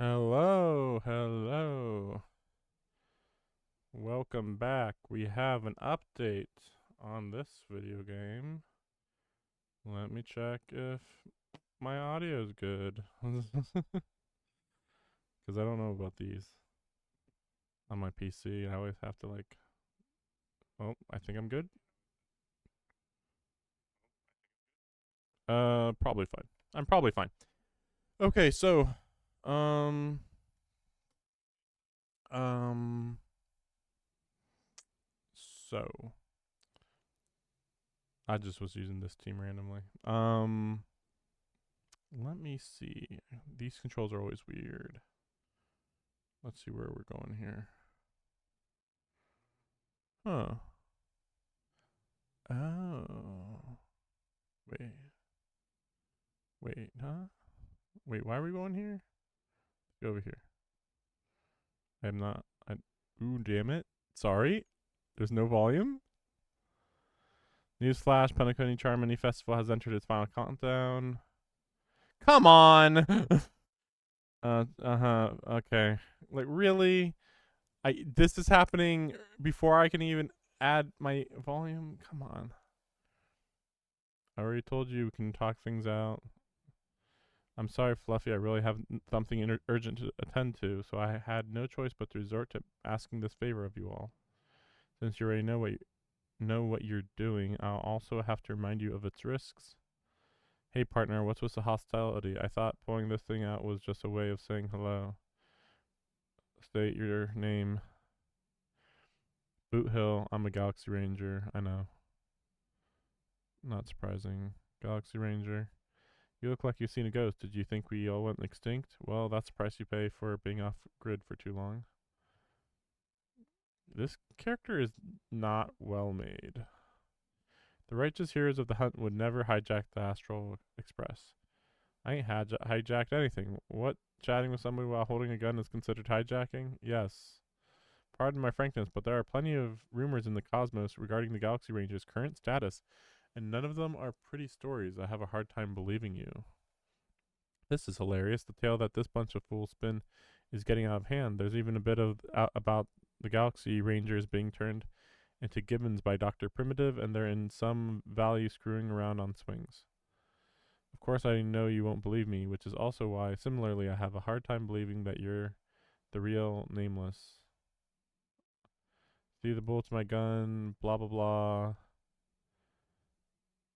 Hello, hello. Welcome back. We have an update on this video game. Let me check if my audio is good. Because I don't know about these on my PC. I always have to oh, I think I'm good. Probably fine. I'm probably fine. Okay, so, um, um, so I just was using this team randomly. Let me see. These controls are always weird. Let's see where we're going here. Huh. Oh. Wait. Wait, huh? Wait, why are we going here? Go over here. I'm not. Ooh, damn it. Sorry. There's no volume. Newsflash, Penacony Charmony Festival has entered its final countdown. Come on! Uh-huh. Okay. Like, really? This is happening before I can even add my volume? Come on. I already told you we can talk things out. I'm sorry, Fluffy. I really have something urgent to attend to, so I had no choice but to resort to asking this favor of you all. Since you already know what you're doing, I'll also have to remind you of its risks. Hey, partner, what's with the hostility? I thought pulling this thing out was just a way of saying hello. State your name. Boot Hill. I'm a Galaxy Ranger. I know. Not surprising. Galaxy Ranger. You look like you've seen a ghost. Did you think we all went extinct? Well, that's the price you pay for being off grid for too long. This character is not well made. The righteous heroes of the hunt would never hijack the Astral Express. I ain't hijacked anything. What? Chatting with somebody while holding a gun is considered hijacking? Yes. Pardon my frankness, but there are plenty of rumors in the cosmos regarding the Galaxy Ranger's current status, and none of them are pretty stories. I have a hard time believing you. This is hilarious. The tale that this bunch of fools spin is getting out of hand. There's even a bit of about the Galaxy Rangers being turned into gibbons by Dr. Primitive, and they're in some valley screwing around on swings. Of course, I know you won't believe me, which is also why, similarly, I have a hard time believing that you're the real Nameless. See the bullet to my gun, blah blah blah.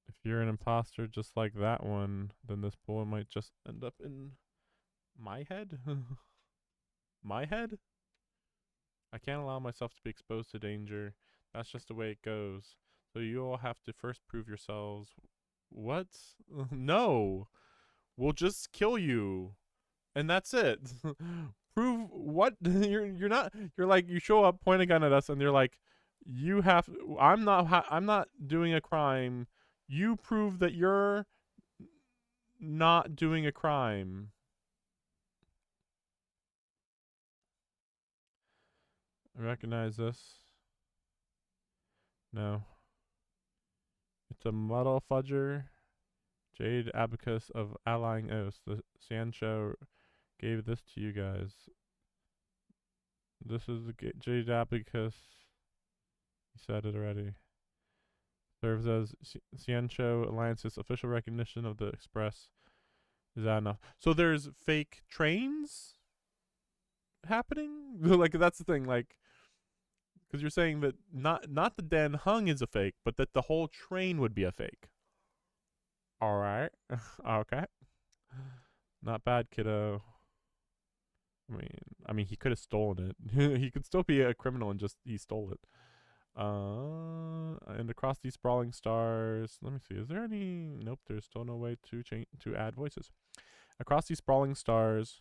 If you're an imposter just like that one, then this bullet might just end up in my head? My head? I can't allow myself to be exposed to danger. That's just the way it goes. So you all have to first prove yourselves. What? No. We'll just kill you. And that's it. Prove what? You're not you're like you show up, point a gun at us and you're like you have I'm not doing a crime. You prove that you're not doing a crime. I recognize this. No. It's a muddle fudger. Jade Abacus of Allying Oaths. The Sancho gave this to you guys. This is the Jade Abacus. You said it already. Serves as Sancho Alliance's official recognition of the Express. Is that enough? So there's fake trains happening? Like that's the thing, like because you're saying that not the Den Hung is a fake, but that the whole train would be a fake. All right. Okay. Not bad, kiddo. I mean, he could have stolen it. He could still be a criminal and just he stole it. And across these sprawling stars, let me see. Is there any? Nope. There's still no way to change to add voices. Across these sprawling stars,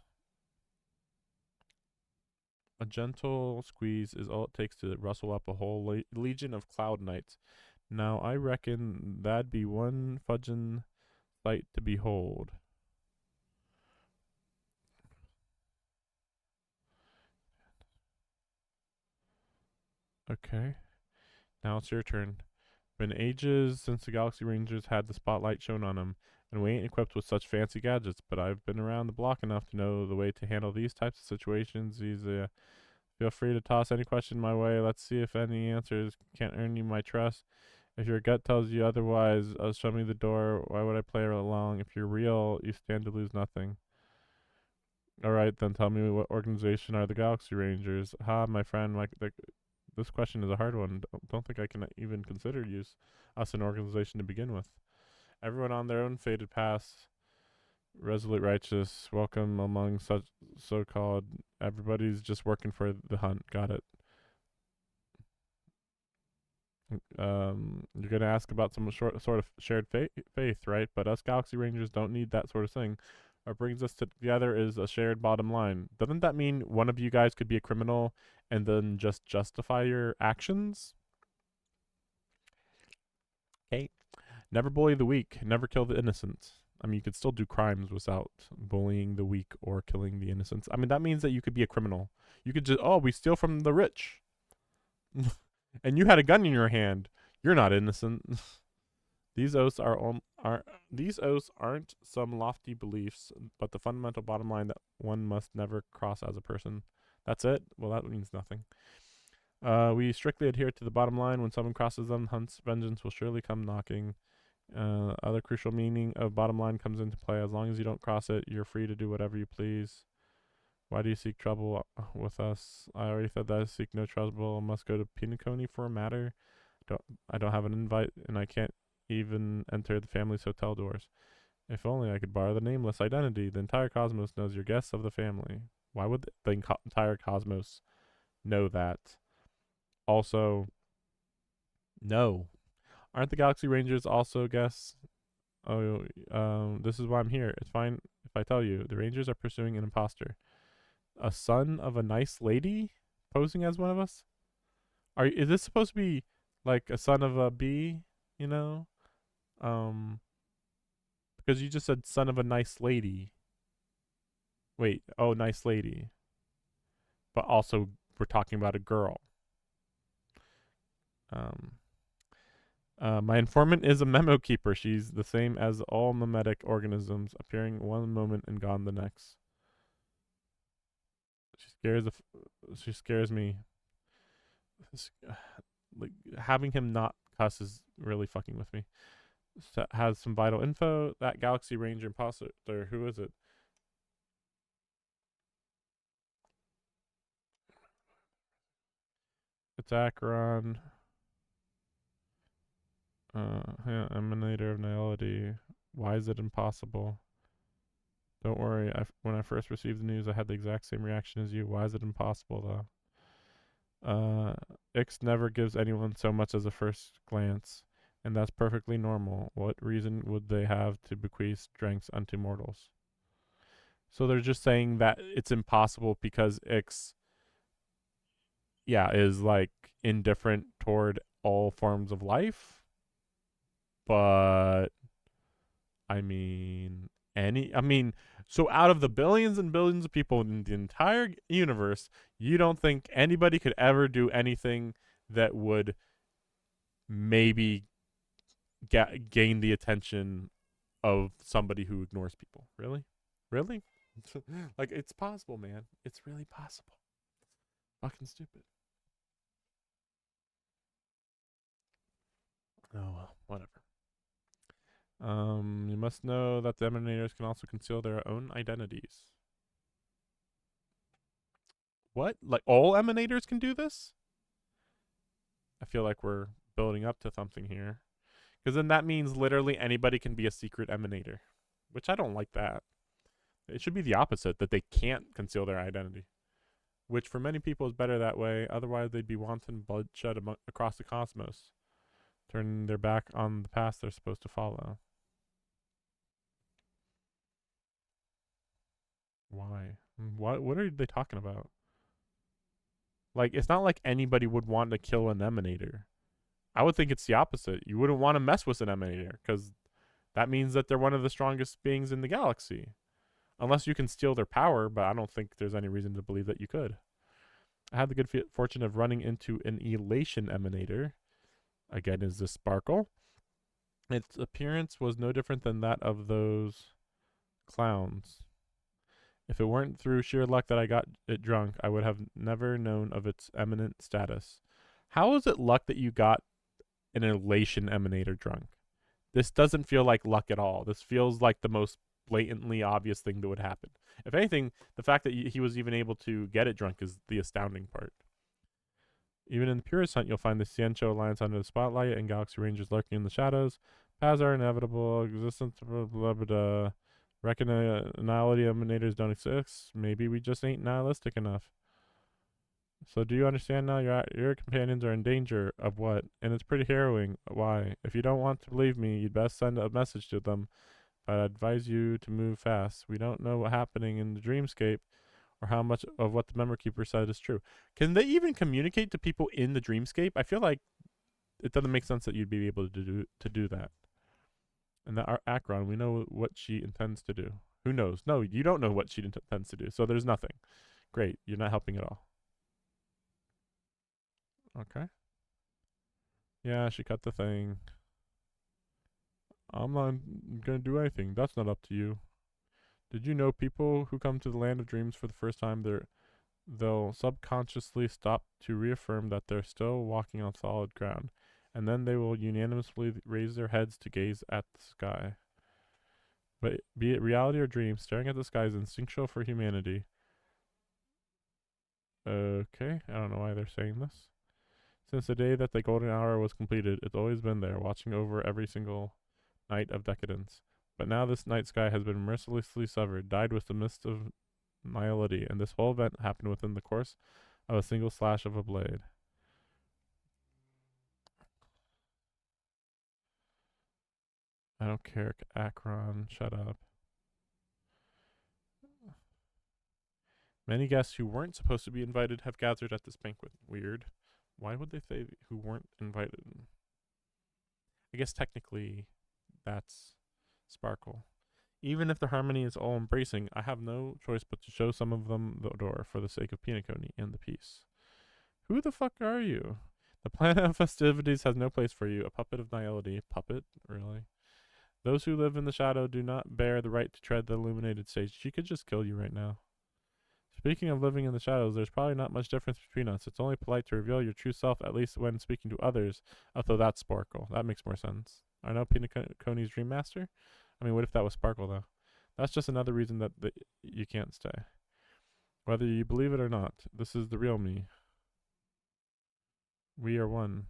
a gentle squeeze is all it takes to rustle up a whole legion of cloud knights. Now I reckon that'd be one fudgin' sight to behold. Okay. Now it's your turn. Been ages since the Galaxy Rangers had the spotlight shown on them, and we ain't equipped with such fancy gadgets, but I've been around the block enough to know the way to handle these types of situations. Feel free to toss any question my way. Let's see if any answers can't earn you my trust. If your gut tells you otherwise, show me the door. Why would I play along? If you're real, you stand to lose nothing. Alright, then tell me what organization are the Galaxy Rangers? Ha, my friend, this question is a hard one. Don't think I can even consider us an organization to begin with. Everyone on their own fated paths, resolute righteous, welcome among such so-called. Everybody's just working for the hunt. Got it. You're gonna ask about some sort of shared faith, right? But us Galaxy Rangers don't need that sort of thing. What brings us together is a shared bottom line. Doesn't that mean one of you guys could be a criminal and then just justify your actions? Okay. Never bully the weak. Never kill the innocent. I mean, you could still do crimes without bullying the weak or killing the innocents. I mean, that means that you could be a criminal. You could just, oh, we steal from the rich. And you had a gun in your hand. You're not innocent. These oaths these oaths aren't some lofty beliefs, but the fundamental bottom line that one must never cross as a person. That's it? Well, that means nothing. We strictly adhere to the bottom line. When someone crosses them, Hunt's vengeance will surely come knocking. Other crucial meaning of bottom line comes into play. As long as you don't cross it, you're free to do whatever you please. Why do you seek trouble with us? I already said that I seek no trouble. I must go to Pinacone for a matter. I don't have an invite, and I can't even enter the family's hotel doors. If only I could borrow the nameless identity. The entire cosmos knows you're guests of the family. Why would the entire cosmos know that? Also, no. Aren't the Galaxy Rangers also guests? Oh, this is why I'm here. It's fine if I tell you. The Rangers are pursuing an imposter. A son of a nice lady posing as one of us? Is this supposed to be like a son of a bee, you know? Because you just said son of a nice lady. Wait, oh, nice lady. But also we're talking about a girl. My informant is a memo keeper. She's the same as all mimetic organisms, appearing one moment and gone the next. She scares me. Like having him not cuss is really fucking with me. Has some vital info. That Galaxy Ranger imposter. Who is it? It's Acheron. Yeah, emanator of nihility. Why is it impossible? Don't worry. When I first received the news, I had the exact same reaction as you. Why is it impossible, though? Ix never gives anyone so much as a first glance, and that's perfectly normal. What reason would they have to bequeath strengths unto mortals? So they're just saying that it's impossible because Ix, yeah, is like indifferent toward all forms of life. But I mean, so out of the billions and billions of people in the entire universe, you don't think anybody could ever do anything that would maybe gain the attention of somebody who ignores people? Really? Really? Like, it's possible, man. It's really possible. Fucking stupid. Oh, well, whatever. You must know that the emanators can also conceal their own identities. What? Like all emanators can do this? I feel like we're building up to something here. Because then that means literally anybody can be a secret emanator. Which I don't like that. It should be the opposite, that they can't conceal their identity. Which for many people is better that way. Otherwise, they'd be wanton bloodshed across the cosmos, turning their back on the path they're supposed to follow. Why? What are they talking about? Like, it's not like anybody would want to kill an emanator. I would think it's the opposite. You wouldn't want to mess with an emanator because that means that they're one of the strongest beings in the galaxy. Unless you can steal their power, but I don't think there's any reason to believe that you could. I had the good fortune of running into an elation emanator. Again, is this Sparkle? Its appearance was no different than that of those clowns. If it weren't through sheer luck that I got it drunk, I would have never known of its eminent status. How is it luck that you got an elation emanator drunk? This doesn't feel like luck at all. This feels like the most blatantly obvious thing that would happen. If anything, the fact that he was even able to get it drunk is the astounding part. Even in the purest hunt, you'll find the Ciencho Alliance under the spotlight and Galaxy Rangers lurking in the shadows. Paths are inevitable. Existence, blah, blah, blah, blah. Reckon annihility emanators don't exist. Maybe we just ain't nihilistic enough. So do you understand now? Your companions are in danger of what? And it's pretty harrowing. Why? If you don't want to believe me, you'd best send a message to them. But I advise you to move fast. We don't know what's happening in the dreamscape or how much of what the memory keeper said is true. Can they even communicate to people in the dreamscape? I feel like it doesn't make sense that you'd be able to do that. And that our Akron, we know what she intends to do. Who knows? No, you don't know what she intends to do. So there's nothing. Great, you're not helping at all. Okay. Yeah, she cut the thing. I'm not gonna do anything. That's not up to you. Did you know people who come to the land of dreams for the first time, they'll subconsciously stop to reaffirm that they're still walking on solid ground, and then they will unanimously raise their heads to gaze at the sky. But be it reality or dream, staring at the sky is instinctual for humanity. Okay, I don't know why they're saying this. Since the day that the golden hour was completed, it's always been there, watching over every single night of decadence. But now this night sky has been mercilessly severed, dyed with the mist of nihility, and this whole event happened within the course of a single slash of a blade. I don't care, Akron, shut up. Many guests who weren't supposed to be invited have gathered at this banquet. Weird. Why would they say who weren't invited? I guess technically that's Sparkle. Even if the harmony is all embracing, I have no choice but to show some of them the door for the sake of Pinacone and the peace. Who the fuck are you? The planet of festivities has no place for you, a puppet of nihility. Puppet? Really? Those who live in the shadow do not bear the right to tread the illuminated stage. She could just kill you right now. Speaking of living in the shadows, there's probably not much difference between us. It's only polite to reveal your true self, at least when speaking to others. Although that's Sparkle. That makes more sense. Are now Pinacone's Dream Master? I mean, what if that was Sparkle, though? That's just another reason that you can't stay. Whether you believe it or not, this is the real me. We are one.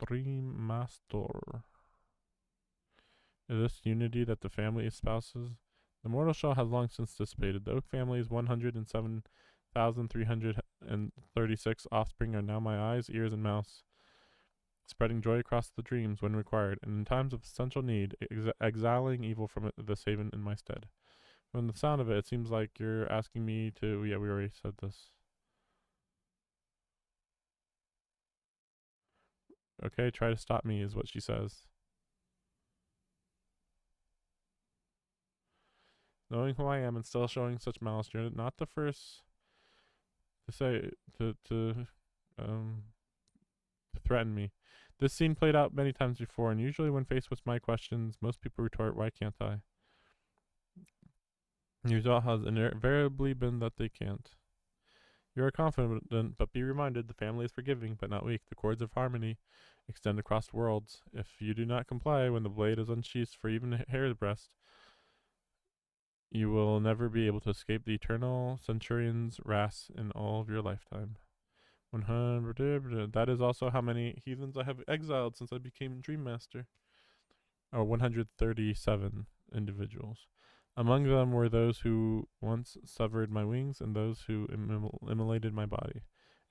Dream Master. Is this unity that the family espouses? The mortal shell has long since dissipated. The Oak family's 107,336 offspring are now my eyes, ears, and mouth, spreading joy across the dreams when required, and in times of essential need, exiling evil from this haven in my stead. From the sound of it, it seems like you're asking me to. Yeah, we already said this. Okay, try to stop me, is what she says. Knowing who I am and still showing such malice, you're not the first to say um to threaten me. This scene played out many times before, and usually when faced with my questions, most people retort, "Why can't I?" The result has invariably been that they can't. You are confident, but be reminded the family is forgiving, but not weak. The cords of harmony extend across worlds. If you do not comply when the blade is unsheathed for even a hair's breadth, you will never be able to escape the eternal centurion's wrath in all of your lifetime. 100. That is also how many heathens I have exiled since I became Dream Master. Or 137 individuals. Among them were those who once severed my wings and those who immolated my body.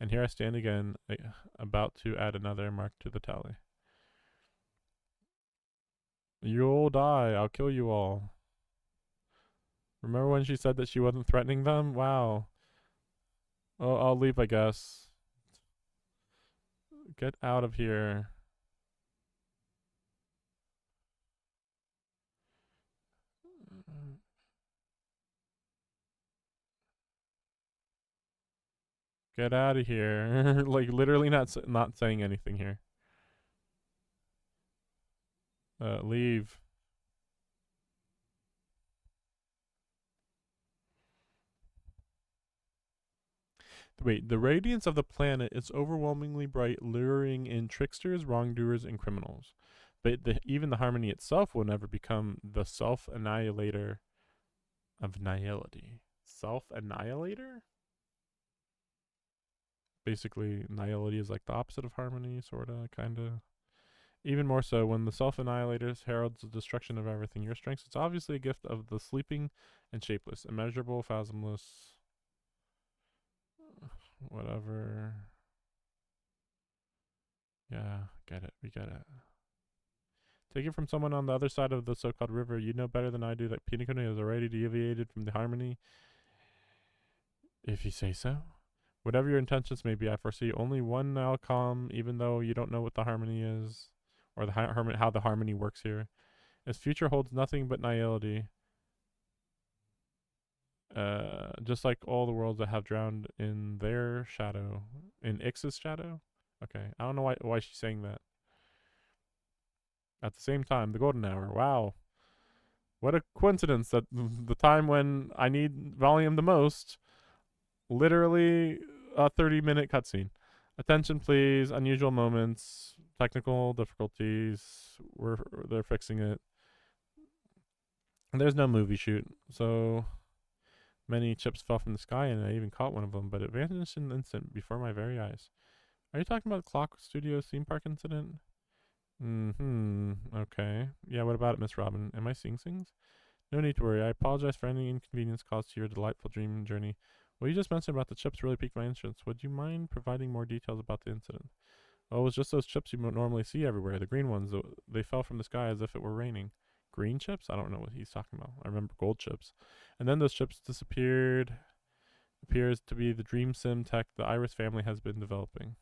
And here I stand again, about to add another mark to the tally. You'll die. I'll kill you all. Remember when she said that she wasn't threatening them? Wow. Oh, I'll leave, I guess. Get out of here. Get out of here. Like literally not saying anything here. Leave. Wait, the radiance of the planet is overwhelmingly bright, luring in tricksters, wrongdoers, and criminals. But even the harmony itself will never become the self-annihilator of nihility. Self-annihilator? Basically, nihility is like the opposite of harmony, sorta, kinda. Even more so, when the self-annihilator heralds the destruction of everything, your strength is obviously a gift of the sleeping and shapeless, immeasurable, fathomless, whatever. Yeah, get it. We get it. Take it from someone on the other side of the so-called river. You know better than I do that Pinocchio has already deviated from the harmony, if you say so. Whatever your intentions may be, I foresee only one outcome, even though you don't know what the harmony is, or how the harmony works here. Its future holds nothing but nihility. Just like all the worlds that have drowned in their shadow, in Ix's shadow. Okay, I don't know why she's saying that. At the same time, the golden hour. Wow, what a coincidence that the time when I need volume the most, literally a 30-minute cutscene. Attention, please. Unusual moments, technical difficulties. They're fixing it. And there's no movie shoot, so many chips fell from the sky, and I even caught one of them, but it vanished in an instant before my very eyes. Are you talking about the Clock Studios theme park incident? Okay. Yeah, what about it, Miss Robin? Am I seeing things? No need to worry. I apologize for any inconvenience caused to your delightful dream journey. What you just mentioned about the chips really piqued my interest. Would you mind providing more details about the incident? Well, it was just those chips you normally see everywhere, the green ones. They fell from the sky as if it were raining. Green chips? I don't know what he's talking about. I remember gold chips. And then those chips disappeared. Appears to be the Dream Sim tech the Iris family has been developing.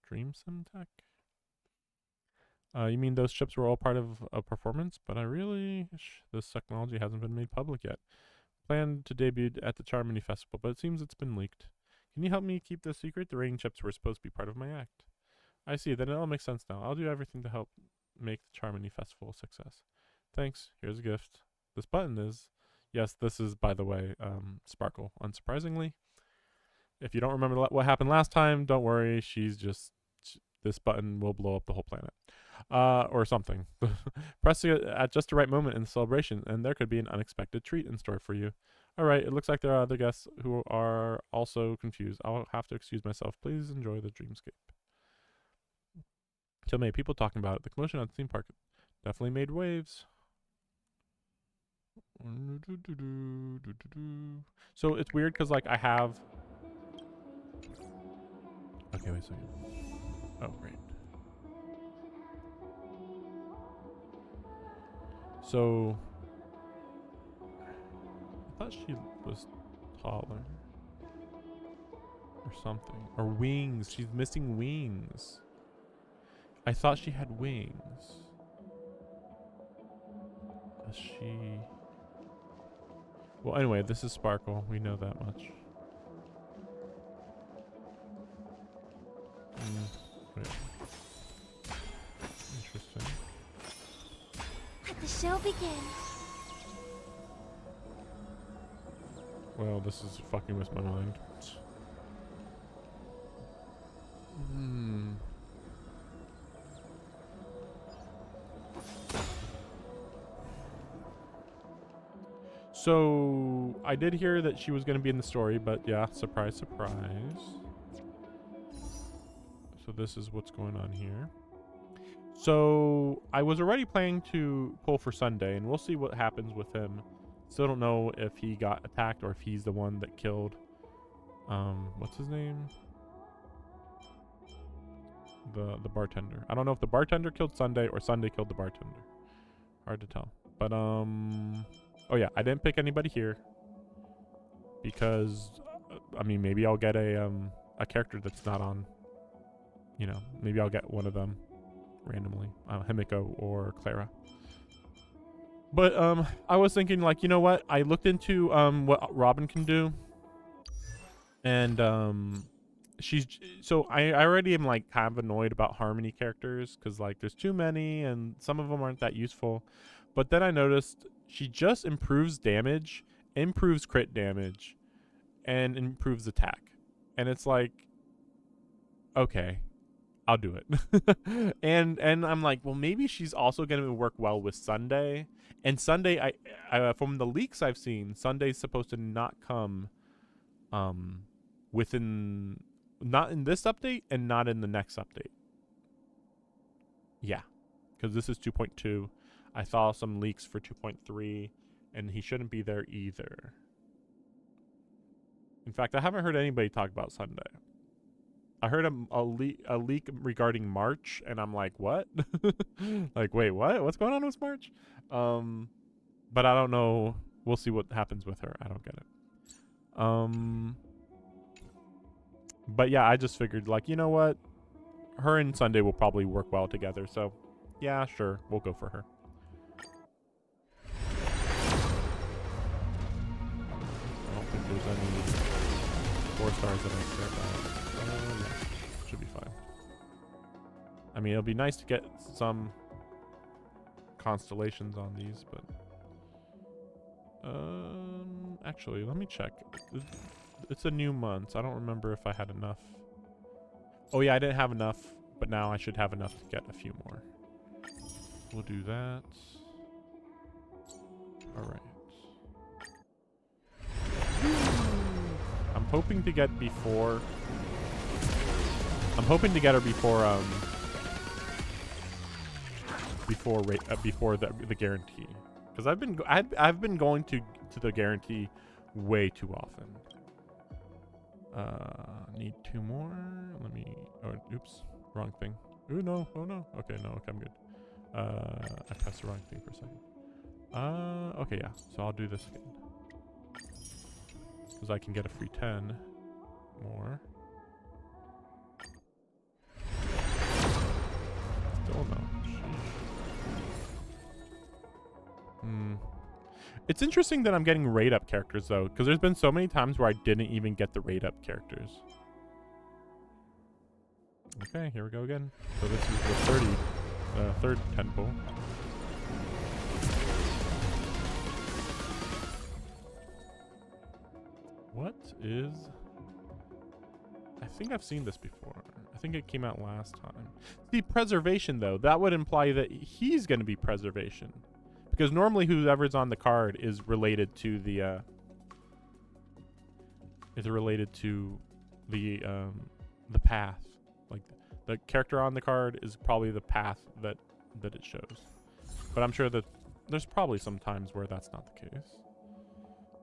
Dream Sim tech? You mean those chips were all part of a performance? But this technology hasn't been made public yet. Planned to debut at the Charmony Festival, but it seems it's been leaked. Can you help me keep this secret? The rain chips were supposed to be part of my act. I see, then it all makes sense now. I'll do everything to help make the Charmony Festival a success. Thanks, here's a gift. This button is... Yes, this is, by the way, Sparkle, unsurprisingly. If you don't remember what happened last time, don't worry, this button will blow up the whole planet. Or something. Press it at just the right moment in the celebration, and there could be an unexpected treat in store for you. Alright, it looks like there are other guests who are also confused. I'll have to excuse myself. Please enjoy the dreamscape. So many people talking about it. The commotion at the theme park definitely made waves. So it's weird because, like, I have... Okay, wait a second. Oh, great. So... I thought she was taller. Or something. Or wings. She's missing wings. I thought she had wings. Does she... Well, anyway, this is Sparkle. We know that much. Wait. Interesting. Let the show begin. Well, this is fucking with my mind. So, I did hear that she was going to be in the story, but yeah, surprise, surprise. So this is what's going on here. So, I was already planning to pull for Sunday, and we'll see what happens with him. Still don't know if he got attacked or if he's the one that killed, what's his name? The bartender. I don't know if the bartender killed Sunday or Sunday killed the bartender. Hard to tell. But, oh yeah, I didn't pick anybody here. Because, I mean, maybe I'll get a character that's not on, you know, maybe I'll get one of them randomly. Himiko or Clara. But, I was thinking, like, you know what? I looked into, what Robin can do. And, so I already am like kind of annoyed about Harmony characters because like there's too many and some of them aren't that useful. But then I noticed she just improves damage, improves crit damage, and improves attack. And it's like, okay, I'll do it. and I'm like, well, maybe she's also gonna work well with Sunday. And Sunday, I from the leaks I've seen, Sunday's supposed to not come, um, within, not in this update and not in the next update. Yeah, because this is 2.2. I saw some leaks for 2.3, and he shouldn't be there either. In fact, I haven't heard anybody talk about Sunday. I heard a leak regarding March, and I'm like, what? Like, wait, what? What's going on with March? But I don't know. We'll see what happens with her. I don't get it. But yeah, I just figured, like, you know what? Her and Sunday will probably work well together. So, yeah, sure, we'll go for her. I don't think there's any 4 stars that I care about. Yeah, should be fine. I mean, it'll be nice to get some constellations on these, but actually, let me check. It's a new month, so I don't remember if I had enough. Oh yeah, I didn't have enough, but now I should have enough to get a few more. We'll do that. All right. I'm hoping to get before. I'm hoping to get her before before the guarantee, because I've been going to the guarantee way too often. Need 2 more. Let me. Oh, oops, wrong thing. Ooh, no. Oh no. Okay, no. Okay, I'm good. I pressed the wrong thing for a second. Okay, yeah. So I'll do this again, because I can get a free 10 more. Still no. It's interesting that I'm getting rate up characters though, because there's been so many times where I didn't even get the rate up characters. Okay, here we go again. So this is the third 10 pull. What is? I think I've seen this before. I think it came out last time. See, preservation though, that would imply that he's going to be preservation. Because normally whoever's on the card is related to the path. Like the character on the card is probably the path that it shows. But I'm sure that there's probably some times where that's not the case.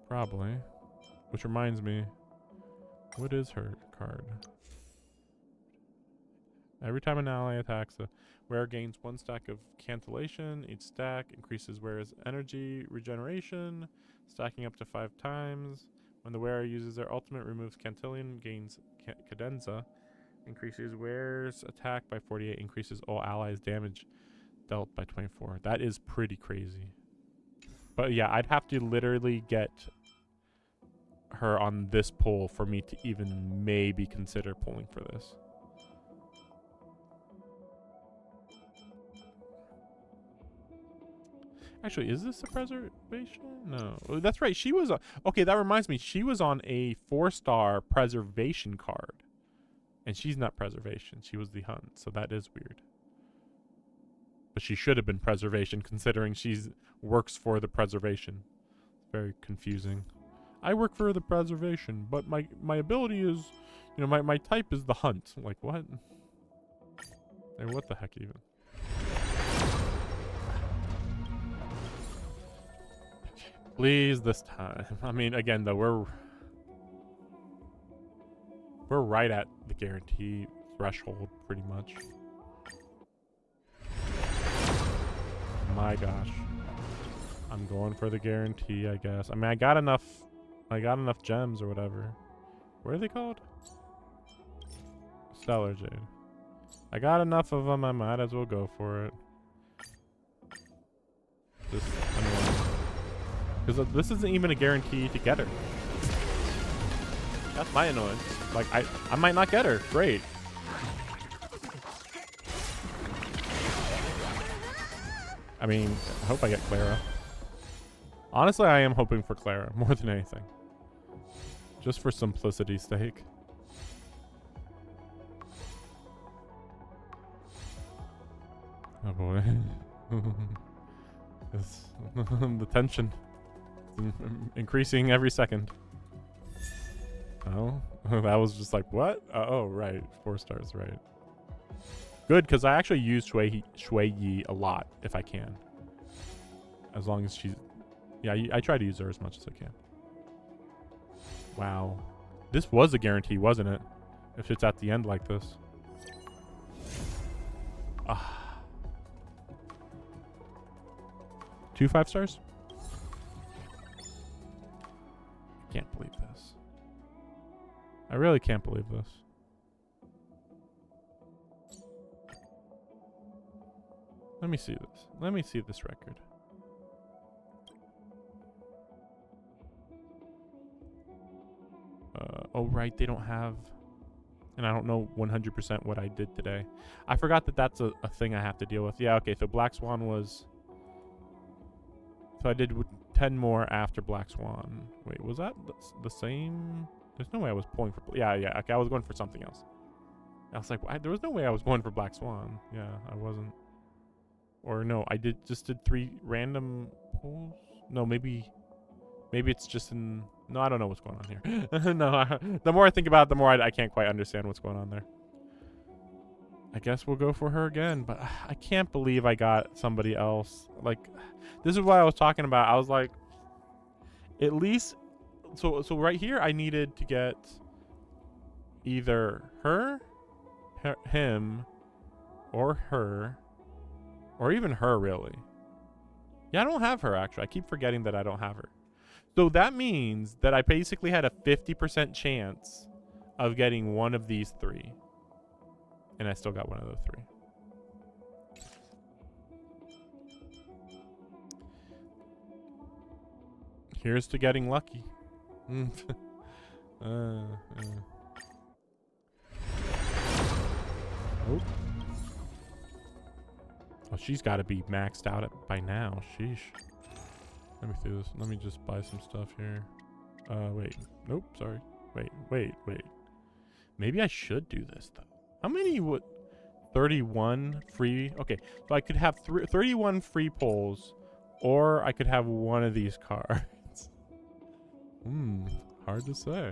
Probably. Which reminds me, what is her card? Every time an ally attacks, the wearer gains 1 stack of cantillation. Each stack increases wearer's energy regeneration, stacking up to 5 times. When the wearer uses their ultimate, removes cantillation, gains cadenza, increases wearer's attack by 48, increases all allies' damage dealt by 24. That is pretty crazy. But yeah, I'd have to literally get her on this pull for me to even maybe consider pulling for this. Actually, is this a preservation? No. Oh, that's right. She was okay, that reminds me. She was on a 4-star preservation card. And she's not preservation. She was the hunt. So that is weird. But she should have been preservation considering she's works for the preservation. Very confusing. I work for the preservation, but my ability is, you know, my type is the hunt. Like what? Hey, what the heck even? Please this time. I mean, again though, we're right at the guarantee threshold pretty much. My gosh. I'm going for the guarantee, I guess. I mean, I got enough gems or whatever. What are they called? Stellar Jade. I got enough of them, I might as well go for it. Just annoying. Because this isn't even a guarantee to get her. That's my annoyance. Like, I might not get her. Great. I mean, I hope I get Clara. Honestly, I am hoping for Clara more than anything. Just for simplicity's sake. Oh boy. The tension is increasing every second. Oh, that was just like, what? Oh, right. 4 stars, right. Good, because I actually use Shui Yi a lot, if I can. As long as she's... Yeah, I try to use her as much as I can. Wow. This was a guarantee, wasn't it? If it's at the end like this. Ah. 2 5 stars? Can't believe this. I really can't believe this. Let me see this. Let me see this record. Oh, right. They don't have... And I don't know 100% what I did today. I forgot that that's a thing I have to deal with. Yeah, okay. So Black Swan was... So I did 10 more after Black Swan. Wait, was that the same? There's no way I was pulling for... Yeah. Okay, I was going for something else. I was like, there was no way I was going for Black Swan. Yeah, I wasn't. Or no, I just did 3 random pulls. No, maybe it's just in... No, I don't know what's going on here. No, the more I think about it, the more I can't quite understand what's going on there. I guess we'll go for her again, but I can't believe I got somebody else. Like, this is what I was talking about. I was like, at least... So right here, I needed to get either her, him, or her, or even her, really. Yeah, I don't have her, actually. I keep forgetting that I don't have her. So that means that I basically had a 50% chance of getting one of these 3. And I still got one of those 3. Here's to getting lucky. Oh. Oh, she's got to be maxed out by now. Sheesh. Let me see this. Let me just buy some stuff here. Wait. Nope, sorry. Wait. Maybe I should do this, though. How many would... 31 free... Okay, so I could have 31 free pulls, or I could have one of these cards. Hard to say.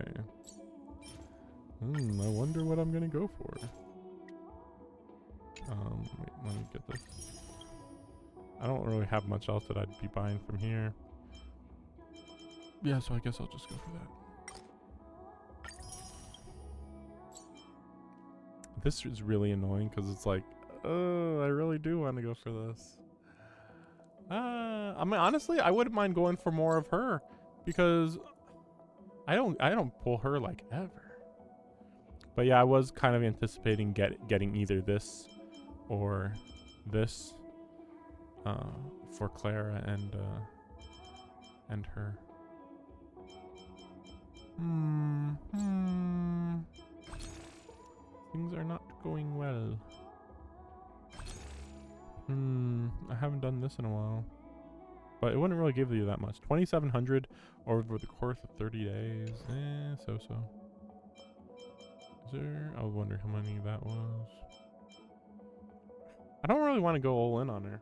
I wonder what I'm going to go for. Wait, let me get this. I don't really have much else that I'd be buying from here. Yeah, so I guess I'll just go for that. This is really annoying because it's like, oh, I really do want to go for this. I mean, honestly, I wouldn't mind going for more of her because I don't pull her like ever. But yeah, I was kind of anticipating getting either this or this for Clara and her. Things are not going well. I haven't done this in a while. But it wouldn't really give you that much. 2,700 over the course of 30 days. So. Is there... I was wondering how many that was. I don't really want to go all in on her.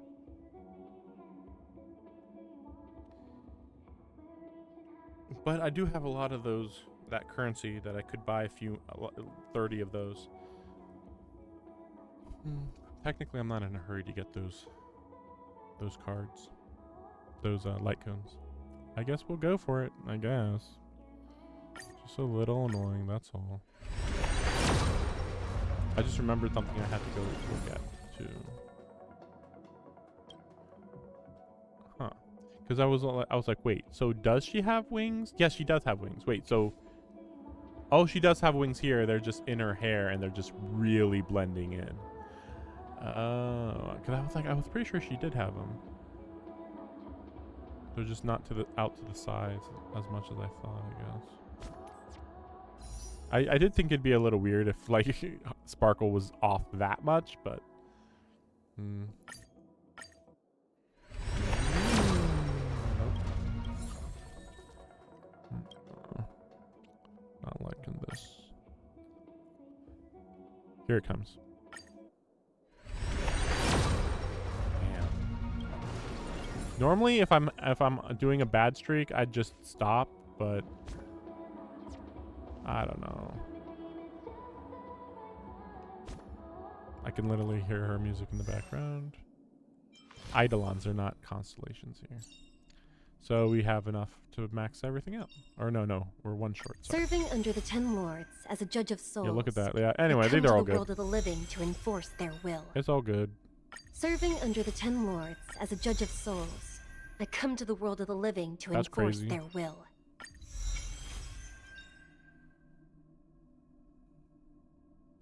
But I do have a lot of that currency that I could buy 30 of those. Technically, I'm not in a hurry to get those cards. Those light cones. I guess we'll go for it, I guess. Just a little annoying, that's all. I just remembered something I had to go look at, too. Huh. Because I was like, wait, so does she have wings? Yes, she does have wings. Wait, so... Oh, she does have wings here. They're just in her hair, and they're just really blending in. Oh, because I was pretty sure she did have them. They're just not out to the sides as much as I thought, I guess. I did think it'd be a little weird if like Sparkle was off that much, but nope. Not liking this. Here it comes. Damn. Normally if I'm doing a bad streak, I'd just stop, but I don't know. I can literally hear her music in the background. Eidolons are not constellations here. So we have enough to max everything out. Or no, we're one short. Sorry. Serving under the 10 lords as a judge of souls. Yeah, look at that. Yeah. Anyway, these are all the good. world of the living to enforce their will. It's all good. Serving under the 10 lords as a judge of souls. I come to the world of the living to That's enforce crazy. their will.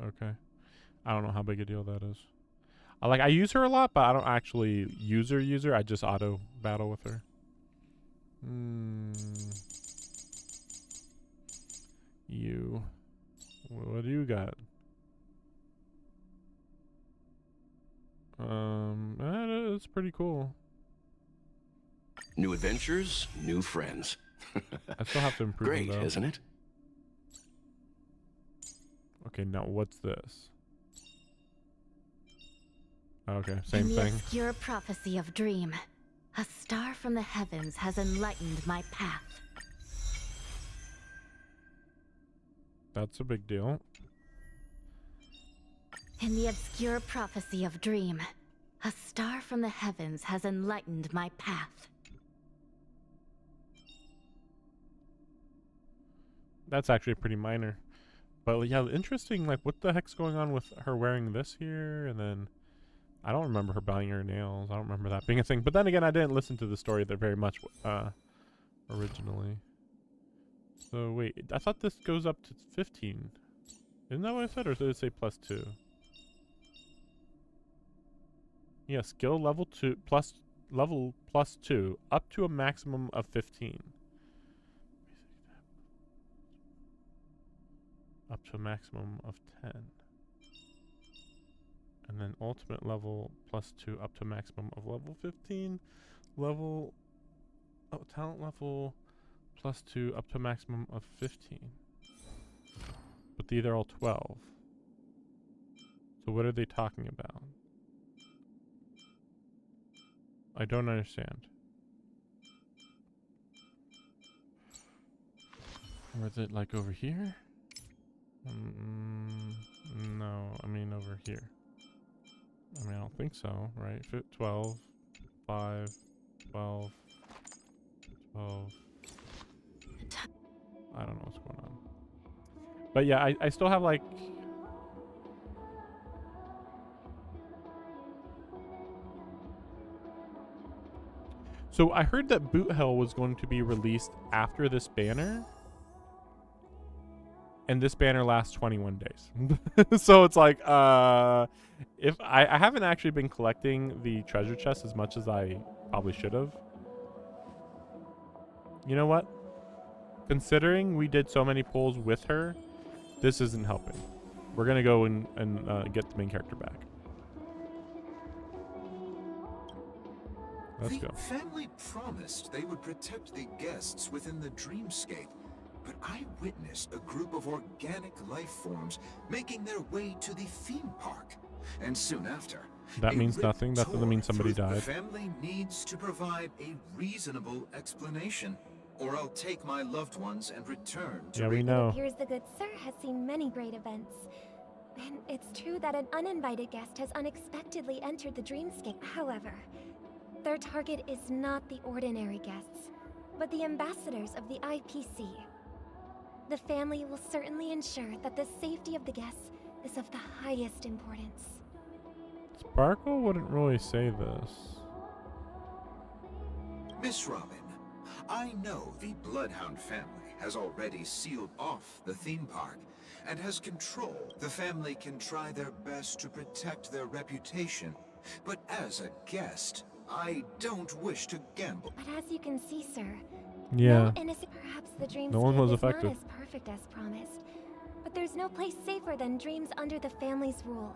Okay. I don't know how big a deal that is. I use her a lot, but I don't actually use her. I just auto battle with her. You. What do you got? It's pretty cool. New adventures, new friends. I still have to improve Great, them, though. isn't it? Okay, now what's this? Okay, same In the thing. obscure prophecy of dream, a star from the heavens has enlightened my path. That's a big deal. In the obscure prophecy of dream, a star from the heavens has enlightened my path. That's actually pretty minor. But yeah, interesting, like what the heck's going on with her wearing this here, and then I don't remember her buying her nails. I don't remember that being a thing. But then again, I didn't listen to the story that very much originally. So wait, I thought this goes up to 15. Isn't that what I said, or did it say +2? Yeah, skill level 2 level +2 up to a maximum of 15. Up to a maximum of 10. And then ultimate level +2 up to a maximum of level 15. Talent level +2 up to a maximum of 15. But these are all 12. So what are they talking about? I don't understand. Or is it like over here? No, I mean over here. I mean, I don't think so, right? 12, 5, 12, 12. I don't know what's going on. But yeah, I still have like... So I heard that Boot Hell was going to be released after this banner. And this banner lasts 21 days. So it's like, if I haven't actually been collecting the treasure chest as much as I probably should have. You know what? Considering we did so many pulls with her, this isn't helping. We're going to go and get the main character back. Let's go. The family promised they would protect the guests within the dreamscape. But I witnessed a group of organic life forms making their way to the theme park. And soon after... That means nothing. That doesn't mean somebody died. The family needs to provide a reasonable explanation, or I'll take my loved ones and return to... Yeah, we know. It appears the good sir has seen many great events. And it's true that an uninvited guest has unexpectedly entered the dreamscape. However, their target is not the ordinary guests, but the ambassadors of the IPC. The family will certainly ensure that the safety of the guests is of the highest importance. Sparkle wouldn't really say this. Miss Robin, I know the Bloodhound family has already sealed off the theme park and has control. The family can try their best to protect their reputation, but as a guest, I don't wish to gamble. But as you can see, sir, Yeah. no innocent, perhaps the dreamscape No one was is affected. not as perfect as promised. but there's no place safer than dreams under the family's rule.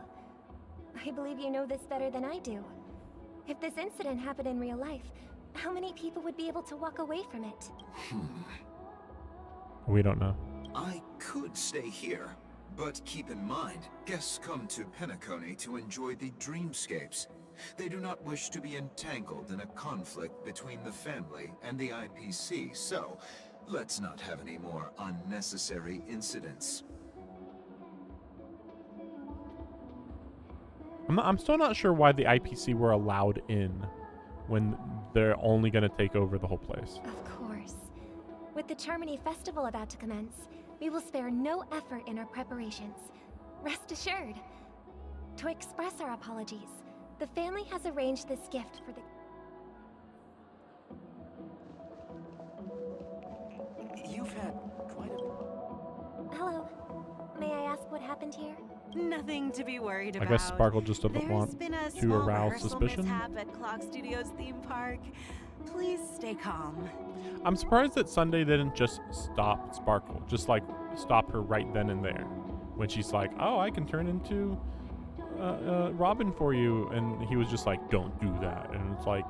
I believe you know this better than I do. If this incident happened in real life, how many people would be able to walk away from it? We don't know. I could stay here, but keep in mind, guests come to Penacony to enjoy the dreamscapes. They do not wish to be entangled in a conflict between the family and the IPC, so let's not have any more unnecessary incidents. I'm still not sure why the IPC were allowed in when they're only going to take over the whole place. Of course. With the Charmony Festival about to commence, we will spare no effort in our preparations. Rest assured. To express our apologies, the family has arranged this gift for the... You've had quite a... Hello. May I ask what happened here? Nothing to be worried I about. guess Sparkle just doesn't There's want been a to small arouse rehearsal suspicion. mishap at Clock Studios theme park. Please stay calm. I'm surprised that Sunday didn't just stop Sparkle, just like stop her right then and there, when she's like, "Oh, I can turn into Robin for you," and he was just like, "Don't do that," and it's like,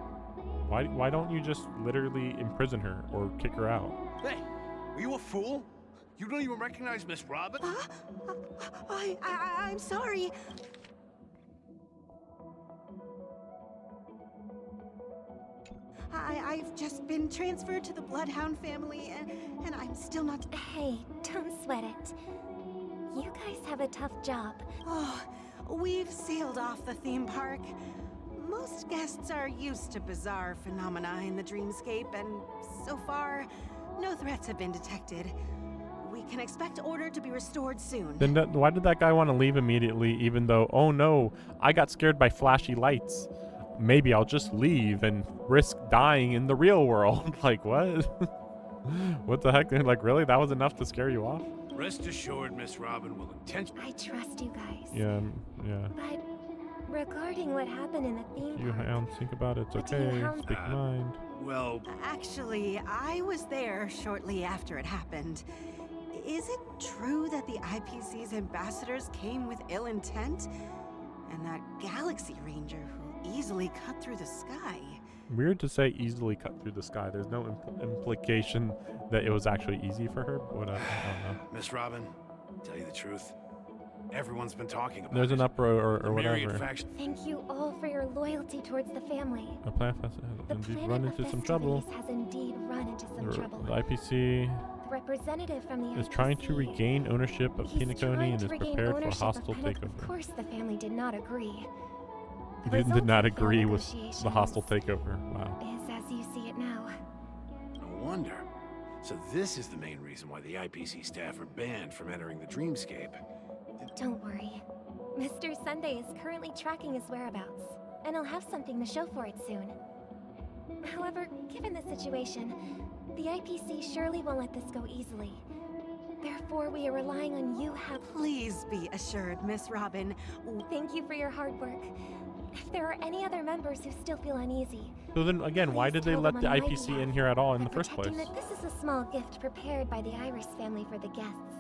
why don't you just literally imprison her or kick her out? Hey, are you a fool? You don't even recognize Miss Robin? I'm sorry. I've just been transferred to the Bloodhound family, and I'm still not... Hey, don't sweat it. You guys have a tough job. Oh, we've sealed off the theme park. Most guests are used to bizarre phenomena in the dreamscape, and so far, no threats have been detected. We can expect order to be restored soon. Then why did that guy want to leave immediately, even though, oh no, I got scared by flashy lights. Maybe I'll just leave and risk dying in the real world. Like, what? What the heck? Like, really? That was enough to scare you off? Rest assured, Miss Robin will I trust you guys. Yeah, yeah. But regarding what happened in the theme You park, think about it. It's What do you okay. hound- Speak your mind. Well, Actually, I was there shortly after it happened. Is it true that the IPC's ambassadors came with ill intent? And that Galaxy Ranger who easily cut through the sky? Weird to say easily cut through the sky. There's no implication that it was actually easy for her. But I don't know. Miss Robin, tell you the truth, everyone's been talking about There's it. an uproar The or myriad whatever. faction. thank you all for your loyalty towards the family. A plan has The indeed planet run of into some trouble. festivities has indeed run into some trouble. The IPC The representative from the is trying to IPC regain ownership of He's Penacony trying and to is regain prepared for a ownership hostile of Penic- takeover. Of course, the family did not agree. The Did result not of the agree with the negotiations hostile takeover. Wow. Is as you see it now. No wonder. So this is the main reason why the IPC staff are banned from entering the dreamscape. Don't worry. Mr. Sunday is currently tracking his whereabouts, and he'll have something to show for it soon. However, given the situation, the IPC surely won't let this go easily. Therefore, we are relying on you Please be assured, Miss Robin. Thank you for your hard work. If there are any other members who still feel uneasy, So then again, why please did they tell let them the on my IPC in behalf here at all in that the first place? protecting This is a small gift prepared by the Iris family for the guests.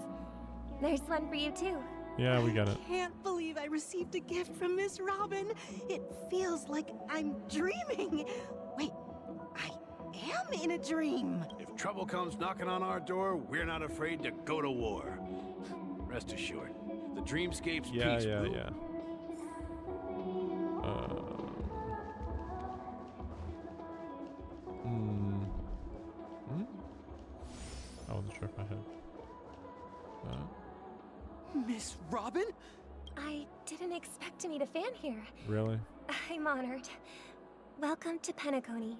There's one for you too. Yeah, we got it. I can't believe I received a gift from Miss Robin. It feels like I'm dreaming. Wait, I am in a dream. If trouble comes knocking on our door, we're not afraid to go to war. Rest assured, the dreamscape's Yeah, peace yeah, will... yeah. I wasn't sure if I had. Miss Robin? I didn't expect to meet a fan here. Really? I'm honored. Welcome to Penacony.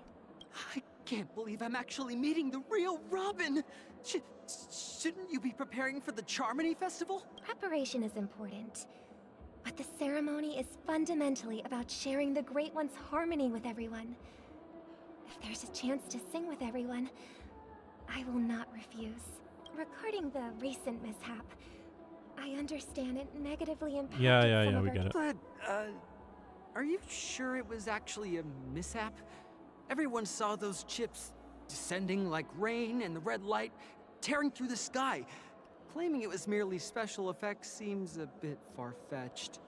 I can't believe I'm actually meeting the real Robin. Shouldn't you be preparing for the Charmony Festival? Preparation is important, but the ceremony is fundamentally about sharing the Great One's harmony with everyone. If there's a chance to sing with everyone, I will not refuse. Regarding the recent mishap, I understand it negatively impacted some of we our get it. But, are you sure it was actually a mishap? Everyone saw those chips descending like rain and the red light tearing through the sky. claiming it was merely special effects seems a bit far-fetched.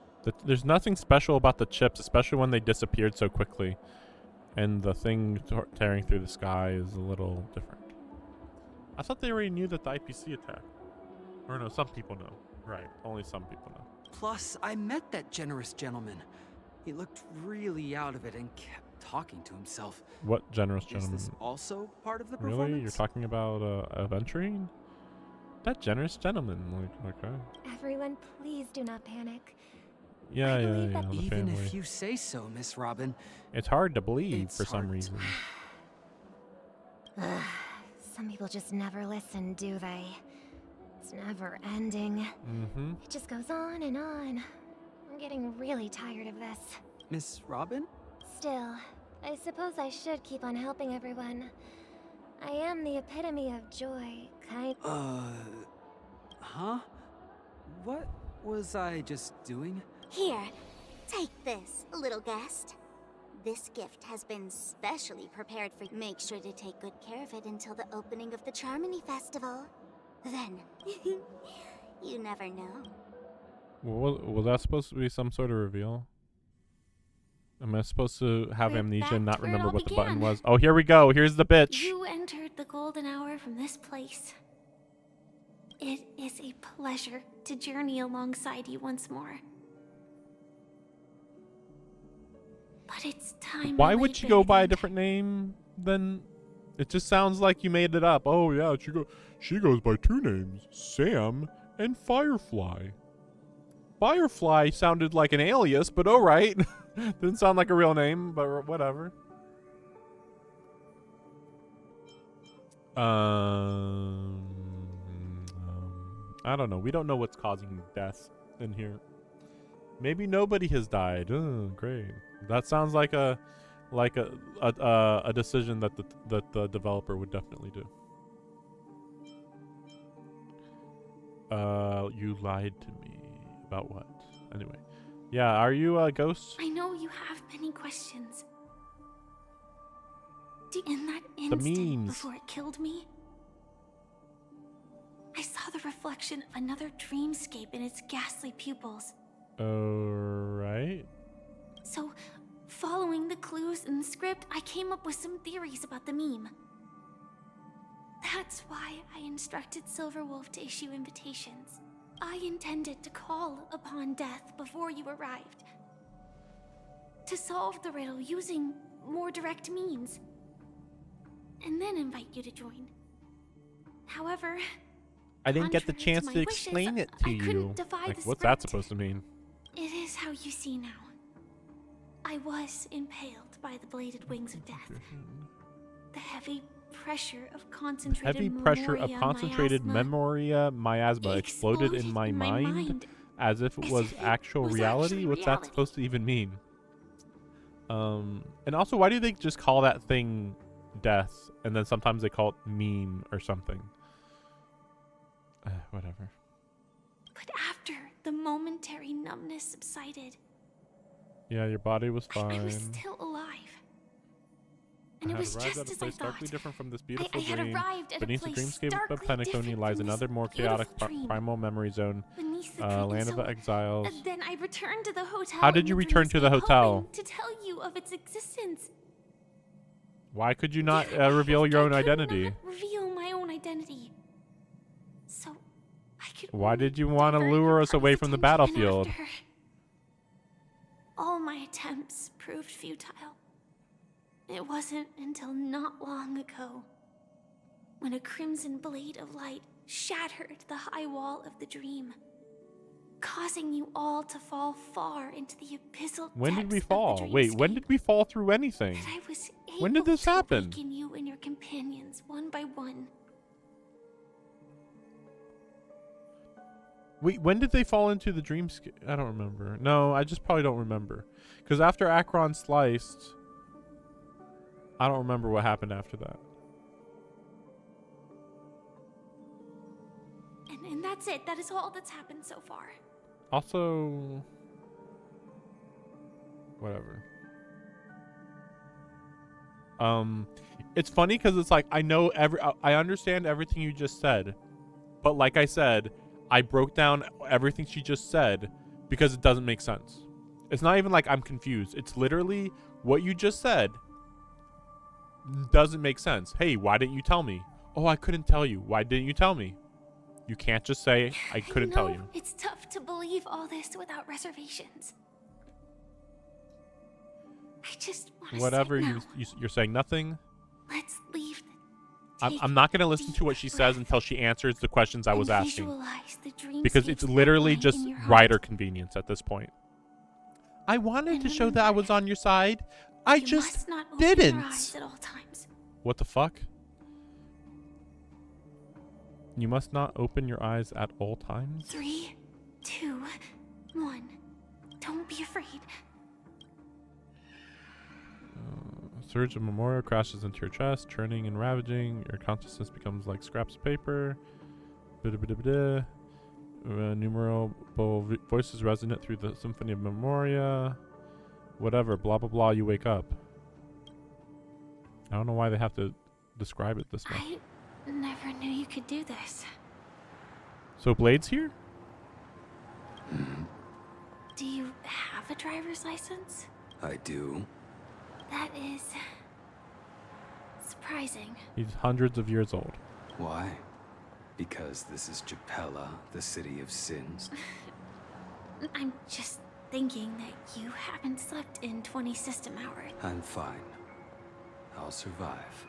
There's nothing special about the chips, especially when they disappeared so quickly. And the thing tearing through the sky is a little different. I thought they already knew that the IPC attacked. Or no, some people know. Right, only some people know. Plus, I met that generous gentleman. He looked really out of it and kept talking to himself. What generous Is gentleman? this also part of the performance? Really? You're talking about adventuring? That generous gentleman, like okay. Everyone, please do not panic. Yeah, I yeah, believe yeah. that The Even family. if you say so, Miss Robin. It's hard to believe It's for some hard to- reason. Some people just never listen, do they? It's never ending. Mm-hmm. It just goes on and on. I'm getting really tired of this. Miss Robin? Still, I suppose I should keep on helping everyone. I am the epitome of joy, Huh? What was I just doing? Here, take this, little guest. This gift has been specially prepared for you. Make sure to take good care of it until the opening of the Charmony Festival. Then, you never know. Was that supposed to be some sort of reveal? Am I supposed to have We're amnesia back and not to where it remember all what the button began. was? Oh, here we go. Here's the bitch. You entered the golden hour from this place. It is a pleasure to journey alongside you once more. But it's time. Why I would laid she bare go by a then. different name than? It just sounds like you made it up. Oh yeah, she goes by two names, Sam and Firefly. Firefly sounded like an alias, but all right. Didn't sound like a real name, but whatever. I don't know. We don't know what's causing death in here. Maybe nobody has died. Oh, great. That sounds like a decision that the developer would definitely do. You lied to me about what? Anyway, yeah. Are you a ghost? I know you have many questions. In that instant memes. before it killed me, I saw the reflection of another dreamscape in its ghastly pupils. Right. So, following the clues in the script, I came up with some theories about the meme. That's why I instructed Silverwolf to issue invitations. I intended to call upon death before you arrived. To solve the riddle using more direct means. And then invite you to join. However, I didn't get the contrary chance my to wishes, explain it to I you. couldn't defy Like, the what's that script. supposed to mean? It is how you see now. I was impaled by the bladed wings of death. The heavy pressure of concentrated memoria miasma exploded in my mind as if it was actual reality. What's that supposed to even mean? And also, why do they just call that thing death and then sometimes they call it meme or something? Whatever. But after the momentary numbness subsided, Yeah, your body was I fine. was still alive. And it I had was arrived just at a as I place darkly thought. different from this I beautiful had dream. arrived at Beneath a the place dreamscape of starkly Pentaconi different lies from another this more chaotic beautiful dream. primal memory zone, Beneath the land of creeping exiles. soul. Then I returned to the hotel. How did in you the return to the dreamscape, hotel? hoping to tell you of its existence. Why could you not Yet reveal your own I could identity? not reveal my own identity. So I could. Why only did you want to divert lure your us away from the party's attention battlefield? after. All my attempts proved futile. It wasn't until not long ago when a crimson blade of light shattered the high wall of the dream, causing you all to fall far into the abyssal When did we depths of the fall? Wait, when dreamscape. did we fall through anything? That I was When did able this to happen? awaken you and your companions one by one. Wait, when did they fall into the dreamscape? I don't remember. No, I just probably don't remember. Because after Akron sliced, I don't remember what happened after that. And that's it. That is all that's happened so far. Also, whatever. It's funny because it's like I understand everything you just said, But like I said, I broke down everything she just said because it doesn't make sense. It's not even like I'm confused. It's literally what you just said doesn't make sense. Hey, why didn't you tell me? Oh, I couldn't tell you. Why didn't you tell me? You can't just say, I couldn't tell you. It's tough to believe all this without reservations. I just want to Whatever, sit now. you're saying nothing. Let's leave. I'm not going to listen to what she says until she answers the questions I was asking. Visualize the dreamscapes Because it's literally outlined just in your heart. writer convenience at this point. I wanted to show that I was on your side. I You just must not open didn't. your eyes at all times. What the fuck? You must not open your eyes at all times? 3, 2, 1. Don't be afraid. Surge of memorial crashes into your chest, churning and ravaging. Your consciousness becomes like scraps of paper. Innumerable voices resonate through the symphony of memoria. Whatever, blah blah blah, you wake up. I don't know why they have to describe it this way. I never knew you could do this. So Blade's here? Do you have a driver's license? I do. That is surprising. He's hundreds of years old. Why? Because this is Japella, the city of sins. I'm just thinking that you haven't slept in 20 system hours. I'm fine. I'll survive.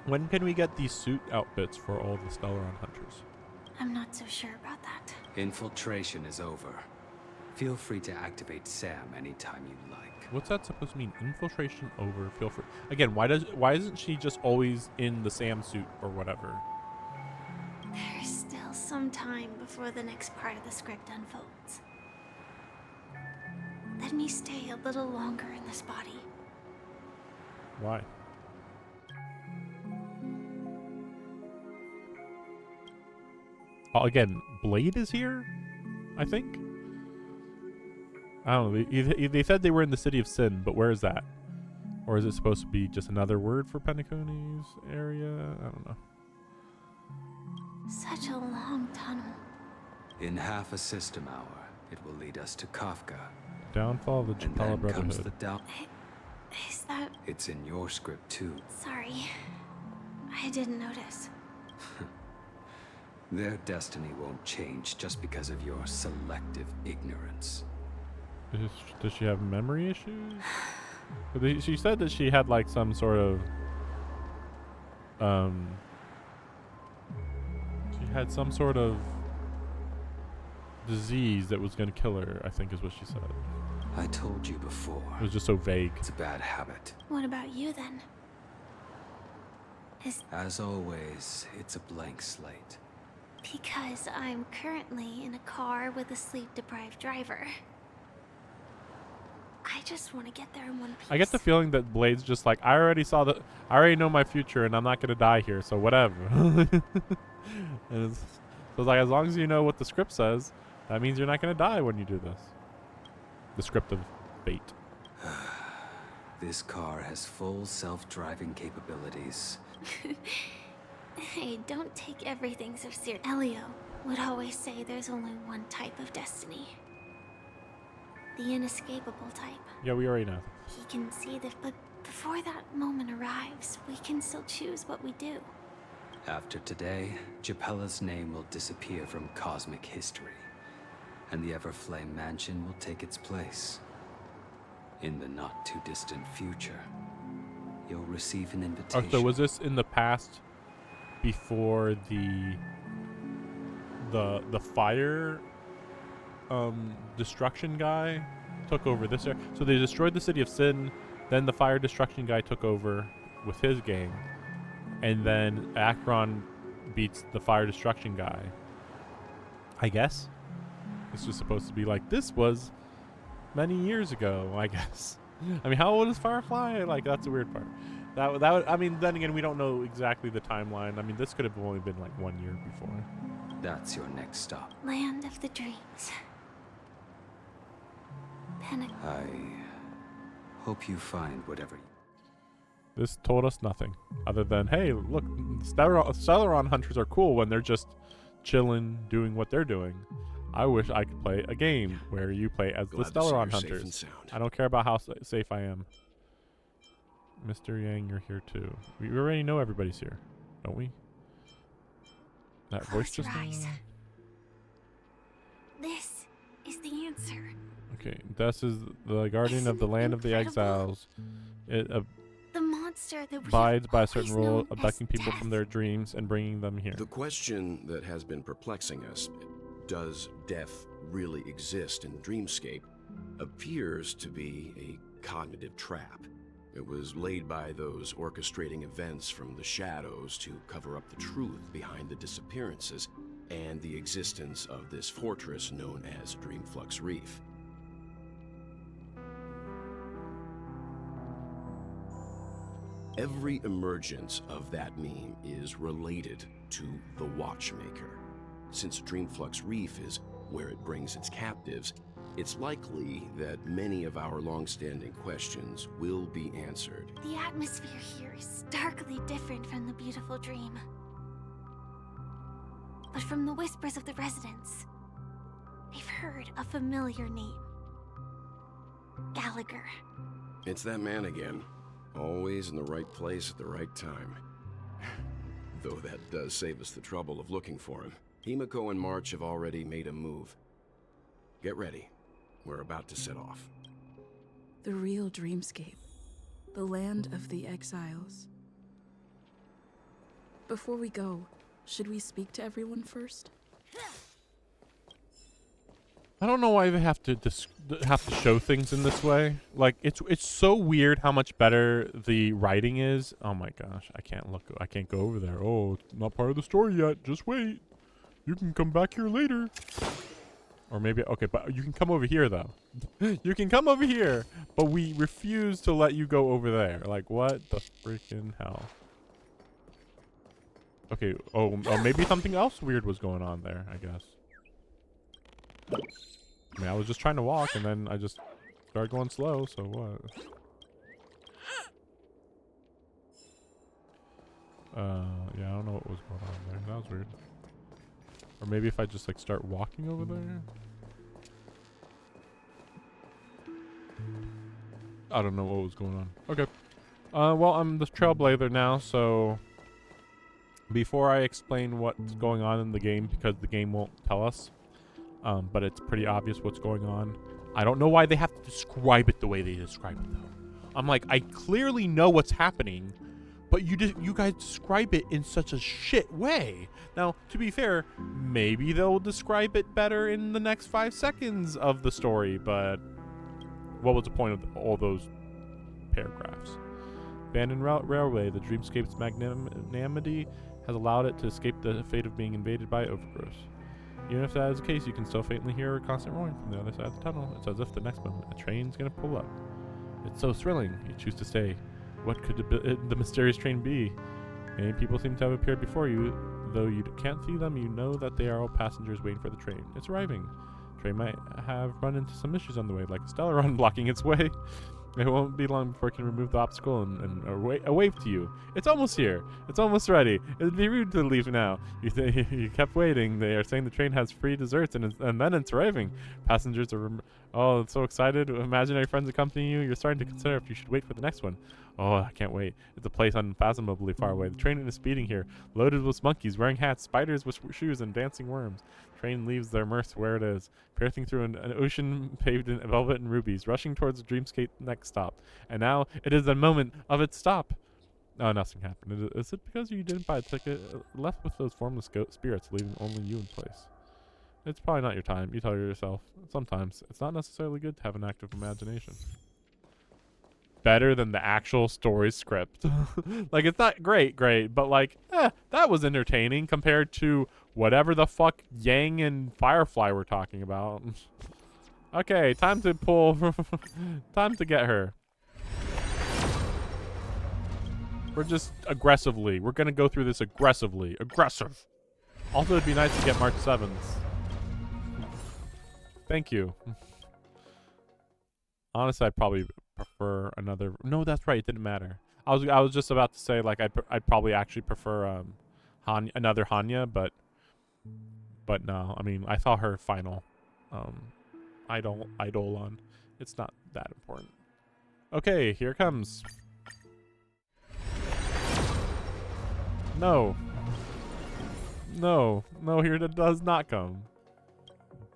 When can we get these suit outfits for all the Stellaron hunters? I'm not so sure about that. Infiltration is over. Feel free to activate Sam anytime you like. What's that supposed to mean? Infiltration over. Feel free. Again, why isn't she just always in the Sam suit or whatever? There's still some time before the next part of the script unfolds. Let me stay a little longer in this body. Why? Oh, again, Blade is here, I think. I don't know. They said they were in the city of Sin, but where is that? Or is it supposed to be just another word for Penacony's area? I don't know. Such a long tunnel. In half a system hour, it will lead us to Kafka. Downfall of the And Japella then comes the Brotherhood. down. Is that... It's in your script too. Sorry. I didn't notice. Their destiny won't change just because of your selective ignorance. Does she have memory issues? She said that she had like some sort of she had some sort of disease that was going to kill her, I think is what she said. I told you before. It was just so vague. It's a bad habit. What about you then? As always, it's a blank slate. Because I'm currently in a car with a sleep-deprived driver. I just want to get there in one piece. I get the feeling that Blade's just like, I already know my future and I'm not going to die here, so whatever. So it's like, as long as you know what the script says, that means you're not going to die when you do this. The script of fate. This car has full self-driving capabilities. Hey, don't take everything so serious. Elio would always say there's only one type of destiny. The inescapable type. Yeah, we already know. He can see that, but before that moment arrives, we can still choose what we do. After today, Japella's name will disappear from cosmic history, and the Everflame Mansion will take its place. In the not-too-distant future, you'll receive an invitation. Oh, so was this in the past before the fire destruction guy took over this area? So they destroyed the city of Sin, then the fire destruction guy took over with his gang, and then Akron beats the fire destruction guy. I guess this was supposed to be like, this was many years ago, I guess. I mean, how old is Firefly? Like, that's the weird part. That would, I mean, then again, we don't know exactly the timeline. I mean, this could have only been like 1 year before. That's your next stop. Land of the dreams. I hope you find whatever. This told us nothing other than, hey, look, Stellaron hunters are cool when they're just chilling, doing what they're doing. I wish I could play a game where you play as the Glad to see Stellaron you're safe and hunters. sound. I don't care about how safe I am. Mr. Yang, you're here too. We already know everybody's here, don't we? That voice Close your just eyes. now? This is the answer. Okay, this is the guardian of the Isn't it land of the incredible? exiles. It The monster that we abides have by a certain always rule, known abducting as people death. from their dreams and bringing them here. The question that has been perplexing us, does death really exist in Dreamscape, appears to be a cognitive trap. It was laid by those orchestrating events from the shadows to cover up the truth behind the disappearances and the existence of this fortress known as Dreamflux Reef. Every emergence of that meme is related to the Watchmaker. Since Dreamflux Reef is where it brings its captives, it's likely that many of our long-standing questions will be answered. The atmosphere here is starkly different from the beautiful dream. But from the whispers of the residents, they've heard a familiar name. Gallagher. It's that man again, always in the right place at the right time. Though that does save us the trouble of looking for him. Himiko and March have already made a move. Get ready. We're about to set off. The real Dreamscape. The land of the exiles. Before we go, should we speak to everyone first? I don't know why they have to show things in this way. Like it's so weird how much better the writing is. Oh my gosh, I can't go over there. Oh, it's not part of the story yet. Just wait. You can come back here later. Or maybe okay, but you can come over here though. You can come over here, but we refuse to let you go over there. Like what the freaking hell? Okay, oh maybe something else weird was going on there, I guess. I mean, I was just trying to walk, and then I just started going slow, so what? Yeah, I don't know what was going on there. That was weird. Or maybe if I just, like, start walking over there? I don't know what was going on. Okay. Well, I'm the Trailblazer now, so... Before I explain what's going on in the game, because the game won't tell us, but it's pretty obvious what's going on. I don't know why they have to describe it the way they describe it, though. I'm like, I clearly know what's happening, but you guys describe it in such a shit way. Now, to be fair, maybe they'll describe it better in the next 5 seconds of the story, but what was the point of all those paragraphs? Abandoned railway, the Dreamscape's magnanimity has allowed it to escape the fate of being invaded by overgrowth. Even if that is the case, you can still faintly hear a constant roaring from the other side of the tunnel. It's as if the next moment a train's gonna pull up. It's so thrilling, you choose to stay. What could the mysterious train be? Many people seem to have appeared before you. Though you can't see them, you know that they are all passengers waiting for the train. It's arriving. The train might have run into some issues on the way, like a Stellaron blocking its way. It won't be long before it can remove the obstacle and a wave to you. It's almost here. It's almost ready. It'd be rude to leave now. You kept waiting. They are saying the train has free desserts and then it's arriving. Passengers are so excited. Imaginary friends accompanying you. You're starting to consider if you should wait for the next one. Oh, I can't wait. It's a place unfathomably far away. The train is speeding here, loaded with monkeys wearing hats, spiders with shoes, and dancing worms. Train leaves their mirth where it is, piercing through an ocean paved in velvet and rubies, rushing towards the Dreamscape next stop. And now it is the moment of its stop. Oh, nothing happened. Is it because you didn't buy a ticket? Left with those formless spirits, leaving only you in place. It's probably not your time. You tell yourself. Sometimes it's not necessarily good to have an active imagination. Better than the actual story script. Like, it's not great, but like, that was entertaining compared to whatever the fuck Yang and Firefly were talking about. Okay, time to pull. Time to get her. We're just aggressively. We're gonna go through this aggressively. Aggressive. Also, it'd be nice to get March 7th. Thank you. Honestly, I'd probably prefer another. No, that's right. It didn't matter. I was just about to say like I'd probably actually prefer another Hanya, but no. I mean, I saw her final Eidolon. It's not that important. Okay, here it comes. No. No, here it does not come.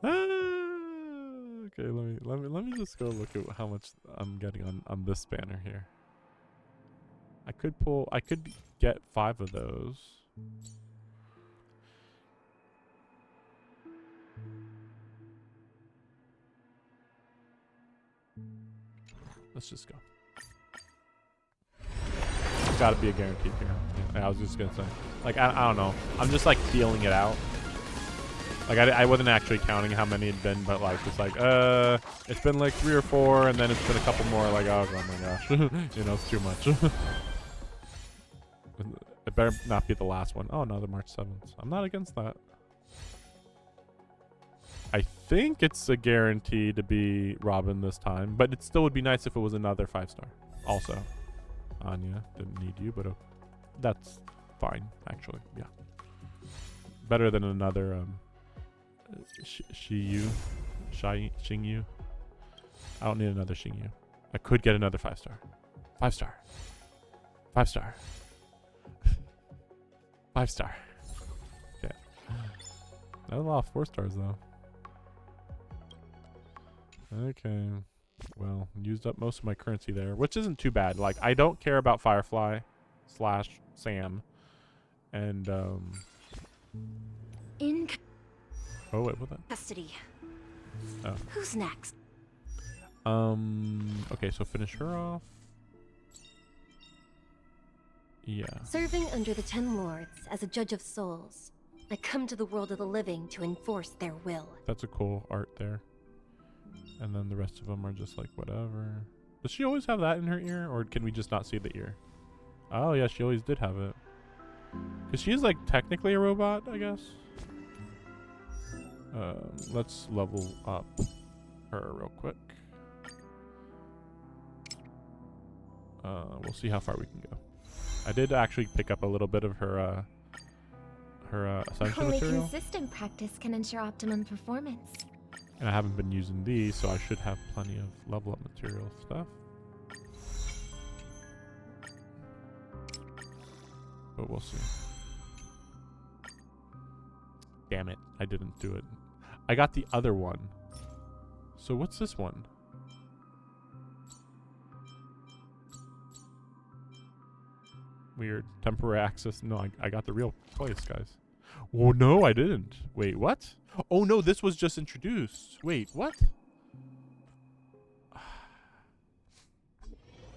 Okay, let me just go look at how much I'm getting on this banner here. I could get 5 of those. Let's just go. Gotta be a guaranteed here. Yeah, I was just gonna say. Like, I don't know. I'm just like feeling it out. Like, I wasn't actually counting how many it'd been, but like, it's like, it's been like 3 or 4, and then it's been a couple more, like, oh my gosh. You know, it's too much. It better not be the last one. Oh, no, the March 7th. I'm not against that. I think it's a guarantee to be Robin this time, but it still would be nice if it was another 5-star. Also, Anya, didn't need you, but that's fine, actually. Yeah. Better than another, Xingyu. I don't need another Xingyu. I could get another 5-star. 5-star. 5-star. 5-star. Okay. That's a lot of 4-stars though. Okay. Well, used up most of my currency there, which isn't too bad. Like, I don't care about Firefly / Sam. And In oh wait, what that? custody. Oh. Who's next? Okay, so finish her off. Yeah. Serving under the 10 lords as a judge of souls, I come to the world of the living to enforce their will. That's a cool art there. And then the rest of them are just like whatever. Does she always have that in her ear, or can we just not see the ear? Oh yeah, she always did have it. Cause she's like technically a robot, I guess. Let's level up her real quick. We'll see how far we can go. I did actually pick up a little bit of her ascension Only material. consistent practice can ensure optimum performance. And I haven't been using these, so I should have plenty of level up material stuff. But we'll see. Damn it, I didn't do it. I got the other one. So what's this one? Weird. Temporary access. No, I got the real place, guys. Oh, no, I didn't. Wait, what? Oh, no, this was just introduced. Wait, what?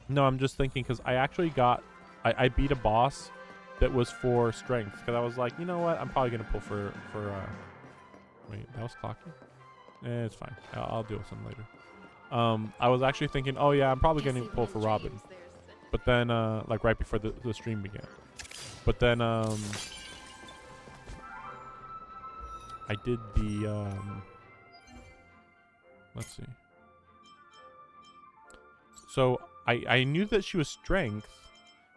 No, I'm just thinking because I actually got... I beat a boss that was for strength. Because I was like, you know what? I'm probably going to pull for wait, that was Clocky? It's fine. I'll deal with some later. I was actually thinking, oh, yeah, I'm probably going to pull for Robin. But then, like right before the stream began. But then, I did the, let's see. So, I knew that she was strength,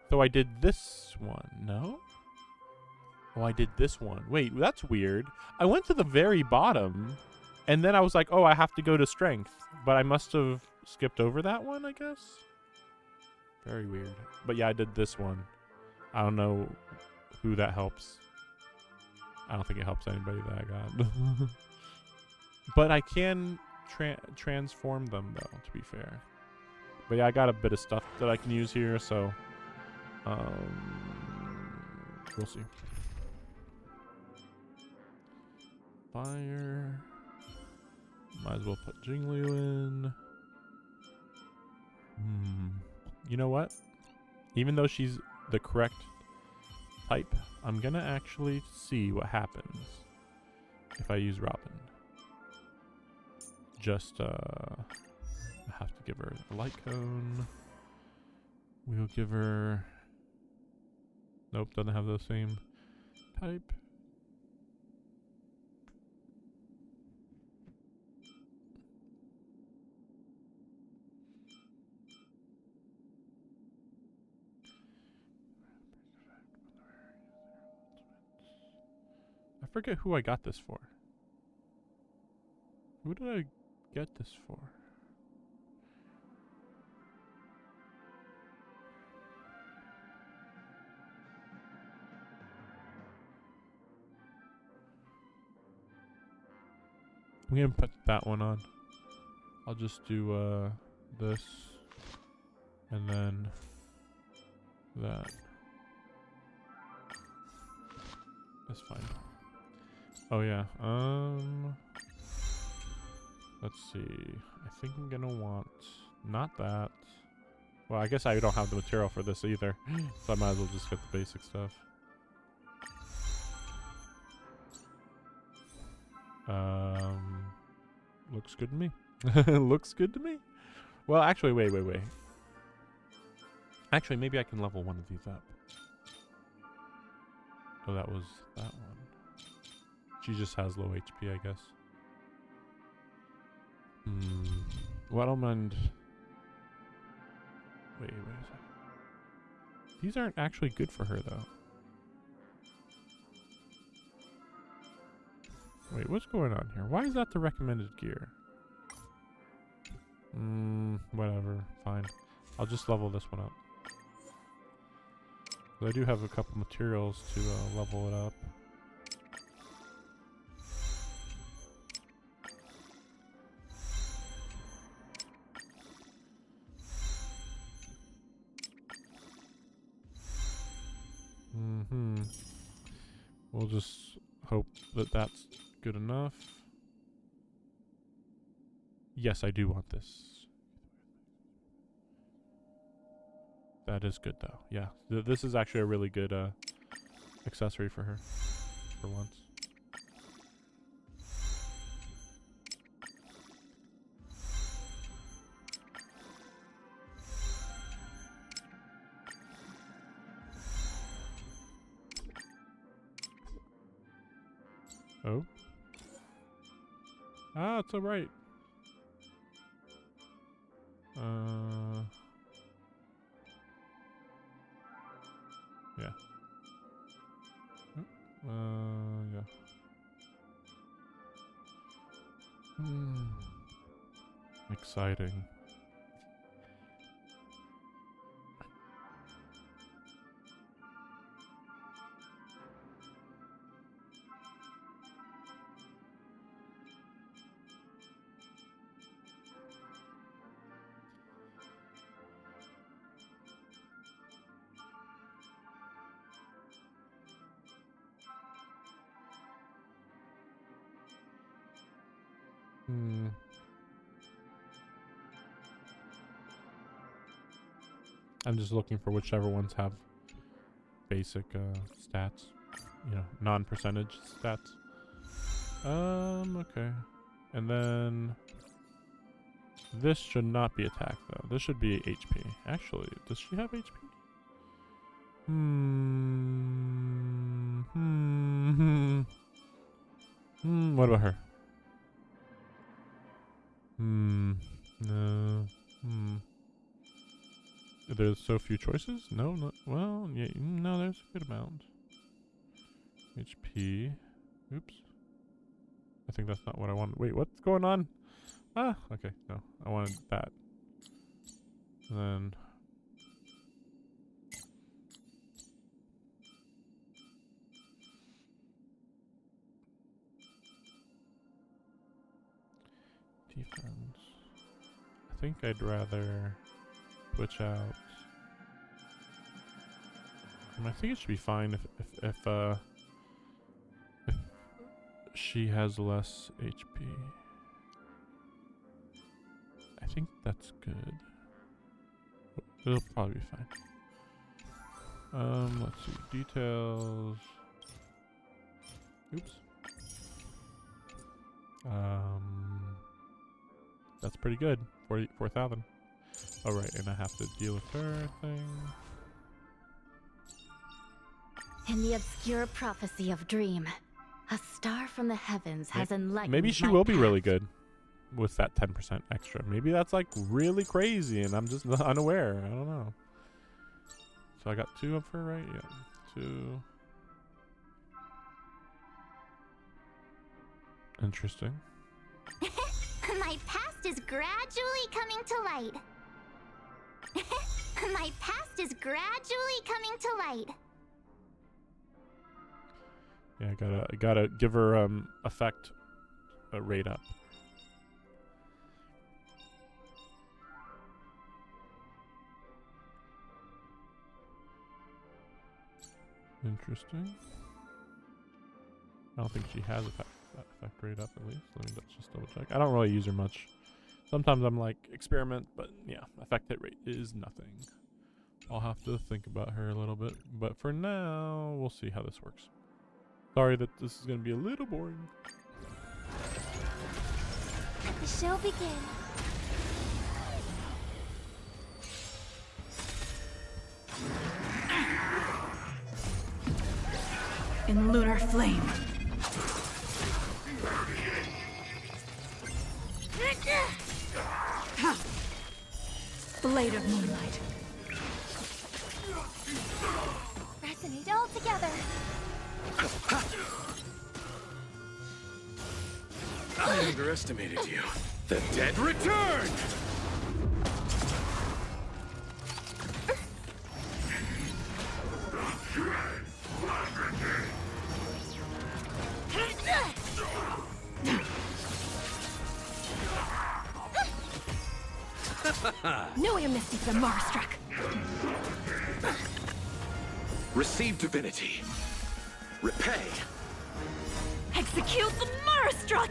so I did this one. No? Oh, I did this one. Wait, that's weird. I went to the very bottom, and then I was like, oh, I have to go to strength. But I must have skipped over that one, I guess? Very weird. But yeah, I did this one. I don't know who that helps. I don't think it helps anybody that I got. But I can transform them, though, to be fair. But yeah, I got a bit of stuff that I can use here, so... we'll see. Fire. Might as well put Jingliu in. You know what? Even though she's the correct type, I'm gonna actually see what happens if I use Robin. Just, I have to give her a light cone. We'll give her... Nope, doesn't have the same type. forget who I got this for. Who did I get this for? I'm gonna put that one on. I'll just do this and then that. That's fine. Oh yeah. Let's see. I think I'm gonna want not that. Well, I guess I don't have the material for this either, so I might as well just get the basic stuff. Looks good to me. Looks good to me. Well, actually, wait. Actually, maybe I can level one of these up. Oh, that was that one. She just has low HP, I guess. Well, I don't mind. Wait a second. These aren't actually good for her, though. Wait, what's going on here? Why is that the recommended gear? Whatever. Fine. I'll just level this one up. I do have a couple materials to level it up. We'll just hope that that's good enough. Yes, I do want this. That is good, though. Yeah, this is actually a really good accessory for her, for once. Oh. Ah, it's alright. Yeah. Yeah. Exciting. I'm just looking for whichever ones have basic stats. You know, non-percentage stats. Okay. And then this should not be attack though. This should be HP. Actually, does she have HP? What about her? No. There's so few choices? No, not, well, yeah, no, there's a good amount. HP. Oops. I think that's not what I wanted. Wait, what's going on? Ah, okay, no, I wanted that. And then... defense. I think I'd rather switch out. I think it should be fine if she has less HP. I think that's good. It'll probably be fine. Let's see. Details. Oops. That's pretty good. 44,000. Alright, and I have to deal with her thing. In the obscure prophecy of Dream, a star from the heavens has enlightened Maybe she my will be path. really good with that 10% extra. Maybe that's like really crazy and I'm just unaware. I don't know. So I got 2 of her, right? Yeah. 2. Interesting. My past is gradually coming to light. My past is gradually coming to light. Yeah, I gotta give her effect rate up. Interesting. I don't think she has effect rate up at least. Let me just double check. I don't really use her much. Sometimes I'm like experiment, but yeah, effect hit rate is nothing. I'll have to think about her a little bit, but for now, we'll see how this works. Sorry that this is gonna be a little boring. Let the show begin. In lunar flame. Blade of moonlight. Resonate all together. I underestimated you. The dead return! Know your mystics are Marstruck. Receive divinity. Repay. Execute the Marstruck!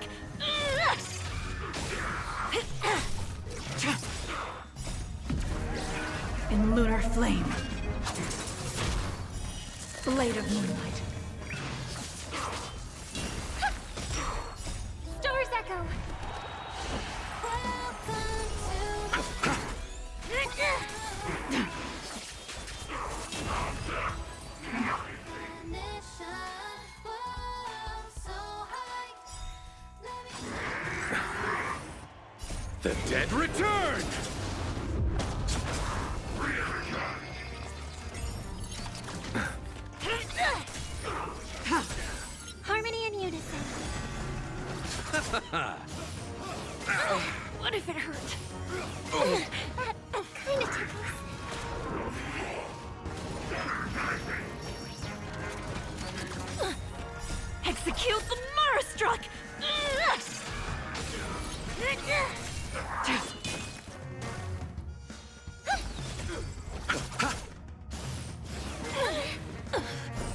In lunar flame. Blade of moonlight. Stars echo. The dead return! Harmony and unison. What if it hurt? That kind of tickles. Execute the Marstruck!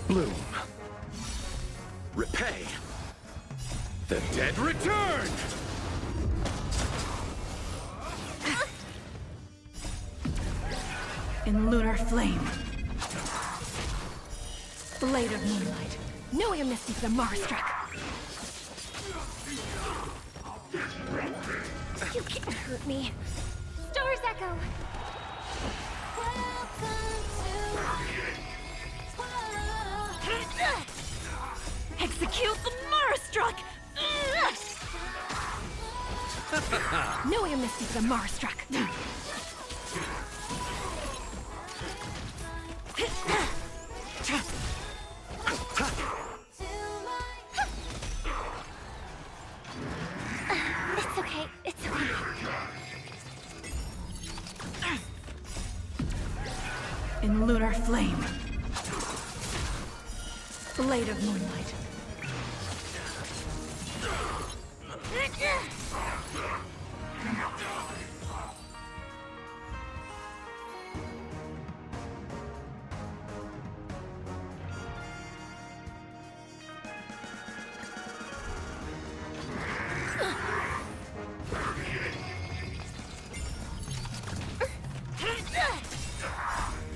Bloom. Repay. The dead return! In lunar flame. Blade of moonlight. Know your mystics are Marstruck. You can't hurt me. Stars echo. Execute the Marstruck! Know your mystics are Marstruck. It's okay. It's okay. In lunar flame. Blade of moonlight.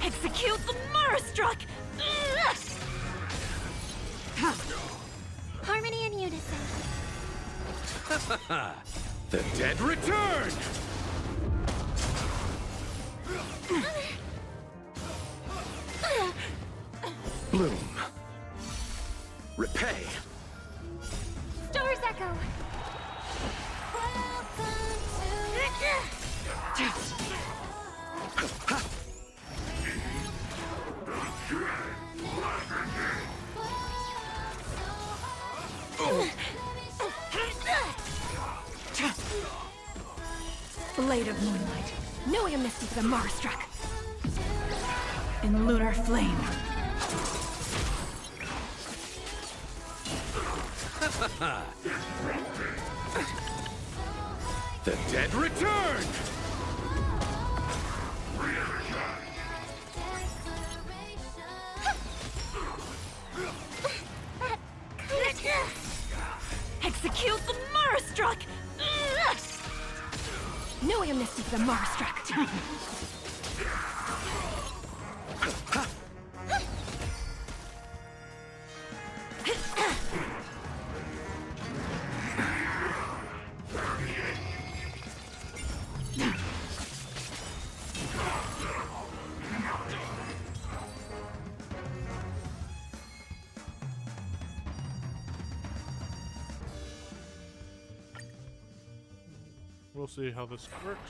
Execute the Marstruck! Harmony and unison. The dead return! Bloom. Repay. Stars echo. Blade of Moonlight. Knowing a mystic the Marstruck. In lunar flame. The dead return! Execute the Marstruck! Knowing a mystic the Marstruck. We'll see how this works.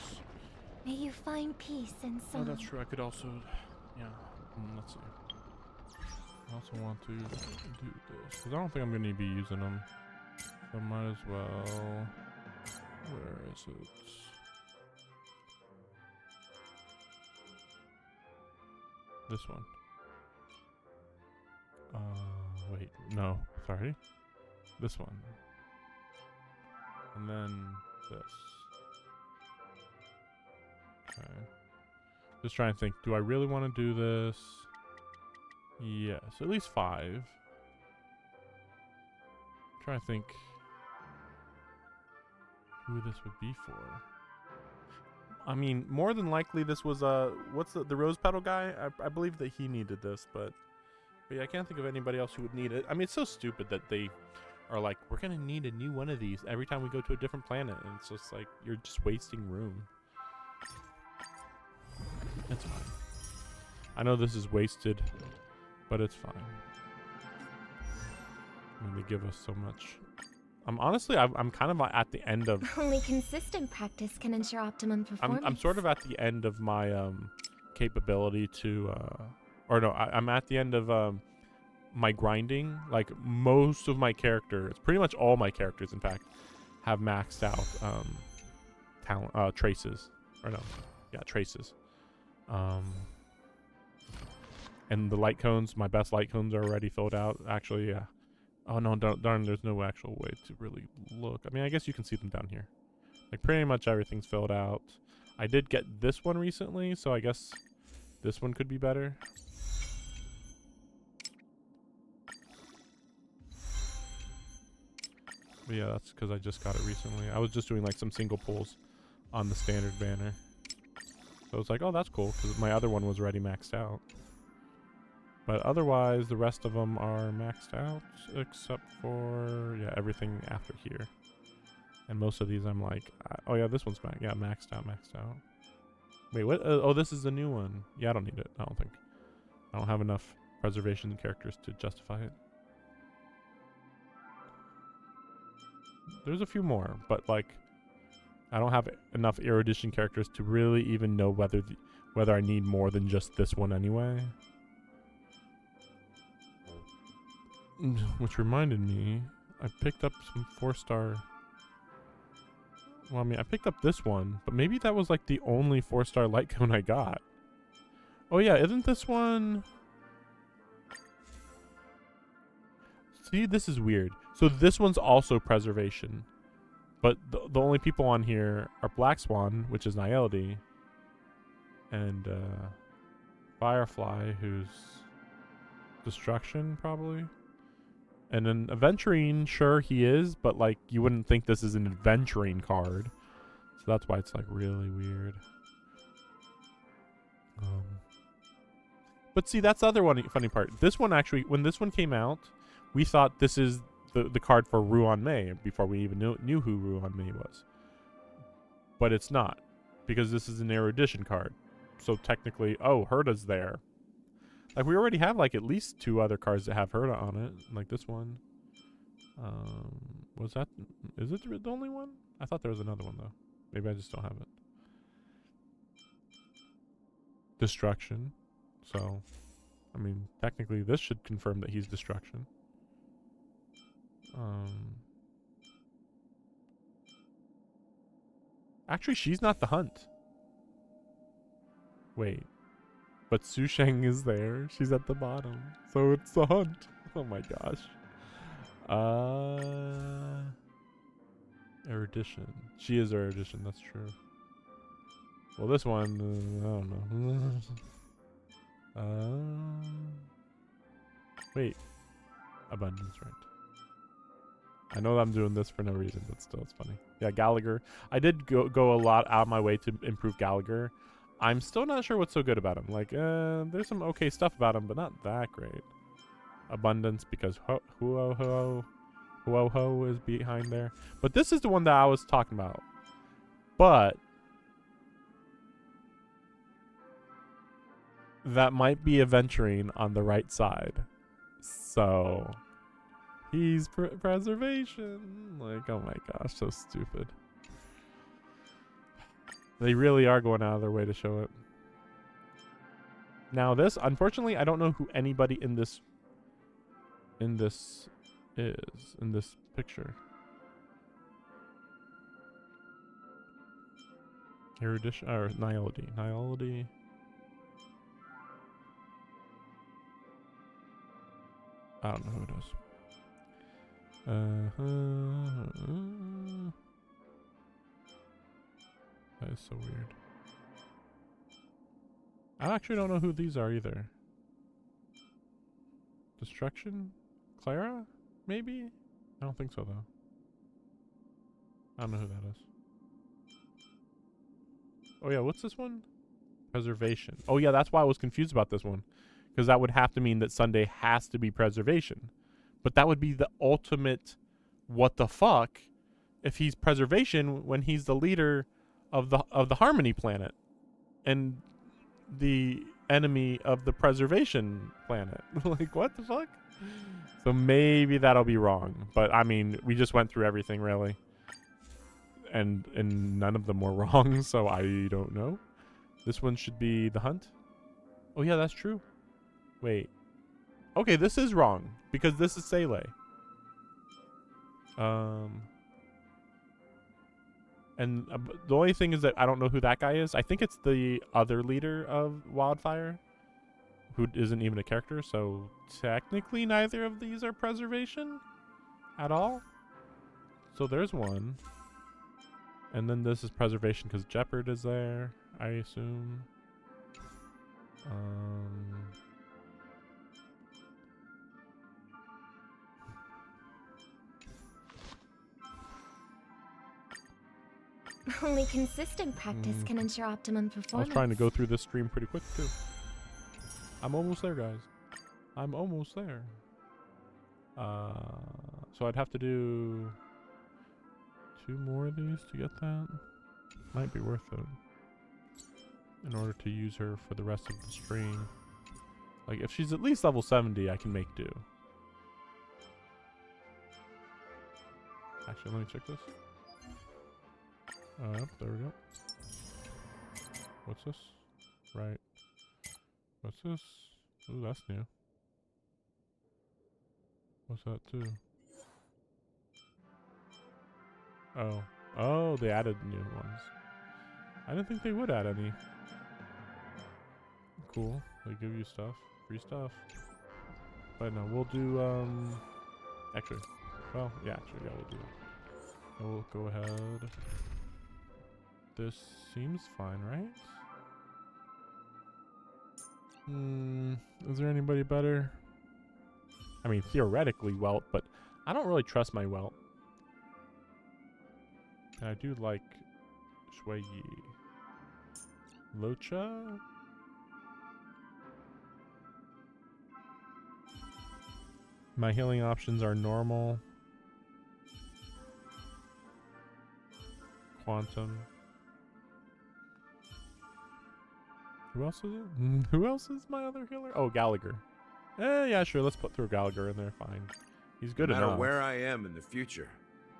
May you find peace in Oh, some. that's true. I could also, yeah. Let's see. I also want to do this because I don't think I'm going to be using them. So I might as well. Where is it? This one. Wait, no, sorry. This one. And then this. Okay. Just trying to think, do I really want to do this? Yes, at least 5. Trying to think who this would be for. I mean, more than likely this was what's the rose petal guy? I believe that he needed this, but yeah, I can't think of anybody else who would need it. I mean, it's so stupid that they are like, we're gonna need a new one of these every time we go to a different planet, and it's just like you're just wasting room. It's fine. I know this is wasted, but it's fine. I mean, they give us so much. Honestly, I'm kind of at the end of. Only consistent practice can ensure optimum performance. I'm sort of at the end of my capability to, or no, I'm at the end of my grinding. Like most of my characters, pretty much all my characters, in fact, have maxed out talent traces, or no, yeah, traces. And the light cones, my best light cones are already filled out. Actually, yeah. Oh no, darn, there's no actual way to really look. I mean, I guess you can see them down here. Like pretty much everything's filled out. I did get this one recently, so I guess this one could be better. But yeah, that's because I just got it recently. I was just doing like some single pulls on the standard banner. So it's like, oh, that's cool, because my other one was already maxed out. But otherwise, the rest of them are maxed out, except for, yeah, everything after here. And most of these I'm like, oh yeah, this one's back. Yeah, maxed out. Wait, what? Oh, this is the new one. Yeah, I don't need it. I don't think. I don't have enough preservation characters to justify it. There's a few more, but like, I don't have enough erudition characters to really even know whether I need more than just this one anyway. Which reminded me, I picked up some 4-star. Well, I mean, I picked up this one, but maybe that was like the only 4-star light cone I got. Oh yeah, isn't this one? See, this is weird. So this one's also preservation, but the only people on here are Black Swan, which is Nayeldi, and Firefly, who's destruction probably. And then Aventurine, sure he is, but like you wouldn't think this is an Aventurine card. So that's why it's like really weird. But see, that's the other one funny part. This one actually, when this one came out, we thought this is the card for Ruan Mei before we even knew who Ruan Mei was. But it's not, because this is an erudition card. So technically, oh, Herda's there. Like, we already have, like, at least 2 other cards that have Herda on it. Like this one. Was that... Is it the only one? I thought there was another one, though. Maybe I just don't have it. Destruction. So, I mean, technically this should confirm that he's Destruction. Actually, she's not the hunt. Wait. But Su Sheng is there. She's at the bottom. So it's the hunt. Oh my gosh. Erudition. She is erudition, that's true. Well, this one, I don't know. Wait. Abundance, right. I know I'm doing this for no reason, but still, it's funny. Yeah, Gallagher. I did go a lot out of my way to improve Gallagher. I'm still not sure what's so good about him. Like, there's some okay stuff about him, but not that great. Abundance, because Huo Ho is behind there. But this is the one that I was talking about. But that might be adventuring on the right side. So he's preservation. Like, oh my gosh, so stupid. They really are going out of their way to show it. Now this, unfortunately, I don't know who anybody in this picture. Erudition or Nihility. Nihility. I don't know who it is. That is so weird. I actually don't know who these are either. Destruction? Clara? Maybe? I don't think so though. I don't know who that is. Oh yeah, what's this one? Preservation. Oh yeah, that's why I was confused about this one. Because that would have to mean that Sunday has to be preservation. But that would be the ultimate what the fuck if he's preservation when he's the leader of the Harmony planet and the enemy of the preservation planet. Like, what the fuck? So maybe that'll be wrong. But I mean, we just went through everything really. And none of them were wrong, so I don't know. This one should be the hunt. Oh yeah, that's true. Wait. Okay, this is wrong because this is Seele. And the only thing is that I don't know who that guy is. I think it's the other leader of Wildfire, who isn't even a character. So technically, neither of these are preservation at all. So there's one, and then this is preservation because Jeopard is there, I assume. Only consistent practice can ensure optimum I performance. was trying to go through this stream pretty quick too. I'm almost there, guys. I'm almost there. So I'd have to do 2 more of these to get that. Might be worth it. In order to use her for the rest of the stream. Like, if she's at least level 70, I can make do. Actually, let me check this. There we go. What's this? Right. What's this? Ooh, that's new. What's that too? Oh. Oh, they added new ones. I didn't think they would add any. Cool. They give you stuff. Free stuff. But no, we'll do, actually. Well, yeah, actually, yeah, we'll do that. We'll go ahead. This seems fine, right? Is there anybody better? I mean, theoretically, Welt, but I don't really trust my Welt. And I do like Shui Yi. Locha? My healing options are normal. Quantum. Who else is it? Who else is my other healer? Oh, Gallagher. Yeah, sure. Let's put through Gallagher in there. Fine. He's good enough. No matter where I am in the future,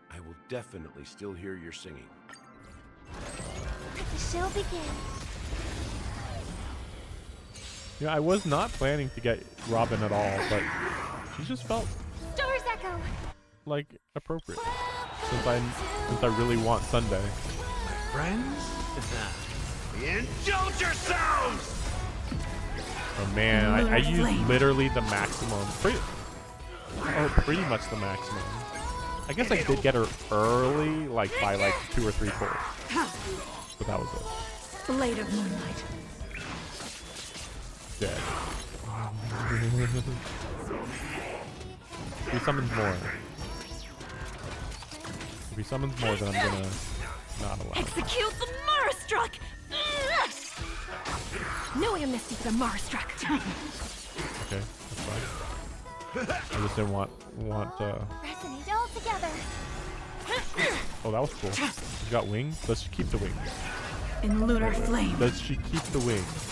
I will definitely still hear your singing. Let the show begin. Yeah, I was not planning to get Robin at all, but she just felt Stars echo. like appropriate since I really want Sunday. Friends? Indulge yourselves! Oh man, I used literally the maximum. Pretty much the maximum. I guess I did get her early, like by like 2 or 3 pulls. But that was it. Blade of Moonlight. Dead. If he summons more. If he summons more, then I'm gonna not allow it. Execute the Marastruck! No amnesty for the Marstruck. Okay, that's fine. I just didn't want Resonate all together. oh, that was cool. She's got wings. Does she keep the wings? In lunar flame. Does she keep the wings?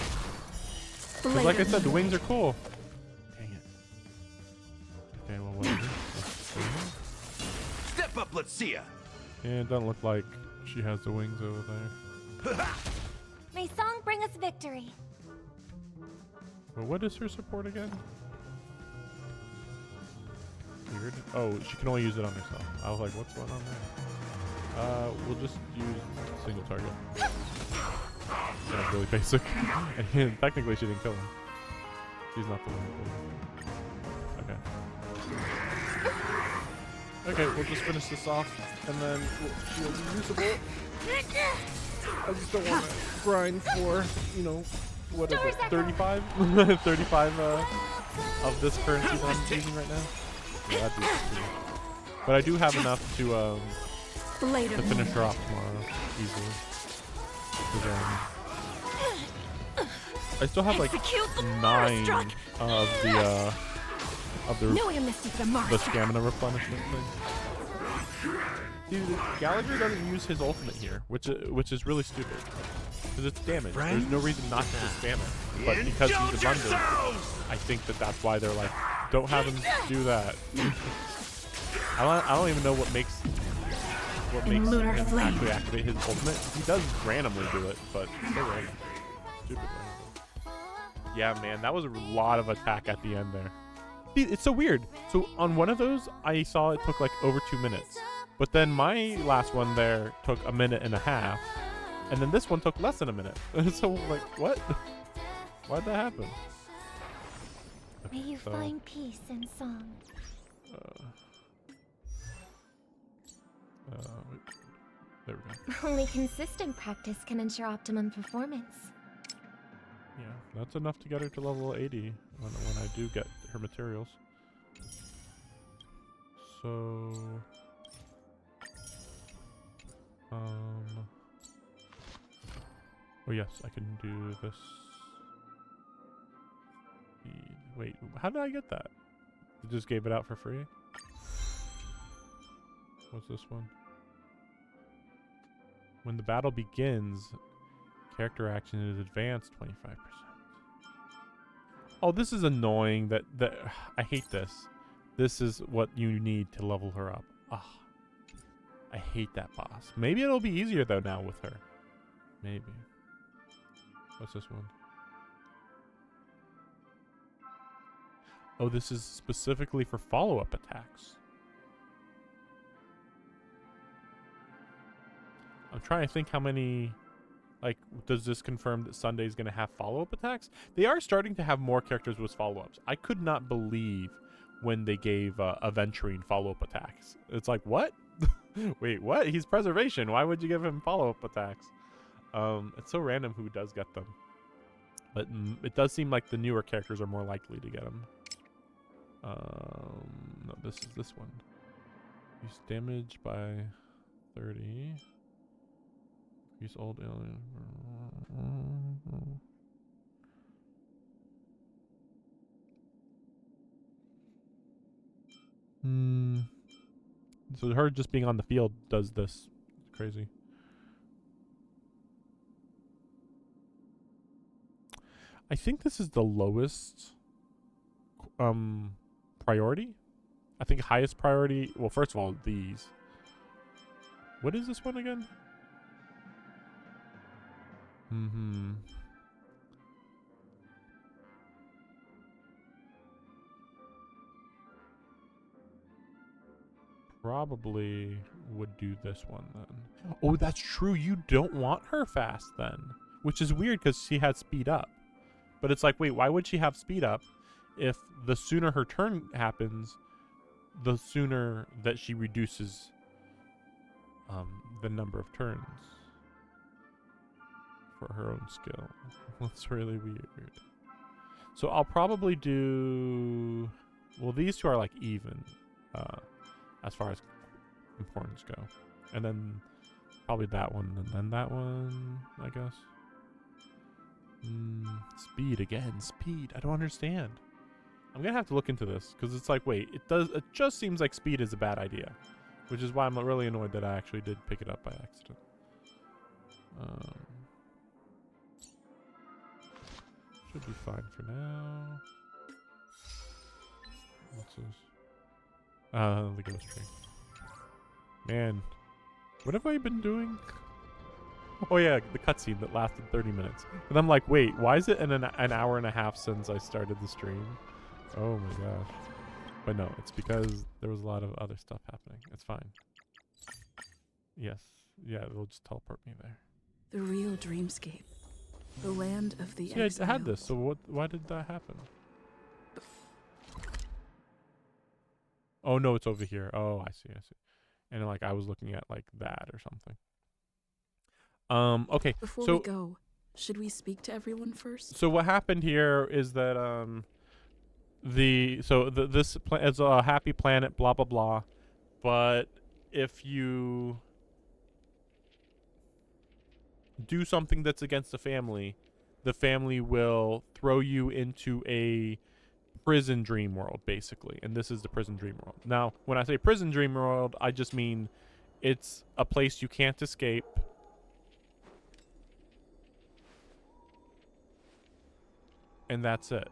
Because like I said, the wings are cool. Dang it. Okay, well, whatever. Step up, let's see ya. Yeah, it doesn't look like she has the wings over there. May song bring us victory. Well, what is her support again? Weird. Oh, she can only use it on herself. I was like, what's going on there? We'll just use single target. Yeah, really basic. And technically, she didn't kill him. She's not the one. Okay. Okay, we'll just finish this off, and then she'll be usable. I just don't want to grind for, you know, what is it, 35? 35 of this currency that I'm using right now. Yeah, that'd be pretty. But I do have enough to finish her off tomorrow easily. I still have like 9 of the stamina replenishment thing. Dude, Gallagher doesn't use his ultimate here, which is really stupid. Because it's damage. There's no reason not to spam it. But because he's abundant, I think that's why they're like, don't have him do that. I don't even know what makes him actually activate his ultimate. He does randomly do it, but it's so random. Stupid random. Yeah, man, that was a lot of attack at the end there. See, it's so weird. So on one of those, I saw it took like over 2 minutes. But then my last one there took 1.5 minutes. And then this one took less than a minute. So like, what? Why'd that happen? May you find peace in song. There we go. Only consistent practice can ensure optimum performance. Yeah, that's enough to get her to level 80 when I do get her materials. So, oh yes, I can do this. Wait, how did I get that? You just gave it out for free? What's this one? When the battle begins, character action is advanced 25%. Oh, this is annoying. That I hate this. This is what you need to level her up. Ah, I hate that boss. Maybe it'll be easier though now with her. Maybe. What's this one? Oh, this is specifically for follow-up attacks. I'm trying to think how many, like, does this confirm that Sunday's going to have follow-up attacks? They are starting to have more characters with follow-ups. I could not believe when they gave Aventurine follow-up attacks. It's like, what? Wait, what? He's preservation. Why would you give him follow-up attacks? It's so random who does get them. But it does seem like the newer characters are more likely to get them. No, this is this one. Use damage by 30. Use old alien. So her just being on the field does this. It's crazy. I think this is the lowest priority. I think highest priority. Well, first of all, these. What is this one again? probably would do this one then. Oh, that's true. You don't want her fast then, which is weird because she has speed up. But it's like, wait, why would she have speed up if the sooner her turn happens, the sooner that she reduces the number of turns for her own skill? That's really weird. So I'll probably do... Well, these two are like even as far as importance go. And then probably that one and then that one, I guess. Speed again. Speed. I don't understand. I'm gonna have to look into this because it's like, wait, it just seems like speed is a bad idea, which is why I'm really annoyed that I actually did pick it up by accident. Should be fine for now. What's this? The ghost tree. Man, what have I been doing? Oh yeah, the cutscene that lasted 30 minutes. And I'm like, wait, why is it an hour and a half since I started the stream? Oh my gosh. But no, it's because there was a lot of other stuff happening. It's fine. Yes. Yeah, it'll just teleport me there. The real dreamscape. The land of the See, I had this, so why did that happen? Oh no, it's over here. Oh, I see. And like I was looking at like that or something. Okay. Before so we go, should we speak to everyone first? So what happened here is that this is a happy planet, blah blah blah, but if you do something that's against the family will throw you into a prison dream world, basically. And this is the prison dream world. Now, when I say prison dream world, I just mean it's a place you can't escape. And that's it.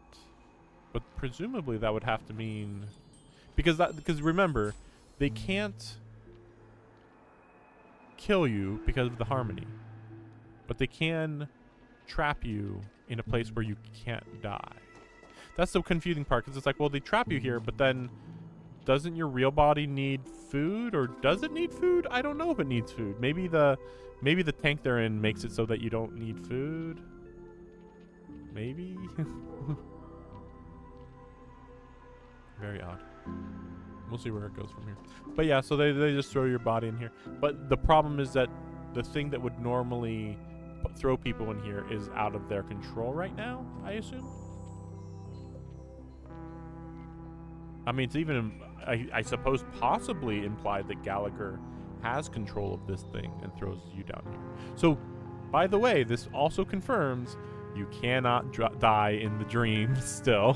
But presumably that would have to mean... Because remember, they can't kill you because of the harmony. But they can trap you in a place where you can't die. That's the confusing part, because it's like, well, they trap you here, but then doesn't your real body need food, or does it need food? I don't know if it needs food. Maybe the tank they're in makes it so that you don't need food. Maybe. Very odd. We'll see where it goes from here. But yeah, so they just throw your body in here. But the problem is that the thing that would normally throw people in here is out of their control right now, I assume. I mean, it's even, I suppose, possibly implied that Gallagher has control of this thing and throws you down here. So, by the way, this also confirms you cannot die in the dream still,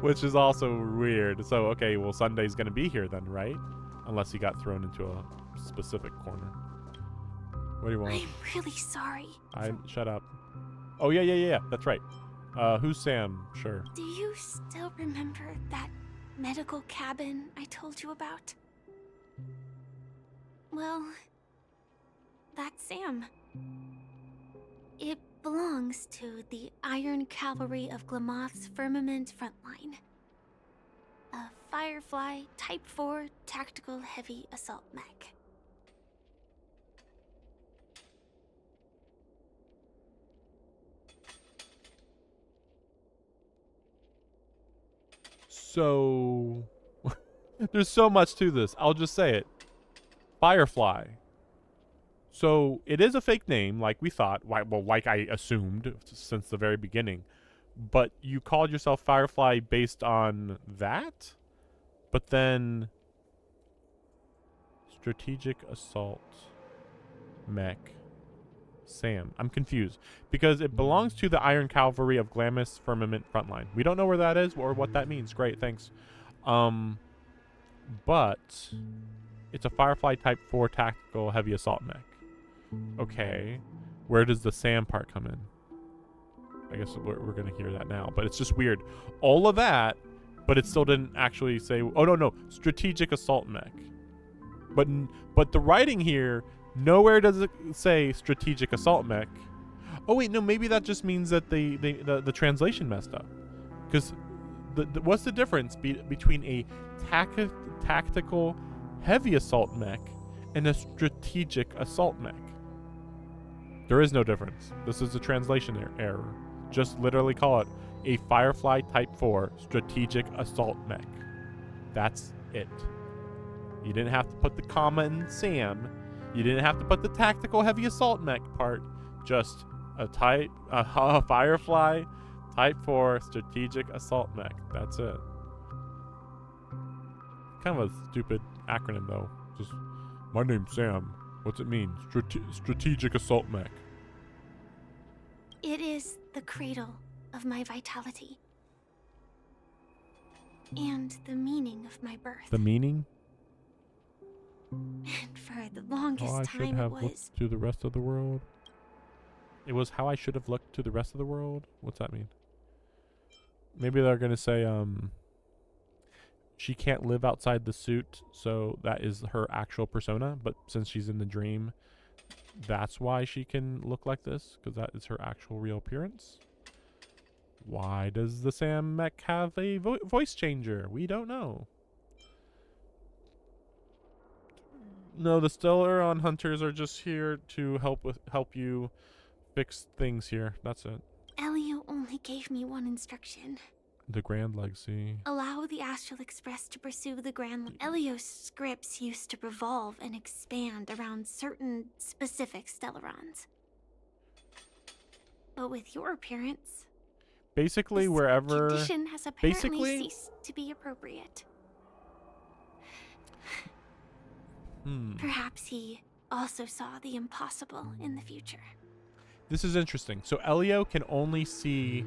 which is also weird. So, okay, well, Sunday's going to be here then, right? Unless he got thrown into a specific corner. What do you want? I'm really sorry. Shut up. Oh, yeah. That's right. Who's Sam? Sure. Do you still remember that medical cabin I told you about? Well, that's Sam. It belongs to the Iron Cavalry of Glamoth's Firmament Frontline. A Firefly Type 4 Tactical Heavy Assault Mech. So, there's so much to this. I'll just say it. Firefly. So, it is a fake name, like we thought. Well, like I assumed since the very beginning. But you called yourself Firefly based on that? But then... Strategic Assault Mech. Sam. I'm confused. Because it belongs to the Iron Cavalry of Glamis Firmament Frontline. We don't know where that is or what that means. Great, thanks. But it's a Firefly Type 4 Tactical Heavy Assault Mech. Okay. Where does the Sam part come in? I guess we're going to hear that now. But it's just weird. All of that, but it still didn't actually say... Oh, no. Strategic Assault Mech. But the writing here... Nowhere does it say strategic assault mech. Oh wait, no, maybe that just means that the translation messed up. Because what's the difference between a tactical heavy assault mech, and a strategic assault mech. There is no difference. This is a translation error. Just literally call it a Firefly Type 4 strategic assault mech. That's it. You didn't have to put the comma in Sam. You didn't have to put the tactical heavy assault mech part. Just a Firefly Type 4 strategic assault mech. That's it. Kind of a stupid acronym though. Just, my name's Sam. What's it mean? Strategic assault mech. It is the cradle of my vitality. And the meaning of my birth. The meaning? And for the longest How I should time have it was... looked to the rest of the world. It was how I should have looked to the rest of the world? What's that mean? Maybe they're gonna say, she can't live outside the suit, so that is her actual persona, but since she's in the dream, that's why she can look like this, because that is her actual real appearance. Why does the Sam mech have a voice changer? We don't know. No, the Stellaron hunters are just here to help you fix things here. That's it. Elio only gave me one instruction. The Grand Legacy. Allow the Astral Express to pursue the Grand... Elio's scripts used to revolve and expand around certain specific Stellarons. But with your appearance... Basically, wherever... tradition has apparently ceased to be appropriate. Perhaps he also saw the impossible in the future. This is interesting. So Elio can only see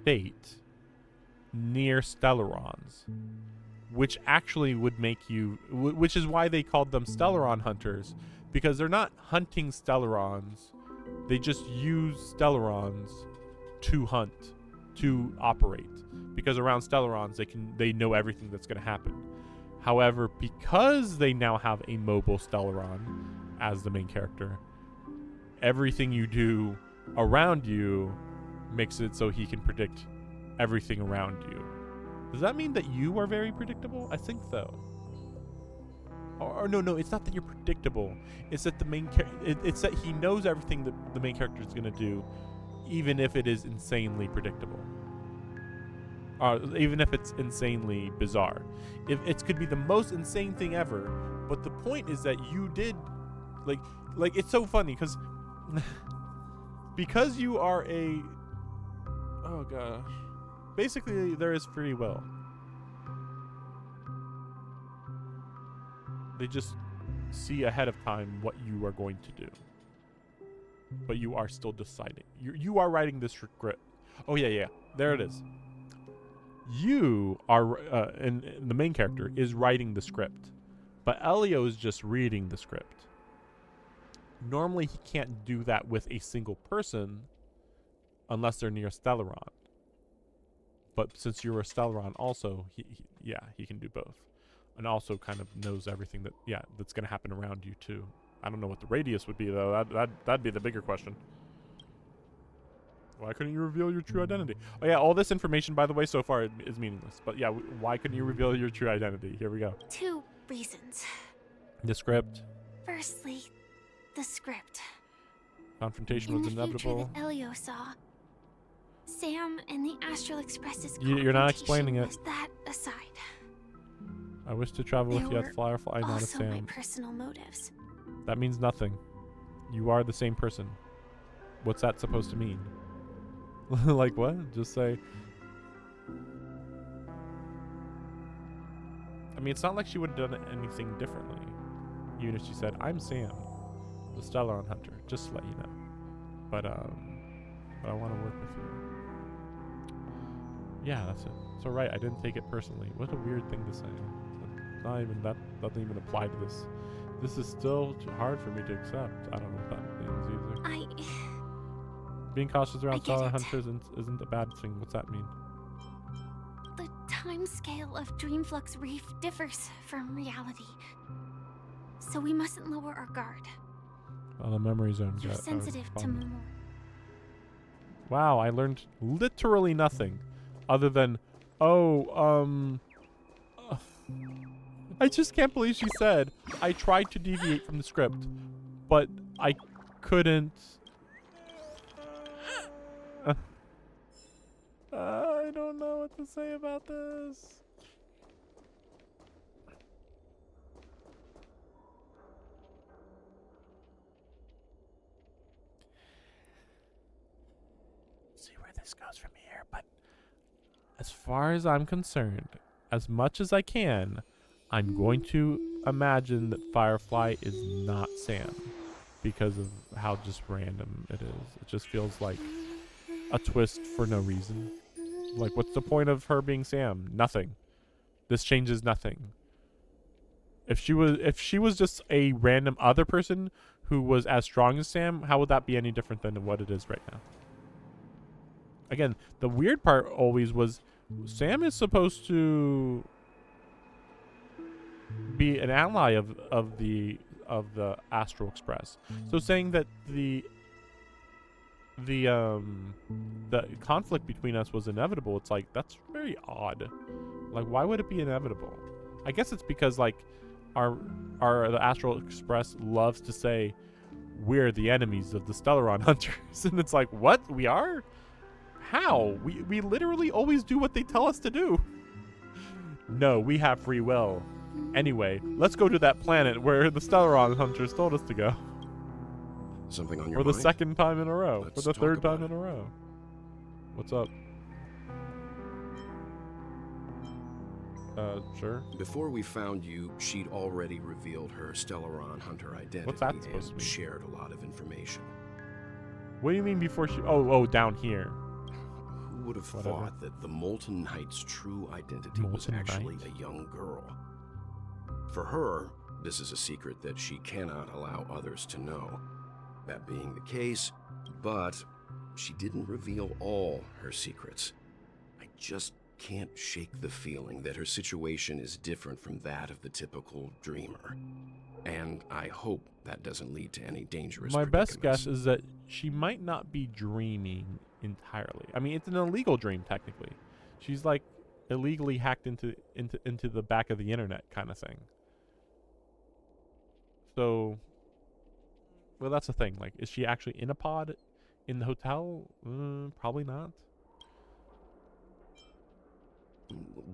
fate near Stellarons, which actually would make you... which is why they called them Stellaron hunters, because they're not hunting Stellarons. They just use Stellarons to hunt, to operate, because around Stellarons they know everything that's going to happen. However, because they now have a mobile Stellaron as the main character, everything you do around you makes it so he can predict everything around you. Does that mean that you are very predictable? I think so. Or no, it's not that you're predictable. It's that the main it's that he knows everything that the main character is going to do, even if it is insanely predictable. Even if it's insanely bizarre. If it could be the most insane thing ever, but the point is that you did, like it's so funny because you are a, oh gosh, basically there is free will. They just see ahead of time what you are going to do, but you are still deciding. You are writing this script. Oh yeah, there it is. You are, and the main character is writing the script, but Elio is just reading the script. Normally, he can't do that with a single person unless they're near Stellaron. But since you're a Stellaron also, he can do both. And also kind of knows everything that's going to happen around you too. I don't know what the radius would be though. That'd be the bigger question. Why couldn't you reveal your true identity? Oh yeah, all this information, by the way, so far is meaningless. But yeah, why couldn't you reveal your true identity? Here we go. 2 reasons. The script. Firstly, the script. Confrontation was inevitable. In the future that Elio saw, Sam and the Astral Express's You're not explaining it. was that aside. I wish to travel with you at Firefly, not a Sam. Also my personal motives. That means nothing. You are the same person. What's that supposed to mean? Like what? Just say... I mean, it's not like she would have done anything differently. Even if she said, I'm Sam, the Stellaron hunter, just to let you know. But I want to work with you. Yeah, that's it. So right, I didn't take it personally. What a weird thing to say. Not even that doesn't even apply to this. This is still too hard for me to accept. I don't know what that means either. Being cautious around Stellaron hunters isn't a bad thing. What's that mean? The time scale of Dreamflux Reef differs from reality. So we mustn't lower our guard. Oh, the memory zone. You're sensitive to more. Wow, I learned literally nothing other than, I just can't believe she said, I tried to deviate from the script, but I couldn't. I don't know what to say about this. See where this goes from here, but as far as I'm concerned, as much as I can, I'm going to imagine that Firefly is not Sam because of how just random it is. It just feels like a twist for no reason. Like, what's the point of her being Sam? Nothing. This changes nothing. If she was just a random other person who was as strong as Sam, how would that be any different than what it is right now? Again, the weird part always was Sam is supposed to be an ally of the Astral Express. So saying that the conflict between us was inevitable, it's like, that's very odd. Like, why would it be inevitable? I guess it's because like the Astral Express loves to say we're the enemies of the Stellaron Hunters. And it's like, what? We are? How? We literally always do what they tell us to do. No, we have free will. Anyway, let's go to that planet where the Stellaron Hunters told us to go. Something on your For the mind? second time in a row. Let's For the talk third about time in a row. What's up? Sure. Before we found you, she'd already revealed her Stellaron Hunter identity. What's that supposed to and mean? shared a lot of information. What do you mean before she... Oh, down here. Who would have thought that the Molten Knight's true identity was Molten actually Knight? a young girl? For her, this is a secret that she cannot allow others to know. That being the case, but she didn't reveal all her secrets. I just can't shake the feeling that her situation is different from that of the typical dreamer. And I hope that doesn't lead to any dangerous My best predicaments. guess is that she might not be dreaming entirely. I mean, it's an illegal dream, technically. She's like illegally hacked into the back of the internet kind of thing. So, well, that's the thing. Like, is she actually in a pod in the hotel? Probably not.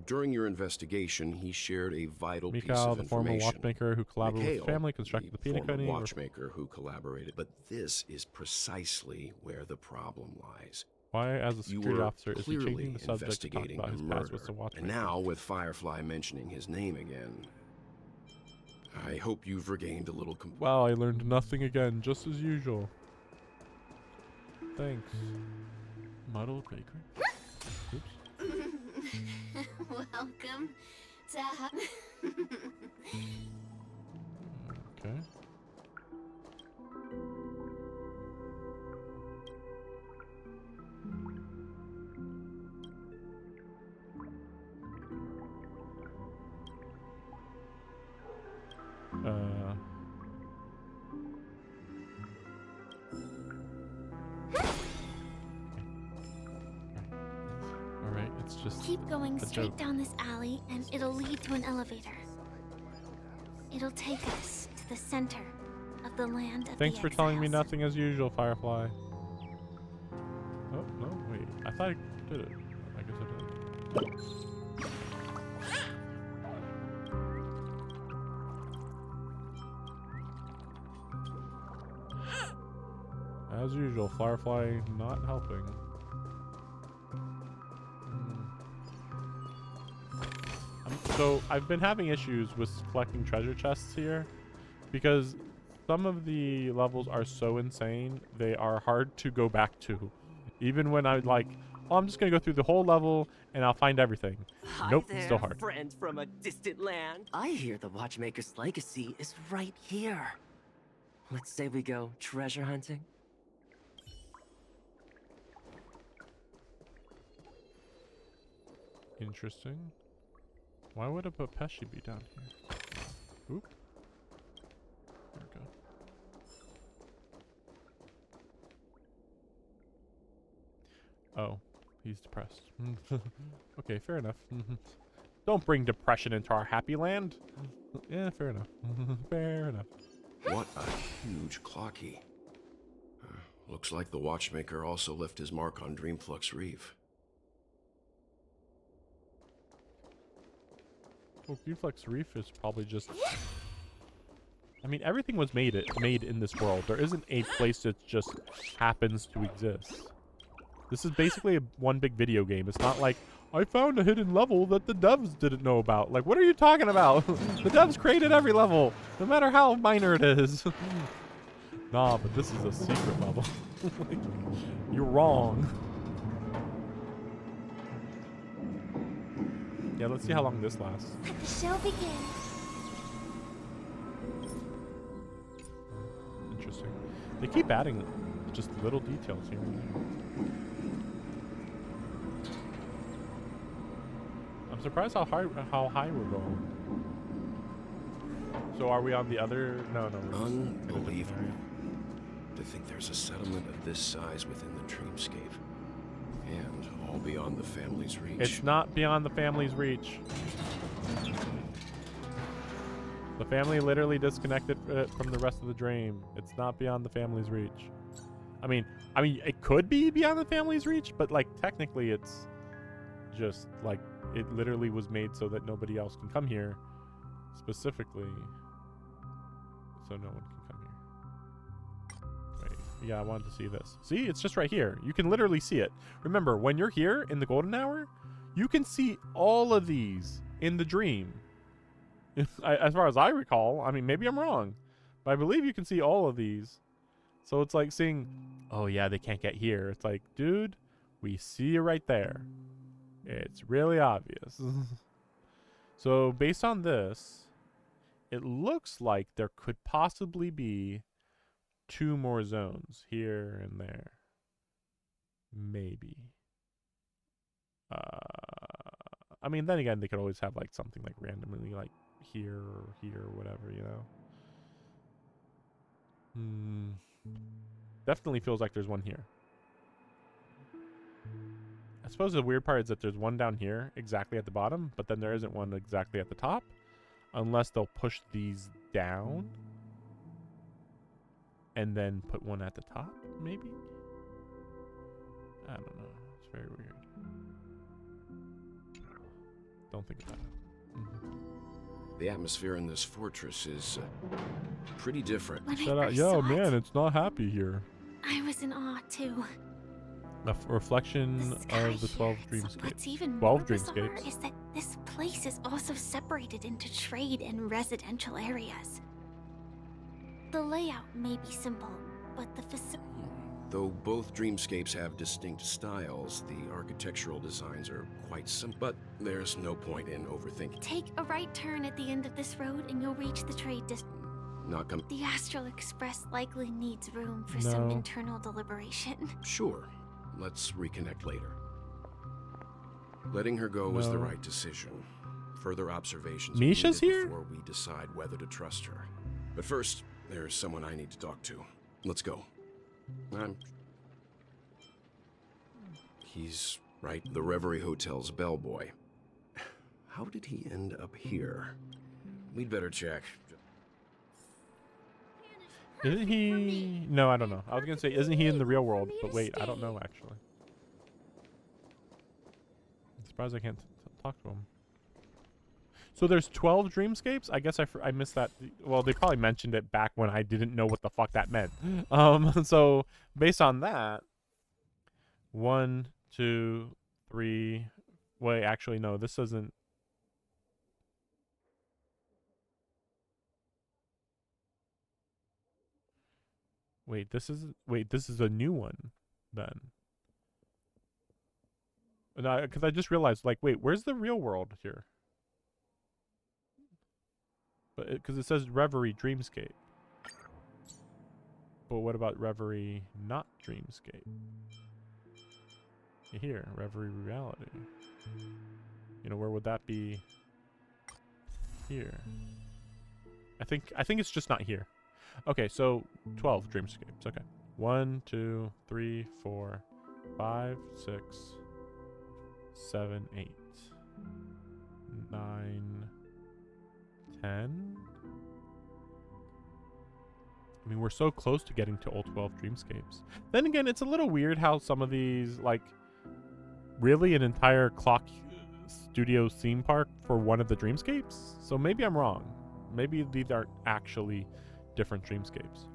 During your investigation, he shared a vital piece Mikhail, of the former information. watchmaker who collaborated with his Mikhail, family, constructed the peanut former coating. watchmaker who collaborated. But this is precisely where the problem lies. Why, as a You security were officer, is he clearly changing the subject to talk investigating about a his past murder. with the watchmaker? And now, with Firefly mentioning his name again, I hope you've regained a little Wow, I learned nothing again, just as usual. Thanks. Muddled bakery. Oops. Welcome to Okay. Alright, it's just Keep going a straight joke. down this alley and it'll lead to an elevator. It'll take us to the center of the land of Thanks the for telling me exiles. nothing as usual, Firefly. Oh, no, wait. I thought I did it. I guess I did. As usual, Firefly not helping. So, I've been having issues with collecting treasure chests here because some of the levels are so insane, they are hard to go back to. Even when I like, oh, I'm just going to go through the whole level and I'll find everything. Hi Nope, there, it's still hard. friend from a distant land. I hear the Watchmaker's legacy is right here. Let's say we go treasure hunting. Interesting. Why would a Pepeshi be down here? Oop. There we go. Oh, he's depressed. Okay, fair enough. Don't bring depression into our happy land. Yeah, fair enough. Fair enough. What a huge clocky. Looks like the watchmaker also left his mark on Dreamflux Reef. Well, Reflex Reef is probably just... I mean, everything was made in this world. There isn't a place that just happens to exist. This is basically one big video game. It's not like, I found a hidden level that the devs didn't know about. Like, what are you talking about? The devs created every level, no matter how minor it is. Nah, but this is a secret level. Like, you're wrong. Yeah, let's see how long this lasts. Let the show begin. Interesting. They keep adding just little details here and there. I'm surprised how high we're going. So are we on the other? No. We're Unbelievable. To think there's a settlement of this size within the dreamscape. And all beyond the family's reach. It's not beyond the family's reach. The family literally disconnected from the rest of the dream. It's not beyond the family's reach. I mean, it could be beyond the family's reach, but like technically, it's just like it literally was made so that nobody else can come here, specifically, so no one can come here. Wait, yeah, I wanted to see this. See, it's just right here. You can literally see it. Remember, when you're here in the golden hour, you can see all of these in the dream. As far as I recall, I mean, maybe I'm wrong, but I believe you can see all of these. So it's like seeing, oh yeah, they can't get here. It's like, dude, we see you right there. It's really obvious. So based on this, it looks like there could possibly be 2 more zones here and there. Maybe. I mean, then again, they could always have like something like randomly like here or here or whatever, you know? Definitely feels like there's one here. I suppose the weird part is that there's one down here exactly at the bottom, but then there isn't one exactly at the top. Unless they'll push these down and then put one at the top, maybe? I don't know. It's very weird. Don't think about it. The atmosphere in this fortress is pretty different. Shut up. Yo, man, it's not happy here. I was in awe too. A reflection of the 12 dreamscapes. What's even 12 more bizarre dreamscapes. is that this place is also separated into trade and residential areas. The layout may be simple, but the facility... Though both dreamscapes have distinct styles, the architectural designs are quite simple. But there's no point in overthinking. Take a right turn at the end of this road and you'll reach the trade district. The Astral Express likely needs room for some internal deliberation. Sure. Let's reconnect later. Letting her go was the right decision. Further observations Misha's here? before we decide whether to trust her. But first, there's someone I need to talk to. Let's go. He's right, the Reverie Hotel's bellboy. How did he end up here? We'd better check. Isn't he... No, I don't know. I was going to say, isn't he in the real world? But wait, I don't know, actually. I'm surprised I can't talk to him. So there's 12 dreamscapes? I guess I missed that. Well, they probably mentioned it back when I didn't know what the fuck that meant. So based on that, 1, 2, 3... Wait, actually, no, this doesn't... Wait, this is a new one, then. Because I just realized, like, wait, where's the real world here? But because it says Reverie Dreamscape. But what about Reverie not Dreamscape? Here, Reverie Reality. You know, where would that be? Here. I think it's just not here. Okay, so 12 dreamscapes. Okay. 1, 2, 3, 4, 5, 6, 7, 8. 9, 10. I mean, we're so close to getting to all 12 dreamscapes. Then again, it's a little weird how some of these, like, really an entire Clock Studios theme park for one of the dreamscapes? So maybe I'm wrong. Maybe these aren't actually different dreamscapes.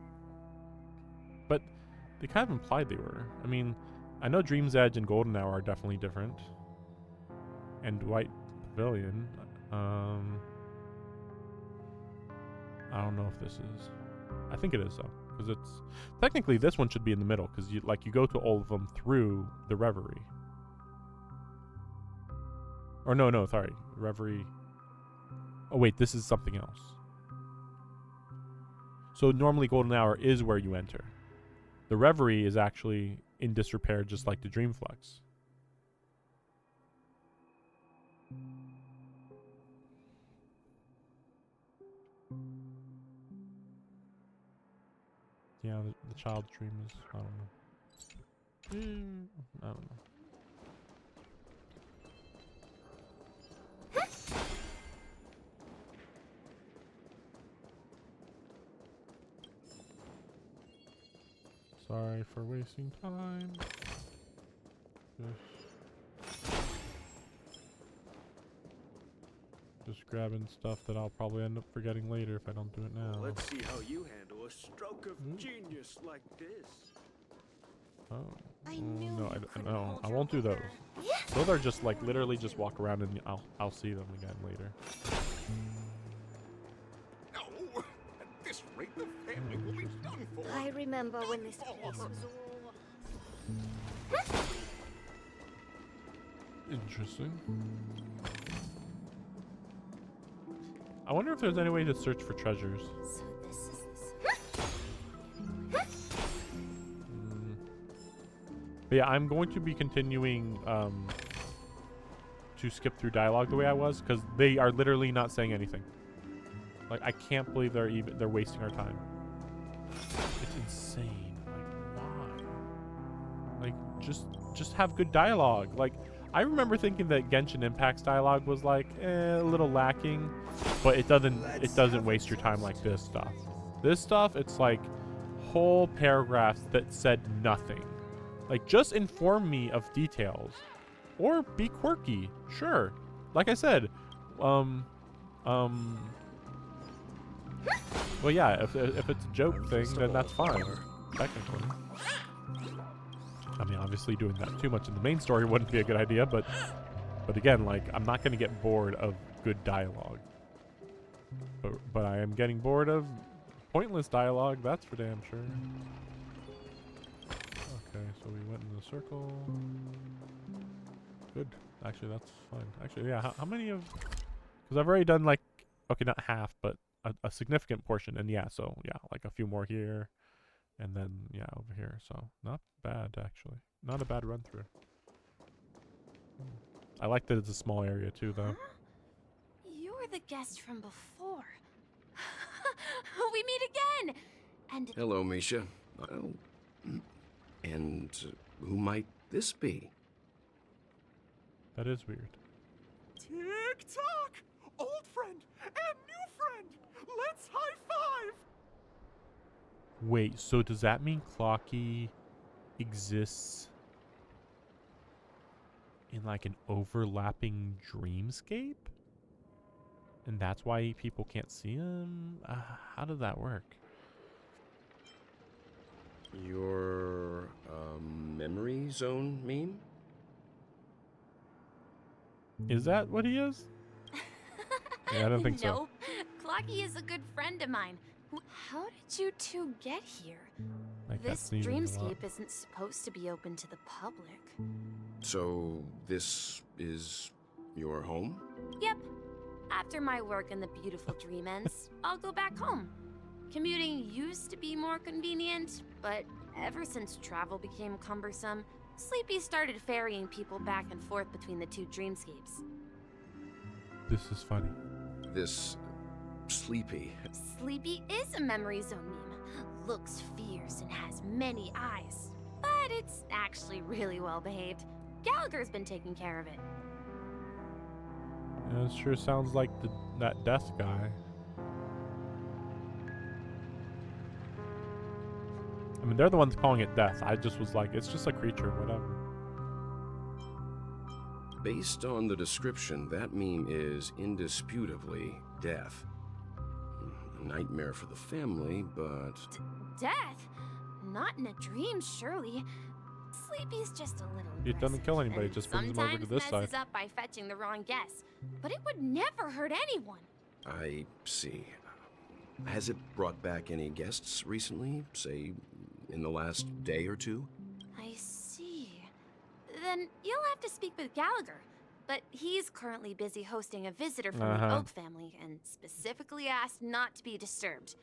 But they kind of implied they were. I mean, I know Dream's Edge and Golden Hour are definitely different. And White Pavilion. I don't know if this is. I think it is though, because it's technically this one should be in the middle, because you go to all of them through the Reverie. Or no, sorry, Reverie. Oh wait, this is something else. So normally Golden Hour is where you enter. The Reverie is actually in disrepair, just like the Dreamflux. Yeah, the child's dream is, I don't know. I don't know. Sorry for wasting time. Just grabbing stuff that I'll probably end up forgetting later if I don't do it now. Let's see how you handle a stroke of genius like this. Oh. No, I won't do those. Those are just like literally just walk around and I'll see them again later. No, at this rate the family will be done for. I remember when this place was all... Interesting. I wonder if there's any way to search for treasures. So this is But yeah, I'm going to be continuing to skip through dialogue the way I was, because they are literally not saying anything. Like, I can't believe they're wasting our time. It's insane. Like, why? Like, just have good dialogue. Like, I remember thinking that Genshin Impact's dialogue was like a little lacking, but it doesn't waste your time like this stuff. This stuff, it's like whole paragraphs that said nothing. Like, just inform me of details, or be quirky. Sure, like I said, well, yeah. If it's a joke thing, then that's fine, technically. I mean, obviously doing that too much in the main story wouldn't be a good idea, but again, like, I'm not gonna get bored of good dialogue. But I am getting bored of pointless dialogue, that's for damn sure. Okay, so we went in the circle. Good. Actually, that's fine. Actually, yeah, how many of... Because I've already done, like, okay, not half, but a significant portion. And yeah, so, yeah, like a few more here. And then, yeah, over here. So, not bad, actually. Not a bad run-through. I like that it's a small area, too, though. You're the guest from before. We meet again! And... Hello, Misha. Well, and who might this be? That is weird. Tick-tock! Old friend and new friend! Let's high-five! Wait, so does that mean Clocky exists in like an overlapping dreamscape? And that's why people can't see him? How does that work? Your memory zone meme? Is that what he is? Yeah, I don't think so. Nope. Clocky is a good friend of mine. How did you two get here? This dreamscape isn't supposed to be open to the public. So, this is your home? Yep. After my work in the beautiful dream ends, I'll go back home. Commuting used to be more convenient, but ever since travel became cumbersome, Sleepy started ferrying people back and forth between the two dreamscapes. This is funny. This Sleepy. Sleepy is a memory zone meme. Looks fierce and has many eyes. But it's actually really well behaved. Gallagher's been taking care of it. Yeah, it sure sounds like that death guy. I mean, they're the ones calling it death. I just was like, it's just a creature, whatever. Based on the description, that meme is indisputably death. A nightmare for the family, but... Death? Not in a dream, surely. Sleepy's just a little It doesn't kill anybody, it just brings them over to this sometimes side. messes up by fetching the wrong guess. But it would never hurt anyone. I see. Has it brought back any guests recently? Say, in the last day or two? I see. Then you'll have to speak with Gallagher. But he's currently busy hosting a visitor from the Oak family and specifically asked not to be disturbed.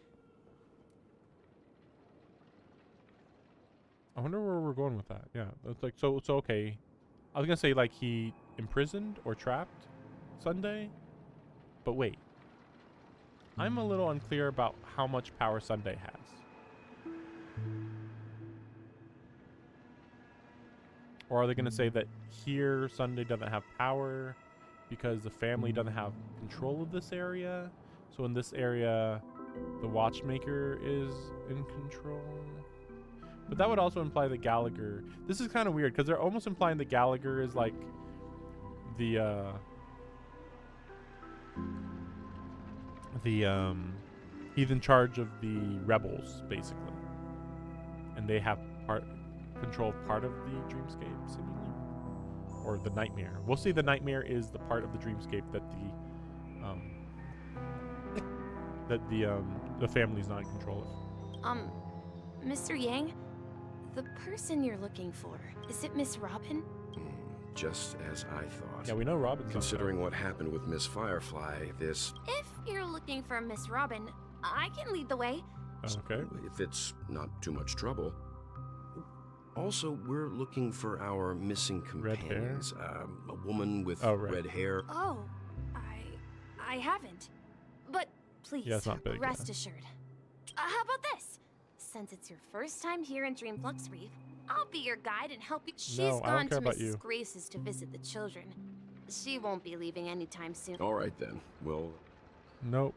I wonder where we're going with that. Yeah, it's like, so okay. I was gonna say like he imprisoned or trapped Sunday, but wait. I'm a little unclear about how much power Sunday has. Or are they gonna say that here Sunday doesn't have power because the family doesn't have control of this area? So in this area, the watchmaker is in control? But that would also imply that Gallagher... This is kind of weird, because they're almost implying that Gallagher is like he's in charge of the rebels, basically. And they have control of part of the dreamscape, seemingly. Or the nightmare. We'll see the nightmare is the part of the dreamscape that the family's not in control of. Mr. Yang? The person you're looking for, is it Miss Robin? Just as I thought. Yeah, we know Robin's Considering what happened with Miss Firefly, this... If you're looking for Miss Robin, I can lead the way. Okay. If it's not too much trouble. Also, we're looking for our missing companions. A woman with red hair. Oh, I haven't. But please, yeah, it's not big, rest assured. How about this? Since it's your first time here in Dreamflux Reef, I'll be your guide and help you. She's gone to Mrs. Grace's to visit the children. She won't be leaving anytime soon. All right then. Well... Nope.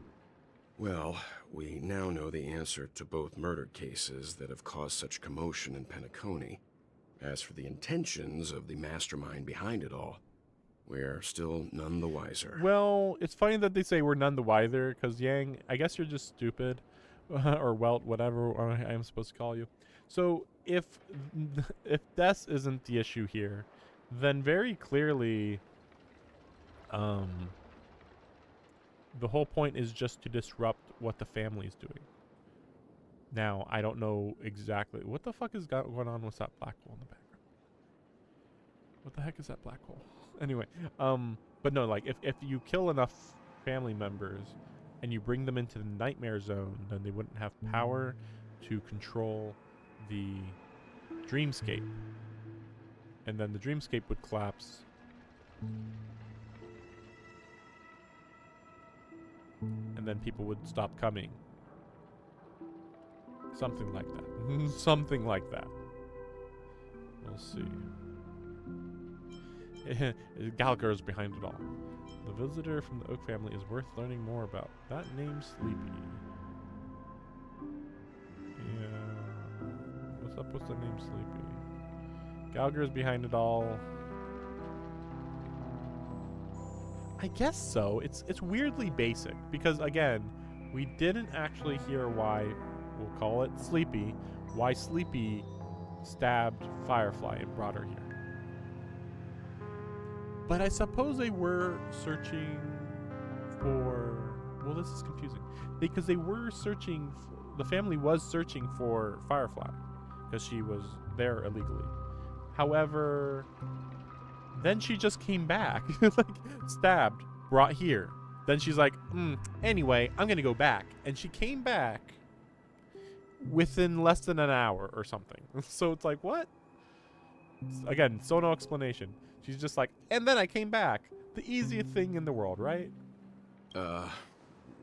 Well, we now know the answer to both murder cases that have caused such commotion in Penacony. As for the intentions of the mastermind behind it all, we're still none the wiser. Well, it's funny that they say we're none the wiser, because Yang, I guess you're just stupid. Or Welt, whatever I am supposed to call you. So if death isn't the issue here, then very clearly the whole point is just to disrupt what the family is doing. Now, I don't know exactly what the fuck is going on with that black hole in the background. What the heck is that black hole? Anyway, but no, like if you kill enough family members and you bring them into the nightmare zone, then they wouldn't have power to control the dreamscape. And then the dreamscape would collapse. And then people would stop coming. Something like that. Something like that. We'll see. Gallagher is behind it all. The visitor from the Oak family is worth learning more about. That name's Sleepy. Yeah. What's up with the name Sleepy? Gallagher is behind it all. I guess so. It's weirdly basic because again, we didn't actually hear why, we'll call it Sleepy, why Sleepy stabbed Firefly and brought her here. But I suppose they were searching for... Well, this is confusing. Because they were searching... The family was searching for Firefly. Because she was there illegally. However... Then she just came back. Like, stabbed. Brought here. Then she's like, anyway, I'm going to go back. And she came back within less than an hour or something. So it's like, what? Again, so no explanation. She's just like, and then I came back. The easiest thing in the world, right?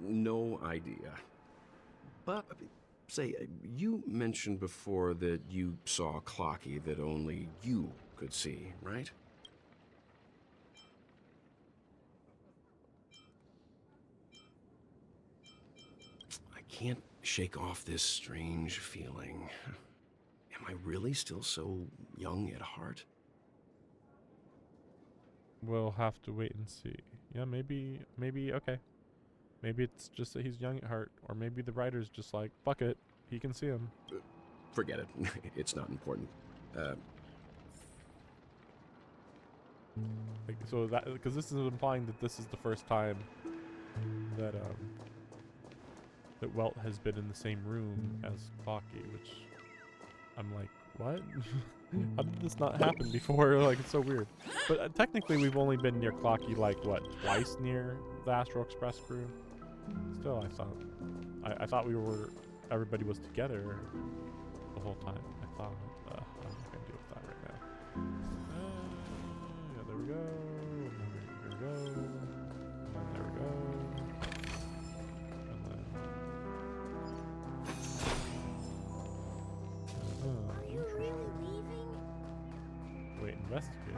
No idea. But, say, you mentioned before that you saw Clocky that only you could see, right? can't shake off this strange feeling. Am I really still so young at heart? We'll have to wait and see. Yeah, maybe, okay. Maybe it's just that he's young at heart, or maybe the writer's just like, fuck it, he can see him. Forget it. It's not important. Like, so that, because this is implying that this is the first time that that Welt has been in the same room as Clocky, which I'm like, what? How did this not happen before? Like, it's so weird. But technically, we've only been near Clocky, like, what, twice near the Astral Express crew? Still, I thought we were, everybody was together the whole time. I thought, I'm not gonna deal with that right now. Yeah, there we go. There we go. And there we go. Are you really leaving? Wait, investigate.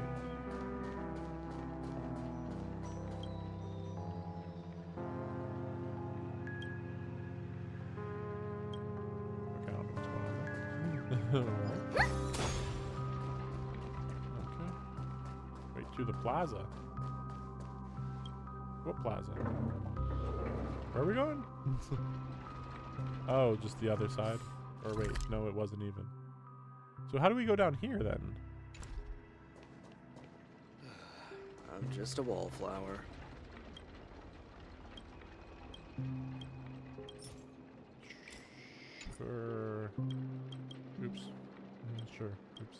Okay, I don't know what's going on there. Alright. Okay. Wait, to the plaza. What plaza? Where are we going? Oh, just the other side? Or wait, no, it wasn't even. So how do we go down here then? I'm just a wallflower. Sure. Oops. Sure. Oops.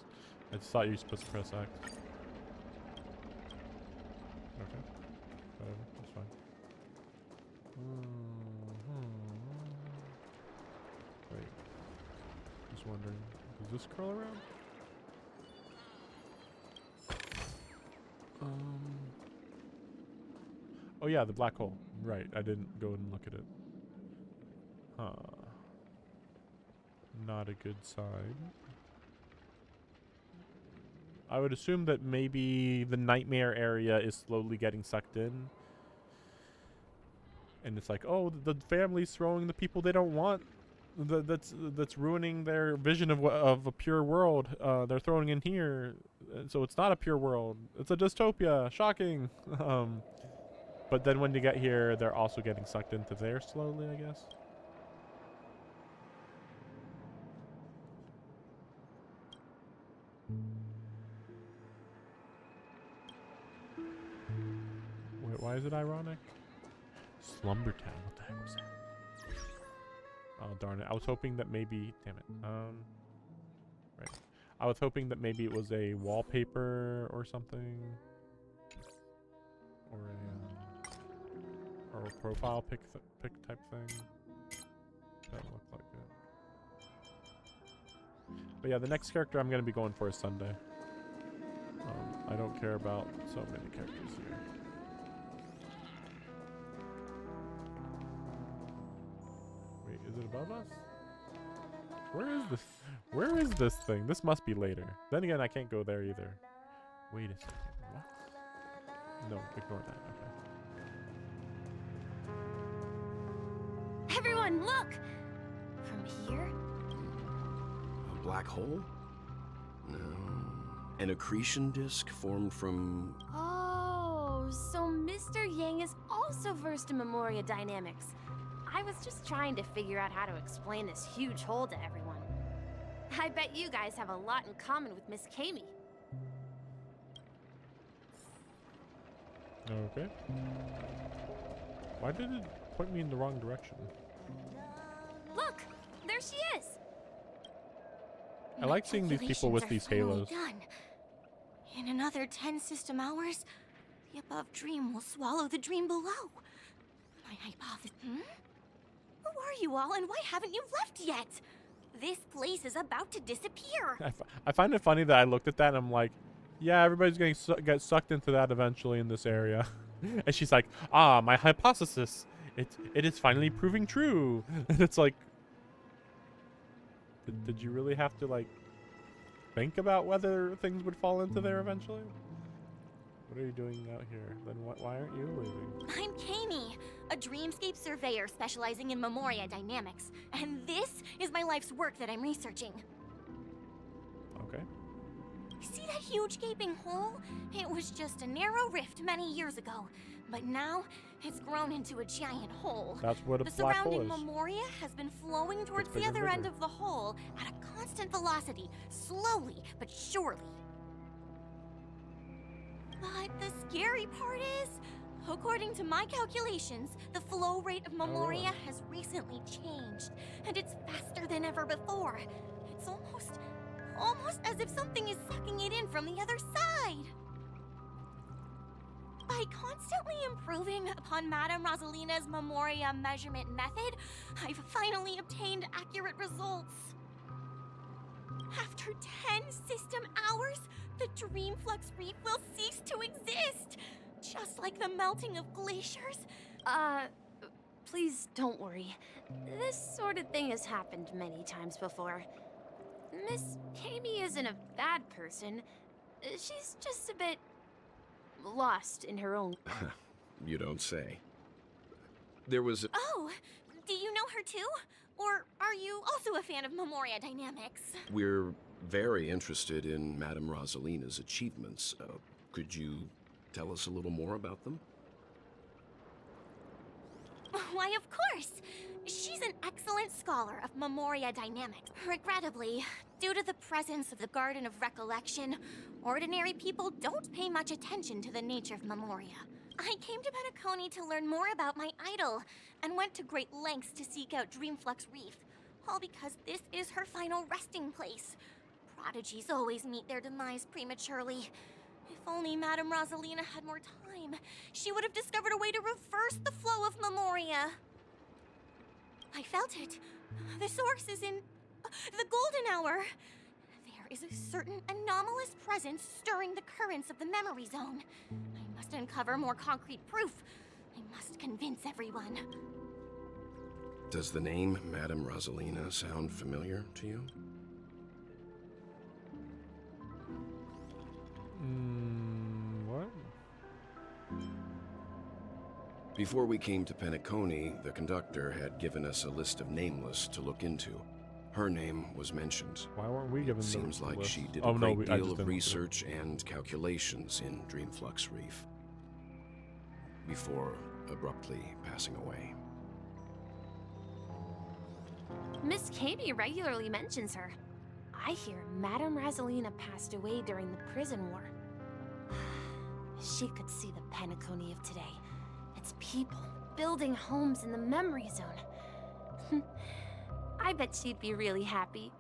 I just thought you were supposed to press X. Okay. Whatever. That's fine. Wait. Just wondering. Does this curl around? Oh yeah, the black hole. Right. I didn't go and look at it. Huh. Not a good sign. I would assume that maybe the nightmare area is slowly getting sucked in. And it's like, oh, the family's throwing the people they don't want. That's ruining their vision of a pure world. They're throwing in here. So it's not a pure world. It's a dystopia. Shocking. But then when you get here, they're also getting sucked into there slowly, I guess. Wait, why is it ironic? Slumber Town. What the heck was that? Oh, darn it. I was hoping that maybe... Damn it. Right. I was hoping that maybe it was a wallpaper or something. Or a profile pic type thing. That looked like it. But yeah, the next character I'm going to be going for is Sunday. I don't care about so many characters here. Wait, is it above us? Where is this? Where is this thing? This must be later. Then again, I can't go there either. Wait a second. What? No, ignore that. Okay. Everyone, look! From here? A black hole? No. An accretion disk formed from... Oh, so Mr. Yang is also versed in Memoria dynamics. I was just trying to figure out how to explain this huge hole to everyone. I bet you guys have a lot in common with Miss Kami. Okay. Why did it point me in the wrong direction? Look! There she is! I like seeing these people with these halos. Done. In another 10 system hours, the above dream will swallow the dream below. My hypothesis... Who are you all, and why haven't you left yet? This place is about to disappear. I find it funny that I looked at that and I'm like, yeah, everybody's going to get sucked into that eventually in this area. And she's like, ah, my hypothesis. It is finally proving true. And it's like, did you really have to, like, think about whether things would fall into there eventually? What are you doing out here? Then why aren't you leaving? I'm Kami. a dreamscape surveyor specializing in Memoria dynamics, and this is my life's work that I'm researching. Okay. See that huge gaping hole? It was just a narrow rift many years ago, but now it's grown into a giant hole. That's what a The black hole surrounding is. Memoria has been flowing towards the bigger and other end bigger. of the hole at a constant velocity, slowly but surely. But the scary part is, according to my calculations, the flow rate of Memoria has recently changed, and it's faster than ever before. It's almost as if something is sucking it in from the other side. By constantly improving upon Madame Rosalina's Memoria measurement method, I've finally obtained accurate results. After 10 system hours, the Dreamflux Reef will cease to exist, just like the melting of glaciers. Please don't worry. This sort of thing has happened many times before. Miss Kami isn't a bad person. She's just a bit lost in her own. You don't say. There was a... Oh, do you know her too? Or are you also a fan of Memoria dynamics? We're very interested in Madame Rosalina's achievements. Could you tell us a little more about them? Why, of course! She's an excellent scholar of Memoria dynamics. Regrettably, due to the presence of the Garden of Recollection, ordinary people don't pay much attention to the nature of Memoria. I came to Penacony to learn more about my idol, and went to great lengths to seek out Dreamflux Reef, all because this is her final resting place. Prodigies always meet their demise prematurely. If only Madame Rosalina had more time, she would have discovered a way to reverse the flow of Memoria. I felt it. The source is in the golden hour. There is a certain anomalous presence stirring the currents of the memory zone. I must uncover more concrete proof. I must convince everyone. Does the name Madame Rosalina sound familiar to you? What? Before we came to Penacony, the conductor had given us a list of nameless to look into. Her name was mentioned. Why weren't we given Seems the like list? she did Oh, a no, great I deal just of didn't look it up. research and calculations in Dreamflux Reef before abruptly passing away. Miss Kami regularly mentions her. I hear Madame Rosalina passed away during the prison war. She could see the Penacony of today. Its people building homes in the memory zone. I bet she'd be really happy.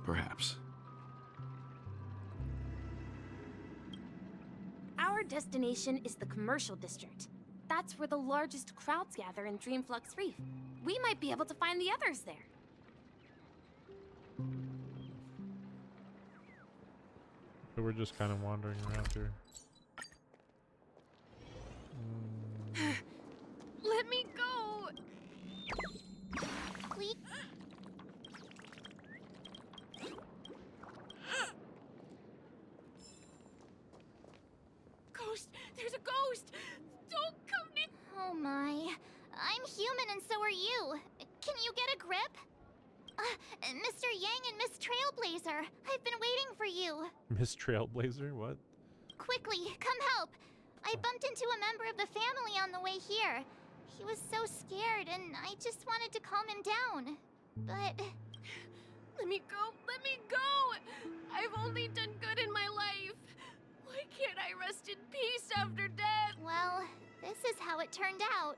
Perhaps. Our destination is the commercial district. That's where the largest crowds gather in Dreamflux Reef. We might be able to find the others there. So we're just kind of wandering around here. Let me go! Please. Ghost! There's a ghost! Don't come near. Oh my. I'm human and so are you. Can you get a grip? Mr. Yang and Miss Trailblazer, I've been waiting for you. Miss Trailblazer? What? Quickly, come help. I bumped into a member of the family on the way here. He was so scared and I just wanted to calm him down. But... Let me go! Let me go! I've only done good in my life. Why can't I rest in peace after death? Well, this is how it turned out.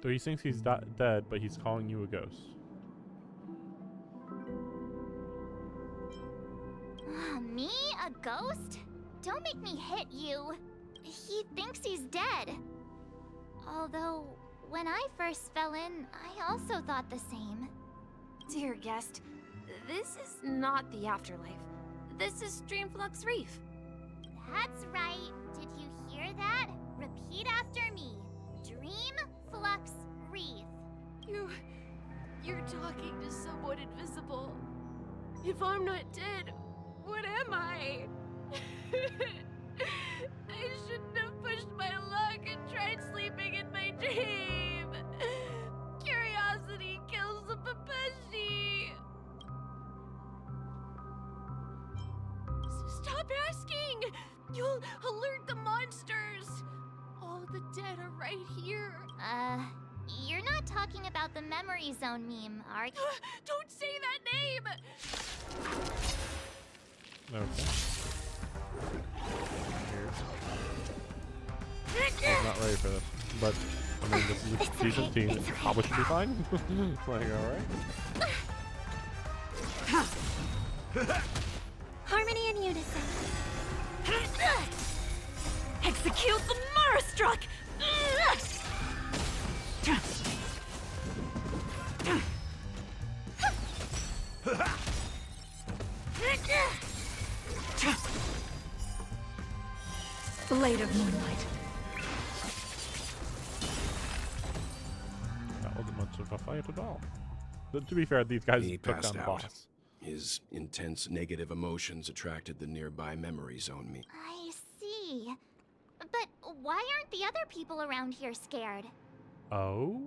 So he thinks he's dead, but he's calling you a ghost. Me? A ghost? Don't make me hit you. He thinks he's dead. Although, when I first fell in, I also thought the same. Dear guest, this is not the afterlife. This is Dreamflux Reef. That's right. Did you hear that? Repeat after me. Dreamflux Reef. You're talking to someone invisible. If I'm not dead, what am I? I shouldn't have pushed my You'll alert the monsters! All the dead are right here. You're not talking about the memory zone meme, are you? Don't say that name! Okay. I was not ready for this, but I mean, this is a decent team. It probably should be fine. Like, alright. Harmony and unison. Execute the Marastruck! Blade of Moonlight. That wasn't much of a fight at all. But to be fair, these guys He took down passed the out. boss. His intense negative emotions attracted the nearby memory zone me. I see. But why aren't the other people around here scared? Oh?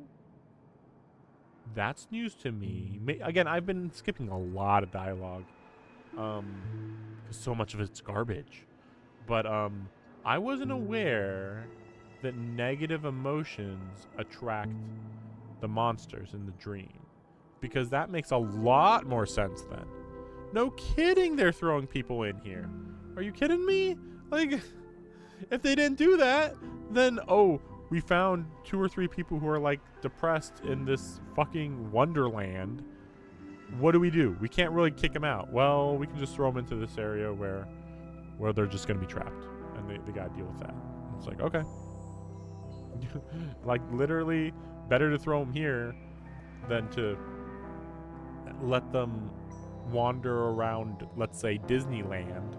That's news to me. Again, I've been skipping a lot of dialogue. Because so much of it's garbage. But, I wasn't aware that negative emotions attract the monsters in the dream. Because that makes a lot more sense then. No kidding they're throwing people in here. Are you kidding me? Like, if they didn't do that, then, oh, we found 2 or 3 people who are, like, depressed in this fucking wonderland. What do? We can't really kick them out. Well, we can just throw them into this area where they're just going to be trapped. And they got to deal with that. It's like, okay. Like, literally, better to throw them here than to let them wander around, let's say, Disneyland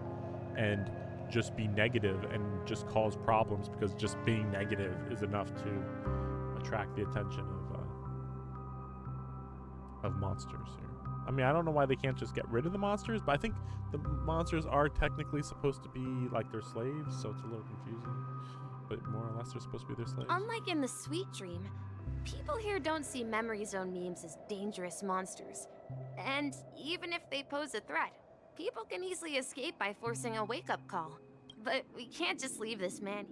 and just be negative and just cause problems because just being negative is enough to attract the attention of monsters here. I mean, I don't know why they can't just get rid of the monsters, but I think the monsters are technically supposed to be like their slaves, so it's a little confusing. But more or less, they're supposed to be their slaves. Unlike in the Sweet Dream, people here don't see Memory Zone memes as dangerous monsters. And even if they pose a threat, people can easily escape by forcing a wake-up call. But we can't just leave this man.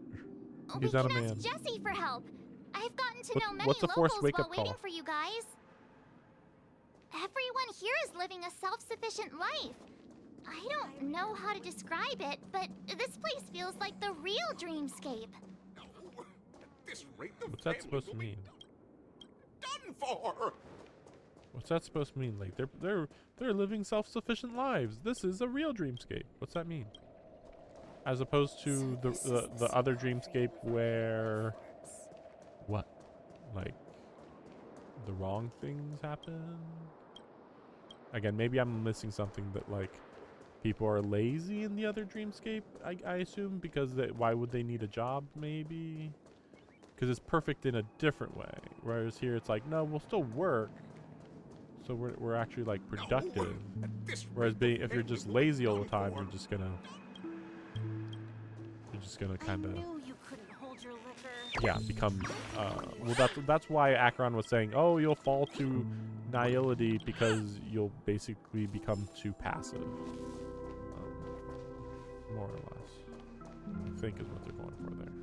He's We not can a man. ask Jesse for help. I've gotten to know many what's a forced locals wake-up while waiting call? for you guys. Everyone here is living a self-sufficient life. I don't know how to describe it, but this place feels like the real dreamscape. What's that supposed to mean? Done for. What's that supposed to mean? Like they're living self-sufficient lives. This is a real dreamscape. What's that mean? As opposed to the other dreamscape where what? Like the wrong things happen? Again, maybe I'm missing something that like people are lazy in the other dreamscape, I assume, because why would they need a job maybe? Because it's perfect in a different way. Whereas here it's like, no, we'll still work. So we're actually like productive. Whereas if you're just lazy all the time, you're just gonna kind of become well that's why Acheron was saying, oh, you'll fall to nihility because you'll basically become too passive. More or less, I think is what they're going for there.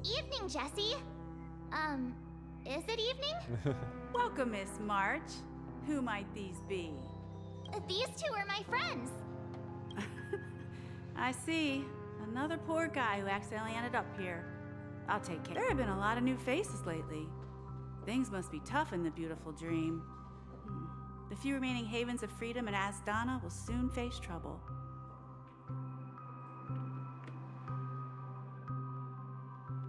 Evening, Jesse. Is it evening? Welcome, Miss March. Who might these be? These two are my friends. I see. Another poor guy who accidentally ended up here. I'll take care. There have been a lot of new faces lately. Things must be tough in the beautiful dream. The few remaining havens of freedom in Asdana will soon face trouble.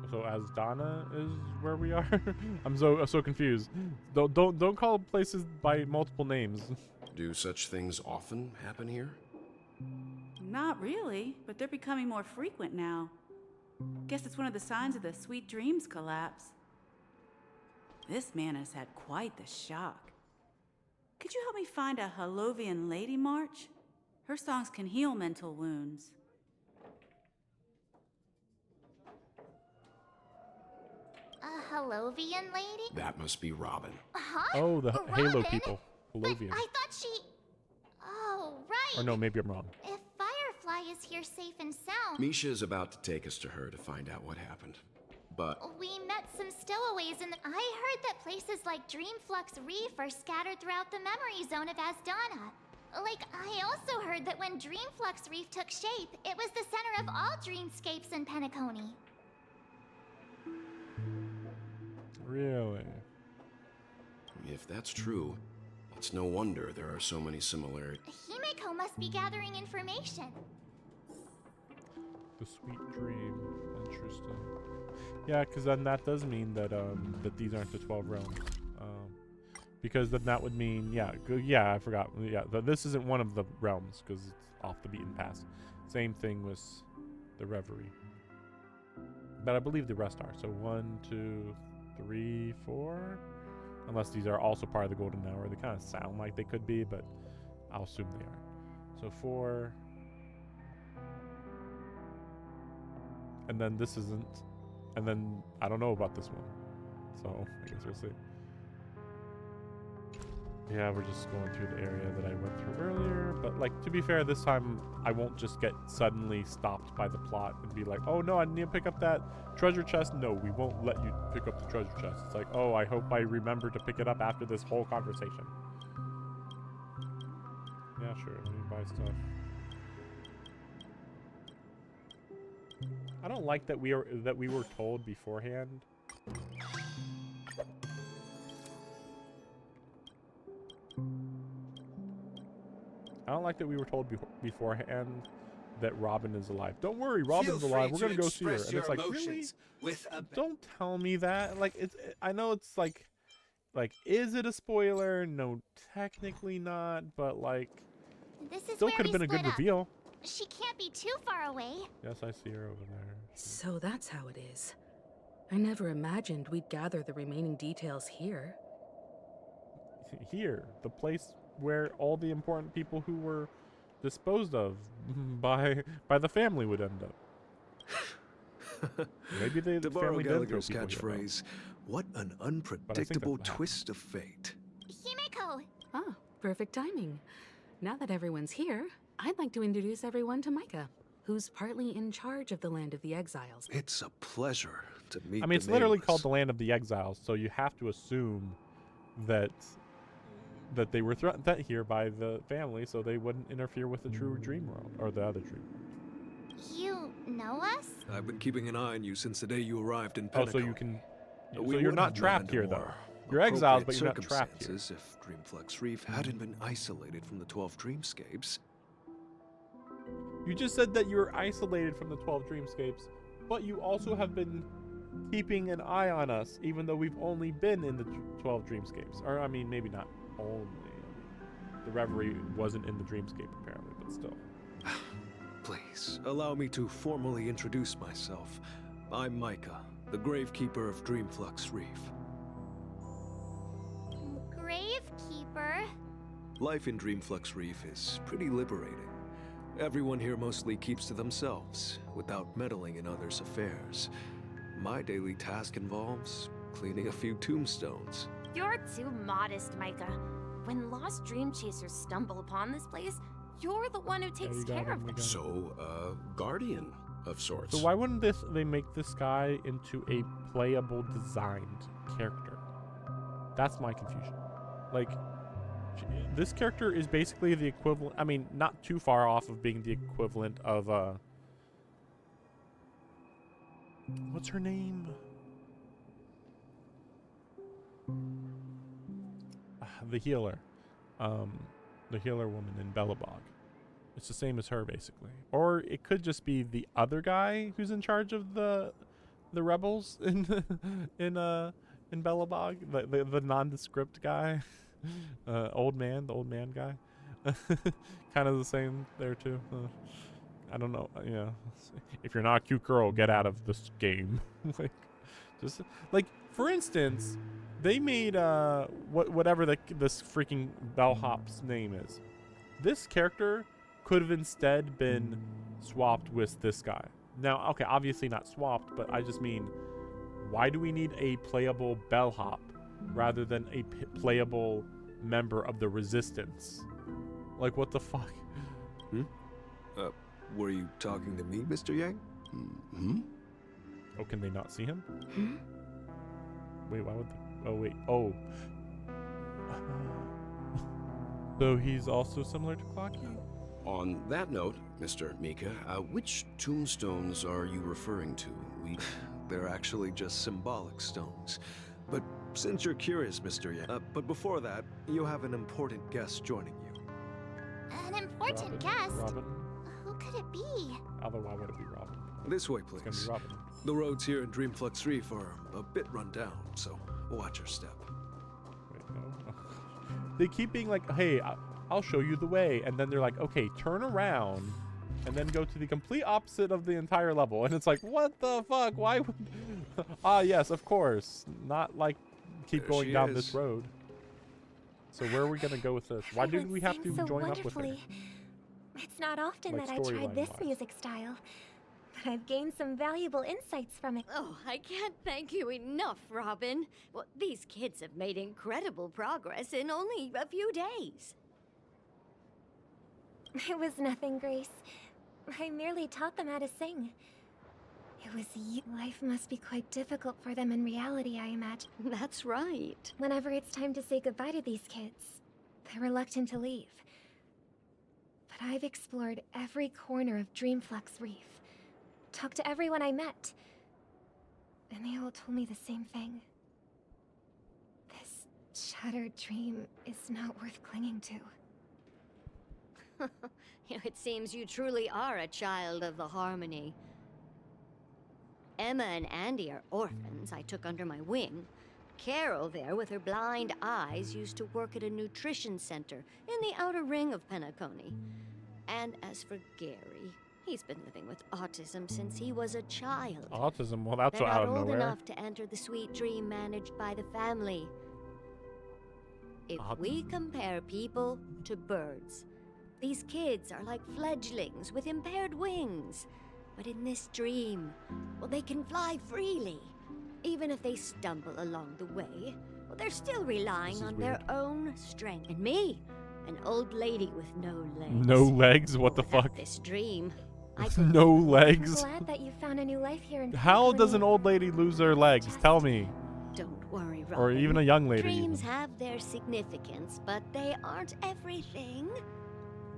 So Asdana is where we are? I'm so confused. Don't call places by multiple names. Do such things often happen here? Not really, but they're becoming more frequent now. Guess it's one of the signs of the Sweet Dreams collapse. This man has had quite the shock. Could you help me find a Halovian lady, March? Her songs can heal mental wounds. A Halovian lady? That must be Robin. Huh? Oh, the Halo Robin? people. Halovian. I thought she... Oh, right. Or no, maybe I'm wrong. If Firefly is here safe and sound... Misha's about to take us to her to find out what happened. But We met some stowaways in the... I heard that places like Dreamflux Reef are scattered throughout the memory zone of Asdana. Like, I also heard that when Dreamflux Reef took shape, it was the center of all dreamscapes in Penacony. Really? if that's true, it's no wonder there are so many similarities. Himeko must be gathering information. The sweet dream. Interesting. Yeah, because then that does mean that that these aren't the 12 realms. Because then that would mean, yeah, I forgot. Yeah, this isn't one of the realms because it's off the beaten path. Same thing with the Reverie. But I believe the rest are. So 1, 2, 3, 4. Unless these are also part of the Golden Hour. They kind of sound like they could be, but I'll assume they are. So 4. And then this isn't. And then I don't know about this one. So I guess we'll see. Yeah, we're just going through the area that I went through earlier. But, like, to be fair, this time I won't just get suddenly stopped by the plot and be like, oh, no, I need to pick up that treasure chest. No, we won't let you pick up the treasure chest. It's like, oh, I hope I remember to pick it up after this whole conversation. Yeah, sure. Let me buy stuff. I don't like that we were told beforehand. I don't like that we were told beforehand that Robin is alive. Don't worry, Robin's alive. We're gonna go see her. And it's like, really? Don't tell me that. Like, I know it's like, is it a spoiler? No, technically not. But like, This is still where could have we been a good split up. reveal. She can't be too far away. Yes, I see her over there. So that's how it is. I never imagined we'd gather the remaining details here. Here, the place where all the important people who were disposed of by the family would end up. Maybe the To borrow family did throw Gallagher's people here, catchphrase, what an unpredictable twist of fate. Himeko! Ah, perfect timing. Now that everyone's here, I'd like to introduce everyone to Micah, who's partly in charge of the Land of the Exiles. It's a pleasure to meet I mean, it's the literally nameless. called the Land of the Exiles, so you have to assume that they were threatened here by the family, so they wouldn't interfere with the true dream world or the other dream world. You know us? I've been keeping an eye on you since the day you arrived in Oh, Penacony. so you can. So We you're would not have met trapped under here, though. more You're exiles, but appropriate you're not trapped here. circumstances if Dreamflux Reef hadn't been isolated from the 12 dreamscapes. You just said that you were isolated from the 12 dreamscapes, but you also have been keeping an eye on us, even though we've only been in the 12 dreamscapes. Or, I mean, maybe not only. The Reverie wasn't in the dreamscape, apparently, but still. Please, allow me to formally introduce myself. I'm Micah, the Gravekeeper of Dreamflux Reef. Gravekeeper? Life in Dreamflux Reef is pretty liberating. Everyone here mostly keeps to themselves, without meddling in others' affairs. My daily task involves cleaning a few tombstones. You're too modest, Micah. When lost dream chasers stumble upon this place, you're the one who takes care of them. So, guardian of sorts. So why wouldn't they make this guy into a playable designed character? That's my confusion. Like, this character is basically the equivalent, I mean, not too far off of being the equivalent of, what's her name? The healer. The healer woman in Belobog. It's the same as her, basically. Or it could just be the other guy who's in charge of the rebels in Belobog, the nondescript guy, the old man guy. Kind of the same there too. I don't know. Yeah, if you're not a cute girl, get out of this game. Like, just like for instance, they made whatever this freaking bellhop's name is. This character could have instead been swapped with this guy. Now, okay, obviously not swapped, but I just mean, why do we need a playable bellhop rather than a playable member of the Resistance? Like, what the fuck? Were you talking to me, Mr. Yang? Mm-hmm. Oh, can they not see him? Wait, why would they? Oh, wait. Oh. So he's also similar to Clocky? On that note, Mr. Mika, which tombstones are you referring to? They're actually just symbolic stones. But since you're curious, Mr. Yang, but before that, you have an important guest joining you. An important guest? Robin? Who could it be? Although, why would it be Robin? This way, It's please. gonna be Robin. The roads here in Dreamflux Reef are a bit run down, so watch your step. Wait, no. They keep being like, hey, I'll show you the way. And then they're like, okay, turn around. And then go to the complete opposite of the entire level. And it's like, what the fuck? Why would... yes, of course. Not like keep going down this road. So where are we going to go with this? Why did we have to so join up with her? It's not often Like that I tried this storyline-wise. music style, but I've gained some valuable insights from it. Oh, I can't thank you enough, Robin. Well, these kids have made incredible progress in only a few days. It was nothing, Grace. I merely taught them how to sing. It was life must be quite difficult for them in reality, I imagine. That's right. Whenever it's time to say goodbye to these kids, they're reluctant to leave. But I've explored every corner of Dreamflux Reef, talked to everyone I met, and they all told me the same thing. This shattered dream is not worth clinging to. It seems you truly are a child of the Harmony. Emma and Andy are orphans I took under my wing. Carol there, with her blind eyes, used to work at a nutrition center in the outer ring of Penacony. And as for Gary, he's been living with autism since he was a child. Autism? Well, that's They're out not of old nowhere. enough to enter the sweet dream managed by the family. If we compare people to birds, these kids are like fledglings with impaired wings. But in this dream, well, they can fly freely. Even if they stumble along the way, well, they're still relying on their own strength. And me, an old lady with no legs. No legs? What the Without fuck? This dream, No legs? I'm glad that you found a new life here in How Penacony. does an old lady lose her legs? Tell me. Don't worry, Robin. Or even a young lady. Dreams even. have their significance, but they aren't everything.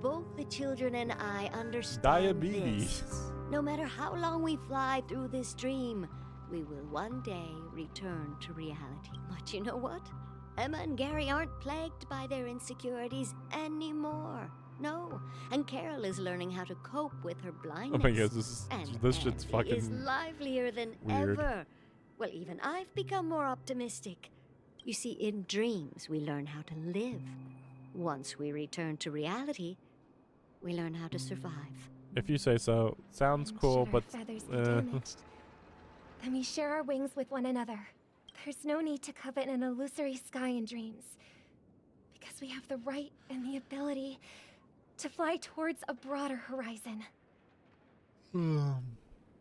Both the children and I understand Diabetes. this. No matter how long we fly through this dream, we will one day return to reality. But you know what? Emma and Gary aren't plagued by their insecurities anymore. No, and Carol is learning how to cope with her blindness. Oh my god, this shit's Andy fucking is livelier than weird. ever. Well, even I've become more optimistic. You see, in dreams, we learn how to live. Once we return to reality, we learn how to survive. If you say so. Sounds cool, Should but our feathers be damaged, then we share our wings with one another. There's no need to covet an illusory sky in dreams, because we have the right and the ability to fly towards a broader horizon.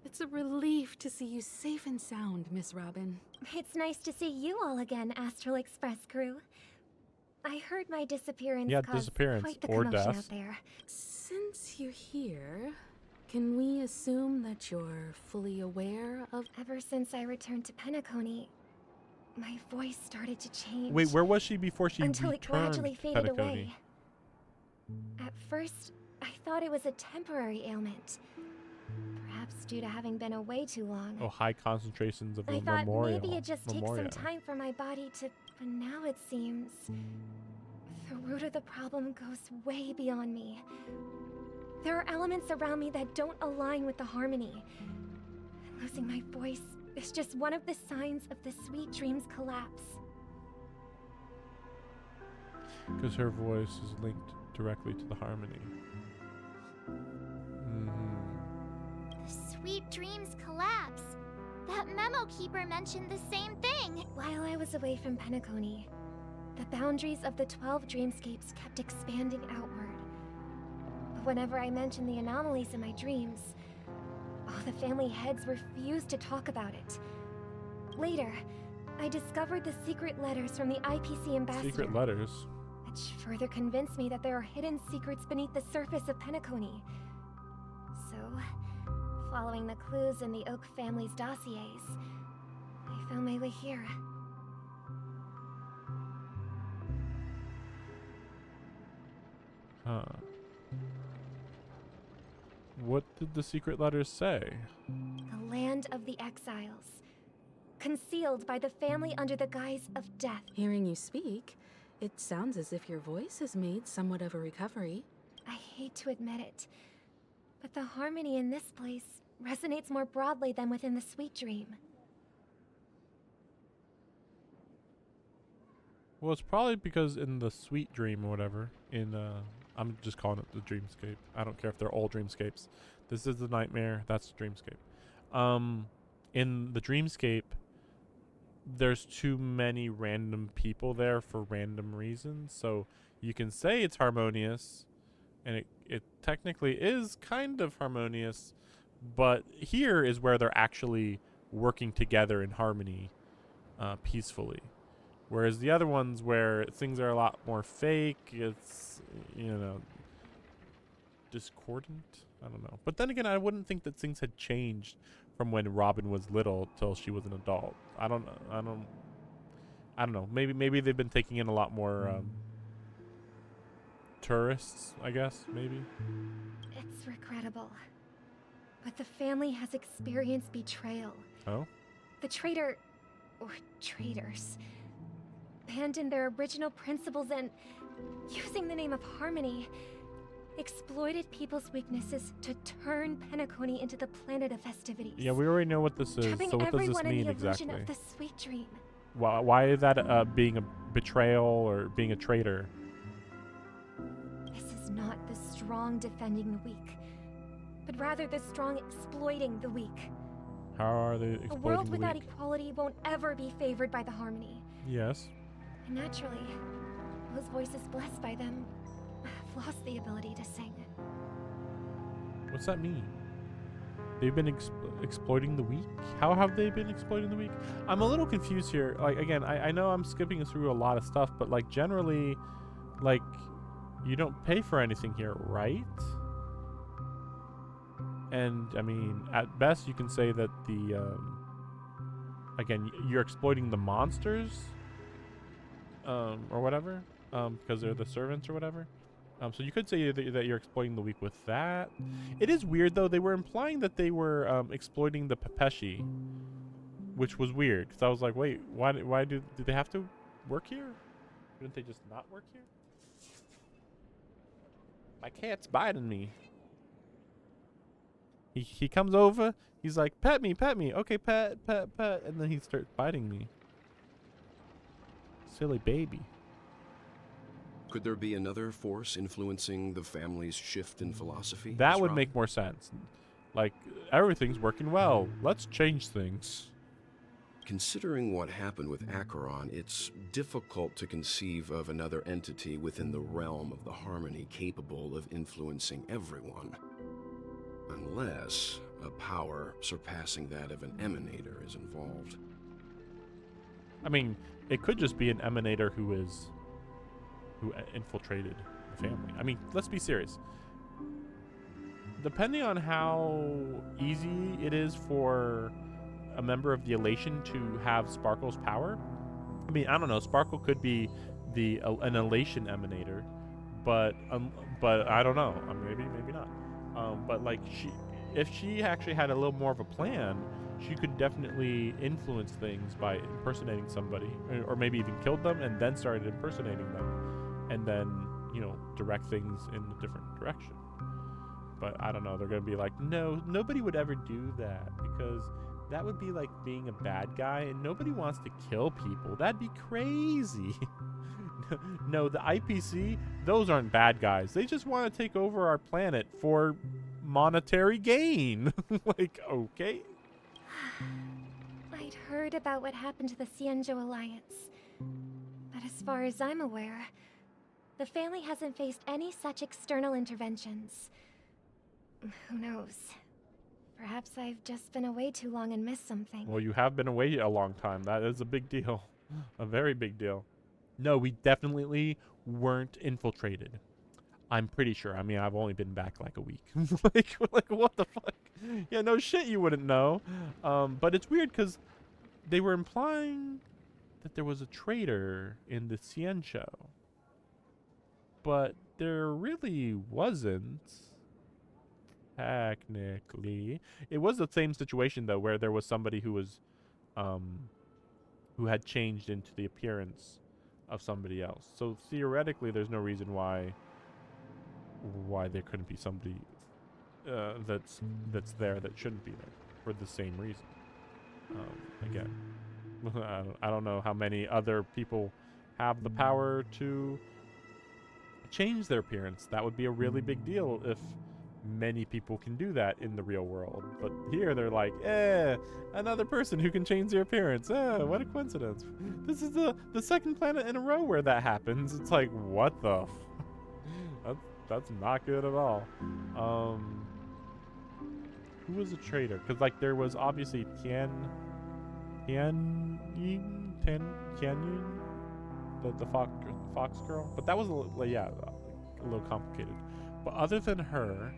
It's a relief to see you safe and sound, Miss Robin. It's nice to see you all again, Astral Express crew. I heard my disappearance Yeah, caused disappearance quite the or commotion death. out there. Since you're here, can we assume that you're fully aware of... Ever since I returned to Penacony, my voice started to change. Wait, where was she before she until it returned gradually to faded Penacony? away. At first, I thought it was a temporary ailment. Perhaps due to having been away too long. Oh, high concentrations of I the thought memorial. maybe it just takes Memoria. some time for my body to... But now it seems... the root of the problem goes way beyond me. There are elements around me that don't align with the harmony. And losing my voice is just one of the signs of the sweet dream's collapse. Because her voice is linked directly to the harmony. The sweet dreams collapse. That memo keeper mentioned the same thing. While I was away from Penacony, the boundaries of the 12 dreamscapes kept expanding outward. Whenever I mention the anomalies in my dreams, the family heads refused to talk about it. Later, I discovered the secret letters from the IPC ambassador. Secret letters? Which further convinced me that there are hidden secrets beneath the surface of Penacony. So, following the clues in the Oak family's dossiers, I found my way here. Huh. What did the secret letters say? The land of the exiles. Concealed by the family under the guise of death. Hearing you speak, it sounds as if your voice has made somewhat of a recovery. I hate to admit it, but the harmony in this place resonates more broadly than within the Sweet Dream. Well, it's probably because in the Sweet Dream or whatever, I'm just calling it the Dreamscape. I don't care if they're all Dreamscapes. This is the Nightmare, that's the Dreamscape. In the Dreamscape, there's too many random people there for random reasons. So you can say it's harmonious, and it technically is kind of harmonious, but here is where they're actually working together in harmony, peacefully. Whereas the other ones where things are a lot more fake, it's, discordant? I don't know. But then again, I wouldn't think that things had changed from when Robin was little till she was an adult. I don't know. Maybe they've been taking in a lot more tourists, I guess, maybe. It's regrettable, but the family has experienced betrayal. Oh? The traitor, or traitors, abandoned their original principles and, using the name of harmony, exploited people's weaknesses to turn Penacony into the planet of festivities. Yeah, we already know what this is. Trapping So what does this everyone in mean the illusion exactly? of the Sweet Dream. Why is that being a betrayal or being a traitor? This is not the strong defending the weak, but rather the strong exploiting the weak. How are they exploiting A world the without weak? equality won't ever be favored by the harmony. Yes. And naturally, those voices blessed by them have lost the ability to sing. What's that mean? They've been exploiting the weak? How have they been exploiting the weak? I'm a little confused here. Like, again, I know I'm skipping through a lot of stuff, but like generally, like, you don't pay for anything here, right? And I mean, at best, you can say that the again, you're exploiting the monsters, or whatever, because they're the servants or whatever. So you could say that you're exploiting the weak with that. It is weird though. They were implying that they were exploiting the Pepeshi, which was weird. Because I was like, wait, why did they have to work here? Didn't they just not work here? My cat's biting me. He comes over. He's like, pet me. Okay, pet. And then he starts biting me. Silly baby. Could there be another force influencing the family's shift in philosophy? That Miss would Roth? make more sense. Like, everything's working well. Let's change things. Considering what happened with Acheron, it's difficult to conceive of another entity within the realm of the harmony capable of influencing everyone. Unless a power surpassing that of an emanator is involved. I mean, it could just be an emanator who infiltrated the family. I mean, let's be serious. Depending on how easy it is for a member of the Elation to have Sparkle's power, I mean, I don't know. Sparkle could be an Elation emanator, but I don't know. Maybe not. But like if she actually had a little more of a plan, she could definitely influence things by impersonating somebody, or maybe even killed them and then started impersonating them, and then direct things in a different direction. But I don't know. They're gonna be like, no, nobody would ever do that because that would be like being a bad guy, and nobody wants to kill people. That'd be crazy. No, the IPC, those aren't bad guys. They just want to take over our planet for monetary gain. Like, okay. I'd heard about what happened to the Xianzhou Alliance, but as far as I'm aware, The family hasn't faced any such external interventions. Who knows? Perhaps I've just been away too long and missed something. Well, you have been away a long time. That is a big deal. A very big deal. No, we definitely weren't infiltrated. I'm pretty sure. I mean, I've only been back like a week. like what the fuck? Yeah, no shit, you wouldn't know. But it's weird because they were implying that there was a traitor in the Cien show. But there really wasn't. Technically. It was the same situation, though, where there was somebody who was, who had changed into the appearance of somebody else. So theoretically, there's no reason why there couldn't be somebody that's there that shouldn't be there for the same reason. Again, I don't know how many other people have the power to change their appearance. That would be a really big deal if many people can do that in the real world. But here they're like, another person who can change their appearance. What a coincidence. This is the second planet in a row where that happens. It's like, what the that's not good at all. Who was a traitor? Because like there was obviously Tianying, the fox girl, but that was a little complicated. But other than her,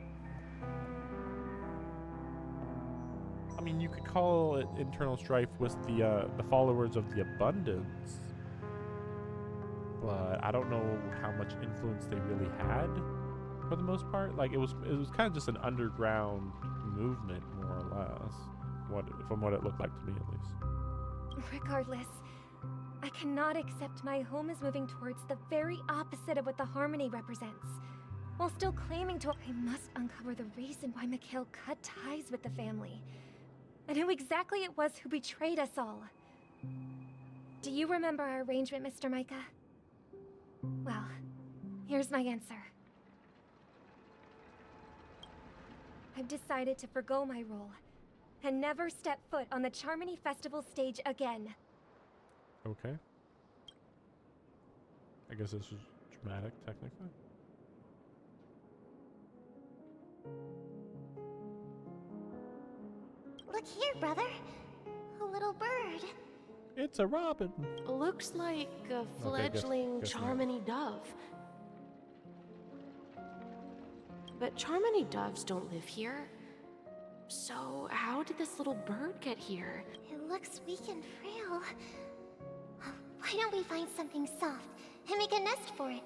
I mean, you could call it internal strife with the followers of the Abundance, but I don't know how much influence they really had for the most part. Like it was kind of just an underground movement, more or less, from what it looked like to me at least. Regardless, I cannot accept my home is moving towards the very opposite of what the Harmony represents, while still claiming to. I must uncover the reason why Mikhail cut ties with the family, and who exactly it was who betrayed us all. Do you remember our arrangement, Mr. Micah? Well, here's my answer. I've decided to forgo my role and never step foot on the Charmony Festival stage again. Okay. I guess this was dramatic, technically. Look here, brother. A little bird. It's a robin. Looks like a fledgling guess Charmony dove. But Charmony doves don't live here. So how did this little bird get here? It looks weak and frail. Why don't we find something soft and make a nest for it?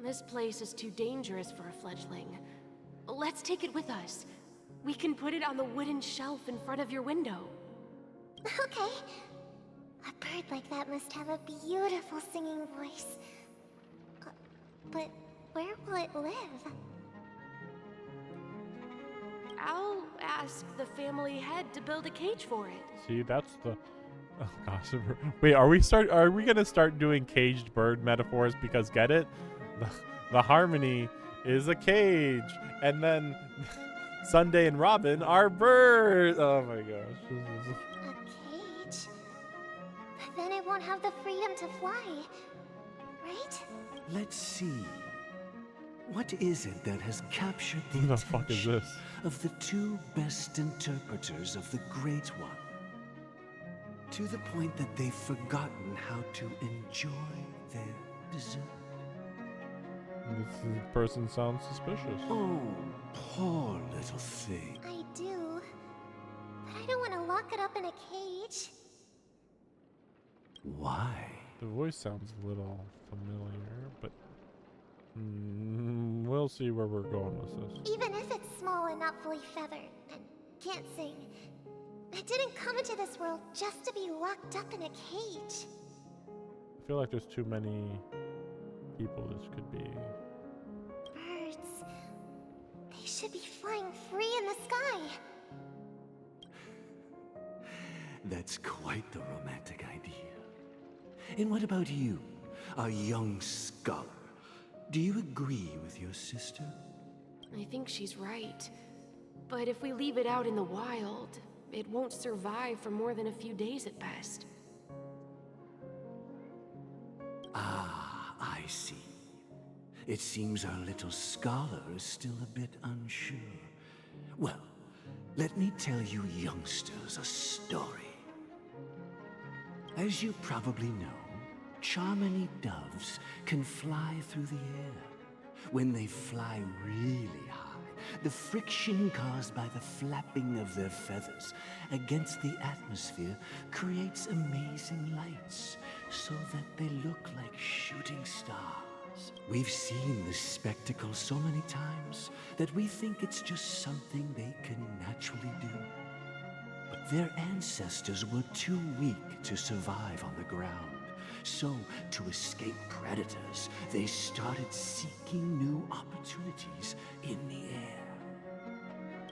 This place is too dangerous for a fledgling. Let's take it with us. We can put it on the wooden shelf in front of your window. Okay. A bird like that must have a beautiful singing voice. But where will it live? I'll ask the family head to build a cage for it. See, that's the... Oh gosh. Wait, are we gonna start doing caged bird metaphors? Because get it? The Harmony is a cage. And then Sunday and Robin are birds. Oh my gosh. A cage? But then it won't have the freedom to fly, right? Let's see. What is it that has captured the Who the fuck is this? of the two best interpreters of the Great One? To the point that they've forgotten how to enjoy their dessert. This person sounds suspicious. Oh, poor little thing. I do. But I don't want to lock it up in a cage. Why? The voice sounds a little familiar, but we'll see where we're going with this. Even if it's small and not fully feathered and can't sing, I didn't come into this world just to be locked up in a cage. I feel like there's too many people this could be. Birds. They should be flying free in the sky. That's quite the romantic idea. And what about you, a young scholar? Do you agree with your sister? I think she's right. But if we leave it out in the wild, it won't survive for more than a few days at best. Ah, I see. It seems our little scholar is still a bit unsure. Well, let me tell you youngsters a story. As you probably know, Charmony doves can fly through the air. When they fly really high, the friction caused by the flapping of their feathers against the atmosphere creates amazing lights so that they look like shooting stars. We've seen this spectacle so many times that we think it's just something they can naturally do. But their ancestors were too weak to survive on the ground. So, to escape predators, they started seeking new opportunities in the air.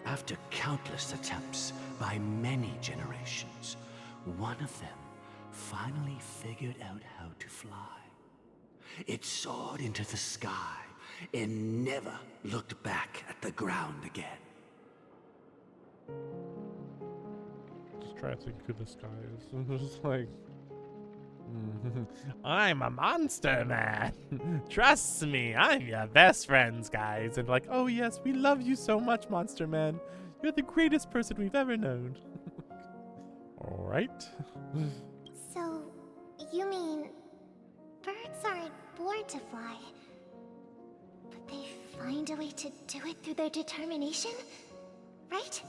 After countless attempts by many generations, one of them finally figured out how to fly. It soared into the sky and never looked back at the ground again. Just try to think who this guy is. I'm just like, I'm a monster man. Trust me, I'm your best friends, guys. And like, oh yes, we love you so much, Monster Man. You're the greatest person we've ever known. All right. So, you mean birds aren't born to fly, but they find a way to do it through their determination, right?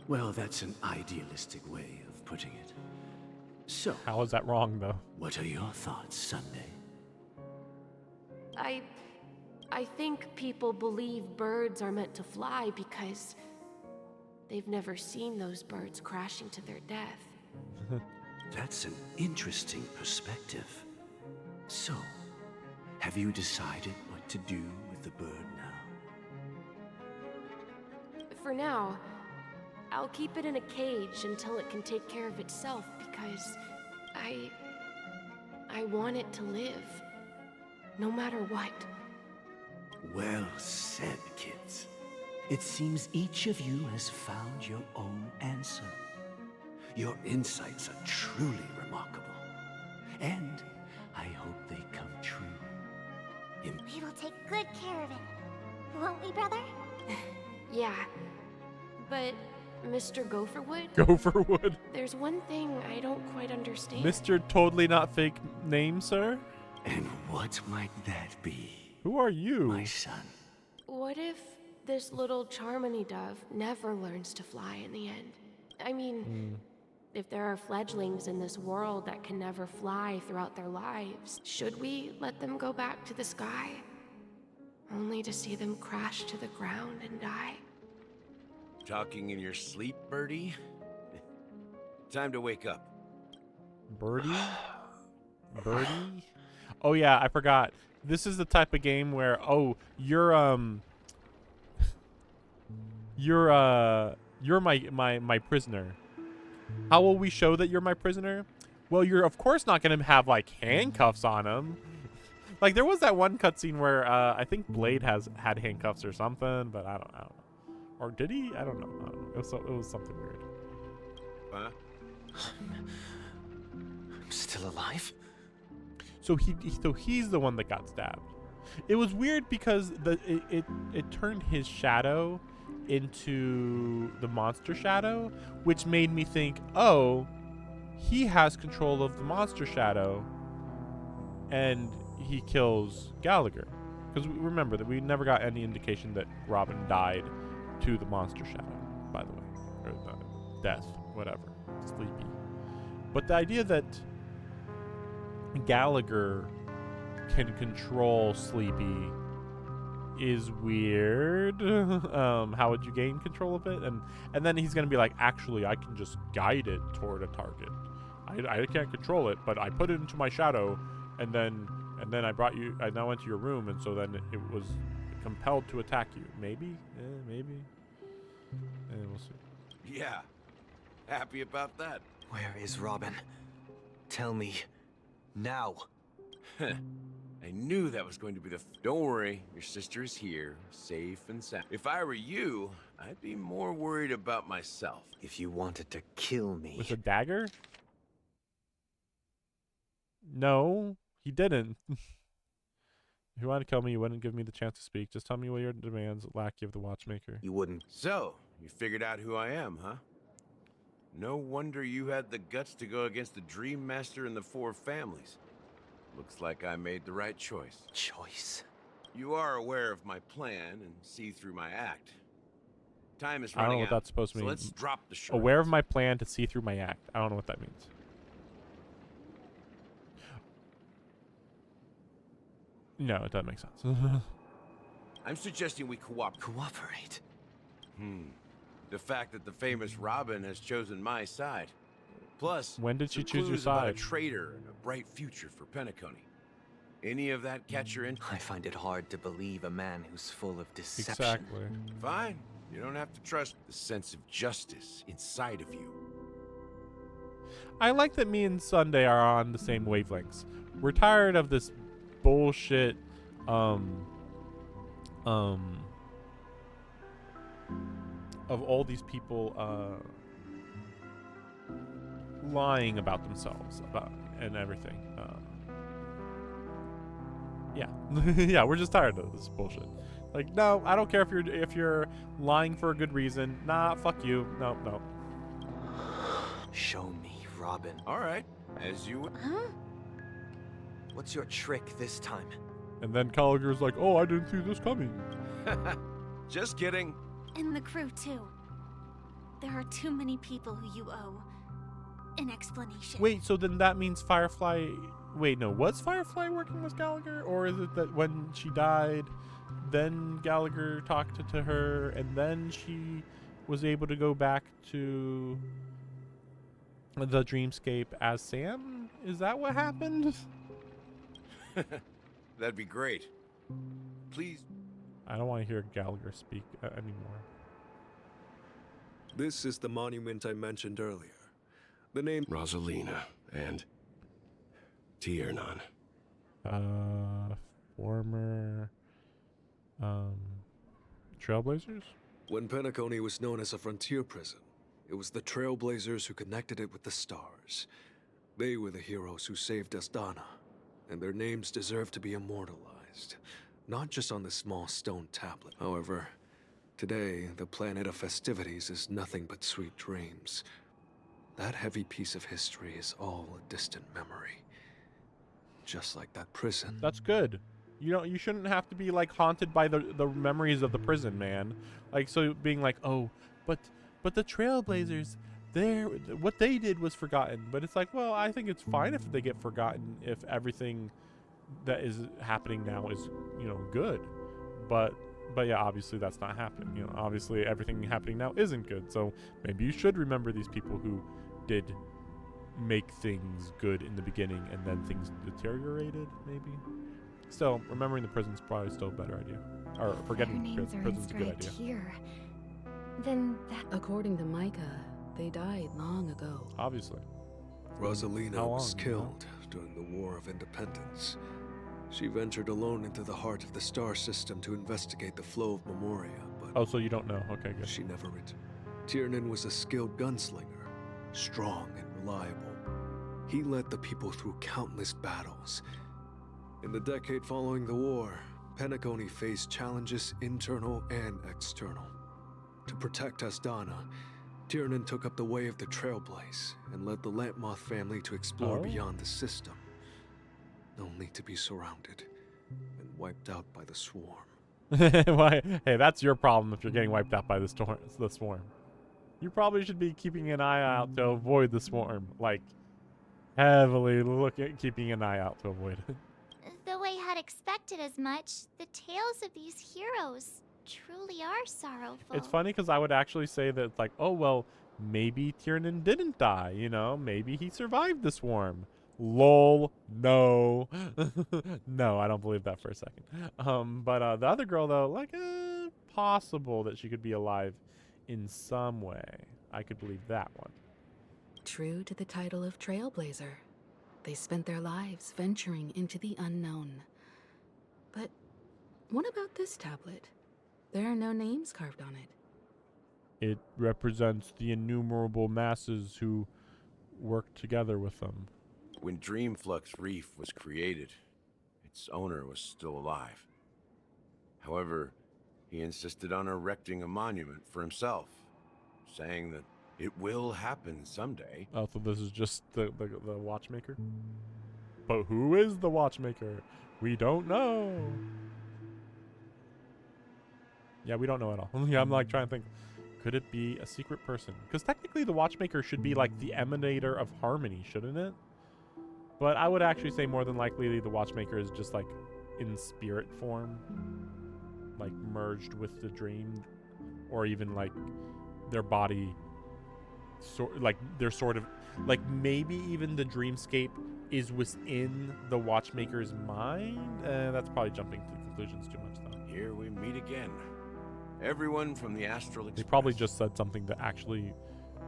Well, that's an idealistic way of putting it. So, how is that wrong, though? What are your thoughts, Sunday? I think people believe birds are meant to fly because they've never seen those birds crashing to their death. That's an interesting perspective. So, have you decided what to do with the bird now? For now, I'll keep it in a cage until it can take care of itself because I want it to live, no matter what. Well said, kids. It seems each of you has found your own answer. Your insights are truly remarkable, and I hope they come true. We will take good care of it, won't we, brother? Yeah, but Mr. Gopherwood? Gopherwood? There's one thing I don't quite understand. Mr. Totally Not Fake name, sir? And what might that be? Who are you? My son. What if this little Charmony dove never learns to fly in the end? I mean, if there are fledglings in this world that can never fly throughout their lives, should we let them go back to the sky? Only to see them crash to the ground and die? Talking in your sleep, Birdie? Time to wake up. Birdie? Birdie? Oh yeah, I forgot. This is the type of game where, oh, you're my prisoner. How will we show that you're my prisoner? Well, you're of course not gonna have like handcuffs on him. Like there was that one cutscene where I think Blade had handcuffs or something, but I don't know. Or did he? I don't know. It was something weird. Huh? I'm still alive? So he's the one that got stabbed. It was weird because it turned his shadow into the monster shadow, which made me think, oh, he has control of the monster shadow, and he kills Gallagher. Because remember that we never got any indication that Robin died to the monster shadow, by the way, or the death, whatever, sleepy. But the idea that Gallagher can control Sleepy is weird. How would you gain control of it? And then he's gonna be like, actually, I can just guide it toward a target. I can't control it, but I put it into my shadow, and then I now went to your room, and so then it was compelled to attack you. Maybe, maybe. We'll see. Yeah, happy about that. Where is Robin? Tell me. Now. I knew that was going to be the... Don't worry, your sister is here, safe and sound. If I were you, I'd be more worried about myself. If you wanted to kill me... With a dagger? No, he didn't. If you wanted to kill me, you wouldn't give me the chance to speak. Just tell me what your demands, lackey of the Watchmaker. You wouldn't. So, you figured out who I am, huh? No wonder you had the guts to go against the Dream Master and the Four Families. Looks like I made the right choice. Choice? You are aware of my plan and see through my act. Time is I don't know running what out, that's supposed to so mean. let's drop the charade. Aware of my plan to see through my act. I don't know what that means. No, it doesn't make sense. I'm suggesting we Cooperate? The fact that the famous Robin has chosen my side. Plus, when did she some choose your clues about a side? traitor and a bright future for Penacony. Any of that catch your interest? I find it hard to believe a man who's full of deception. Exactly. Fine. You don't have to trust the sense of justice inside of you. I like that me and Sunday are on the same wavelengths. We're tired of this bullshit of all these people lying about themselves and everything. Yeah. Yeah, we're just tired of this bullshit. Like, no, I don't care if you're lying for a good reason. Nah, fuck you. No, no. Show me, Robin. All right, as you would. Huh? What's your trick this time? And then Gallagher's like, oh, I didn't see this coming. Just kidding. And the crew, too. There are too many people who you owe an explanation. Wait, so then that means Firefly... Wait, no, was Firefly working with Gallagher? Or is it that when she died, then Gallagher talked to her, and then she was able to go back to the dreamscape as Sam? Is that what happened? That'd be great. Please. I don't want to hear Gallagher speak anymore. This is the monument I mentioned earlier. The name... Rosalina and... Tiernan. Former... Trailblazers? When Penacony was known as a frontier prison, it was the Trailblazers who connected it with the stars. They were the heroes who saved Astana, and their names deserve to be immortalized, not just on the small stone tablet. However, today, the planet of festivities is nothing but sweet dreams. That heavy piece of history is all a distant memory. Just like that prison. That's good. You shouldn't have to be like haunted by the memories of the prison, man. Like, so being like, oh, but the Trailblazers, what they did was forgotten. But it's like, well, I think it's fine if they get forgotten if everything that is happening now is, good. But yeah, obviously that's not happening. Obviously everything happening now isn't good. So maybe you should remember these people who did make things good in the beginning and then things deteriorated, maybe. Still, remembering the prison's probably still a better idea. Or forgetting the prison's a good idea. Here. Then that... According to Micah, they died long ago. Obviously. Rosalina was killed during the War of Independence. She ventured alone into the heart of the star system to investigate the flow of Memoria, but... Oh, so you don't know. Okay, good. She never returned. Tiernan was a skilled gunslinger, strong and reliable. He led the people through countless battles. In the decade following the war, Penacony faced challenges internal and external. To protect Astana, Tiernan took up the way of the Trailblaze and led the Lampmoth family to explore beyond the system, only to be surrounded and wiped out by the Swarm. Why? Hey, that's your problem if you're getting wiped out by the Swarm. You probably should be keeping an eye out to avoid the Swarm, like heavily keeping an eye out to avoid it. Though I had expected as much, the tales of these heroes truly are sorrowful. It's funny because I would actually say that it's like, oh, well, maybe Tiernan didn't die, Maybe he survived the Swarm. Lol, no. No, I don't believe that for a second. But the other girl, though, like, possible that she could be alive in some way. I could believe that one. True to the title of Trailblazer, they spent their lives venturing into the unknown. But what about this tablet? There are no names carved on it. It represents the innumerable masses who worked together with them. When Dreamflux Reef was created, its owner was still alive. However, he insisted on erecting a monument for himself, saying that it will happen someday. Oh, so this is just the watchmaker? But who is the watchmaker? We don't know. Yeah, we don't know at all. Yeah, I'm like trying to think. Could it be a secret person? Because technically the watchmaker should be like the emanator of harmony, shouldn't it? But I would actually say more than likely the watchmaker is just like in spirit form, like merged with the dream, or even like their body, like they're sort of like maybe even the dreamscape is within the watchmaker's mind. That's probably jumping to conclusions too much though. Here we meet again. Everyone from the Astral Express. They probably just said something that actually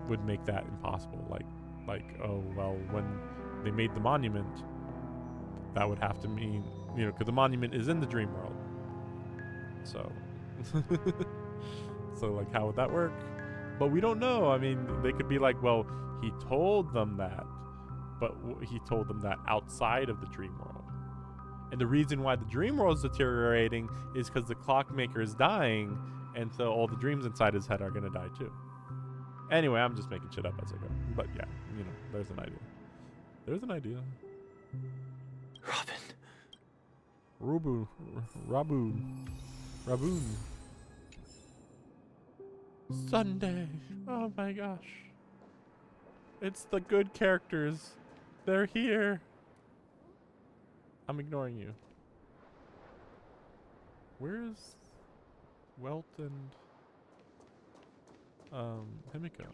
would make that impossible. Like, oh, well, when they made the monument, that would have to mean, you know, because the monument is in the dream world. So, so like, how would that work? But we don't know. I mean, they could be like, well, he told them that, but he told them that outside of the dream world. And the reason why the dream world is deteriorating is because the clockmaker is dying, and so all the dreams inside his head are going to die too. Anyway, I'm just making shit up as I go. But yeah, you know, there's an idea. There's an idea. Robin. Raboon. Sunday. Oh my gosh. It's the good characters. They're here. I'm ignoring you. Where's Welt and Himiko?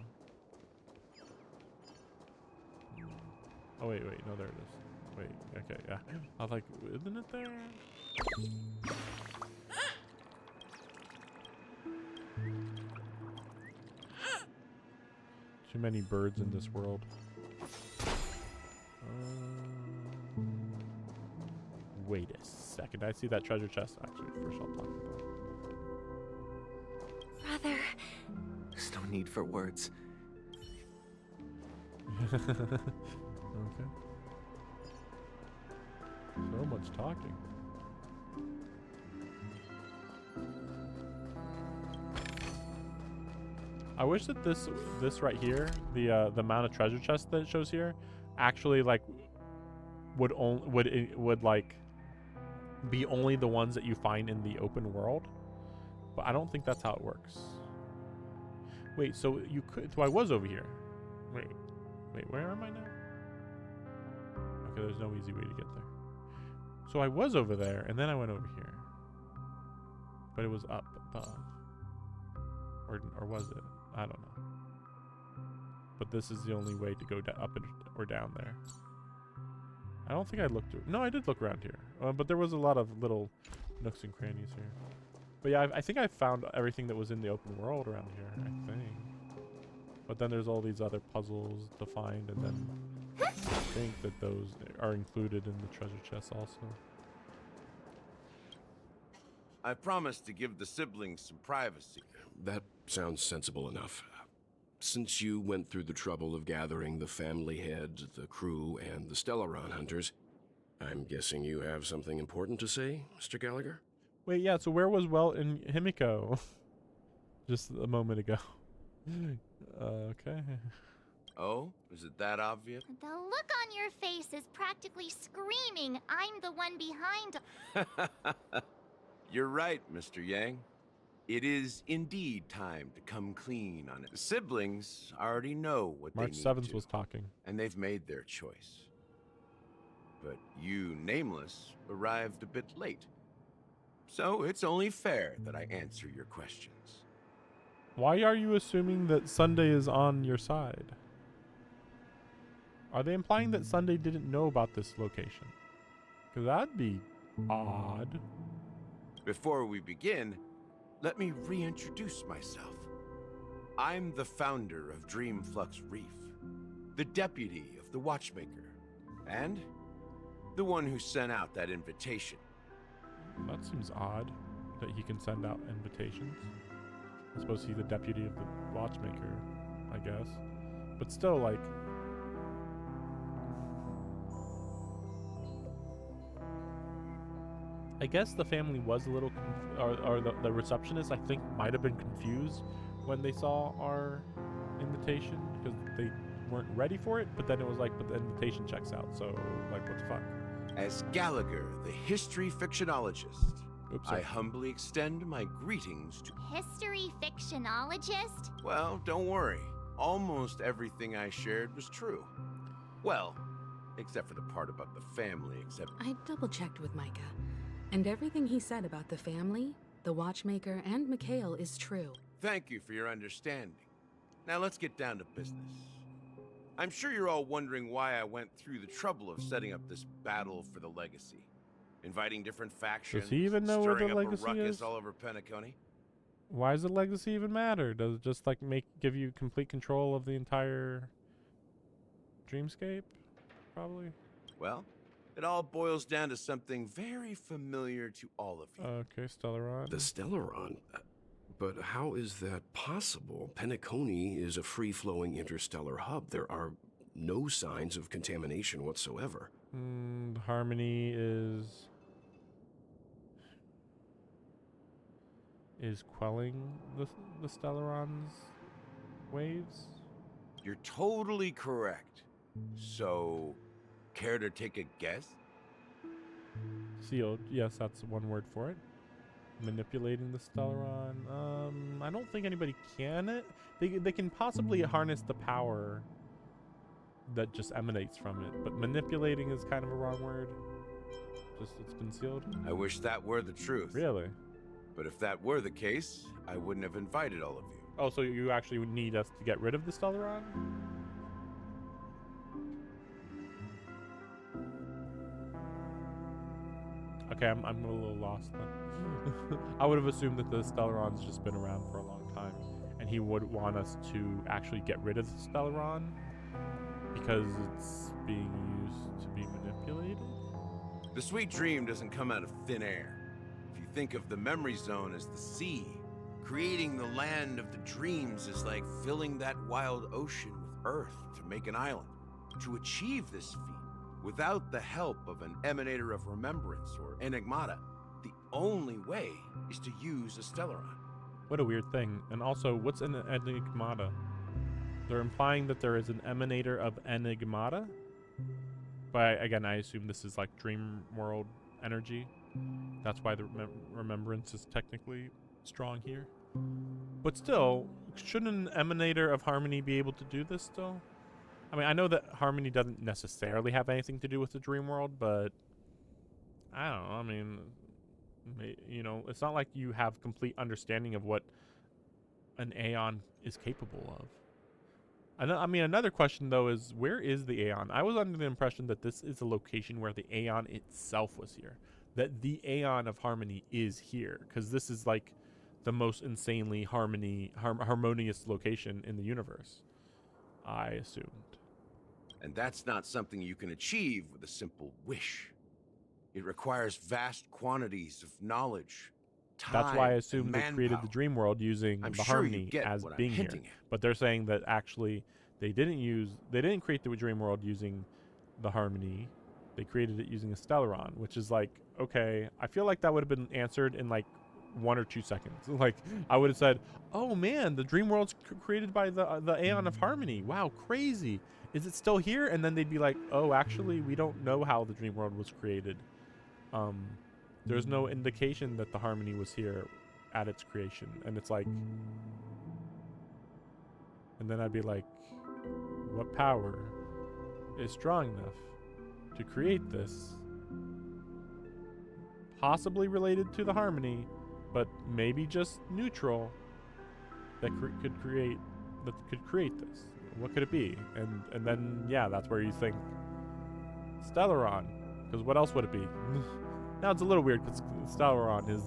Oh wait, no, there it is. Wait, okay, yeah. I was like, isn't it there? Too many birds in this world. Wait a second. I see that treasure chest. Actually, first I'll talk about it. Brother. There's no need for words. Okay. So much talking. I wish that this right here, the amount of treasure chests that it shows here, actually like would like be only the ones that you find in the open world. But I don't think that's how it works. Wait, so you could, so I was over here. Wait, where am I now? Okay, there's no easy way to get there. So I was over there, and then I went over here. But it was up above. Or was it? I don't know. But this is the only way to go up or down there. I don't think I looked. No, I did look around here. But there was a lot of little nooks and crannies here. But yeah, I think I found everything that was in the open world around here, I think. But then there's all these other puzzles to find, and then I think that those are included in the treasure chest also. I promised to give the siblings some privacy. That sounds sensible enough. Since you went through the trouble of gathering the family head, the crew, and the Stellaron hunters, I'm guessing you have something important to say, Mr. Gallagher? Wait, yeah, so where was Welt and Himiko? Just a moment ago. Okay. Oh, is it that obvious? The look on your face is practically screaming, I'm the one behind. You're right, Mr. Yang. It is indeed time to come clean on it. The siblings already know what March they need 7th to, was talking. and they've made their choice. But you, Nameless, arrived a bit late. So it's only fair that I answer your questions. Why are you assuming that Sunday is on your side? Are they implying that Sunday didn't know about this location? Because that'd be odd. Before we begin, let me reintroduce myself. I'm the founder of Dreamflux Reef, the deputy of the Watchmaker, and the one who sent out that invitation. That seems odd, that he can send out invitations. I suppose he's the deputy of the Watchmaker, I guess. But still, like... I guess the family was a little, or the receptionist, I think, might have been confused when they saw our invitation because they weren't ready for it. But then it was like, but the invitation checks out. So, like, what the fuck? As Gallagher, the history fictionologist, Oops, I humbly extend my greetings to... History fictionologist? Well, don't worry. Almost everything I shared was true. Well, except for the part about the family, except... I double-checked with Micah, and everything he said about the family, the watchmaker, and Mikhail is true. Thank you for your understanding. Now let's get down to business. I'm sure you're all wondering why I went through the trouble of setting up this battle for the legacy. Inviting different factions, Does he even know where the stirring up legacy a ruckus is? all over Penacony. Why does the legacy even matter? Does it just like give you complete control of the entire dreamscape? Probably. Well, it all boils down to something very familiar to all of you. Okay, Stellaron. The Stellaron? But how is that possible? Penacony is a free-flowing interstellar hub. There are no signs of contamination whatsoever. Harmony is quelling the Stellaron's waves? You're totally correct. So, care to take a guess? Sealed. Yes, that's one word for it. Manipulating the Stellaron. I don't think anybody can. They can possibly harness the power that just emanates from it, but manipulating is kind of a wrong word. Just it's been sealed. I wish that were the truth. Really? But if that were the case, I wouldn't have invited all of you. Oh, so you actually would need us to get rid of the Stellaron? Okay, I'm a little lost then. I would have assumed that the Stellaron's just been around for a long time, and he would want us to actually get rid of the Stellaron because it's being used to be manipulated. The sweet dream doesn't come out of thin air. If you think of the memory zone as the sea, creating the land of the dreams is like filling that wild ocean with earth to make an island. To achieve this feat, without the help of an emanator of remembrance or enigmata, the only way is to use a Stellaron. What a weird thing. And also, what's an enigmata? They're implying that there is an emanator of enigmata? But again, I assume this is like dream world energy. That's why the remembrance is technically strong here. But still, shouldn't an emanator of harmony be able to do this still? I mean, I know that harmony doesn't necessarily have anything to do with the dream world, but I don't know. I mean, you know, it's not like you have complete understanding of what an Aeon is capable of. I mean, another question, though, is where is the Aeon? I was under the impression that this is a location where the Aeon itself was here. That the Aeon of Harmony is here. Because this is, like, the most insanely harmonious location in the universe, I assumed. And that's not something you can achieve with a simple wish. It requires vast quantities of knowledge, time, That's why I assumed they and created manpower. the dream world using I'm the sure you harmony get as what I'm being here. hinting at. But they're saying that actually they didn't create the dream world using the harmony. They created it using a Stellaron, which is like, okay, I feel like that would have been answered in like 1 or 2 seconds. Like I would have said, "Oh man, the dream world's created by the Aeon of Harmony. Wow, crazy. Is it still here?" And then they'd be like, "Oh, actually, we don't know how the dream world was created. There's no indication that the harmony was here at its creation." And it's like, and then I'd be like, what power is strong enough to create this? Possibly related to the harmony, but maybe just neutral, that could create this. What could it be? And then yeah, that's where you think Stellaron, because what else would it be? Now it's a little weird because Stellaron is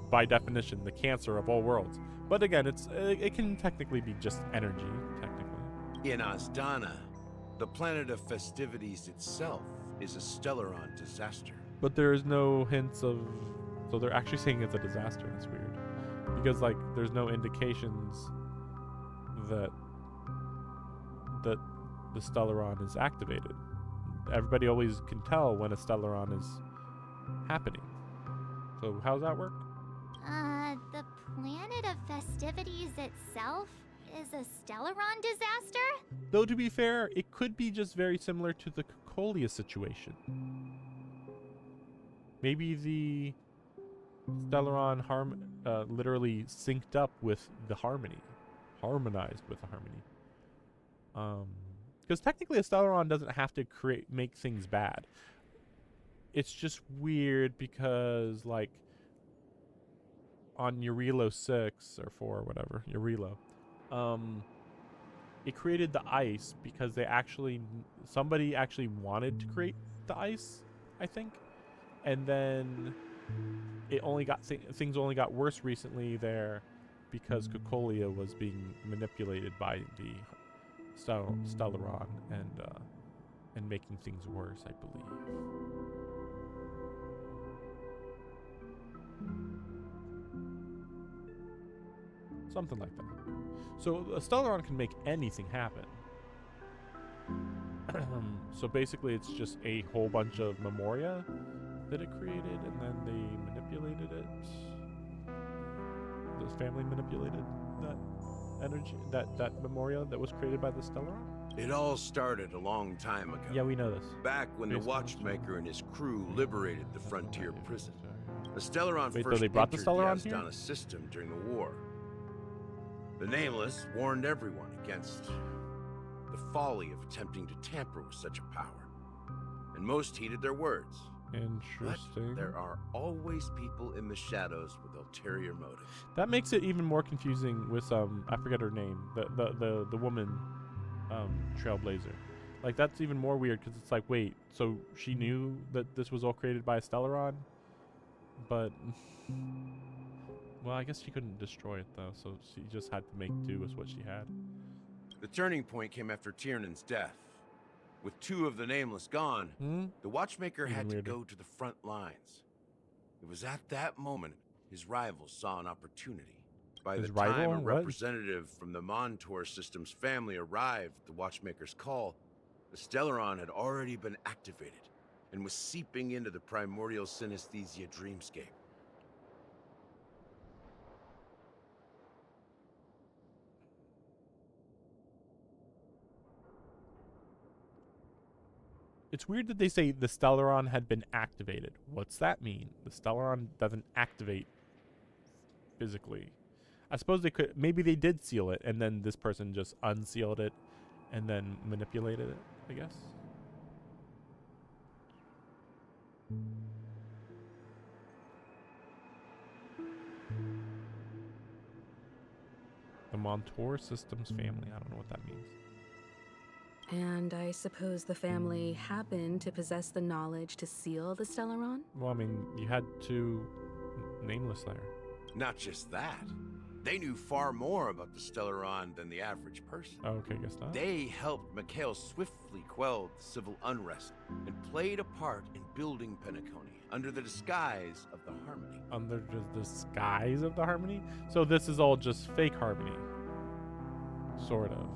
by definition the cancer of all worlds. But again, it can technically be just energy, technically. In Asdana, the planet of festivities itself is a Stellaron disaster. But there's no hints of, so they're actually saying it's a disaster. That's weird, because like there's no indications that the Stellaron is activated. Everybody always can tell when a Stellaron is happening. So how's that work? The planet of festivities itself is a Stellaron disaster? Though to be fair, it could be just very similar to the Cocolia situation. Maybe the Stellaron literally synced up with the harmony, harmonized with the harmony. Because technically a Stellaron doesn't have to make things bad. It's just weird because, like, on Eurilo 6 or 4 or whatever, Eurilo, it created the ice because somebody actually wanted to create the ice, I think. And then it only got things only got worse recently there because Cocolia was being manipulated by the Stellaron and making things worse, I believe. Something like that. So a Stellaron can make anything happen. So basically it's just a whole bunch of memoria that it created, and then they manipulated it. The family manipulated that energy, that memoria that was created by the Stellaron. It all started a long time ago. Yeah, we know this. Back when the Watchmaker and his crew liberated the frontier prison. The Stellaron Wait, so first they brought the entered the Stellaron here? Astana system during the war. The Nameless warned everyone against the folly of attempting to tamper with such a power, and most heeded their words. Interesting. But there are always people in the shadows with ulterior motives. That makes it even more confusing with I forget her name, the woman, Trailblazer. Like, that's even more weird because it's like, wait, so she knew that this was all created by a Stellaron, but well, I guess she couldn't destroy it though, so she just had to make do with what she had. The turning point came after Tiernan's death. With 2 of the Nameless gone, the Watchmaker had to go to the front lines. It was at that moment his rivals saw an opportunity. By the time a representative from the Montour System's family arrived at the Watchmaker's call, the Stellaron had already been activated and was seeping into the primordial synesthesia dreamscape. It's weird that they say the Stellaron had been activated. What's that mean? The Stellaron doesn't activate physically. I suppose they could, maybe they did seal it and then this person just unsealed it and then manipulated it, I guess. The Montour Systems family. I don't know what that means. And I suppose the family happened to possess the knowledge to seal the Stellaron? Well, I mean, you had 2 Nameless there. Not just that. They knew far more about the Stellaron than the average person. Oh, okay, guess not. They helped Mikhail swiftly quell the civil unrest and played a part in building Penacony under the disguise of the Harmony. Under the disguise of the Harmony? So this is all just fake Harmony. Sort of.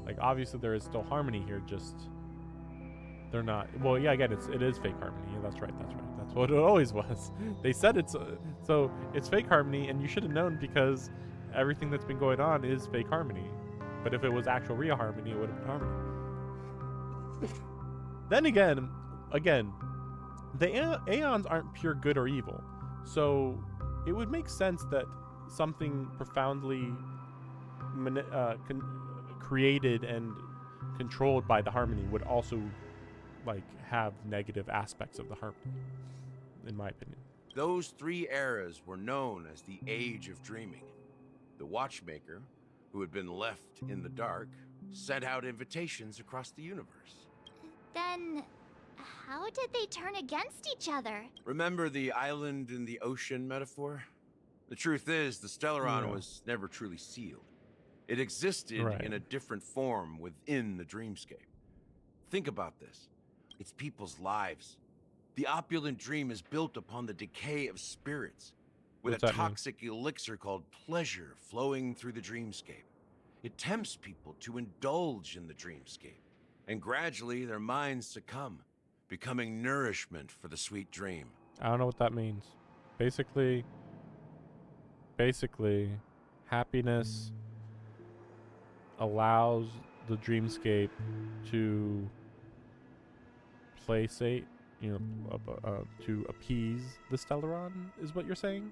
Like obviously there is still harmony here, just they're not. Well, yeah, again, it is fake harmony. Yeah, that's right. That's what it always was. They said it's so it's fake harmony, and you should have known because everything that's been going on is fake harmony. But if it was actual real harmony, it would have been harmony. Then again, the Aeons aren't pure good or evil, so it would make sense that something profoundly created and controlled by the harmony would also like have negative aspects of the harmony, in my opinion. Those 3 eras were known as the Age of Dreaming. The Watchmaker, who had been left in the dark, sent out invitations across the universe. Then, how did they turn against each other? Remember the island in the ocean metaphor? The truth is, the Stellaron was never truly sealed. It existed in a different form within the dreamscape. Think about this. It's people's lives. The opulent dream is built upon the decay of spirits, with a toxic elixir called pleasure flowing through the dreamscape. It tempts people to indulge in the dreamscape, and gradually their minds succumb, becoming nourishment for the sweet dream. I don't know what that means. Basically, happiness allows the dreamscape to placate, to appease the Stellaron, is what you're saying?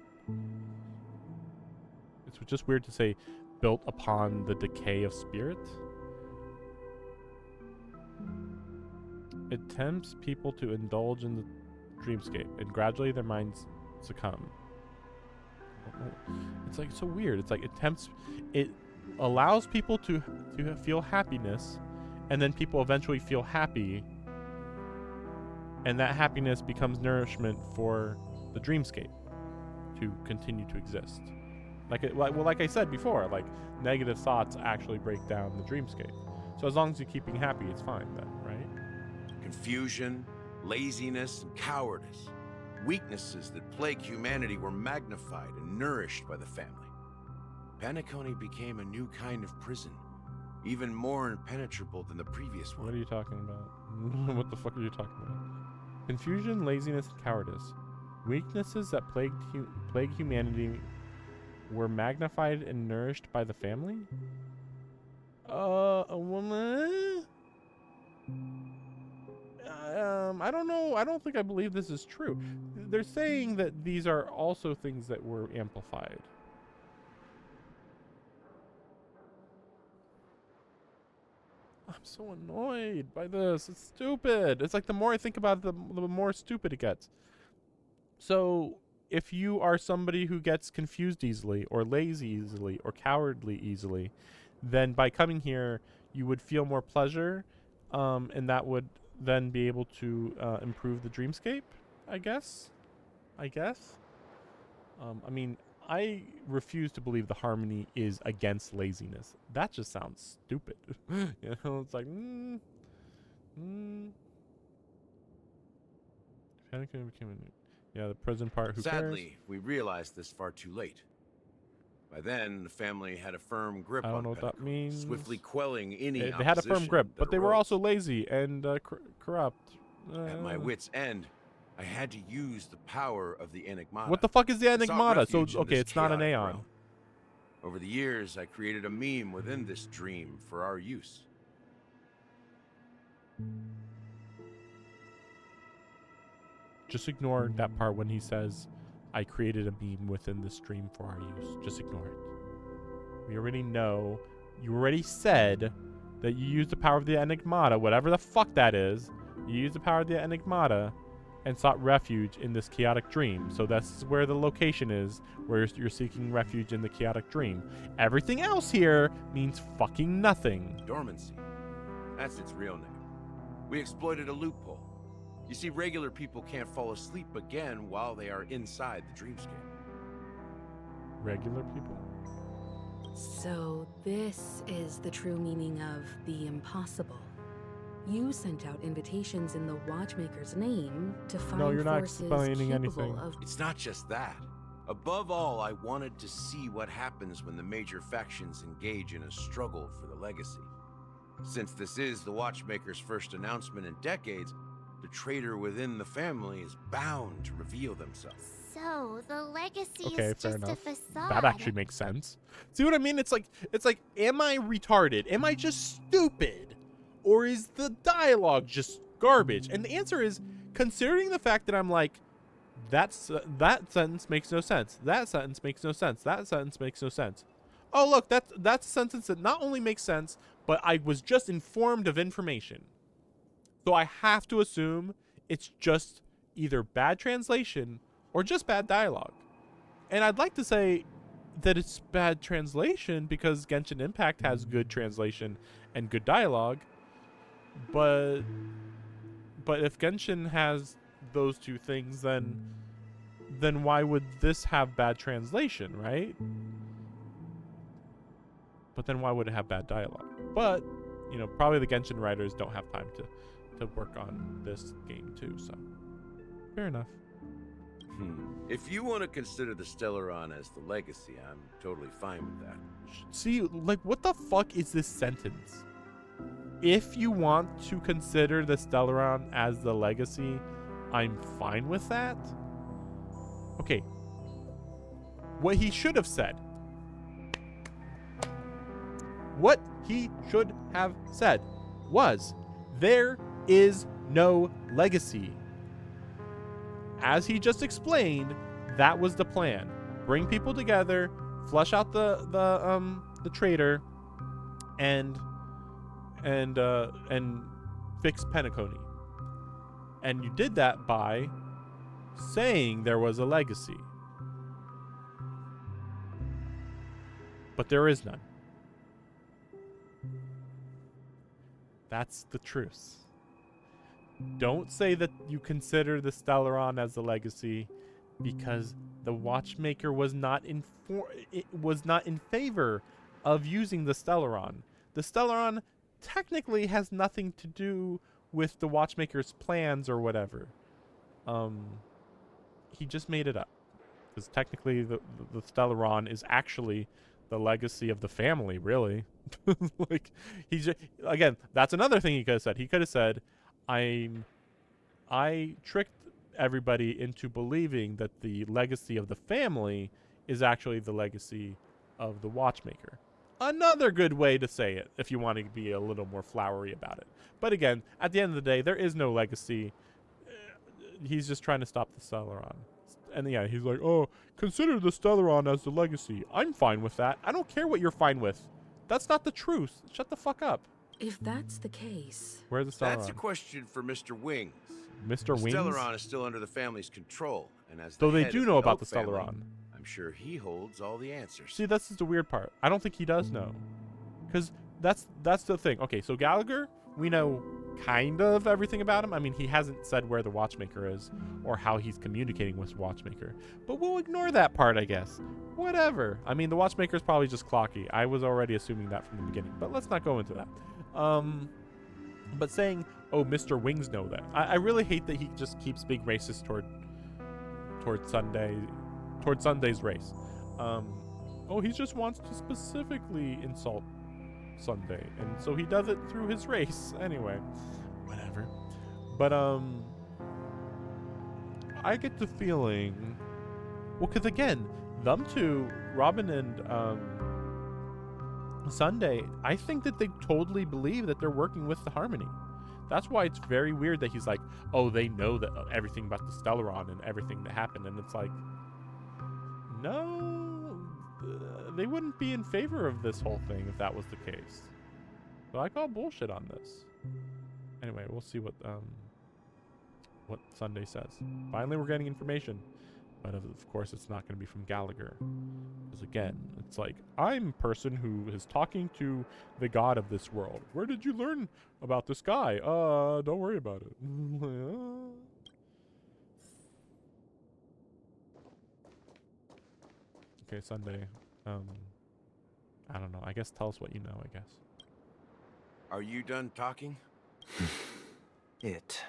It's just weird to say built upon the decay of spirit. It tempts people to indulge in the dreamscape, and gradually their minds succumb. It's like so weird. It's like it allows people to feel happiness, and then people eventually feel happy, and that happiness becomes nourishment for the dreamscape to continue to exist. Like I said before, like negative thoughts actually break down the dreamscape. So as long as you're keeping happy, it's fine then, right? Confusion, laziness, and cowardice. Weaknesses that plague humanity were magnified and nourished by the family. Penacony became a new kind of prison, even more impenetrable than the previous one. What are you talking about? What the fuck are you talking about? Confusion, laziness, and cowardice. Weaknesses that plague humanity were magnified and nourished by the family? A woman? I don't know. I don't think I believe this is true. They're saying that these are also things that were amplified. I'm so annoyed by this. It's stupid. It's like the more I think about it, the more stupid it gets. So if you are somebody who gets confused easily, or lazy easily, or cowardly easily, then by coming here, you would feel more pleasure, and that would then be able to improve the dreamscape, I guess. I mean, I refuse to believe the harmony is against laziness. That just sounds stupid. You know, it's like, yeah, the prison part, who cares? Sadly, we realized this far too late. By then, the family had a firm grip I don't on know what that Penacony, means. swiftly quelling any They had a firm grip, opposition but they that were arose. also lazy and corrupt. At my wit's end, I had to use the power of the Enigmata. What the fuck is the I sought Enigmata? So, refuge in okay, this it's not an chaotic Aeon. realm. Over the years, I created a meme within this dream for our use. Just ignore that part when he says, I created a meme within this stream for our use. Just ignore it. We already know. You already said that you used the power of the Enigmata, whatever the fuck that is. You used the power of the Enigmata and sought refuge in this chaotic dream. So that's where the location is, where you're seeking refuge in the chaotic dream. Everything else here means fucking nothing. Dormancy. That's its real name. We exploited a loophole. You see, regular people can't fall asleep again while they are inside the dreamscape. Regular people? So this is the true meaning of the impossible. You sent out invitations in the Watchmaker's name to find No, you're not forces explaining capable anything. of... It's not just that. Above all, I wanted to see what happens when the major factions engage in a struggle for the legacy. Since this is the Watchmaker's first announcement in decades, the traitor within the family is bound to reveal themselves. So, the legacy Okay, is fair just enough. a facade. That actually makes sense. See what I mean? It's like, am I retarded? Am I just stupid? Or is the dialogue just garbage? And the answer is, considering the fact that I'm like, that sentence makes no sense. That sentence makes no sense. That sentence makes no sense. Oh, look, that's a sentence that not only makes sense, but I was just informed of information. So I have to assume it's just either bad translation or just bad dialogue. And I'd like to say that it's bad translation because Genshin Impact has good translation and good dialogue. But if Genshin has those two things, then why would this have bad translation, right? But then why would it have bad dialogue? But, you know, probably the Genshin writers don't have time to work on this game too, so fair enough. If you want to consider the Stellaron as the legacy, I'm totally fine with that. See, like, what the fuck is this sentence? If you want to consider the Stellaron as the legacy, I'm fine with that. Okay. What he should have said. What he should have said was, there is no legacy. As he just explained, that was the plan. Bring people together, flush out the traitor, and fix Penacony. And you did that by saying there was a legacy. But there is none. That's the truth. Don't say that you consider the Stellaron as a legacy, because the Watchmaker was not in favor of using the Stellaron. The Stellaron technically has nothing to do with the Watchmaker's plans or whatever. He just made it up, because technically the Stellaron is actually the legacy of the family, really. Like, again, that's another thing he could have said. He could have said, I tricked everybody into believing that the legacy of the family is actually the legacy of the Watchmaker. Another good way to say it, if you want to be a little more flowery about it. But again, at the end of the day, there is no legacy. He's just trying to stop the Stellaron. And yeah, he's like, oh, consider the Stellaron as the legacy. I'm fine with that. I don't care what you're fine with. That's not the truth. Shut the fuck up. If that's the case... Where's the Stellaron? That's a question for Mr. Wings. Mr. Wings? The Stellaron is still under the family's control, and as Though the they head do of know the about Oak the family, Stellaron. I'm sure he holds all the answers. See, this is the weird part. I don't think he does know. Because that's the thing. Okay, so Gallagher, we know kind of everything about him. I mean, he hasn't said where the Watchmaker is or how he's communicating with Watchmaker. But we'll ignore that part, I guess. Whatever. I mean, the Watchmaker is probably just clocky. I was already assuming that from the beginning. But let's not go into that. But saying, oh, Mr. Wings know that. I really hate that he just keeps being racist toward Sunday's race. Oh, he just wants to specifically insult Sunday, and so he does it through his race. Anyway, whatever. But I get the feeling, well, because again, them two, Robin and Sunday, I think that they totally believe that they're working with the Harmony. That's why it's very weird that he's like, oh, they know that everything about the Stellaron and everything that happened, and it's like, no, they wouldn't be in favor of this whole thing if that was the case. So I call bullshit on this. Anyway, we'll see what Sunday says. Finally, we're getting information. But of course, it's not going to be from Gallagher. Because again, it's like, I'm a person who is talking to the god of this world. Where did you learn about this guy? Don't worry about it. Okay, Sunday. I don't know. I guess tell us what you know, I guess. Are you done talking? It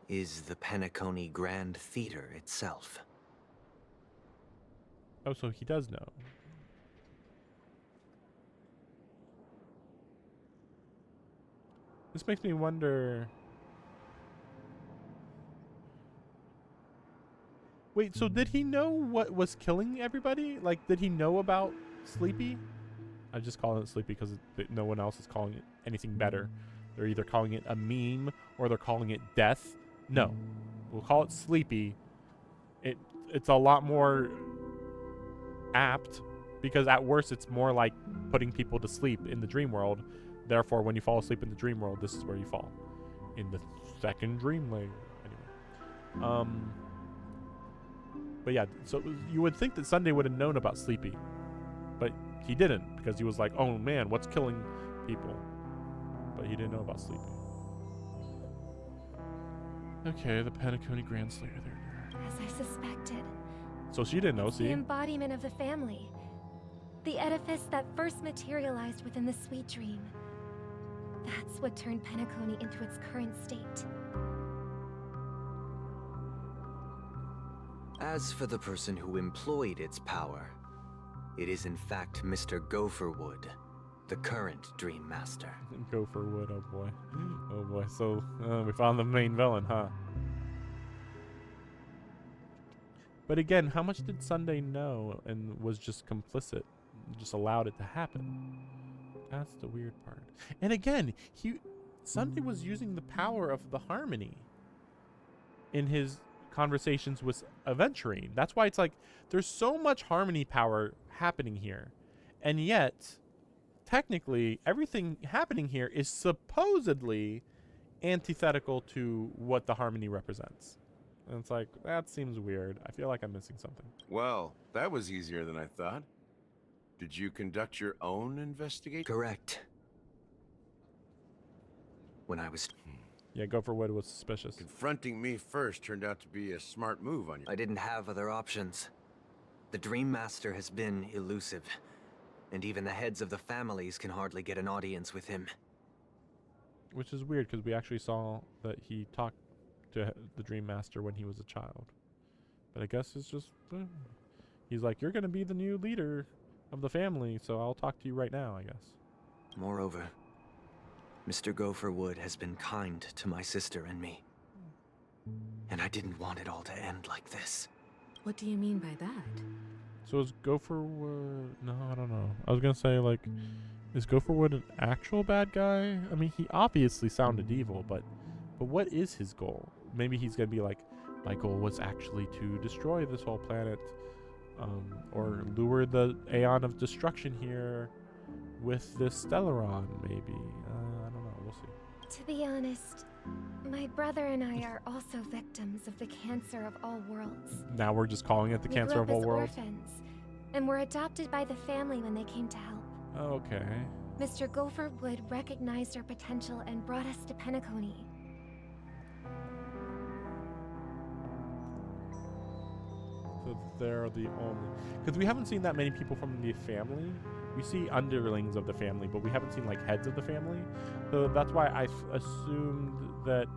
is the Penacony Grand Theater itself. Oh, so he does know. This makes me wonder... Wait, so did he know what was killing everybody? Like, did he know about Sleepy? I just call it Sleepy because no one else is calling it anything better. They're either calling it a meme or they're calling it death. No, we'll call it Sleepy. It's a lot more apt because at worst it's more like putting people to sleep in the dream world. Therefore, when you fall asleep in the dream world, this is where you fall. In the second dream layer. Anyway. But yeah, so you would think that Sunday would have known about Sleepy. But he didn't, because he was like, oh man, what's killing people? But he didn't know about Sleepy. Okay, the Penacony Grand Slayer there. As I suspected. So she didn't know, The see? embodiment of the family. The edifice that first materialized within the sweet dream. That's what turned Penacony into its current state. As for the person who employed its power, it is in fact Mr. Gopherwood, the current Dream Master. Gopherwood, oh boy. Oh boy, so we found the main villain, huh? But again, how much did Sunday know and was just complicit, just allowed it to happen? That's the weird part. And again, Sunday was using the power of the harmony in his conversations with Aventurine. That's why it's like there's so much harmony power happening here. And yet, technically, everything happening here is supposedly antithetical to what the harmony represents. And it's like, that seems weird. I feel like I'm missing something. Well, that was easier than I thought. Did you conduct your own investigation? Correct. When I was... Yeah, Gopherwood was suspicious. Confronting me first turned out to be a smart move on you. I didn't have other options. The Dream Master has been elusive, and even the heads of the families can hardly get an audience with him. Which is weird, because we actually saw that he talked to the Dream Master when he was a child. But I guess it's just... he's like, you're going to be the new leader of the family, so I'll talk to you right now, I guess. Moreover, Mr. Gopherwood has been kind to my sister and me. And I didn't want it all to end like this. What do you mean by that? So is Gopherwood... No, I don't know. I was going to say, like, is Gopherwood an actual bad guy? I mean, he obviously sounded evil, but what is his goal? Maybe he's going to be like, my goal was actually to destroy this whole planet, or lure the Aeon of Destruction here with this Stellaron, maybe. I don't know. We'll see. To be honest, my brother and I are also victims of the cancer of all worlds. Now we're just calling it the cancer of all worlds? We grew up as orphans, and were adopted by the family when they came to help. Okay. Mr. Gopherwood recognized our potential and brought us to Penacony. So they're the only... Because we haven't seen that many people from the family. We see underlings of the family, but we haven't seen, like, heads of the family. So that's why I assumed that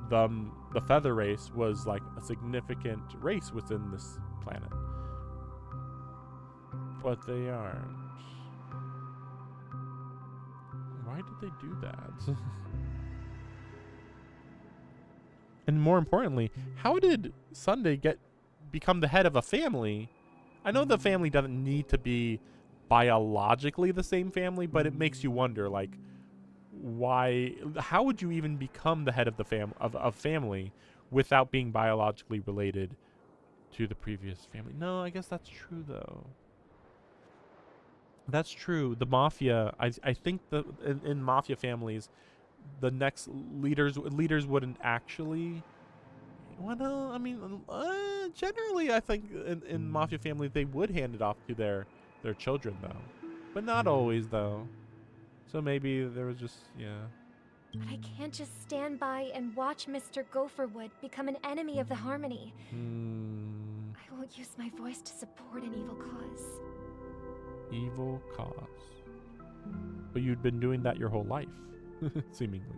the feather race was, like, a significant race within this planet. But they aren't. Why did they do that? And more importantly, how did Sunday become the head of a family? I know the family doesn't need to be biologically the same family, but it makes you wonder, like, how would you even become the head of the family without being biologically related to the previous family? No, I guess that's true though. That's true. The mafia, I think in mafia families, the next leaders wouldn't actually... Well, no, I mean, generally, I think in mafia families, they would hand it off to their children, though. But not always, though. So maybe there was just, yeah. But I can't just stand by and watch Mr. Gopherwood become an enemy of the Harmony. I won't use my voice to support an evil cause. Evil cause. But you'd been doing that your whole life, seemingly.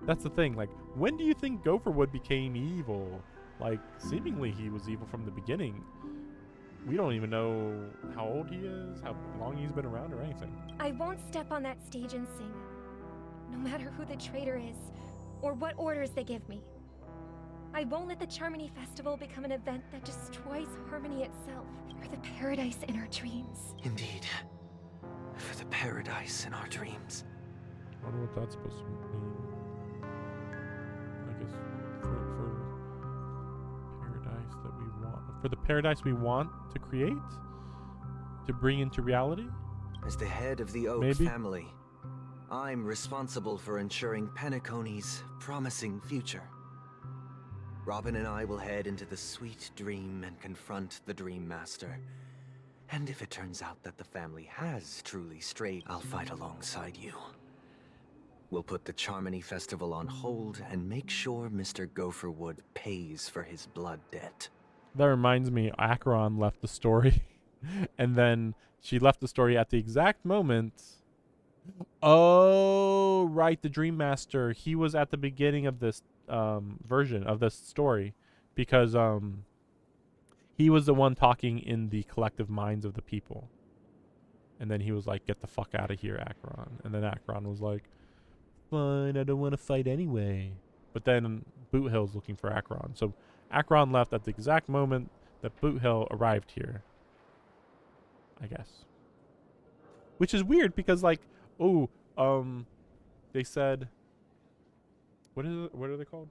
That's the thing, like, when do you think Gopherwood became evil? Like, seemingly he was evil from the beginning. We don't even know how old he is, how long he's been around, or anything. I won't step on that stage and sing, no matter who the traitor is, or what orders they give me. I won't let the Charmony Festival become an event that destroys Harmony itself, or the paradise in our dreams. Indeed. For the paradise in our dreams. I wonder what that's supposed to mean. I guess for paradise that we want. For the paradise we want to create? To bring into reality? As the head of the Oak family, I'm responsible for ensuring Penacony's promising future. Robin and I will head into the sweet dream and confront the Dream Master. And if it turns out that the family has truly strayed, I'll fight alongside you. We'll put the Charmony Festival on hold and make sure Mr. Gopherwood pays for his blood debt. That reminds me, Acheron left the story. And then she left the story at the exact moment. Oh, right, the Dream Master. He was at the beginning of this version of this story. Because he was the one talking in the collective minds of the people. And then he was like, get the fuck out of here, Acheron. And then Acheron was like, fine, I don't want to fight anyway. But then Boot Hill's looking for Acheron. So Acheron left at the exact moment that Boot Hill arrived here. I guess. Which is weird because like, they said, what are they called?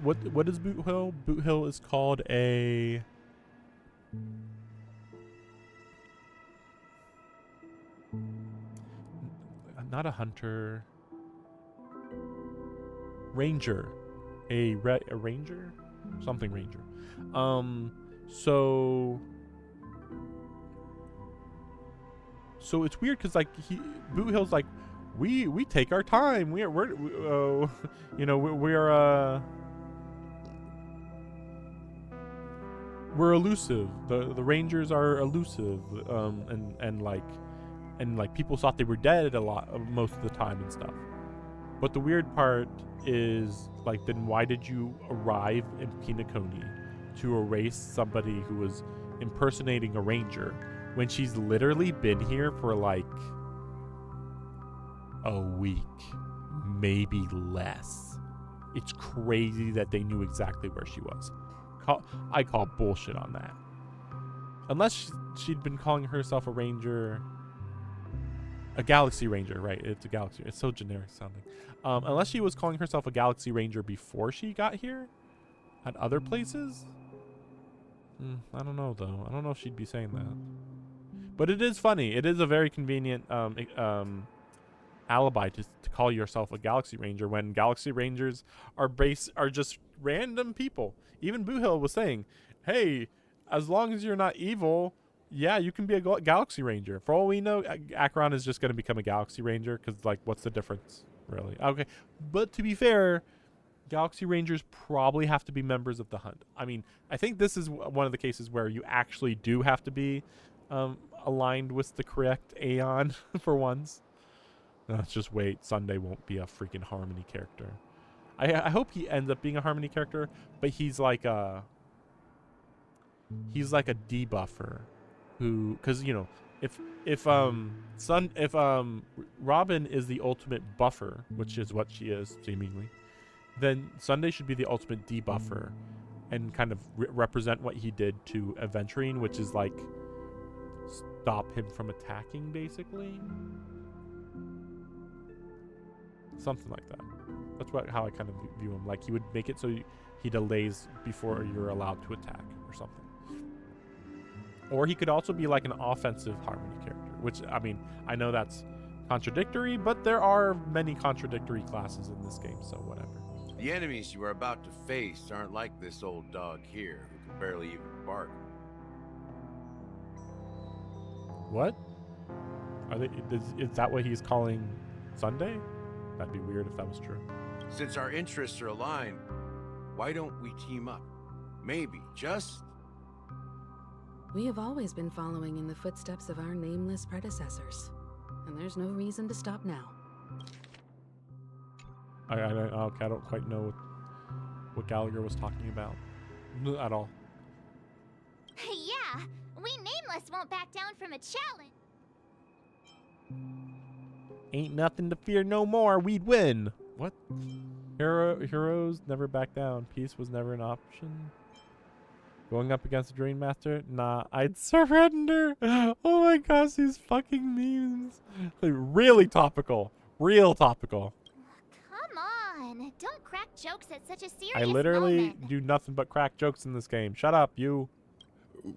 What is Boot Hill? Boot Hill is called a not a hunter. Ranger. A ranger? Something ranger. So it's weird because like Boot Hill's like we take our time. We're we're elusive. The Rangers are elusive. And like people thought they were dead a lot most of the time and stuff. But the weird part is like, then why did you arrive in Pinacone to erase somebody who was impersonating a ranger when she's literally been here for like a week, maybe less? It's crazy that they knew exactly where she was. I call bullshit on that. Unless she'd been calling herself a ranger, a galaxy ranger, right? It's a galaxy. It's so generic sounding. Unless she was calling herself a galaxy ranger before she got here at other places. I don't know though. I don't know if she'd be saying that. But it is funny. It is a very convenient alibi to call yourself a galaxy ranger when galaxy rangers are just random people. Even Boot Hill was saying, hey, as long as you're not evil, yeah, you can be a galaxy ranger. For all we know, Acheron is just going to become a galaxy ranger because like, what's the difference really? Okay. But to be fair, galaxy rangers probably have to be members of the hunt. I mean, I think this is one of the cases where you actually do have to be aligned with the correct Aeon for once. Let's just wait. Sunday won't be a freaking Harmony character. I hope he ends up being a Harmony character, but he's like a debuffer who, because you know, if Robin is the ultimate buffer, which is what she is seemingly, then Sunday should be the ultimate debuffer and kind of represent what he did to Aventurine, which is like stop him from attacking, basically. Something like that. That's how I kind of view him. Like, he would make it so he delays before you're allowed to attack or something. Or he could also be like an offensive Harmony character, which, I mean, I know that's contradictory, but there are many contradictory classes in this game, so whatever. The enemies you are about to face aren't like this old dog here, who can barely even bark. What? Are they? Is that what he's calling Sunday? That'd be weird if that was true. Since our interests are aligned, why don't we team up? Maybe, just... We have always been following in the footsteps of our nameless predecessors, and there's no reason to stop now. I don't quite know what Gallagher was talking about at all. Yeah, we Nameless won't back down from a challenge. Ain't nothing to fear no more. We'd win. What? Heroes never back down. Peace was never an option. Going up against a Dream Master? Nah, I'd surrender. Oh my gosh, these fucking memes. Like, really topical. Real topical. Come on, don't crack jokes at such a serious I literally moment. do nothing but crack jokes in this game. Shut up, you.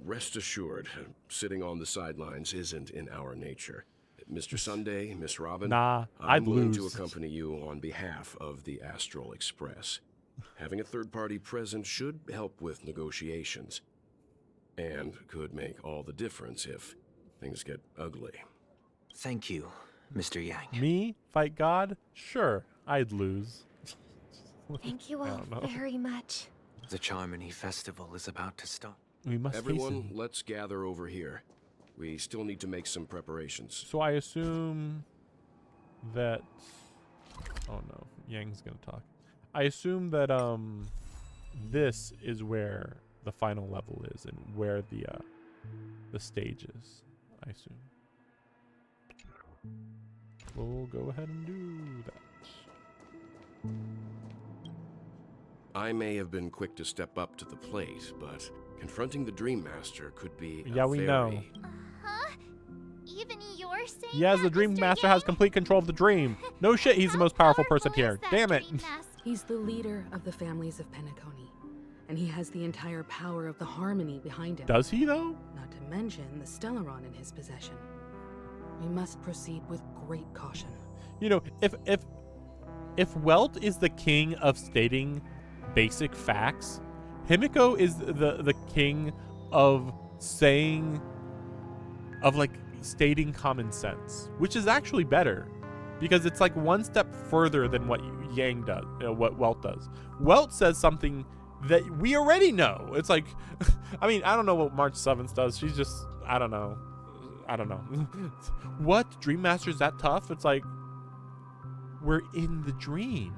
Rest assured, sitting on the sidelines isn't in our nature. Mr. Sunday, Miss Robin, nah, I'm I'd willing lose. to accompany you on behalf of the Astral Express. Having a third party present should help with negotiations, and could make all the difference if things get ugly. Thank you, Mr. Yang. Me? Fight God? Sure, I'd lose. Thank you all very much. The Charmony Festival is about to start. We must Everyone, let's gather over here. We still need to make some preparations. So I assume that... Oh no, Yang's gonna talk. I assume that this is where the final level is and where the stage is. I assume. We'll go ahead and do that. I may have been quick to step up to the plate, but confronting the Dream Master could be Yeah, we know. Huh? Even you're saying Yes, the Dream Master has complete control of the dream. No shit, he's the most powerful person here. Damn it. He's the leader of the families of Penacony, and he has the entire power of the Harmony behind him. Does he, though? Not to mention the Stellaron in his possession. We must proceed with great caution. You know, if Welt is the king of stating basic facts, Himiko is the king of saying, like stating common sense, which is actually better because it's like one step further than what Yang does, what Welt does. Welt says something that we already know. It's like, I mean, I don't know what March 7th does. She's just, I don't know. What? Dream Master's that tough? It's like, we're in the dream.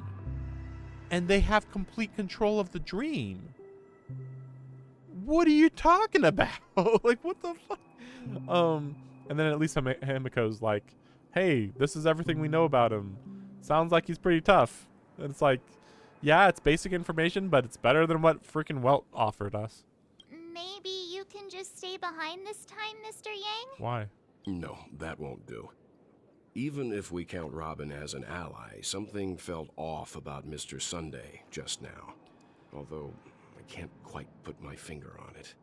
And they have complete control of the dream. What are you talking about? Like, what the fuck? And then at least Himiko's like, hey, this is everything we know about him. Sounds like he's pretty tough. And it's like, yeah, it's basic information, but it's better than what freaking Welt offered us. Maybe you can just stay behind this time, Mr. Yang? Why? No, that won't do. Even if we count Robin as an ally, something felt off about Mr. Sunday just now. Although, I can't quite put my finger on it.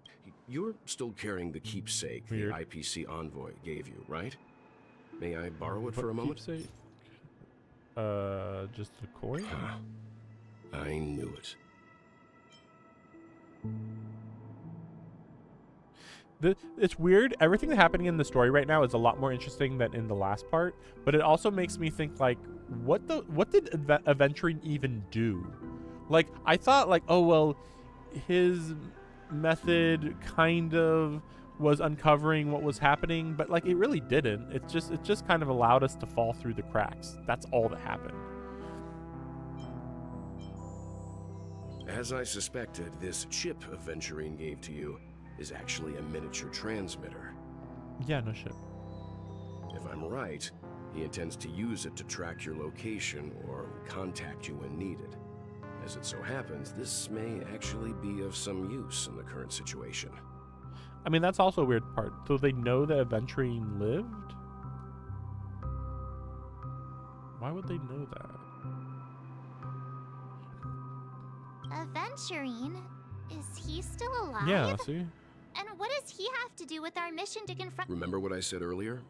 You're still carrying the keepsake the IPC envoy gave you, right? May I borrow it for a moment? Keepsake? Just a coin? I knew it. It's weird. Everything that's happening in the story right now is a lot more interesting than in the last part, but it also makes me think like, what did Aventurine even do? Like, I thought like, oh well, his method kind of was uncovering what was happening, but like it really didn't. It just kind of allowed us to fall through the cracks. That's all that happened. As I suspected, this chip Aventurine gave to you is actually a miniature transmitter. Yeah, no shit. If I'm right, he intends to use it to track your location or contact you when needed. As it so happens, this may actually be of some use in the current situation. I mean, that's also a weird part. So they know that Aventurine lived? Why would they know that? Aventurine? Is he still alive? Yeah, see? And what does he have to do with our mission to confront— Remember what I said earlier?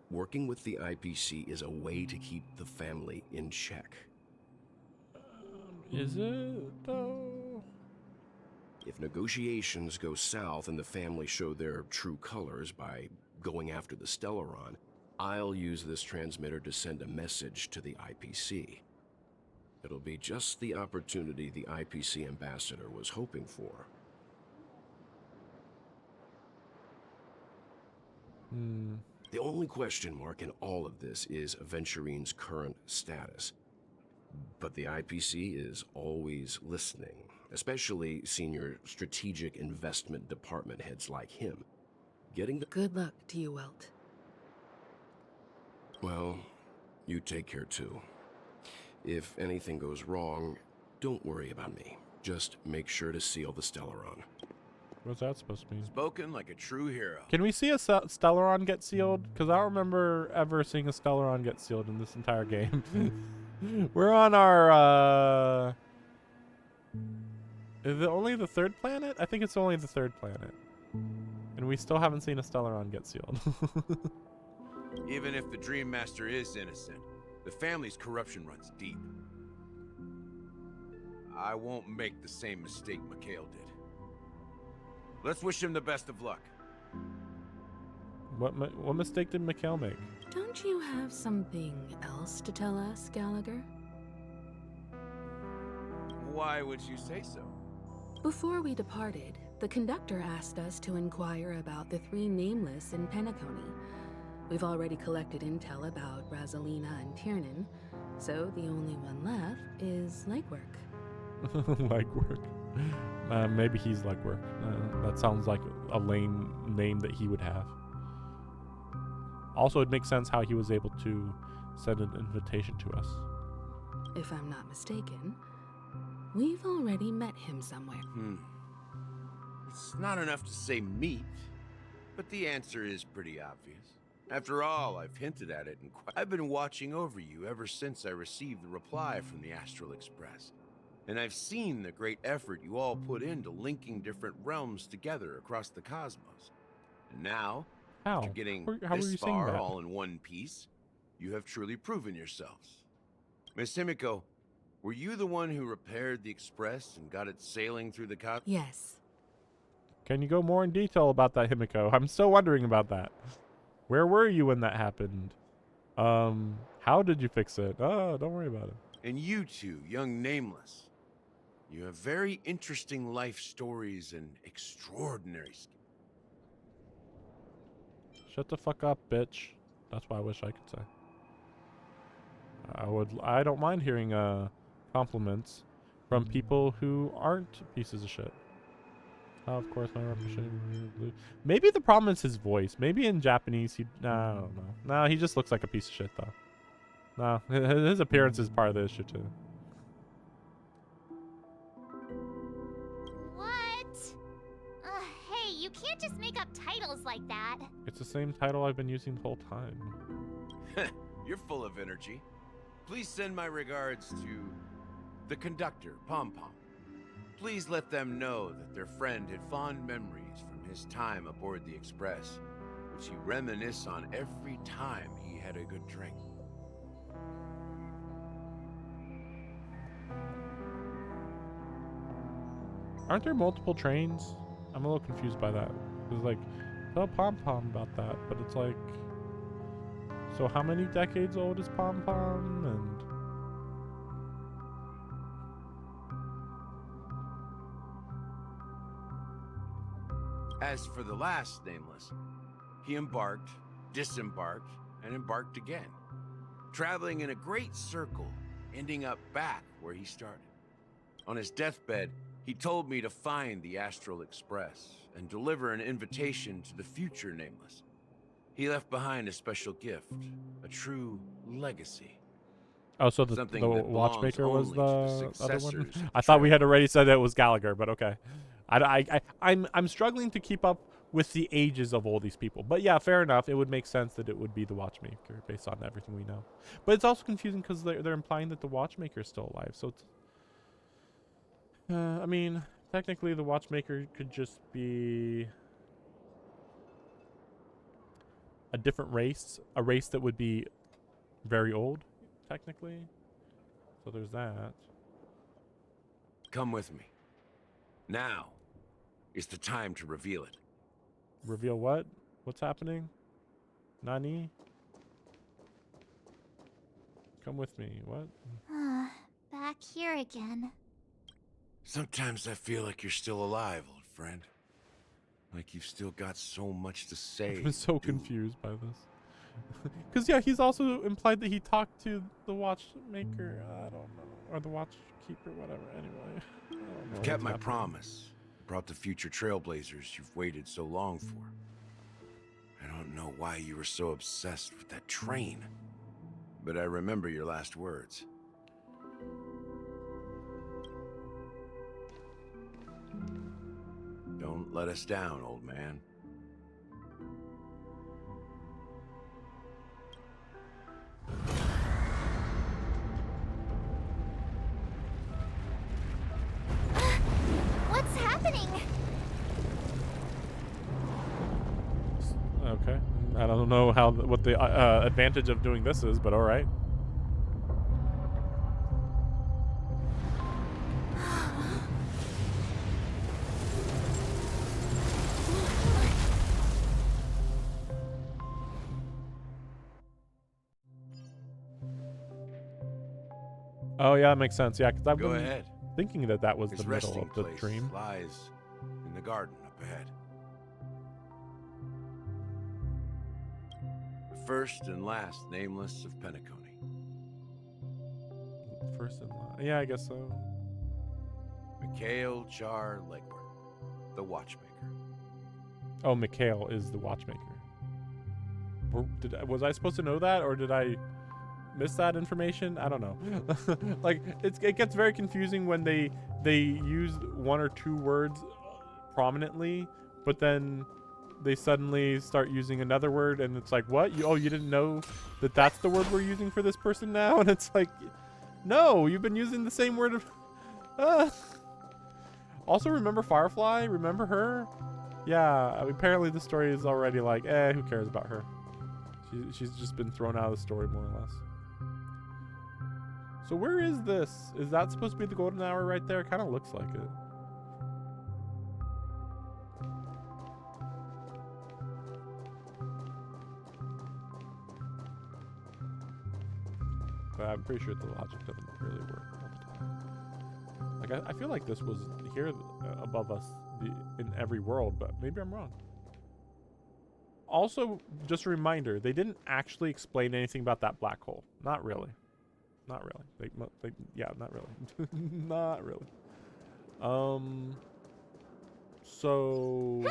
Working with the IPC is a way to keep the family in check. Is it, though? If negotiations go south and the family show their true colors by going after the Stellaron, I'll use this transmitter to send a message to the IPC. It'll be just the opportunity the IPC ambassador was hoping for. The only question mark in all of this is Aventurine's current status. But the IPC is always listening, especially senior strategic investment department heads like him. Getting the— Good luck to you, Welt. Well, you take care too. If anything goes wrong, don't worry about me. Just make sure to seal the Stellaron. What's that supposed to mean? Spoken like a true hero. Can we see a Stellaron get sealed? Because I don't remember ever seeing a Stellaron get sealed in this entire game. We're on our, is it only the third planet? I think it's only the third planet. And we still haven't seen a Stellaron get sealed. Even if the Dream Master is innocent, the family's corruption runs deep. I won't make the same mistake Mikhail did. Let's wish him the best of luck. What mistake did Mikhail make? Don't you have something else to tell us, Gallagher? Why would you say so? Before we departed, the conductor asked us to inquire about the 3 nameless in Penacony. We've already collected intel about Rosalina and Tiernan, so the only one left is Legwork. Legwork. Maybe he's Legwork. That sounds like a lame name that he would have. Also, it makes sense how he was able to send an invitation to us. If I'm not mistaken, we've already met him somewhere. It's not enough to say meet, but the answer is pretty obvious. After all, I've hinted at it, and I've been watching over you ever since I received the reply from the Astral Express. And I've seen the great effort you all put into linking different realms together across the cosmos. And now, after getting How this are you saying far that? all in one piece, you have truly proven yourselves. Miss Himiko, were you the one who repaired the Express and got it sailing through the cosmos? Yes. Can you go more in detail about that, Himiko? I'm still wondering about that. Where were you when that happened? How did you fix it? Oh, don't worry about it. And you two, young Nameless, you have very interesting life stories and extraordinary skills. Shut the fuck up, bitch. That's what I wish I could say. I don't mind hearing compliments from people who aren't pieces of shit. Of course, my reputation. Maybe the problem is his voice. Maybe in Japanese he. No, I don't know. No, he just looks like a piece of shit though. No, his appearance is part of the issue too. What? Hey, you can't just make up titles like that. It's the same title I've been using the whole time. You're full of energy. Please send my regards to the conductor, Pom Pom. Please let them know that their friend had fond memories from his time aboard the Express, which he reminisces on every time he had a good drink. Aren't there multiple trains? I'm a little confused by that. It's like, tell Pom Pom about that, but it's like, so how many decades old is Pom Pom? And As for the last Nameless, he embarked, disembarked, and embarked again, traveling in a great circle, ending up back where he started. On his deathbed, he told me to find the Astral Express and deliver an invitation to the future Nameless. He left behind a special gift, a true legacy. oh, so the Something that belongs watchmaker was only to the the other one. successors of I the thought we had already said that it was Gallagher, but okay. I'm struggling to keep up with the ages of all these people, but yeah, fair enough. It would make sense that it would be the watchmaker based on everything we know. But it's also confusing because they're implying that the watchmaker is still alive. So it's, I mean, technically the watchmaker could just be a different race, a race that would be very old, technically. So there's that. Come with me. Now is the time to reveal it. Reveal what? What's happening? Nani? Come with me. What? Back here again. Sometimes I feel like you're still alive, old friend. Like you've still got so much to say. I'm so confused by this. Because, yeah, he's also implied that he talked to the watchmaker. I don't know. Or the watchkeeper, whatever. Anyway. I don't know I've kept what's my happening. promise. Brought the future trailblazers you've waited so long for. I don't know why you were so obsessed with that train. But I remember your last words. Don't let us down, old man. What's happening? Okay. I don't know what the advantage of doing this is, but all right. Oh yeah, that makes sense. Yeah, because I've Go been ahead. thinking that was His the middle resting of the place dream. lies in the garden up ahead. The first and last Nameless of Penacony. First and last. Yeah, I guess so. Mikhail Char Legward, the watchmaker. Oh, Mikhail is the watchmaker. Was I supposed to know that, or did I miss that information? I don't know. Like it gets very confusing when they use one or two words prominently, but then they suddenly start using another word, and it's like, what? You didn't know that that's the word we're using for this person now? And it's like, no, you've been using the same word. Also, remember Firefly? Remember her? Yeah, apparently the story is already like, who cares about her? She's just been thrown out of the story, more or less. So where is this? Is that supposed to be the golden hour right there? Kind of looks like it. But I'm pretty sure the logic doesn't really work all the time. Like, I feel like this was here above us in every world, but maybe I'm wrong. Also, just a reminder, they didn't actually explain anything about that black hole. Not really. Not really. Yeah, not really. Not really. So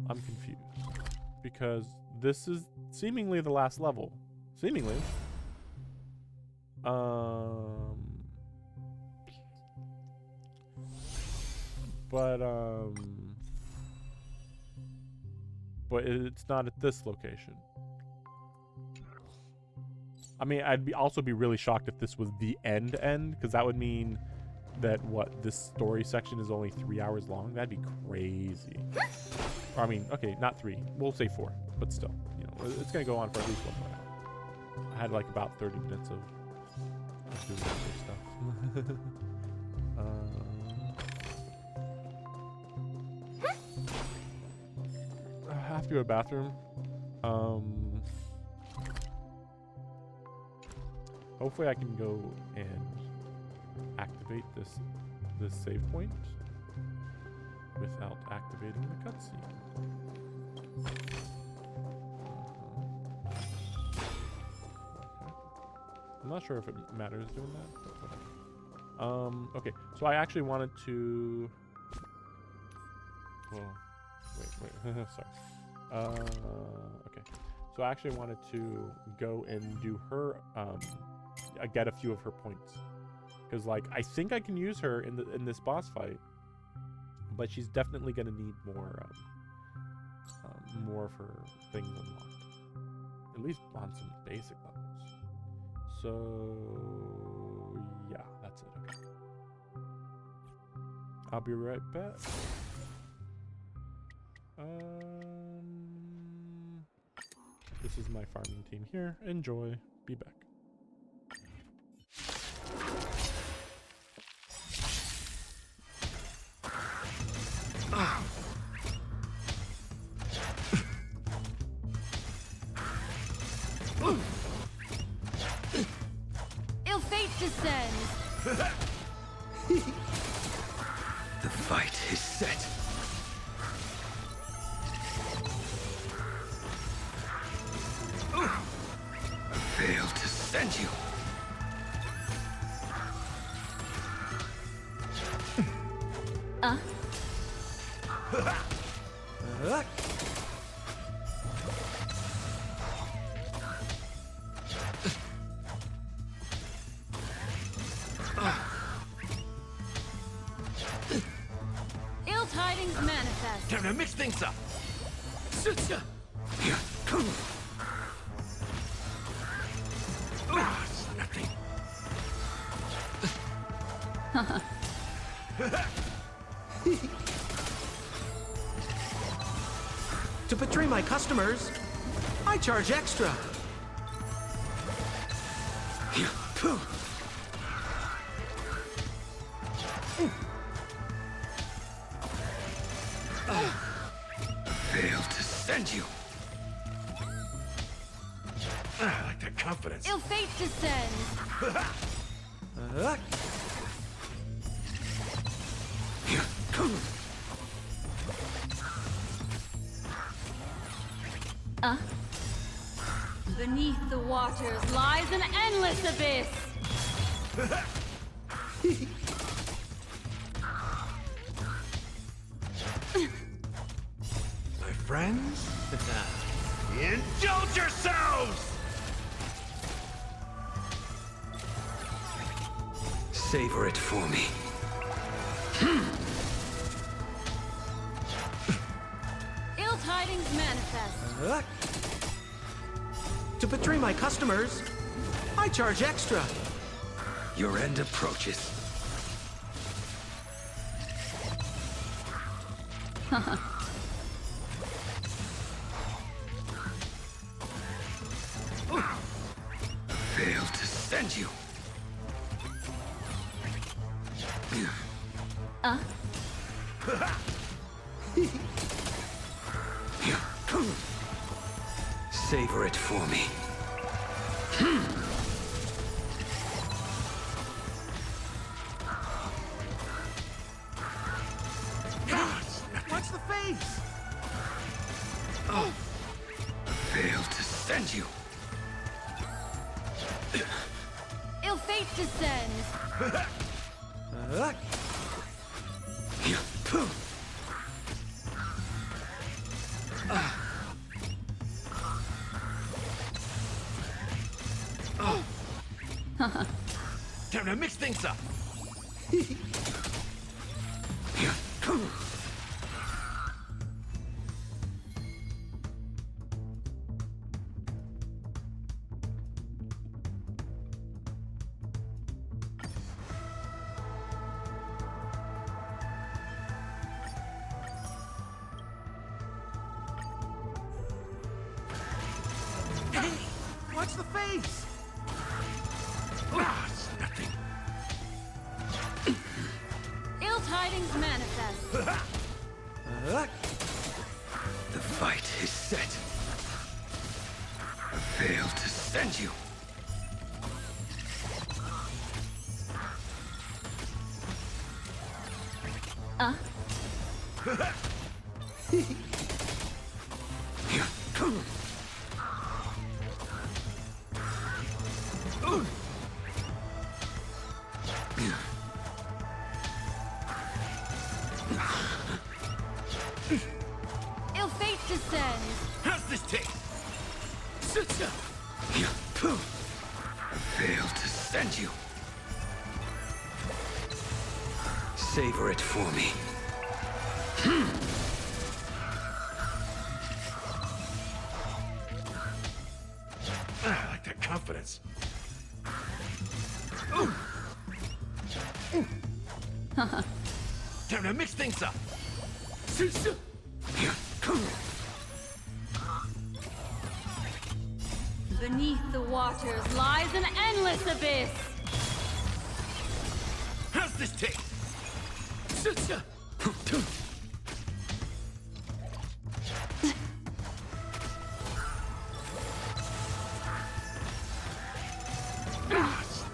I'm confused because this is seemingly the last level. Seemingly. But it's not at this location. I mean, I'd also be really shocked if this was the end, because that would mean that this story section is only 3 hours long. That'd be crazy. Or, I mean, okay, not 3. We'll say 4, but still, it's gonna go on for at least 1 more hour. I had like about 30 minutes of doing other stuff. I have to go to the bathroom. Hopefully I can go and activate this save point without activating the cutscene. I'm not sure if it matters doing that, but whatever. Okay, so I actually wanted to... Well, wait, sorry. Okay, so I actually wanted to go and do her, get a few of her points. Because, like, I think I can use her in this boss fight, but she's definitely going to need more of her things unlocked. At least on some basic levels. So, yeah, that's it. Okay. I'll be right back. This is my farming team here. Enjoy. Be back. Ill fate descends. The fight is set. I failed to send you. Ill tidings manifest. Time to mix things up. It's nothing. To betray my customers, I charge extra. Failed to send you. I like that confidence. Ill fate descends. Beneath the waters lies an endless abyss. My friends, Indulge yourselves! Savor it for me. Ill tidings manifest. To betray my customers, I charge extra. Your end approaches. Failed to send you. Savor it for me. Watch the face! Failed to send you. Ill fate descends. Time to mix things up. Watch the face! It's nothing. Ill tidings manifest. The fight is set. Failed to send you. Ill fate descends. How's this taste? Failed to send you. Savor it for me. I like that confidence. Time to mix things up. Beneath the waters lies an endless abyss. How's this taste? It's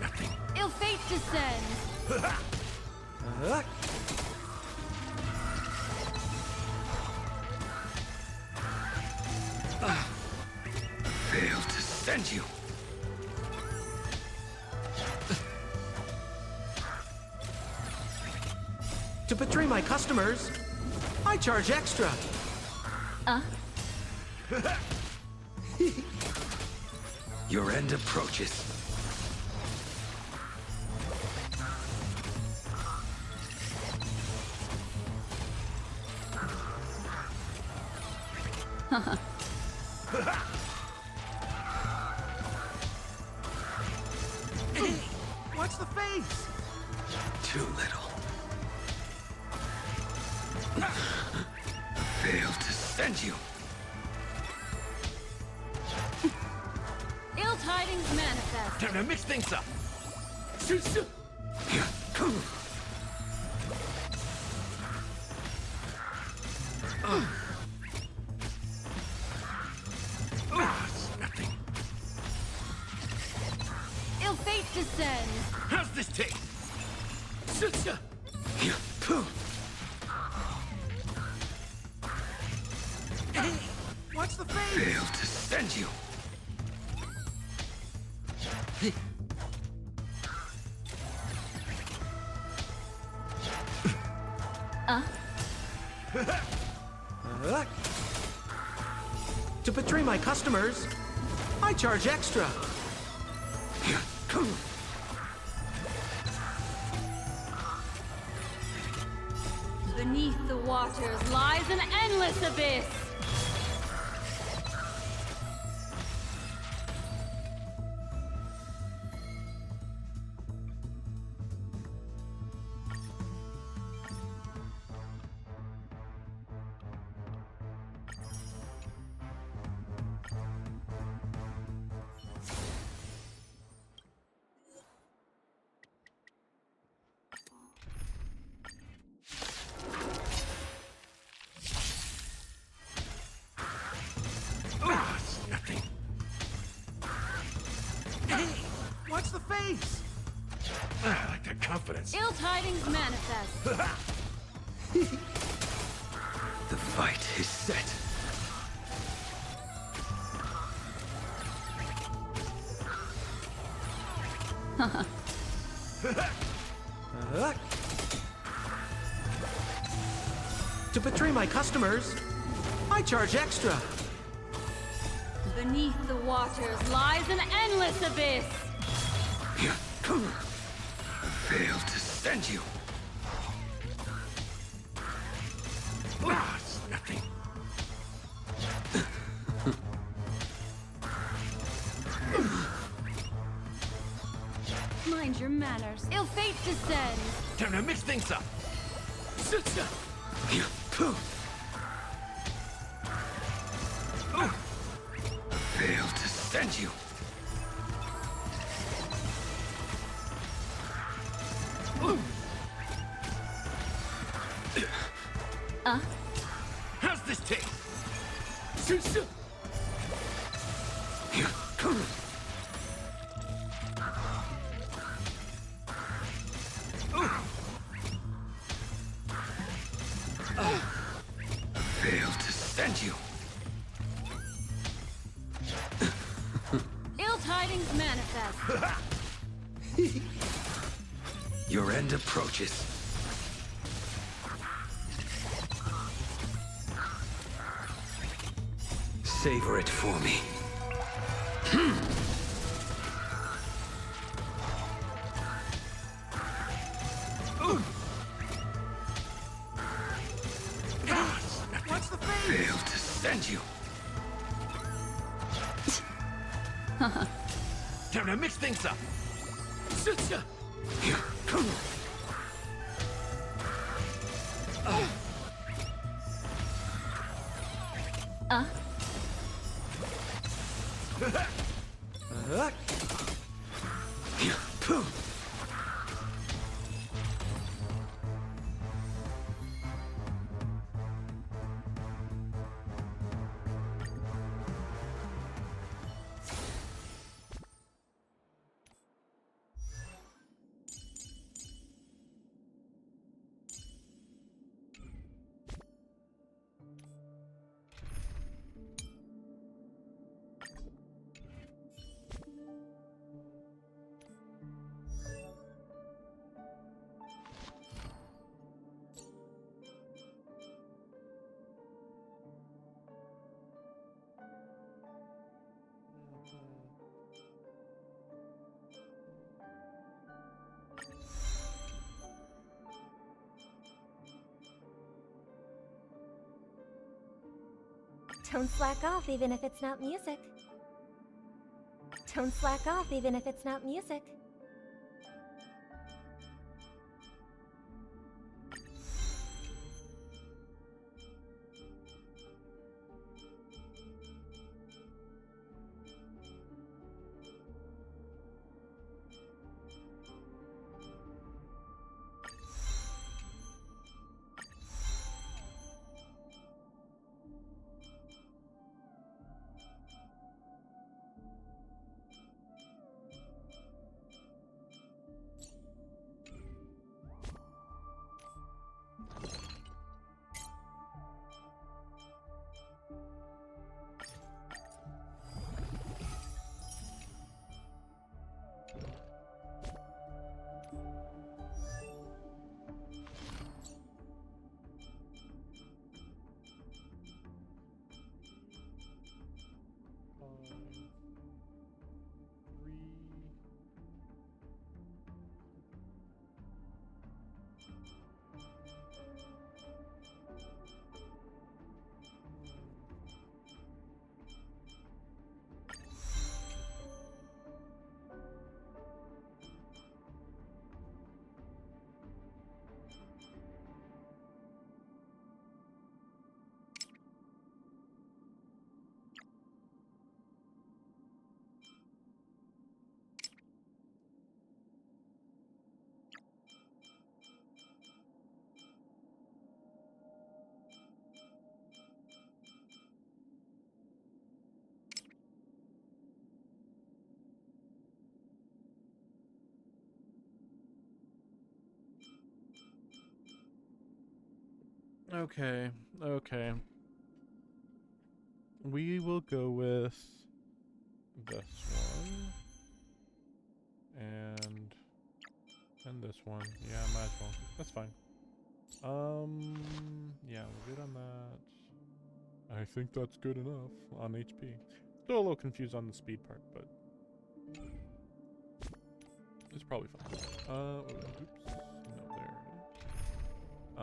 nothing. Ill fate descends. Failed to send you. To betray my customers, I charge extra. Your end approaches. Watch the face! Too little. Failed to send you. Ill tidings manifest. Time to mix things up. It's nothing. Ill fate descends. How's this taste? Watch the face! Failed to send you. To betray my customers, I charge extra. Beneath the waters lies an endless abyss. Nothing. Hey, watch the face! I like that confidence. Ill tidings manifest. The fight is set. To betray my customers, I charge extra. Beneath the waters lies an endless abyss. Failed to send you. It's nothing. Mind your manners. Ill fate descends. Time to mix things up. Failed to send you. How's this taste? Failed to send you. Ill tidings manifest. Your end approaches. Savor it for me. Watch the face! Failed to send you. Time to mix things up. Don't slack off even if it's not music. Don't slack off even if it's not music. Okay, okay. We will go with this one. And this one. Yeah, might as well. That's fine. Yeah, we're good on that. I think that's good enough on HP. Still a little confused on the speed part, but it's probably fine. Oops. No, there it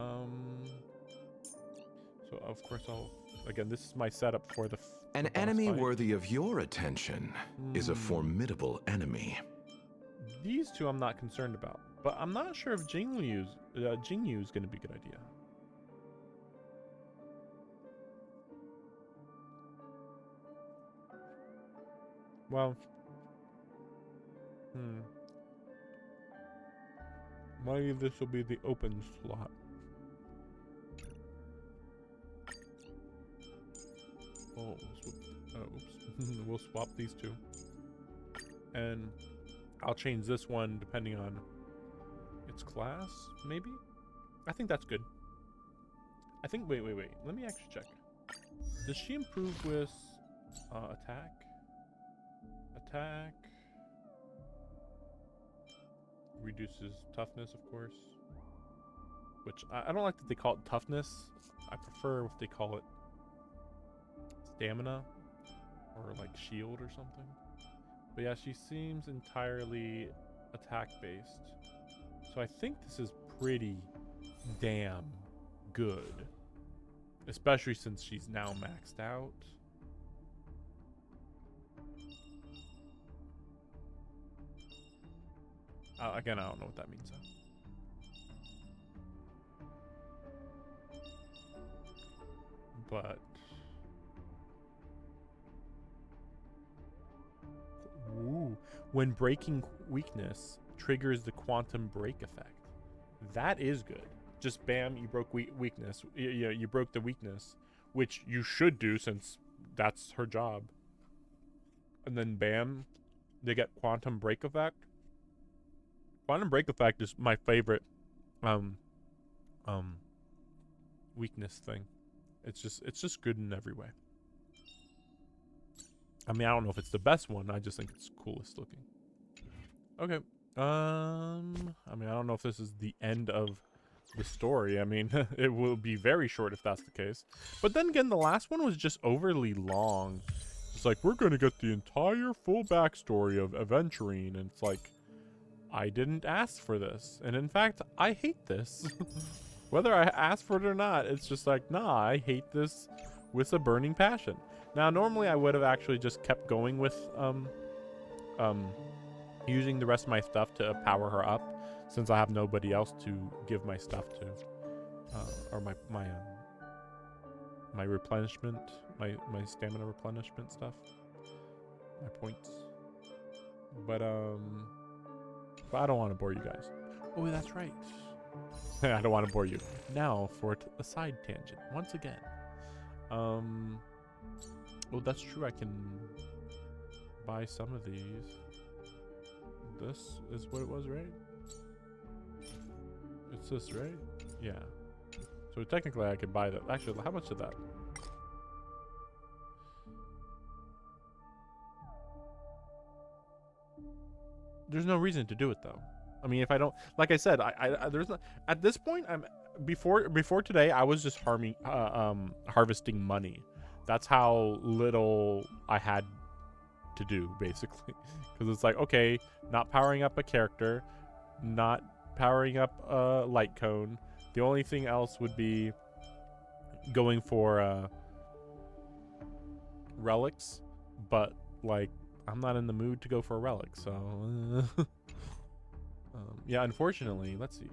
is. So of course again, this is my setup for the An boss enemy fight. worthy of your attention is a formidable enemy. These two I'm not concerned about, but I'm not sure if Jingyu is going to be a good idea. Well, maybe this will be the open slot. Oh, oops. We'll swap these two. And I'll change this one depending on its class, maybe? I think that's good. I think, wait. Let me actually check. Does she improve with attack? Attack. Reduces toughness, of course. Which, I don't like that they call it toughness. I prefer if they call it stamina. Or like shield or something. But yeah, she seems entirely attack-based. So I think this is pretty damn good. Especially since she's now maxed out. Again, I don't know what that means, though. But... Ooh. When breaking weakness triggers the quantum break effect. That is good. Just bam, you broke weakness. You broke the weakness, which you should do since that's her job. And then bam, they get quantum break effect. Quantum break effect is my favorite weakness thing. It's just good in every way. I mean, I don't know if it's the best one. I just think it's coolest looking. Okay. I mean, I don't know if this is the end of the story. I mean, it will be very short if that's the case. But then again, the last one was just overly long. It's like, we're going to get the entire full backstory of Aventurine. And it's like, I didn't ask for this. And in fact, I hate this. Whether I asked for it or not, it's just like, nah, I hate this with a burning passion. Now, normally I would have actually just kept going with, using the rest of my stuff to power her up, since I have nobody else to give my stuff to, or my replenishment, my stamina replenishment stuff, my points. But I don't want to bore you guys. Oh, that's right. I don't want to bore you. Now for a side tangent once again. Well, that's true. I can buy some of these. This is what it was, right? It's this, right? Yeah. So technically I could buy that. Actually, how much is that? There's no reason to do it though. I mean, if I don't, like I said, I there's not, at this point, before today, I was just harvesting money. That's how little I had to do, basically. Because it's like, okay, not powering up a character, not powering up a light cone. The only thing else would be going for relics, but like I'm not in the mood to go for a relic, so yeah, unfortunately. Let's see,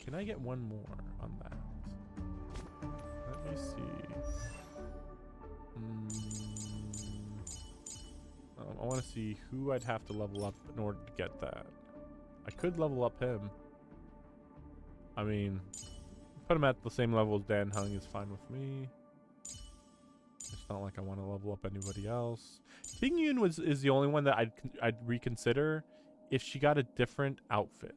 can I get one more on that? Let me see. I want to see who I'd have to level up in order to get that. I could level up him. I mean, put him at the same level as Dan Hung is fine with me. It's not like I want to level up anybody else. Ting Yun is the only one that I'd reconsider if she got a different outfit.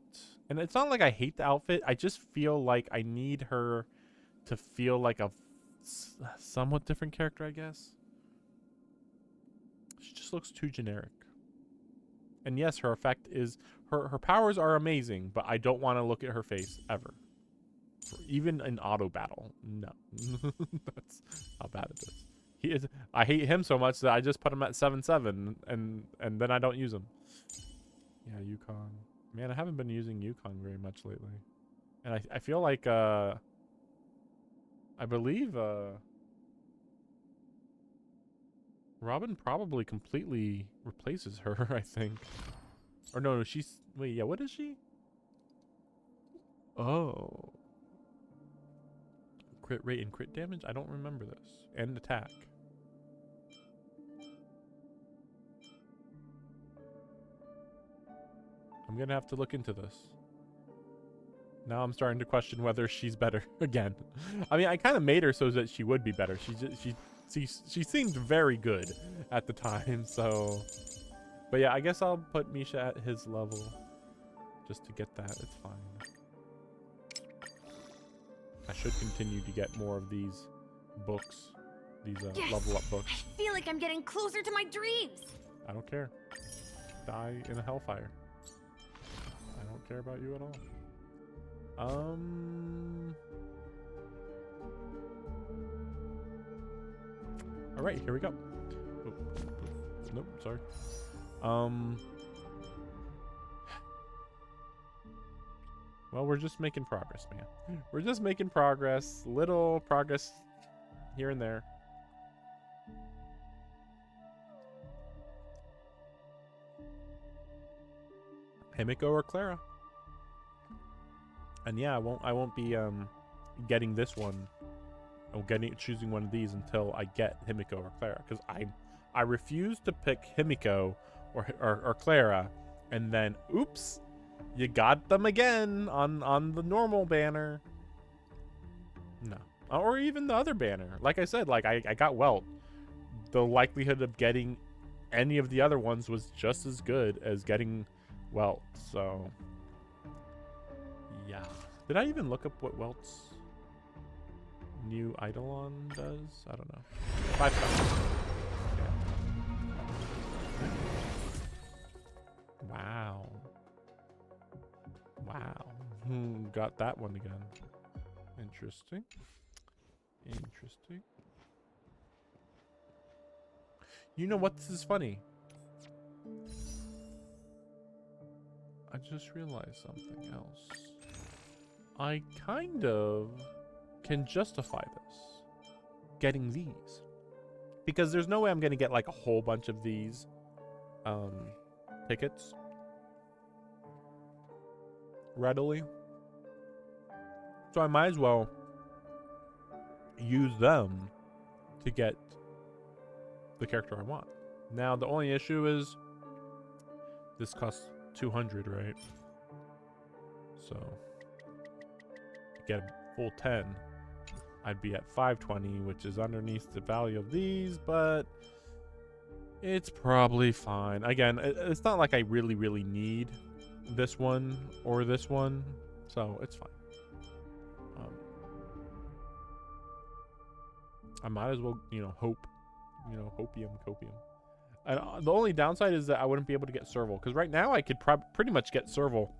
And it's not like I hate the outfit. I just feel like I need her to feel like a somewhat different character, I guess. She just looks too generic. And yes, her effect is... Her powers are amazing, but I don't want to look at her face ever. Even in auto battle. No. That's how bad it is. He is. I hate him so much that I just put him at 7-7 and then I don't use him. Yeah, Yukon. Man, I haven't been using Yukon very much lately. And I feel like I believe Robin probably completely replaces her, I think. Or no, she's... Wait, yeah, what is she? Oh. Crit rate and crit damage? I don't remember this. And attack. I'm gonna have to look into this. Now I'm starting to question whether she's better again. I mean, I kind of made her so that she would be better. She seemed very good at the time, so... But yeah, I guess I'll put Misha at his level just to get that. It's fine. I should continue to get more of these books, these Yes! level up books. I feel like I'm getting closer to my dreams. I don't care. Die in a hellfire. I don't care about you at all. All right, here we go. Oh, nope, sorry. Well, we're just making progress, man. We're just making progress. Little progress here and there. Himiko or Clara. And yeah, I won't be getting this one. Choosing one of these until I get Himiko or Clara, because I refuse to pick Himiko or Clara, and then oops, you got them again on the normal banner. No, or even the other banner. Like I said, like I got Welt. The likelihood of getting any of the other ones was just as good as getting Welt. So yeah, did I even look up what Welt's new Eidolon does? I don't know. 5 stars. Yeah. Wow. Wow. Got that one again. Interesting. Interesting. You know what? This is funny. I just realized something else. I kind of can justify this. Getting these. Because there's no way I'm going to get like a whole bunch of these tickets readily. So I might as well use them to get the character I want. Now the only issue is this costs 200, right? So to get a full 10, I'd be at 520, which is underneath the value of these, but it's probably fine. Again, it's not like I really need this one or this one, so it's fine. I might as well, hope, hopium, copium. And the only downside is that I wouldn't be able to get Serval, because right now I could pretty much get Serval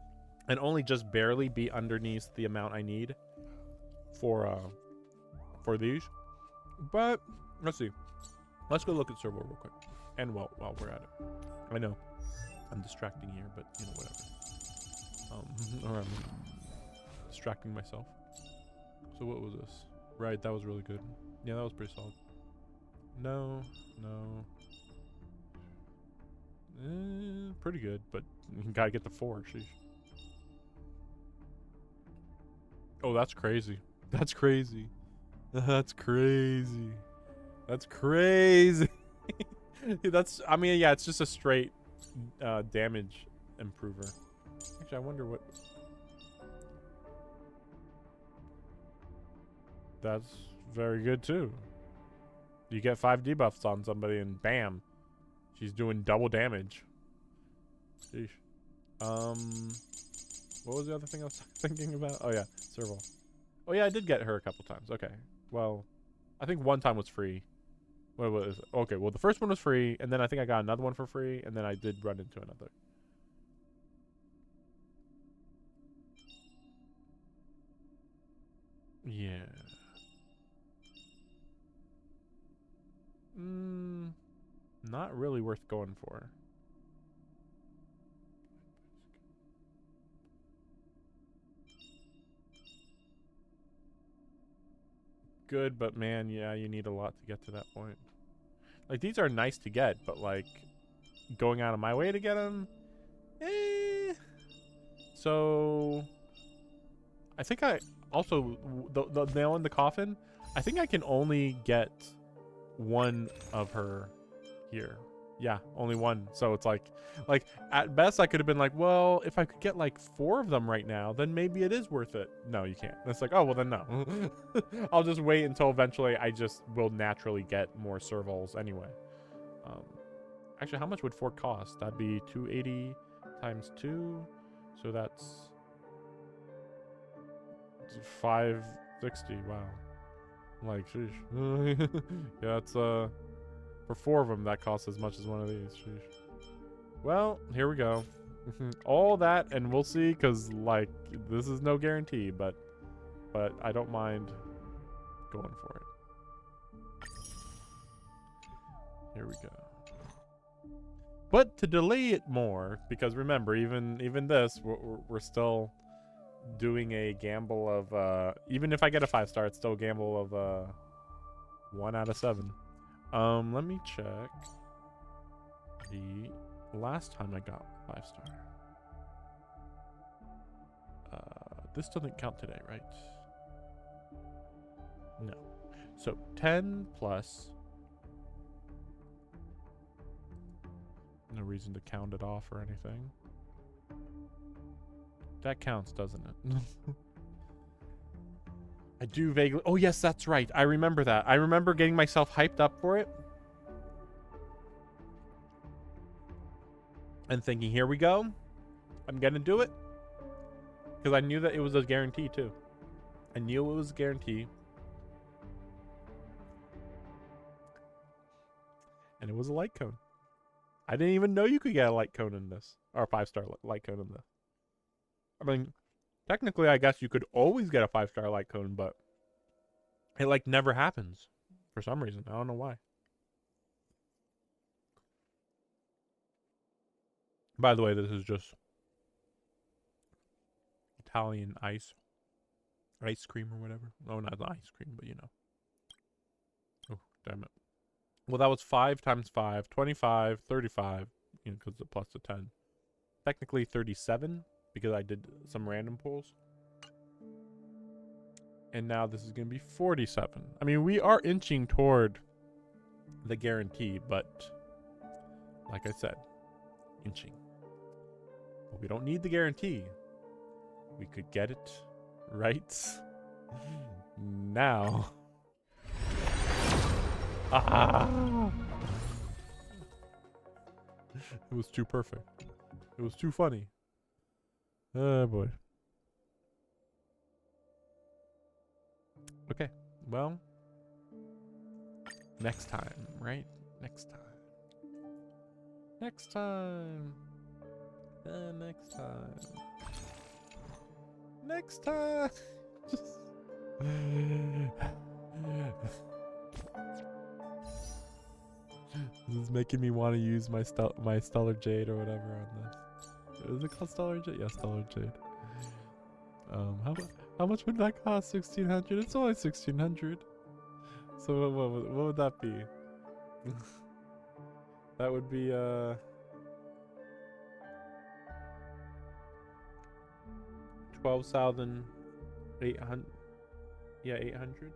and only just barely be underneath the amount I need for these. But let's see. Let's go look at Serval real quick. And while we're at it, I know I'm distracting here, but whatever. Or I'm distracting myself. So what was this? Right, that was really good. Yeah, that was pretty solid. No. Pretty good, but you gotta get the 4. Sheesh. Oh, that's crazy. That's crazy. That's crazy. That's crazy. I mean, yeah, it's just a straight damage improver. Actually, I wonder what... That's very good too. You get 5 debuffs on somebody and bam, she's doing double damage. Sheesh. What was the other thing I was thinking about? Oh yeah, Serval. Oh yeah, I did get her a couple times. Okay. Well, I think one time was free. What was it? Okay, well the first one was free, and then I think I got another one for free, and then I did run into another. Yeah. Not really worth going for. Good, but man, yeah, you need a lot to get to that point. Like, these are nice to get, but like, going out of my way to get them, So, I think I also, the nail in the coffin, I think I can only get one of her here. Yeah, only one. So it's like at best I could have been like, well, if I could get like 4 of them right now, then maybe it is worth it. No, you can't. It's like, oh, well then no. I'll just wait until eventually I just will naturally get more servals anyway. Actually, how much would 4 cost? That'd be 280 times 2. So that's 560. Wow. Like, sheesh. Yeah, it's for 4 of them, that costs as much as one of these. Sheesh. Well, here we go. All that, and we'll see, because, like, this is no guarantee, but I don't mind going for it. Here we go. But to delay it more, because remember, even this, we're still doing a gamble of, even if I get a 5-star, it's still a gamble of 1 out of 7. Let me check the last time I got 5-star. This doesn't count today, right? No. So 10 plus. No reason to count it off or anything. That counts, doesn't it? I do vaguely. Oh, yes, that's right. I remember that. I remember getting myself hyped up for it. And thinking, here we go. I'm going to do it. Because I knew that it was a guarantee, too. I knew it was a guarantee. And it was a light cone. I didn't even know you could get a light cone in this. Or a 5-star light cone in this. I mean, technically, I guess you could always get a 5-star light cone, but it, like, never happens. For some reason. I don't know why. By the way, this is just Italian ice cream or whatever. Oh, not ice cream, but you know. Oh, damn it. Well, that was 5 times 5, 25, 35, you know, because it's plus the 10. Technically 37, because I did some random pulls. And now this is going to be 47. I mean, we are inching toward the guarantee, but like I said, inching. But we don't need the guarantee. We could get it right now. Ah! It was too perfect. It was too funny. Oh boy. Okay, well, next time, right? Next time. Next time. Next time. Next time. Just... This is making me want to use my Stellar Jade or whatever on this. Is it called Stellar Jade? Yeah, Stellar Jade. How much would that cost? 1,600? It's only 1,600. So what would that be? That would be 12,800. Yeah, 800.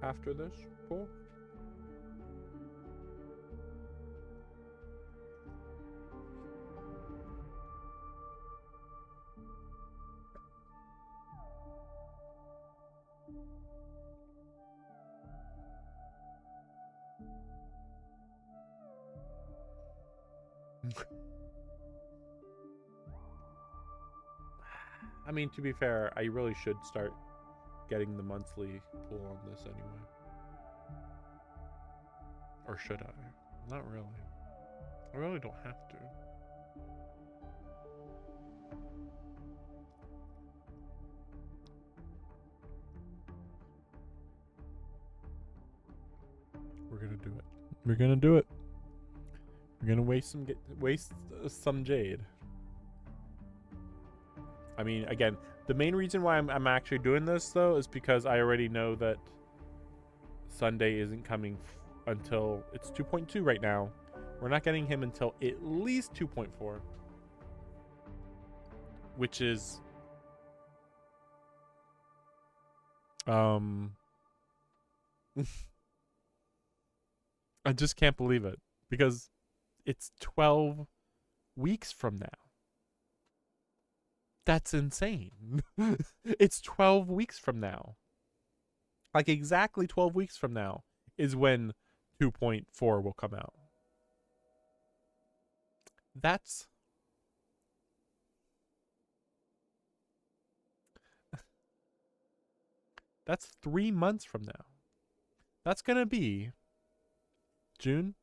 After this pull. I mean, to be fair, I really should start getting the monthly pull on this anyway. Or should I? Not really. I really don't have to. We're gonna do it. We're gonna do it. We're gonna waste some jade. I mean, again, the main reason why I'm actually doing this though is because I already know that Sunday isn't coming until it's 2.2 right now. We're not getting him until at least 2.4, which is I just can't believe it because it's 12 weeks from now. That's insane. It's 12 weeks from now. Like exactly 12 weeks from now is when 2.4 will come out. That's That's 3 months from now. That's going to be June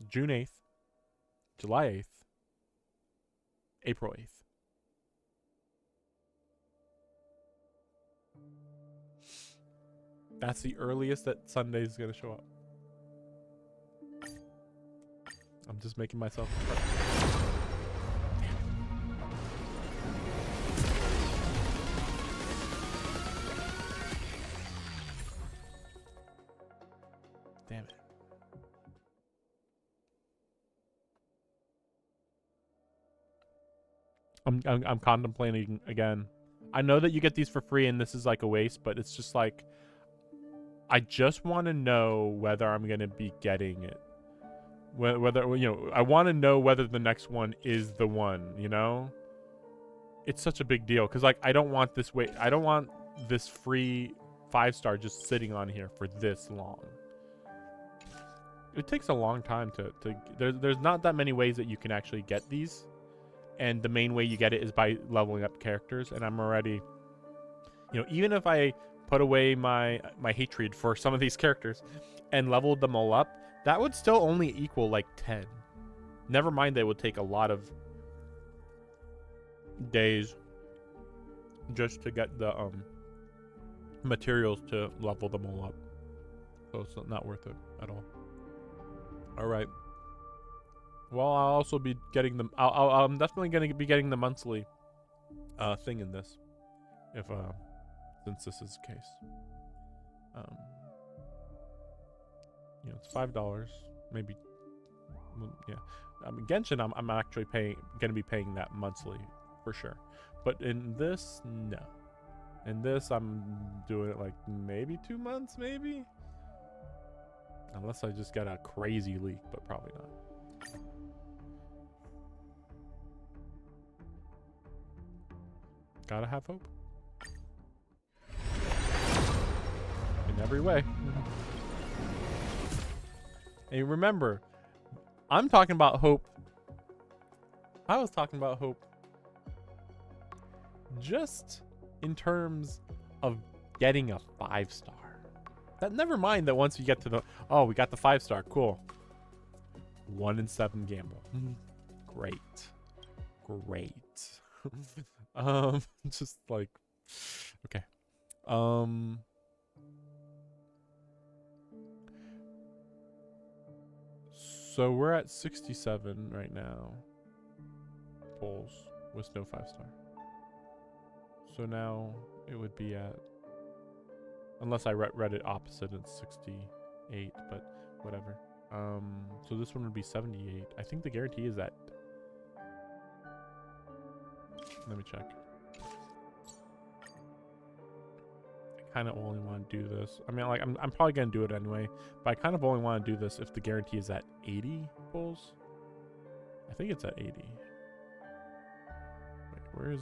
8th, July 8th, April 8th. That's the earliest that Sunday is going to show up. I'm just making myself damn it. I'm contemplating again. I know that you get these for free and this is like a waste, but it's just like I just want to know whether I'm going to be getting it. Whether, you know, I want to know whether the next one is the one, you know? It's such a big deal cuz like I don't want this I don't want this free 5-star just sitting on here for this long. It takes a long time to there's not that many ways that you can actually get these. And the main way you get it is by leveling up characters. And I'm already, you know, even if I put away my hatred for some of these characters and leveled them all up, that would still only equal like 10. Never mind, they would take a lot of days just to get the materials to level them all up. So it's not worth it at all. All right. Well, I'll also be getting them. I'm definitely going to be getting the monthly thing in this, if since this is the case. You know, it's $5, maybe. Yeah, I mean, Genshin, I'm actually going to be paying that monthly for sure. But in this, no. In this, I'm doing it like maybe 2 months, maybe. Unless I just get a crazy leak, but probably not. Gotta have hope. In every way. And remember, I'm talking about hope. I was talking about hope just in terms of getting a 5-star. That never mind that once you get to the, oh, we got the 5-star, cool. 1 in 7 gamble. Great. Just like, okay. So we're at 67 right now. Polls with no 5-star. So now it would be at, unless I read it opposite, it's 68, but whatever. So this one would be 78. I think the guarantee is at, let me check. I kind of only want to do this. I mean, like, I'm probably going to do it anyway, but I kind of only want to do this if the guarantee is at 80 pulls. I think it's at 80. Wait, where is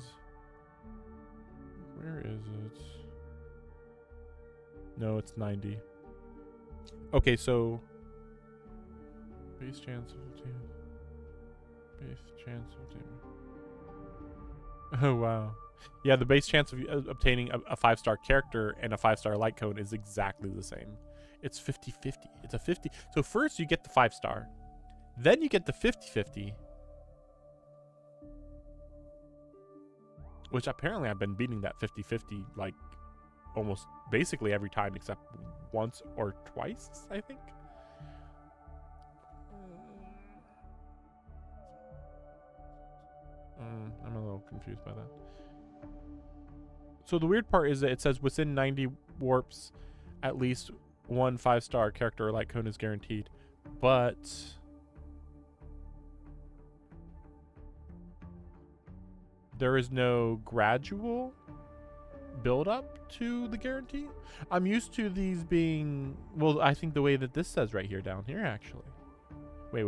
it? No, it's 90. Okay, so base chance of obtaining. Base chance of obtaining. Oh, wow. Yeah, the base chance of obtaining a 5-star character and a 5-star light cone is exactly the same. It's 50-50. It's a 50. So first you get the 5-star. Then you get the 50-50. Which apparently I've been beating that 50-50 like almost basically every time except once or twice, I think. I'm a little confused by that. So the weird part is that it says within 90 warps, at least one 5-star character or light cone is guaranteed. But there is no gradual build up to the guarantee. I'm used to these being, well, I think the way that this says right here down here, actually. Wait.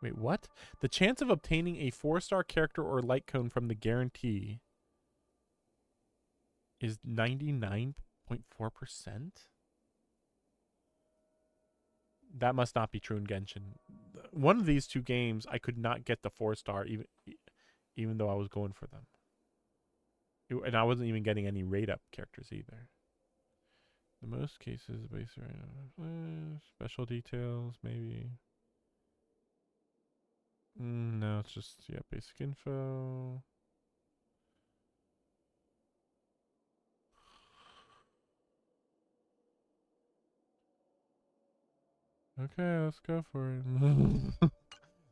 Wait, what? The chance of obtaining a 4-star character or light cone from the guarantee is 99.4%? That must not be true in Genshin. One of these two games, I could not get the 4-star even though I was going for them. And I wasn't even getting any rate up characters either. In most cases, base special details, maybe. No, it's just, yeah, basic info. Okay, let's go for it.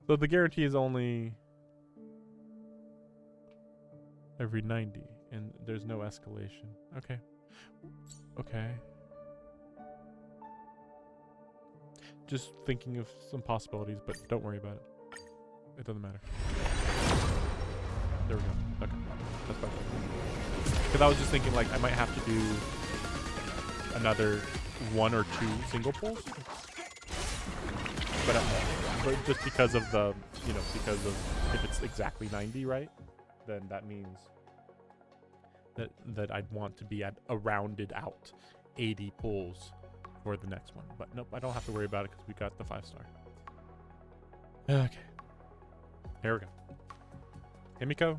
So the guarantee is only every 90, and there's no escalation. Okay. Just thinking of some possibilities, but don't worry about it. It doesn't matter. There we go. Okay. That's better. Because I was just thinking, like, I might have to do another 1 or 2 single pulls. But just because of the, because of if it's exactly 90, right? Then that means that I'd want to be at a rounded out 80 pulls for the next one. But nope, I don't have to worry about it because we got the 5-star. Okay. Here we go. Himiko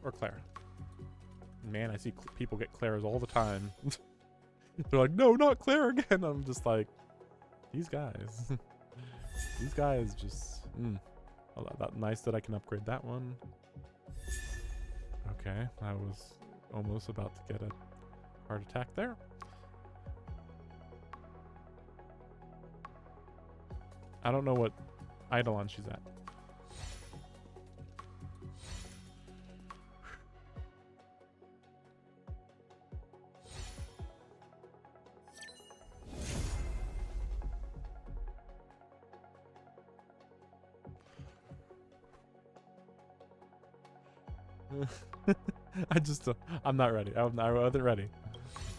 or Clara? Man, I see people get Claras all the time. They're like, no, not Clara again. I'm just like, these guys. These guys just... nice that I can upgrade that one. Okay, I was almost about to get a heart attack there. I don't know what Eidolon she's at. I'm not ready. I wasn't ready.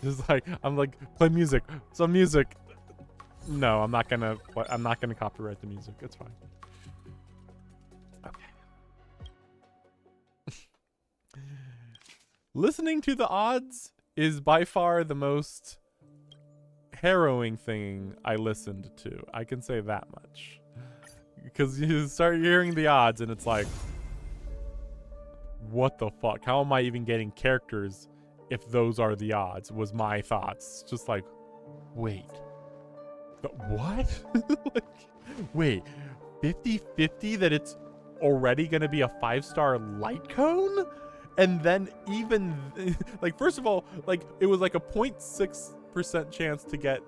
Just like, I'm like, play music. Some music. No, I'm not gonna copyright the music. It's fine. Okay. Listening to the odds is by far the most harrowing thing I listened to. I can say that much. Because you start hearing the odds and it's like, what the fuck? How am I even getting characters if those are the odds? Was my thoughts. Just like, wait. What? Like, wait. 50-50 that it's already going to be a 5-star light cone? And then even... like, first of all, like, it was like a 0.6% chance to get...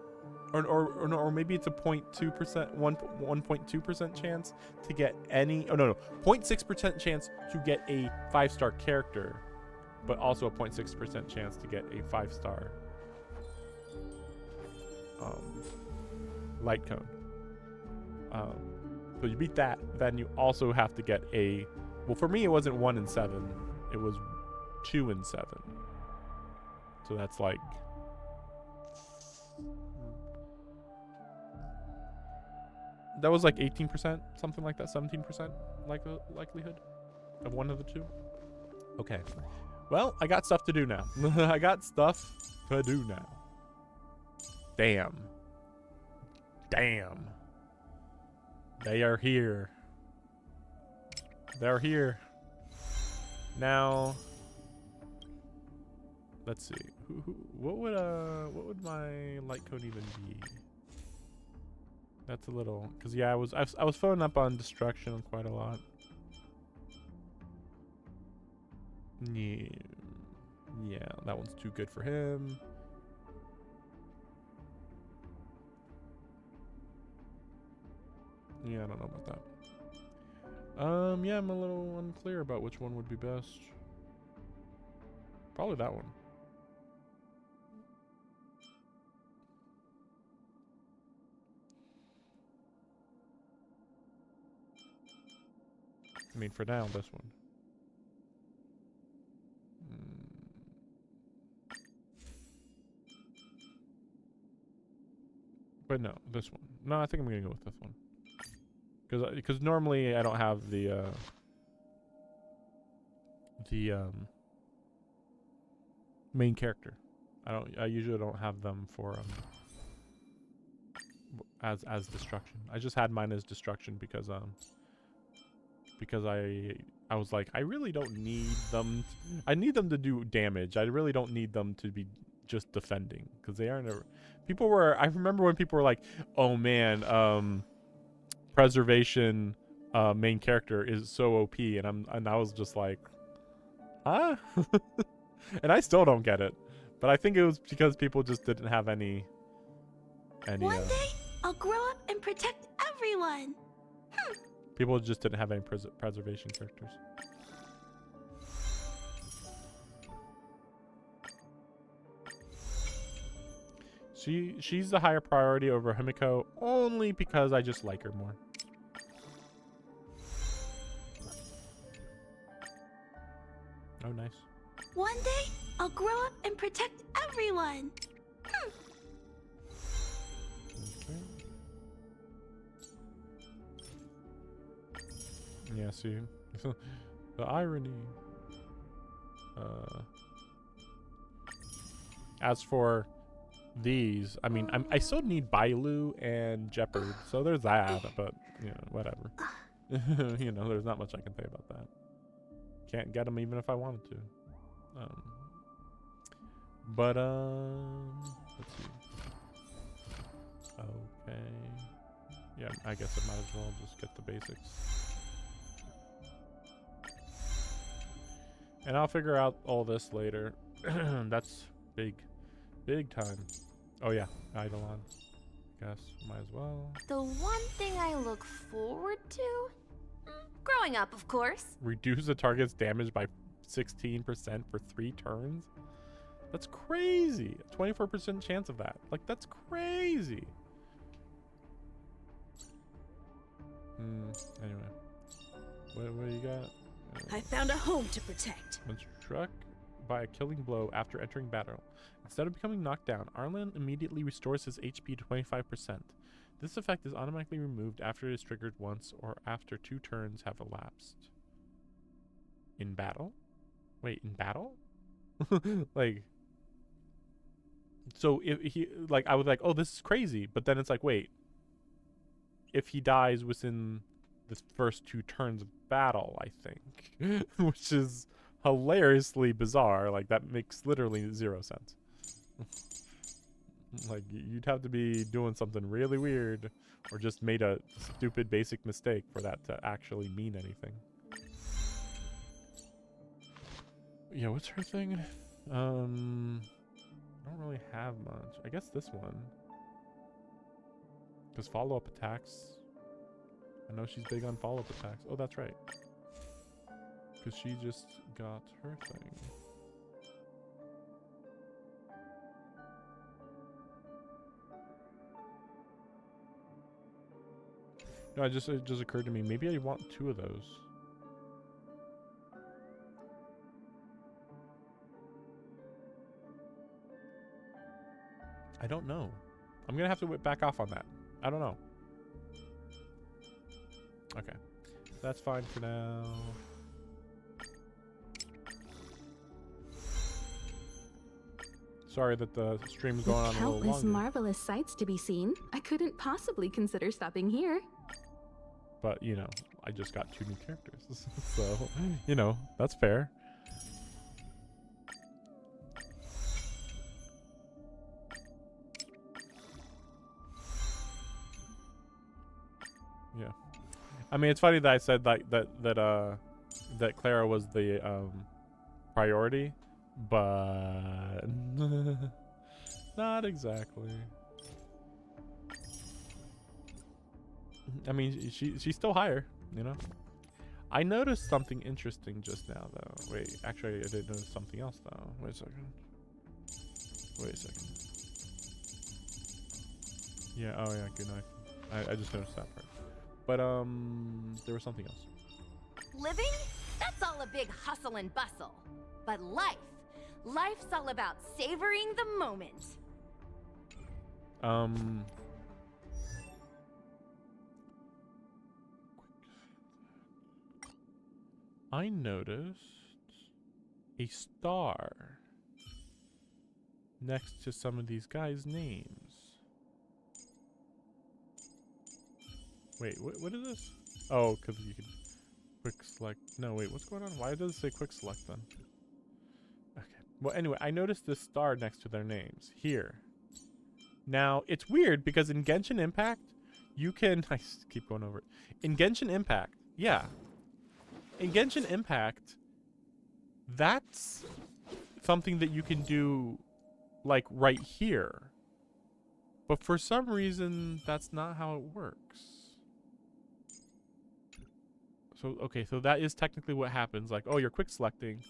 Or maybe it's a 0.2%, 1.2% chance to get any... Oh, no. 0.6% chance to get a 5-star character, but also a 0.6% chance to get a 5-star light cone. So you beat that, then you also have to get a... Well, for me, it wasn't 1 in 7. It was 2 in 7. So that's like... That was like 18%, something like that, 17% likelihood of one of the two. Okay. Well, I got stuff to do now. I got stuff to do now. Damn. Damn. They are here. They're here. Now, let's see. What would my light code even be? That's a little, cause yeah, I was filling up on destruction quite a lot. Yeah, yeah, that one's too good for him. Yeah, I don't know about that. Yeah, I'm a little unclear about which one would be best. Probably that one. I mean, for now, this one. But no, this one. No, I think I'm gonna go with this one. Because normally I don't have the main character. I usually don't have them for as destruction. I just had mine as destruction because I was like, I really don't need them. I need them to do damage. I really don't need them to be just defending, because they aren't. People were. I remember when people were like, "Oh man, preservation main character is so OP," and I was just like, huh? And I still don't get it, but I think it was because people just didn't have any. One day, I'll grow up and protect everyone. People just didn't have any preservation characters. She's the higher priority over Himiko only because I just like her more. Oh, nice. One day, I'll grow up and protect everyone. Okay. Yeah, see, the irony. As for these, I mean, I still need Bailu and Jeopard, so there's that. But you know, whatever. You know, there's not much I can say about that. Can't get them even if I wanted to. But let's see. Okay. Yeah, I guess I might as well just get the basics. And I'll figure out all this later. That's big time. Oh yeah, Eidolon. Guess might as well. The one thing I look forward to? Growing up, of course. Reduce the target's damage by 16% for 3 turns? That's crazy. A 24% chance of that. Like, that's crazy. Anyway. What do you got? I found a home to protect. When struck by a killing blow after entering battle, instead of becoming knocked down, Arlen immediately restores his HP to 25%. This effect is automatically removed after it is triggered once or after 2 turns have elapsed. In battle? Wait, in battle? Like, so if he, like, I was like, oh, this is crazy. But then it's like, wait, if he dies within the first 2 turns of battle, I think, which is hilariously bizarre. Like, that makes literally 0 sense. Like, you'd have to be doing something really weird or just made a stupid basic mistake for that to actually mean anything. Yeah, what's her thing? I don't really have much. I guess this one. Because follow-up attacks. I know she's big on follow-up attacks. Oh, that's right. Because she just got her thing. No, it just occurred to me. Maybe I want 2 of those. I don't know. I'm gonna have to back off on that. I don't know. Okay, that's fine for now. Sorry that the stream's going on a little Countless longer. marvelous sights to be seen. I couldn't possibly consider stopping here. But, you know, I just got 2 new characters. So, you know, that's fair. Yeah. I mean, it's funny that I said that Clara was the priority, but not exactly. I mean, she's still higher, you know. I noticed something interesting just now, though. Wait, actually, I did notice something else, though. Wait a second. Wait a second. Yeah. Oh, yeah. Good night. I just noticed that part. But there was something else. Living? That's all a big hustle and bustle. But life's all about savoring the moment. I noticed a star next to some of these guys' names. Wait, what is this? Oh, because you can quick select. No, wait, what's going on? Why does it say quick select then? Okay. Well, anyway, I noticed this star next to their names here. Now, it's weird because in Genshin Impact, you can... I keep going over it. In Genshin Impact, yeah. In Genshin Impact, that's something that you can do, like, right here. But for some reason, that's not how it works. So, okay, so that is technically what happens. Like, oh, you're quick selecting.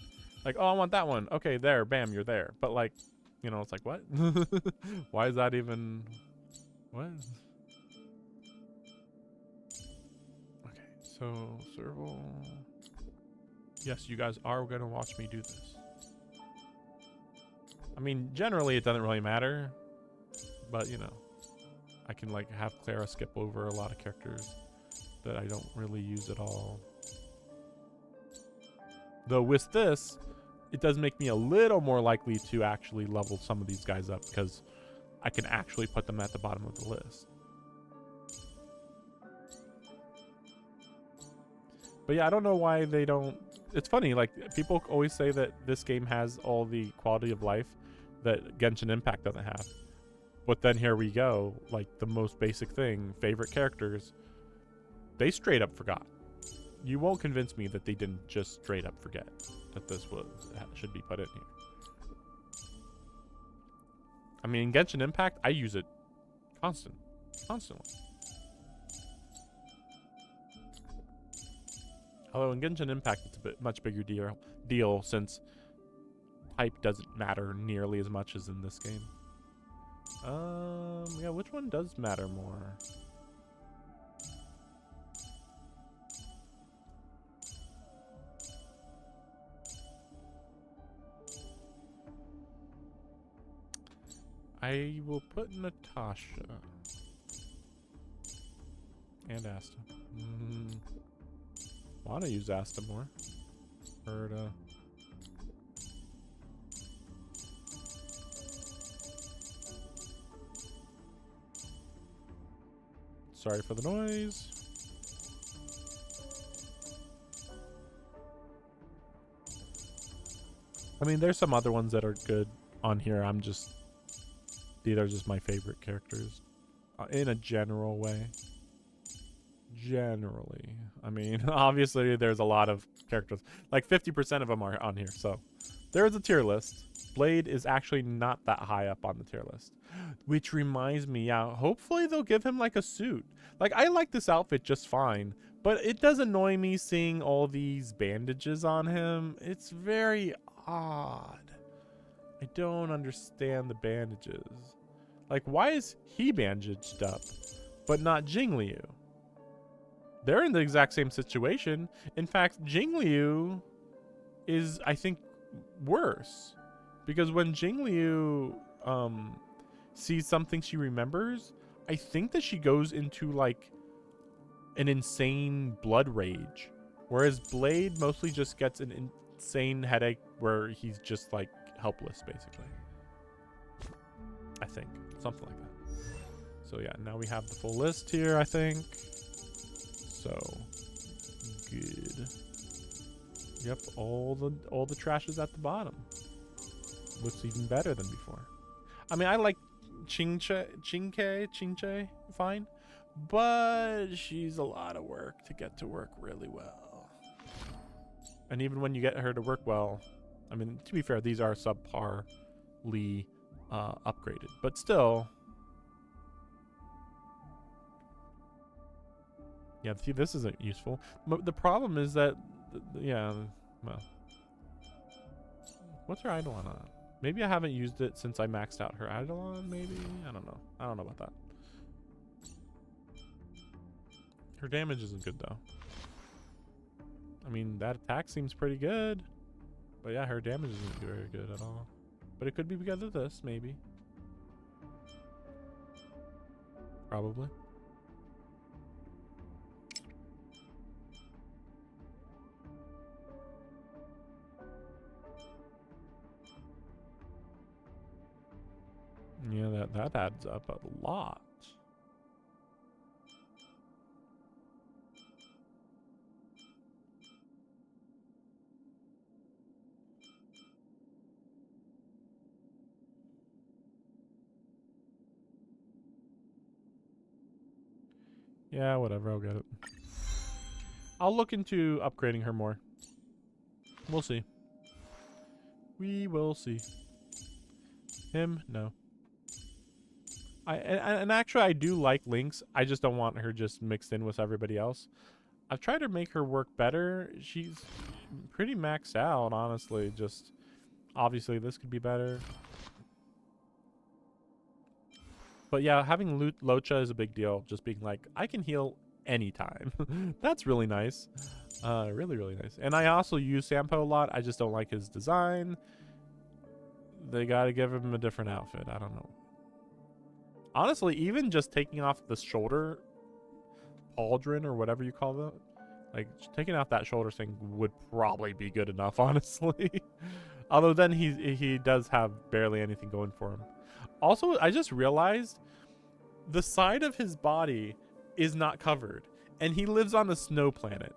Like, oh, I want that one. Okay, there, bam, you're there. But, like, you know, it's like, what? Why is that even... What? Okay, so, serval... Yes, you guys are going to watch me do this. I mean, generally, it doesn't really matter. But, you know, I can, like, have Clara skip over a lot of characters that I don't really use at all. Though with this, it does make me a little more likely to actually level some of these guys up because I can actually put them at the bottom of the list. But yeah, I don't know why they don't... It's funny, like, people always say that this game has all the quality of life that Genshin Impact doesn't have. But then here we go, like, the most basic thing, favorite characters, they straight up forgot. You won't convince me that they didn't just straight up forget that this should be put in here. I mean, in Genshin Impact, I use it constantly. Although in Genshin Impact, it's a much bigger deal since type doesn't matter nearly as much as in this game. Yeah, which one does matter more? I will put Natasha and Asta. Wanna use Asta more? Berta. Sorry for the noise. I mean, there's some other ones that are good on here. These are just my favorite characters in a general way. Generally. I mean, obviously there's a lot of characters. Like 50% of them are on here. So there's a tier list. Blade is actually not that high up on the tier list. Which reminds me, yeah, hopefully they'll give him like a suit. Like, I like this outfit just fine, but it does annoy me seeing all these bandages on him. It's very odd. I don't understand the bandages. Like, why is he bandaged up, but not Jingliu? They're in the exact same situation. In fact, Jingliu is, I think, worse. Because when Jingliu sees something she remembers, I think that she goes into, like, an insane blood rage. Whereas Blade mostly just gets an insane headache where he's just, like, helpless, basically. I think. Something like that. So yeah, now we have the full list here, I think. So good. Yep, all the trash is at the bottom. Looks even better than before. I mean, I like Chinche, fine. But she's a lot of work to get to work really well. And even when you get her to work well, I mean, to be fair, these are subparly upgraded. But still... Yeah, see, this isn't useful. But the problem is that, yeah, well. What's her Eidolon on? Maybe I haven't used it since I maxed out her Eidolon, maybe? I don't know. I don't know about that. Her damage isn't good, though. I mean, that attack seems pretty good. But yeah, her damage isn't very good at all. But it could be because of this, maybe. Probably. Yeah, that adds up a lot. Yeah, whatever, I'll get it. I'll look into upgrading her more. We'll see. We will see. Him? No. And actually, I do like Lynx. I just don't want her just mixed in with everybody else. I've tried to make her work better. She's pretty maxed out, honestly. Just, obviously, this could be better. But yeah, having Locha is a big deal. Just being like, I can heal anytime. That's really nice. Really, really nice. And I also use Sampo a lot. I just don't like his design. They gotta give him a different outfit. I don't know. Honestly, even just taking off the shoulder pauldron or whatever you call it, like taking off that shoulder thing would probably be good enough, honestly. Although then he does have barely anything going for him. Also, I just realized the side of his body is not covered, and he lives on a snow planet.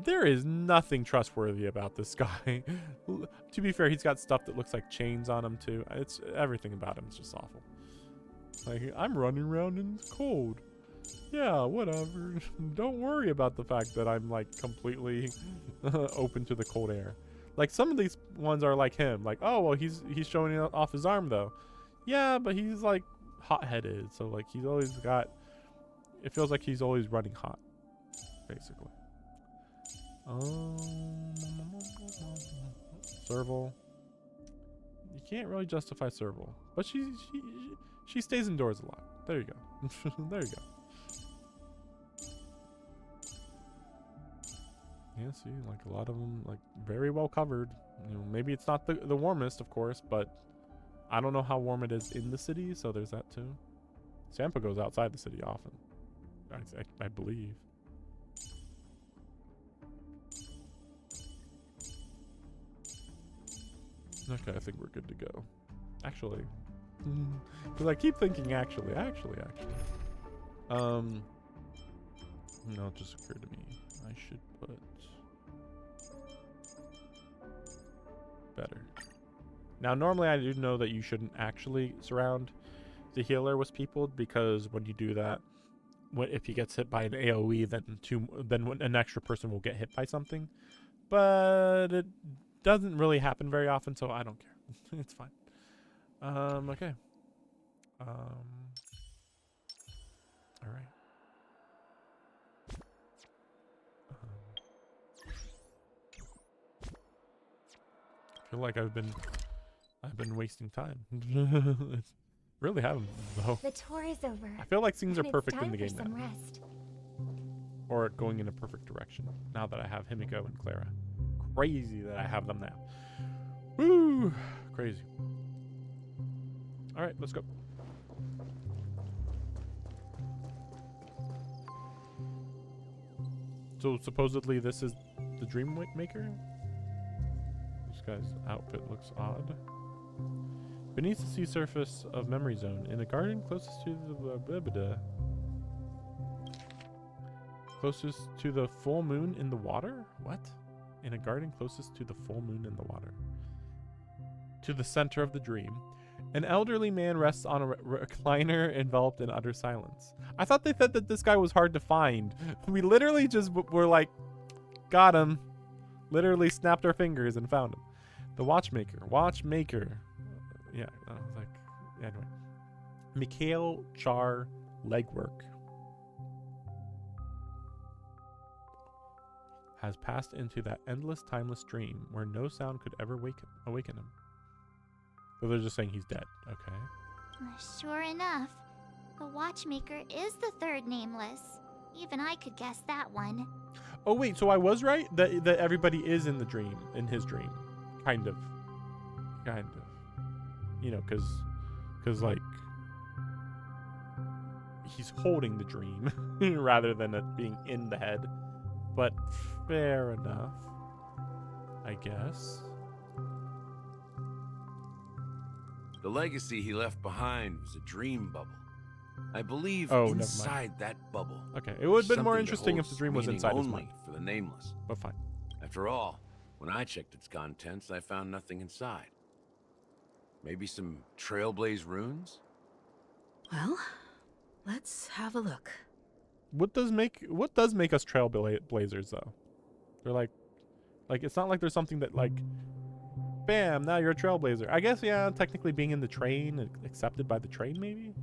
There is nothing trustworthy about this guy. To be fair, he's got stuff that looks like chains on him too. It's everything about him is just awful. Like, I'm running around and it's cold. Yeah, whatever. Don't worry about the fact that I'm like completely open to the cold air. Like some of these ones are like him. Like, oh well, he's showing off his arm though. Yeah, but he's like hot-headed, so like he's always got. It feels like he's always running hot, basically. Serval. You can't really justify Serval, but she stays indoors a lot. There you go. There you go. Yeah, see, like a lot of them, like very well covered. You know, maybe it's not the warmest, of course, but I don't know how warm it is in the city, so there's that too. Sampa goes outside the city often, I believe. Okay, I think we're good to go. Actually, because I keep thinking actually. No, it just occurred to me. I should put better. Now, normally I do know that you shouldn't actually surround the healer with people, because when you do that, if he gets hit by an AoE, then an extra person will get hit by something. But it doesn't really happen very often, so I don't care. It's fine. Okay. All right. I feel like I've been wasting time. It's really haven't though. The tour is over. I feel like things are and perfect it's in the time game for some now. rest. Or going in a perfect direction. Now that I have Himiko and Clara. Crazy that I have them now. Woo! Crazy. Alright, let's go. So supposedly this is the Dream Maker? This guy's outfit looks odd. Beneath the sea surface of Memory Zone, in a garden closest to the full moon in the water? What? In a garden closest to the full moon in the water. To the center of the dream, an elderly man rests on a recliner enveloped in utter silence. I thought they said that this guy was hard to find. We literally just were like, got him. Literally snapped our fingers and found him. The Watchmaker. Yeah, I was like, anyway. Mikhail Char Legwork has passed into that endless, timeless dream where no sound could ever awaken him. So they're just saying he's dead. Okay. Sure enough, the Watchmaker is the third nameless. Even I could guess that one. Oh wait, so I was right that everybody is in the dream, in his dream, kind of. You know, because like he's holding the dream rather than it being in the head. But fair enough, I guess. The legacy he left behind was a dream bubble. I believe Oh, inside that bubble. Okay, it would have been more something that interesting if the holds dream was meaning inside his only mind. for the nameless. But fine. After all, when I checked its contents, I found nothing inside. Maybe some Trailblaze runes? Well, let's have a look. What does make us trailblazers though? They're like it's not like there's something that like, bam, now you're a trailblazer. I guess yeah, technically being in the train and accepted by the train maybe.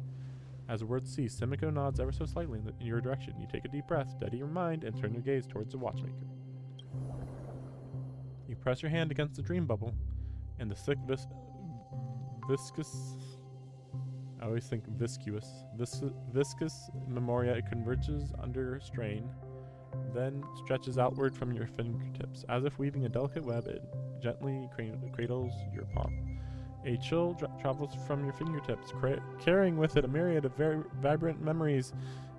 As the words cease, Simiko nods ever so slightly in your direction. You take a deep breath, steady your mind, and turn your gaze towards the Watchmaker. You press your hand against the dream bubble, and the thick viscous. I always think viscous. Viscous memoria, it converges under strain, then stretches outward from your fingertips. As if weaving a delicate web, it gently cradles your palm. A chill travels from your fingertips, carrying with it a myriad of very vibrant memories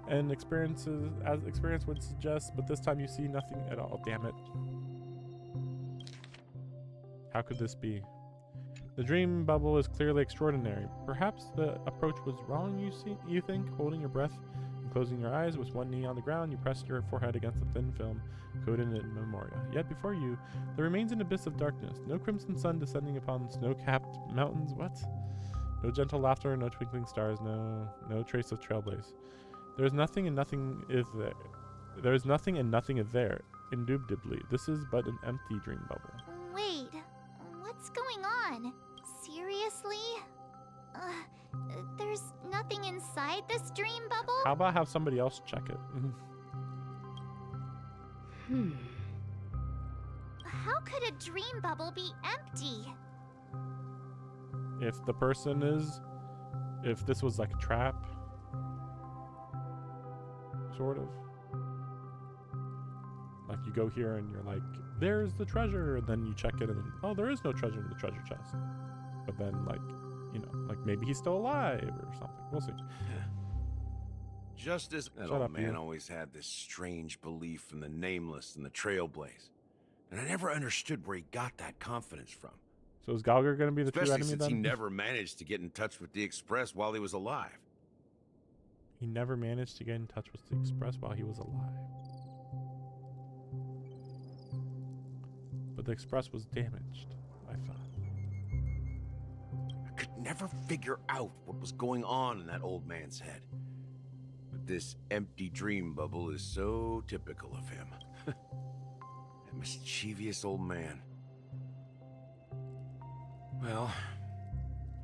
and experiences, as experience would suggest, but this time you see nothing at all. Damn it. How could this be? The dream bubble is clearly extraordinary. Perhaps the approach was wrong, you think? Holding your breath and closing your eyes with one knee on the ground, you press your forehead against the thin film coated in memoria. Yet before you, there remains an abyss of darkness. No crimson sun descending upon snow-capped mountains. What? No gentle laughter, no twinkling stars, no trace of trailblaze. There is nothing and nothing is there. There is nothing and nothing is there. Indubitably, this is but an empty dream bubble. Wait, what's going on? Seriously? There's nothing inside this dream bubble? How about have somebody else check it? How could a dream bubble be empty? If this was like a trap, sort of. Like you go here and you're like, there's the treasure, and then you check it and then, oh, there is no treasure in the treasure chest. But then like, you know, like maybe he's still alive or something. We'll see. Just as that old man always had this strange belief in the nameless and the trailblaze. And I never understood where he got that confidence from. So is Galgar going to be the Especially true enemy since then? he never managed to get in touch with the Express while he was alive. He never managed to get in touch with the Express while he was alive. But the Express was damaged, I thought. I could never figure out what was going on in that old man's head. But this empty dream bubble is so typical of him. That mischievous old man. Well,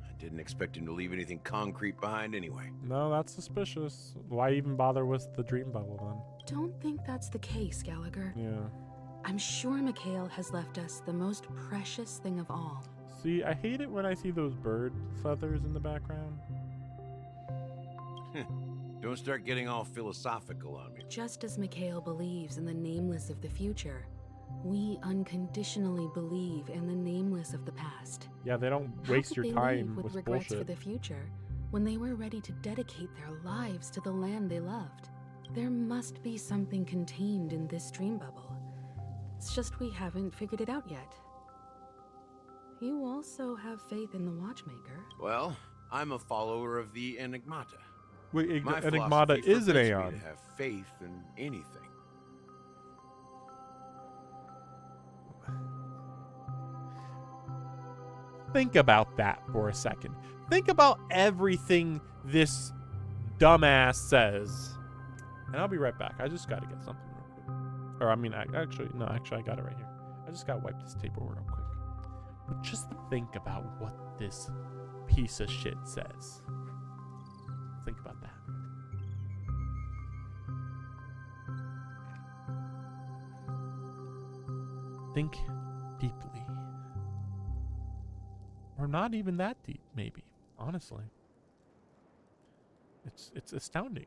I didn't expect him to leave anything concrete behind anyway. No, that's suspicious. Why even bother with the dream bubble then? Don't think that's the case, Gallagher. Yeah. I'm sure Mikhail has left us the most precious thing of all. See, I hate it when I see those bird feathers in the background. Don't start getting all philosophical on me. Just as Mikhail believes in the nameless of the future, we unconditionally believe in the nameless of the past. Yeah, they don't waste your time with with regrets bullshit. for the future when they were ready to dedicate their lives to the land they loved. There must be something contained in this dream bubble. It's just we haven't figured it out yet. you also have faith in the Watchmaker. Well, I'm a follower of the Enigmata. Wait, My Enigmata philosophy is an forbids me Aeon. to have faith in anything. Think about that for a second. Think about everything this dumbass says. And I'll be right back. I just gotta get something real quick. Or I mean, actually, I got it right here. I just gotta wipe this tape over real quick. But just think about what this piece of shit says. Think about that. Think deeply. Or not even that deep, maybe. Honestly. It's astounding.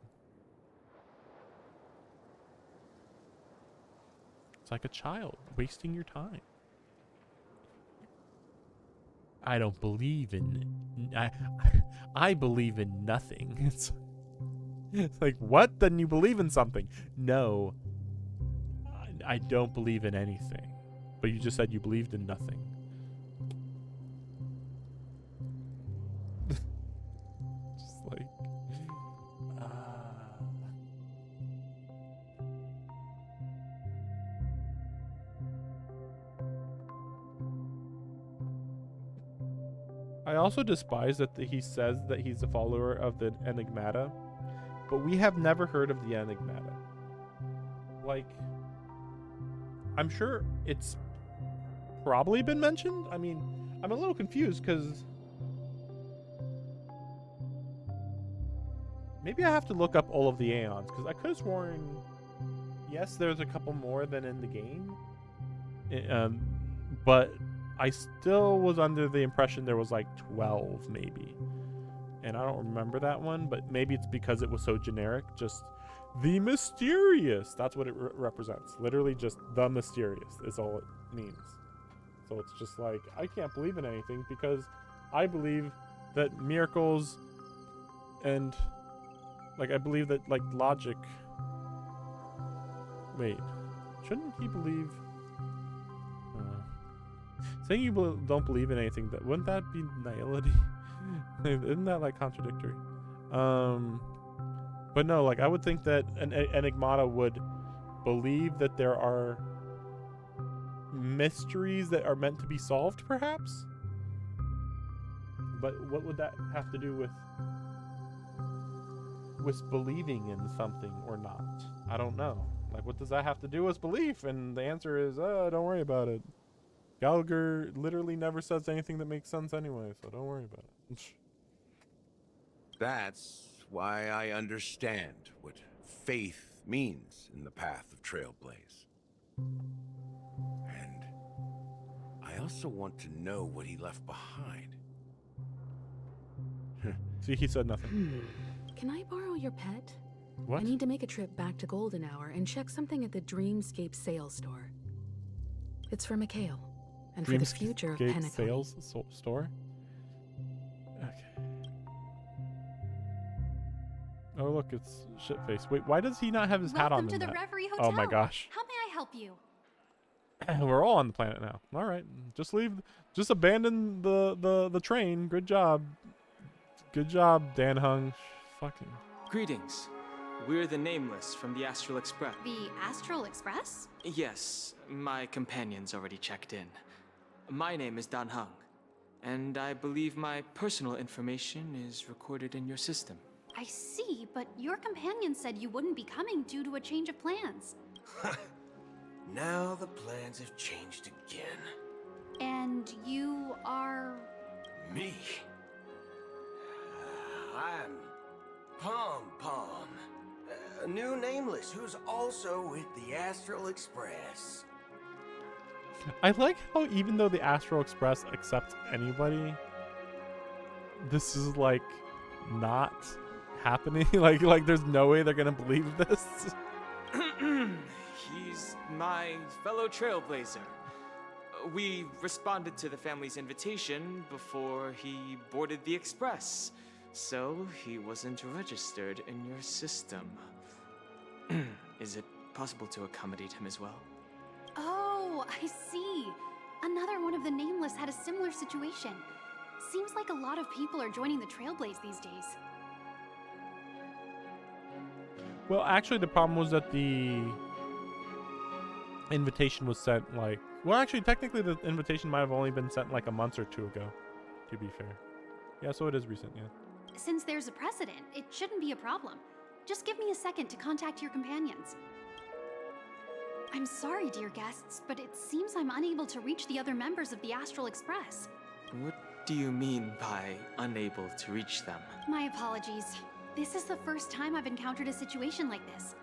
It's like a child wasting your time. I don't believe in I believe in nothing. It's like, what? Then you believe in something. No. I don't believe in anything. But you just said you believed in nothing. Just like I also despise that he says that he's a follower of the Enigmata, but we have never heard of the Enigmata. Like, I'm sure it's probably been mentioned. I mean, I'm a little confused because maybe I have to look up all of the Aeons, because I could have sworn, yes, there's a couple more than in the game, but I still was under the impression there was like 12 maybe. And I don't remember that one, but maybe it's because it was so generic. Just the mysterious. That's what it represents. Literally just the mysterious is all it means. So it's just like, I can't believe in anything because I believe that miracles and like, I believe that like logic. Wait, shouldn't he believe? Saying you don't believe in anything, that wouldn't that be nihility? Isn't that like contradictory? But no, like I would think that an Enigmata would believe that there are mysteries that are meant to be solved, perhaps. But what would that have to do with believing in something or not? I don't know. Like, what does that have to do with belief? And the answer is, don't worry about it. Gallagher literally never says anything that makes sense anyway, so don't worry about it. That's why I understand what faith means in the path of Trailblaze. And I also want to know what he left behind. See, he said nothing. Can I borrow your pet? What? I need to make a trip back to Golden Hour and check something at the Dreamscape sales store. It's for Mikhail. And for the future of Penacony. Sales store? Okay. Oh, look, it's Shitface. Wait, why does he not have his hat on? Welcome to the Reverie Hotel. Oh my gosh. How may I help you? We're all on the planet now. All right, just abandon the train. Good job. Good job, Dan Hung. Fucking. Greetings. We're the Nameless from the Astral Express. The Astral Express? Yes, my companion's already checked in. My name is Dan Hung, and I believe my personal information is recorded in your system. I see, but your companion said you wouldn't be coming due to a change of plans. Now the plans have changed again. And you are... Me? I'm Pom Pom, a new Nameless who's also with the Astral Express. I like how even though the Astral Express accepts anybody, this is like not happening. like there's no way they're gonna believe this. He's my fellow Trailblazer. We responded to the family's invitation before he boarded the Express, so he wasn't registered in your system. Is it possible to accommodate him as well? Oh, I see. Another one of the Nameless had a similar situation. Seems like a lot of people are joining the Trailblaze these days. Well, actually, the problem was that the invitation was sent like... Well, actually, technically, the invitation might have only been sent like a month or two ago, to be fair. Yeah, so it is recent, yeah. Since there's a precedent, it shouldn't be a problem. Just give me a second to contact your companions. I'm sorry, dear guests, but it seems I'm unable to reach the other members of the Astral Express. What do you mean by unable to reach them? My apologies. This is the first time I've encountered a situation like this.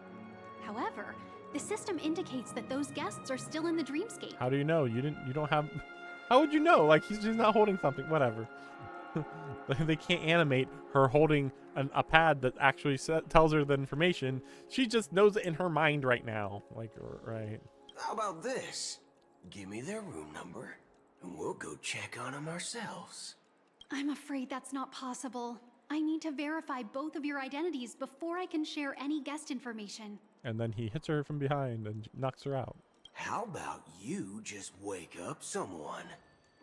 However, the system indicates that those guests are still in the dreamscape. How do you know? You don't have... How would you know? Like, he's just not holding something. Whatever. They can't animate her holding a pad that actually tells her the information. She just knows it in her mind right now. Like, right. How about this? Give me their room number, and we'll go check on them ourselves. I'm afraid that's not possible. I need to verify both of your identities before I can share any guest information. And then he hits her from behind and knocks her out. How about you just wake up someone?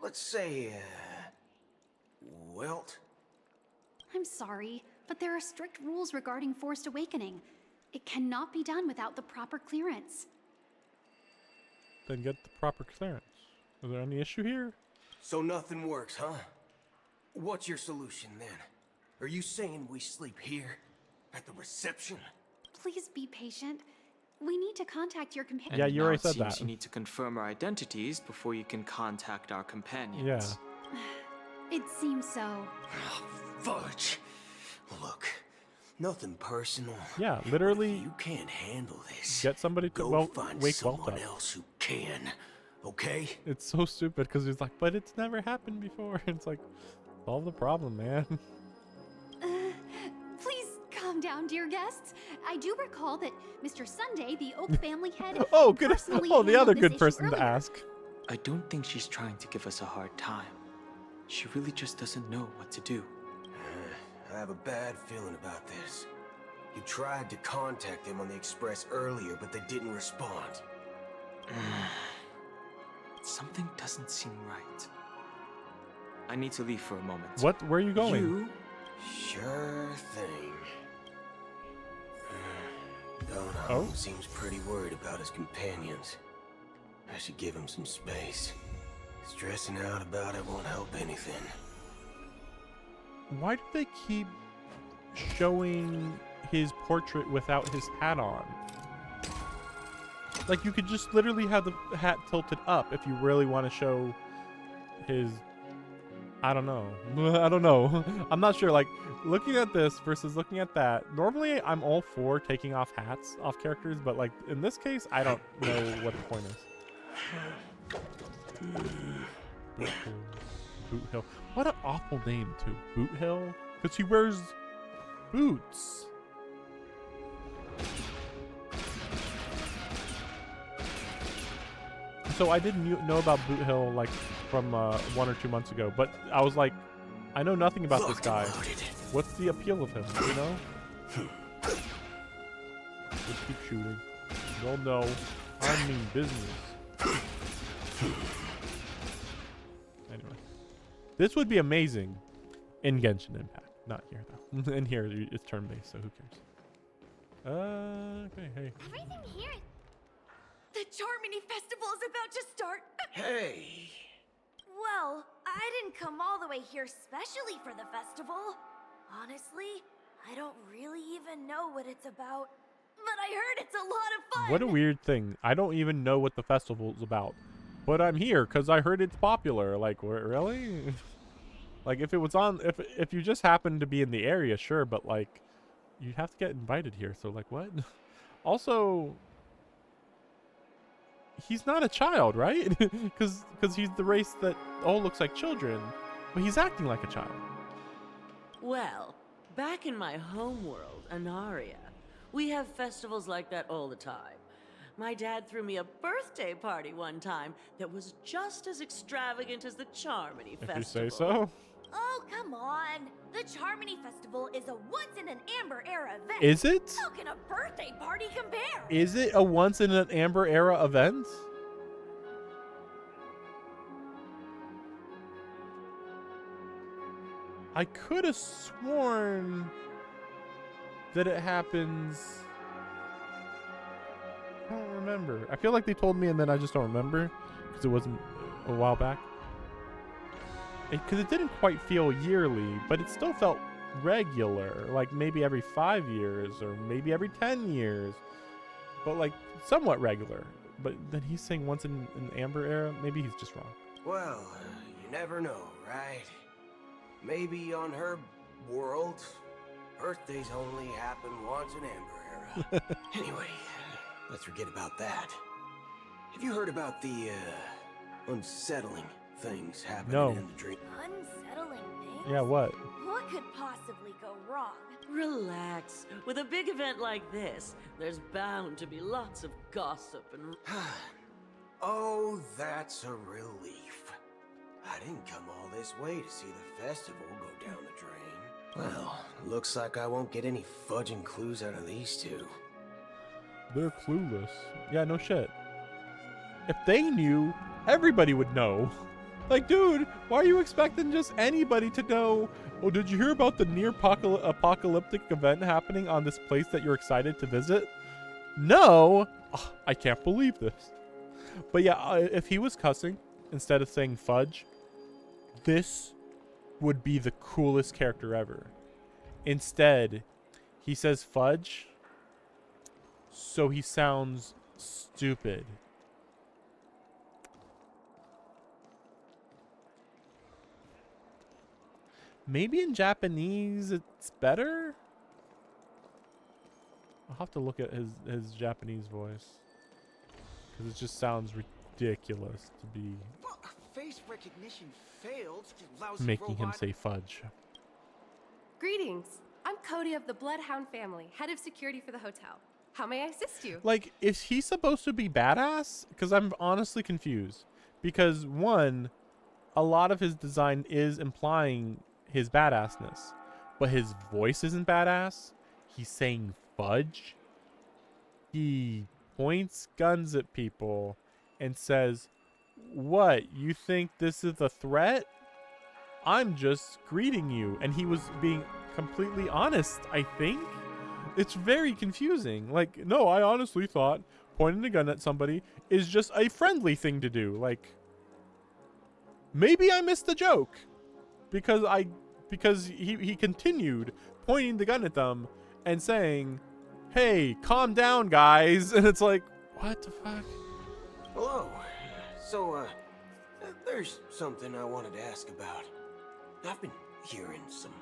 Let's say, Welt? I'm sorry, but there are strict rules regarding forced awakening. It cannot be done without the proper clearance. Then get the proper clearance. Is there any issue here? So nothing works, huh? What's your solution then? Are you saying we sleep here? At the reception? Please be patient. We need to contact your companion. Yeah, you already said that. You need to confirm our identities before you can contact our companions. Yeah. It seems so. Fudge. Look, nothing personal. Yeah, literally. If you can't handle this. Get somebody to go find wake someone Welt up. else who can. Okay? It's so stupid because he's like, but it's never happened before. It's like, solve the problem, man. Please calm down, dear guests. I do recall that Mr. Sunday, the Oak family head, oh, good. personally Oh, the other handled this good issue person to earlier. ask. I don't think she's trying to give us a hard time. She really just doesn't know what to do. I have a bad feeling about this. You tried to contact them on the Express earlier, but they didn't respond. Something doesn't seem right. I need to leave for a moment. What? Where are you going? You? Sure thing. Dono Oh? seems pretty worried about his companions. I should give him some space. Stressing out about it won't help anything. Why do they keep showing his portrait without his hat on? Like, you could just literally have the hat tilted up if you really want to show his... I don't know. I don't know. I'm not sure. Like, looking at this versus looking at that, normally I'm all for taking off hats off characters, but like in this case, I don't know what the point is. Boot Hill. What an awful name, too. Boot Hill? Because he wears boots. So I didn't know about Boot Hill like from 1 or 2 months ago, but I was like, I know nothing about this guy. What's the appeal of him, you know? Just keep shooting. Well, no, I mean business. Anyway, this would be amazing in Genshin Impact. Not here though. In here it's turn-based, so who cares? Okay, hey. Everything here. The Charmony Festival is about to start. Hey. Well, I didn't come all the way here specially for the festival. Honestly, I don't really even know what it's about. But I heard it's a lot of fun. What a weird thing. I don't even know what the festival is about. But I'm here because I heard it's popular. Like, really? Like, if it was on... If you just happened to be in the area, sure. But, like, you have to get invited here. So, like, what? Also... He's not a child, right? Because he's the race that all looks like children. But he's acting like a child. Well, back in my homeworld, Anaria, we have festivals like that all the time. My dad threw me a birthday party one time that was just as extravagant as the Charmony Festival. If you say so. Oh, come on. The Charmony Festival is a once-in-an-Amber-era event. Is it? How can a birthday party compare? Is it a once-in-an-Amber era event? I could have sworn that it happens. I don't remember. I feel like they told me and then I just don't remember because it wasn't a while back. Because it didn't quite feel yearly, but it still felt regular, like maybe every 5 years or maybe every 10 years, but like somewhat regular. But then he's saying once in the Amber era. Maybe he's just wrong. Well, you never know, right? Maybe on her world, birthdays only happen once in Amber era. Anyway, let's forget about that. Have you heard about the unsettling things happening in the dream? Unsettling things? Yeah, what? What could possibly go wrong? Relax. With a big event like this, there's bound to be lots of gossip and... Oh, that's a relief. I didn't come all this way to see the festival go down the drain. Well, looks like I won't get any fudging clues out of these two. They're clueless. Yeah, no shit. If they knew, everybody would know. Like, dude, why are you expecting just anybody to know? Oh, did you hear about the near apocalyptic event happening on this place that you're excited to visit? No! Oh, I can't believe this. But yeah, if he was cussing instead of saying fudge, this would be the coolest character ever. Instead, he says fudge, so he sounds stupid. Maybe in Japanese it's better? I'll have to look at his Japanese voice. Because it just sounds ridiculous to be Face recognition failed. making him say fudge. Greetings. I'm Cody of the Bloodhound family, head of security for the hotel. How may I assist you? Like, is he supposed to be badass? Because I'm honestly confused. Because one, a lot of his design is implying his badassness, but his voice isn't badass. He's saying fudge. He points guns at people and says, "What, you think this is a threat? I'm just greeting you." And he was being completely honest, I think. It's very confusing. Like, no, I honestly thought pointing a gun at somebody is just a friendly thing to do. Like, maybe I missed the joke. Because he continued pointing the gun at them and saying, "Hey, calm down, guys." And it's like, what the fuck? Hello. So, there's something I wanted to ask about. I've been hearing some...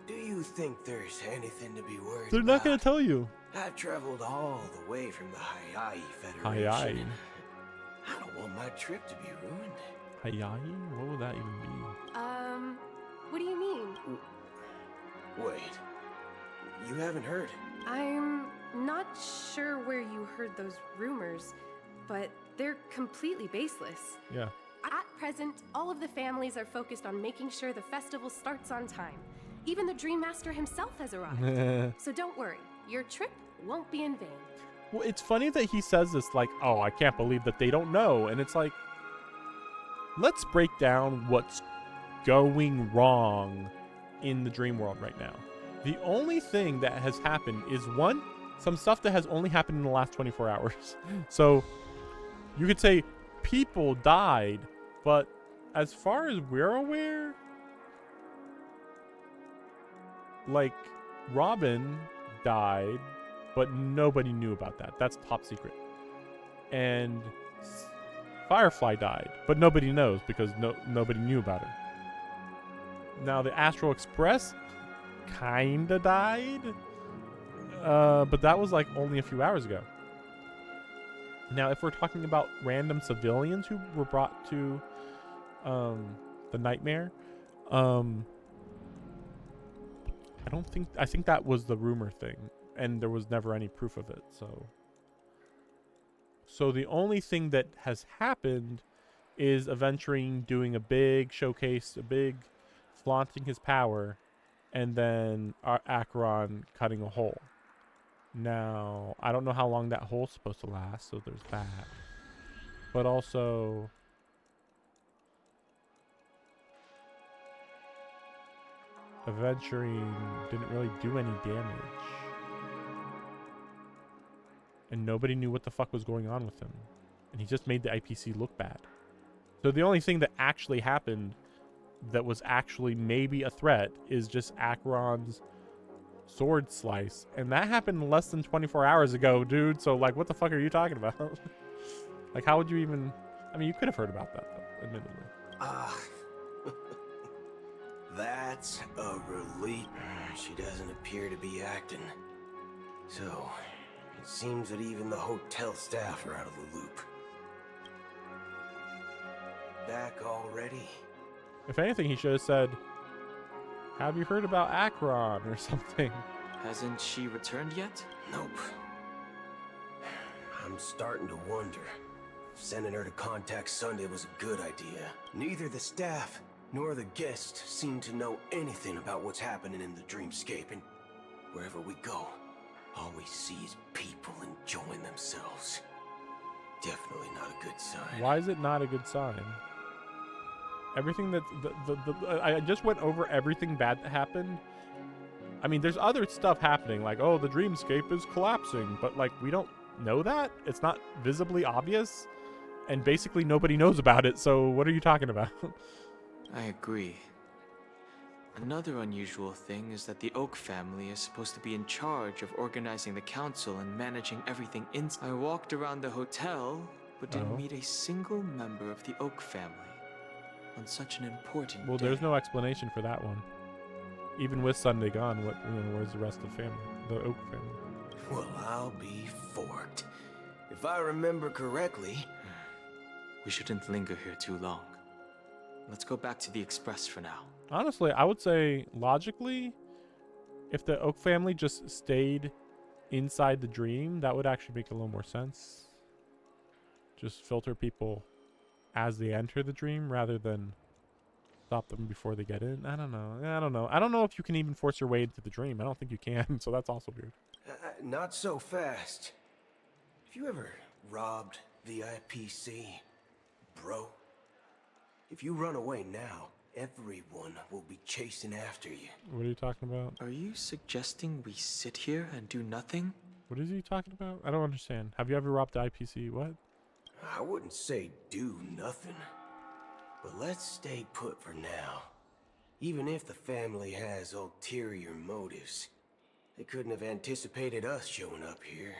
do you think there's anything to be worried They're not going to tell you. I've traveled all the way from the Hayai Federation. Hayai? I don't want my trip to be ruined. Hayai? What would that even be? What do you mean? Wait. You haven't heard? I'm not sure where you heard those rumors, but they're completely baseless. Yeah. At present, all of the families are focused on making sure the festival starts on time. Even the Dream Master himself has arrived. So don't worry, your trip won't be in vain. Well, it's funny that he says this like, oh, I can't believe that they don't know. And it's like, let's break down what's going wrong in the dream world right now. The only thing that has happened is, one, some stuff that has only happened in the last 24 hours. So you could say people died, but as far as we're aware, like, Robin died, but nobody knew about that. That's top secret. And Firefly died, but nobody knows because nobody knew about her. Now, the Astral Express kinda died, but that was like only a few hours ago. Now, if we're talking about random civilians who were brought to the nightmare, I think that was the rumor thing, and there was never any proof of it. So the only thing that has happened is Aventurine doing a big showcase, a big flaunting his power, and then Acheron cutting a hole. Now, I don't know how long that hole's supposed to last, so there's that. But also, adventuring didn't really do any damage. And nobody knew what the fuck was going on with him. And he just made the IPC look bad. So the only thing that actually happened that was actually maybe a threat is just Acheron's sword slice. And that happened less than 24 hours ago, dude. So, like, what the fuck are you talking about? Like, how would you even... I mean, you could have heard about that, though, admittedly. That's a relief. She doesn't appear to be acting. So, it seems that even the hotel staff are out of the loop. Back already? If anything, he should have said, have you heard about Acheron or something? Hasn't she returned yet? Nope. I'm starting to wonder if sending her to contact Sunday was a good idea. Neither the staff nor the guests seem to know anything about what's happening in the dreamscape, and wherever we go, all we see is people enjoying themselves. Definitely not a good sign. Why is it not a good sign? Everything that I just went over everything bad that happened. I mean, there's other stuff happening, like, oh, the dreamscape is collapsing, but like we don't know that. It's not visibly obvious, and basically nobody knows about it. So what are you talking about? I agree. Another unusual thing is that the Oak family is supposed to be in charge of organizing the council and managing everything inside. I walked around the hotel, but didn't meet a single member of the Oak family on such an important day. There's no explanation for that one. Even with Sunday gone, where's the rest of the family, the Oak family? Well, I'll be forked. If I remember correctly, we shouldn't linger here too long. Let's go back to the Express for now. Honestly, I would say logically, if the Oak family just stayed inside the dream, that would actually make a little more sense. Just filter people as they enter the dream rather than stop them before they get in. I don't know. I don't know if you can even force your way into the dream. I don't think you can, so that's also weird. Not so fast. Have you ever robbed the IPC, bro? If you run away now, everyone will be chasing after you. What are you talking about? Are you suggesting we sit here and do nothing? What is he talking about? I don't understand. Have you ever robbed the IPC? What? I wouldn't say do nothing, but let's stay put for now. Even if the family has ulterior motives, they couldn't have anticipated us showing up here.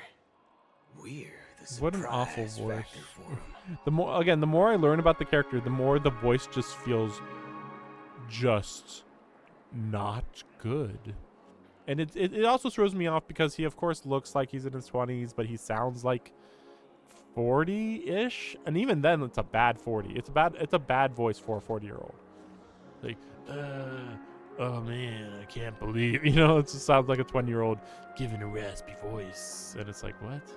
We're the surprise what an awful voice. Factor for 'em. The more I learn about the character, the more the voice just feels just not good. And it also throws me off because he of course looks like he's in his 20s, but he sounds like 40-ish, and even then it's a bad 40. It's a bad voice for a 40-year-old. Like, oh man, I can't believe, it just sounds like a 20-year-old giving a raspy voice, and it's like, what?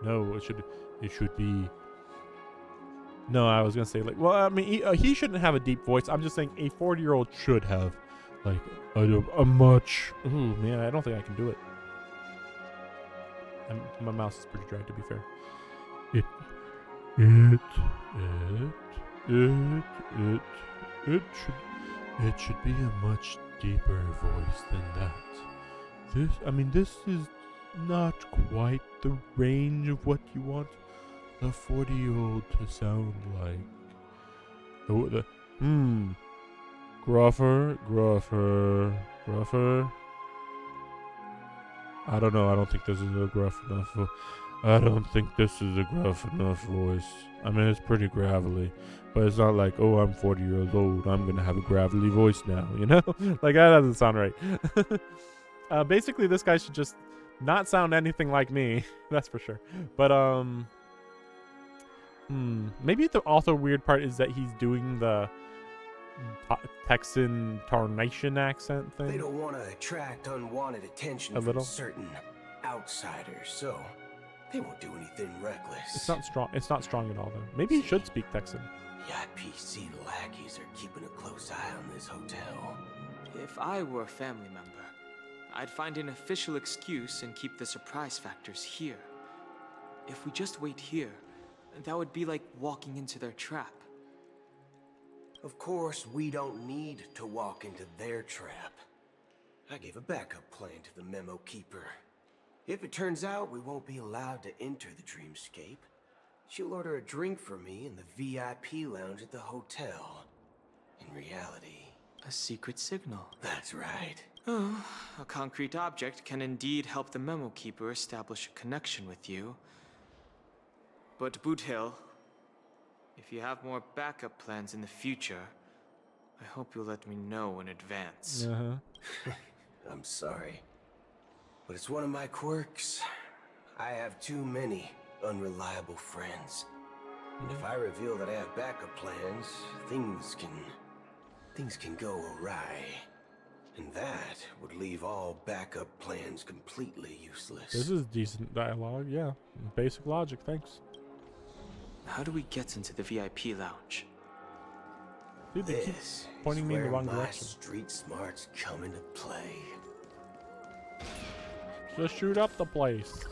No, it should be. No, I was gonna say, like, well, I mean, he shouldn't have a deep voice. I'm just saying a 40-year-old should have, like, a much. Ooh, man, I don't think I can do it. My mouse is pretty dry, to be fair. It should be a much deeper voice than that. This is not quite the range of what you want a 40-year-old to sound like. Gruffer. I don't know. I don't think this is a gruff enough. I don't think this is a gruff enough voice. I mean, it's pretty gravelly, but it's not like, oh, I'm 40 years old, I'm gonna have a gravelly voice now, Like, that doesn't sound right. Basically, this guy should just not sound anything like me, that's for sure. But maybe the also weird part is that he's doing the Texan Tarnation accent thing. They don't want to attract unwanted attention from certain outsiders, so they won't do anything reckless. It's not strong. It's not strong at all, though. Maybe he should speak Texan. The IPC lackeys are keeping a close eye on this hotel. If I were a family member, I'd find an official excuse and keep the surprise factors here. If we just wait here, that would be like walking into their trap. Of course, we don't need to walk into their trap. I gave a backup plan to the Memo Keeper. If it turns out we won't be allowed to enter the dreamscape, she'll order a drink for me in the VIP lounge at the hotel. In reality... A secret signal. That's right. Oh, a concrete object can indeed help the Memo Keeper establish a connection with you. But Boot Hill, if you have more backup plans in the future, I hope you'll let me know in advance. I'm sorry, but it's one of my quirks. I have too many unreliable friends. And if I reveal that I have backup plans, things can go awry. And that would leave all backup plans completely useless. This is decent dialogue, yeah. Basic logic, thanks. How do we get into the VIP lounge? Dude, they keep pointing me in the wrong direction. Street smarts come into play. Just shoot up the place.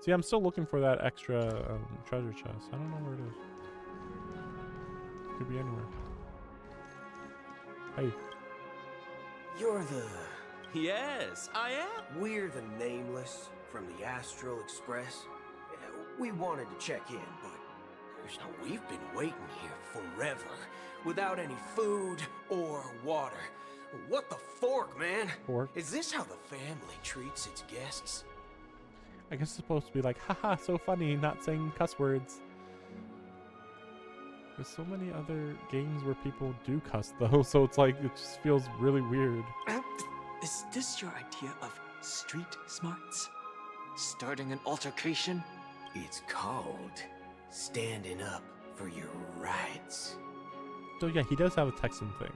See, I'm still looking for that extra treasure chest. I don't know where it is. Could be anywhere. Hey. You're the... Yes, I am. We're the Nameless from the Astral Express. We wanted to check in, but we've been waiting here forever, without any food or water. What the fork, man? Fork? Is this how the family treats its guests? I guess it's supposed to be like, haha, so funny, not saying cuss words. There's so many other games where people do cuss though, so it's like, it just feels really weird. Is this your idea of street smarts? Starting an altercation? It's called standing up for your rights. So yeah, he does have a Texan thing.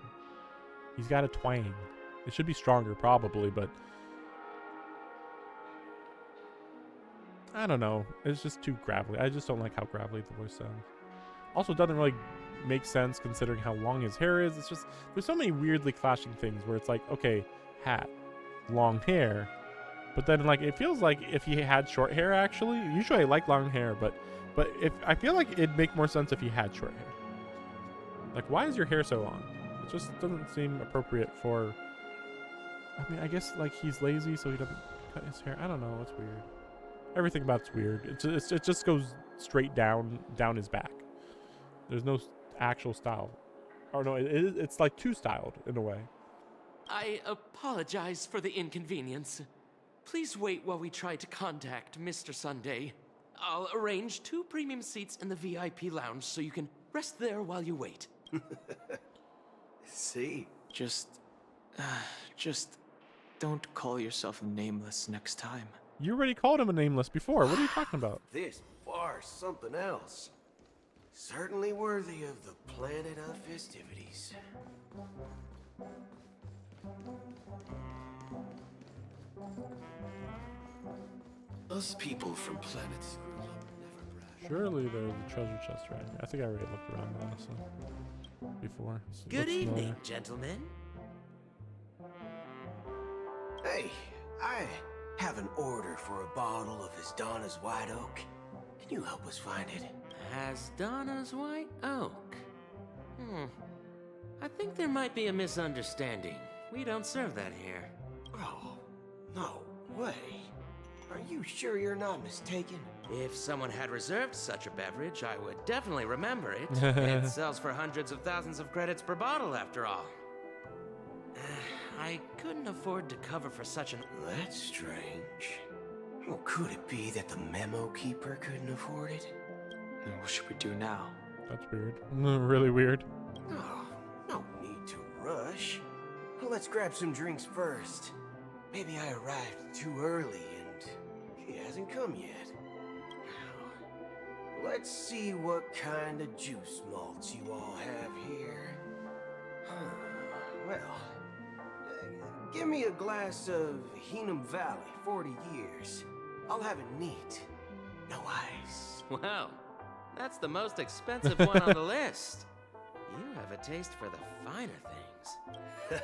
He's got a twang. It should be stronger probably, but I don't know. It's just too gravelly. I just don't like how gravelly the voice sounds. Also, it doesn't really make sense considering how long his hair is. It's just, there's so many weirdly clashing things where it's like, okay, hat, long hair, but then like it feels like if he had short hair actually. Usually I like long hair, but if I feel like it'd make more sense if he had short hair. Like, why is your hair so long? It just doesn't seem appropriate for. I mean, I guess like he's lazy, so he doesn't cut his hair. I don't know. It's weird. Everything about it's weird. It just goes straight down his back. There's no actual style. Or no, it's like too styled in a way. I apologize for the inconvenience. Please wait while we try to contact Mr. Sunday. I'll arrange 2 premium seats in the VIP lounge so you can rest there while you wait. See? Just don't call yourself Nameless next time. You already called him a Nameless before. What are you talking about? This bar's something else. Certainly worthy of the planet of festivities. Us people from planets Surely there's a treasure chest right here. I think I already looked around honestly before. Good evening, gentlemen. Hey, I have an order for a bottle of Hasdana's White Oak. Can you help us find it? Hasdana's White Oak. I think there might be a misunderstanding. We don't serve that here. Oh, no way. Are you sure you're not mistaken? If someone had reserved such a beverage, I would definitely remember it. It sells for hundreds of thousands of credits per bottle, after all. I couldn't afford to cover for such an... That's strange. Well, could it be that the Memo Keeper couldn't afford it? And what should we do now? That's weird. Really weird. Oh, no need to rush. Well, let's grab some drinks first. Maybe I arrived too early and he hasn't come yet. Now, let's see what kind of juice malts you all have here. Well, give me a glass of Heenum Valley, 40 years. I'll have it neat. No ice. Wow, that's the most expensive one on the list. You have a taste for the finer things.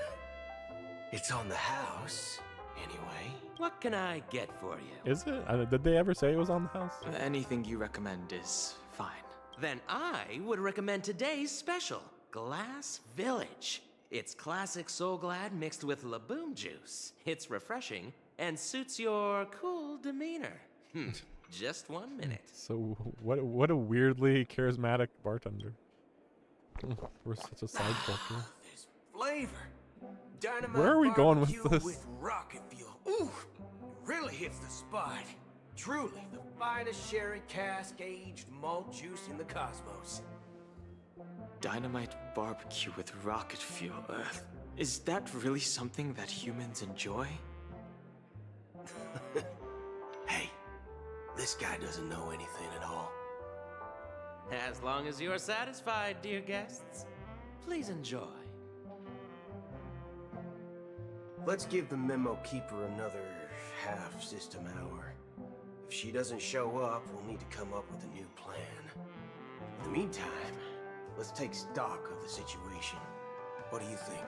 It's on the house, anyway. What can I get for you? Is it? Did they ever say it was on the house? Anything you recommend is fine. Then I would recommend today's special, Glass Village. It's classic Soul Glad mixed with Laboom juice. It's refreshing and suits your cool demeanor. Just 1 minute. So what a weirdly charismatic bartender. We're such a side character. This flavor. Dynamite Where are we going with barbecue this? With rocket fuel. Ooh, it really hits the spot. Truly, the finest sherry cask aged malt juice in the cosmos. Dynamite barbecue with rocket fuel. Is that really something that humans enjoy? Hey, this guy doesn't know anything at all. As long as you're satisfied, dear guests, please enjoy. Let's give the memo keeper another half-system hour. If she doesn't show up, we'll need to come up with a new plan. In the meantime, let's take stock of the situation. What do you think?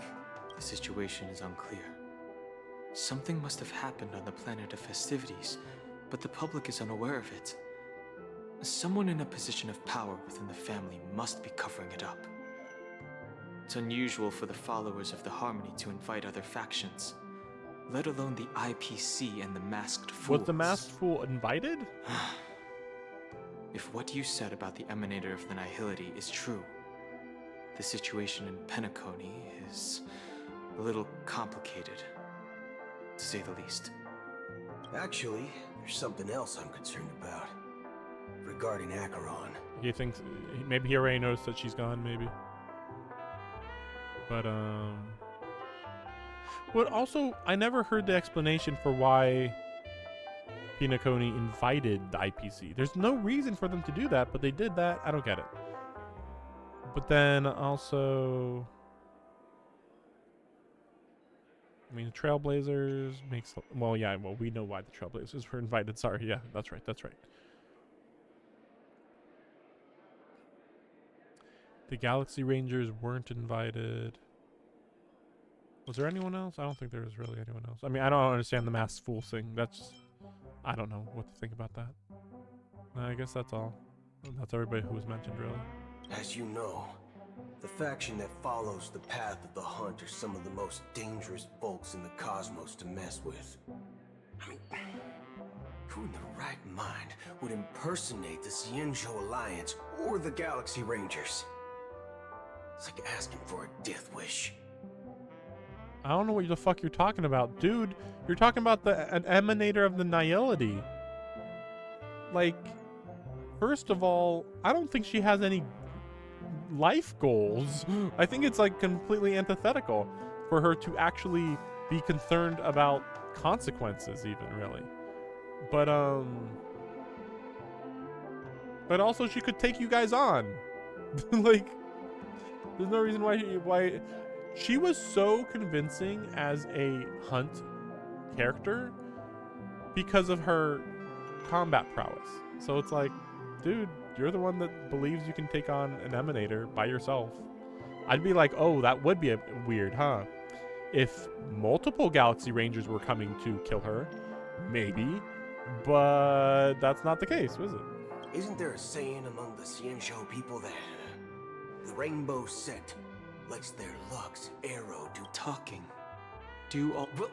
The situation is unclear. Something must have happened on the planet of festivities, but the public is unaware of it. Someone in a position of power within the family must be covering it up. It's unusual for the followers of the Harmony to invite other factions, let alone the IPC and the Masked Fools. Was the Masked Fool invited? If what you said about the Emanator of the Nihility is true, the situation in Penacony is a little complicated, to say the least. Actually, there's something else I'm concerned about. Regarding Acheron. He thinks maybe he already noticed that she's gone, maybe. But But also, I never heard the explanation for why Penacony invited the IPC. There's no reason for them to do that, but they did that. I don't get it. But then also, I mean, Trailblazers makes, well, yeah, well, we know why the Trailblazers were invited. Sorry, yeah, that's right, that's right. The Galaxy Rangers weren't invited. Was there anyone else? I don't think there was really anyone else. I mean, I don't understand the Masked Fool thing. That's, I don't know what to think about that. I guess that's all. That's everybody who was mentioned, really. As you know, the faction that follows the path of the Hunt are some of the most dangerous folks in the cosmos to mess with. I mean, who in their right mind would impersonate the Cienzo Alliance or the Galaxy Rangers? It's like asking for a death wish. I don't know what the fuck you're talking about. Dude, you're talking about an Emanator of the Nihility. Like, first of all, I don't think she has any life goals. I think it's like completely antithetical for her to actually be concerned about consequences even, really. But also she could take you guys on. Like, there's no reason why she was so convincing as a Hunt character because of her combat prowess. So it's like, dude, you're the one that believes you can take on an Emanator by yourself. I'd be like, oh, that would be weird, huh? If multiple Galaxy Rangers were coming to kill her, maybe, but that's not the case, is it? Isn't there a saying among the Cienzo people that the Rainbow Set lets their Lux arrow do talking? Do all... Well,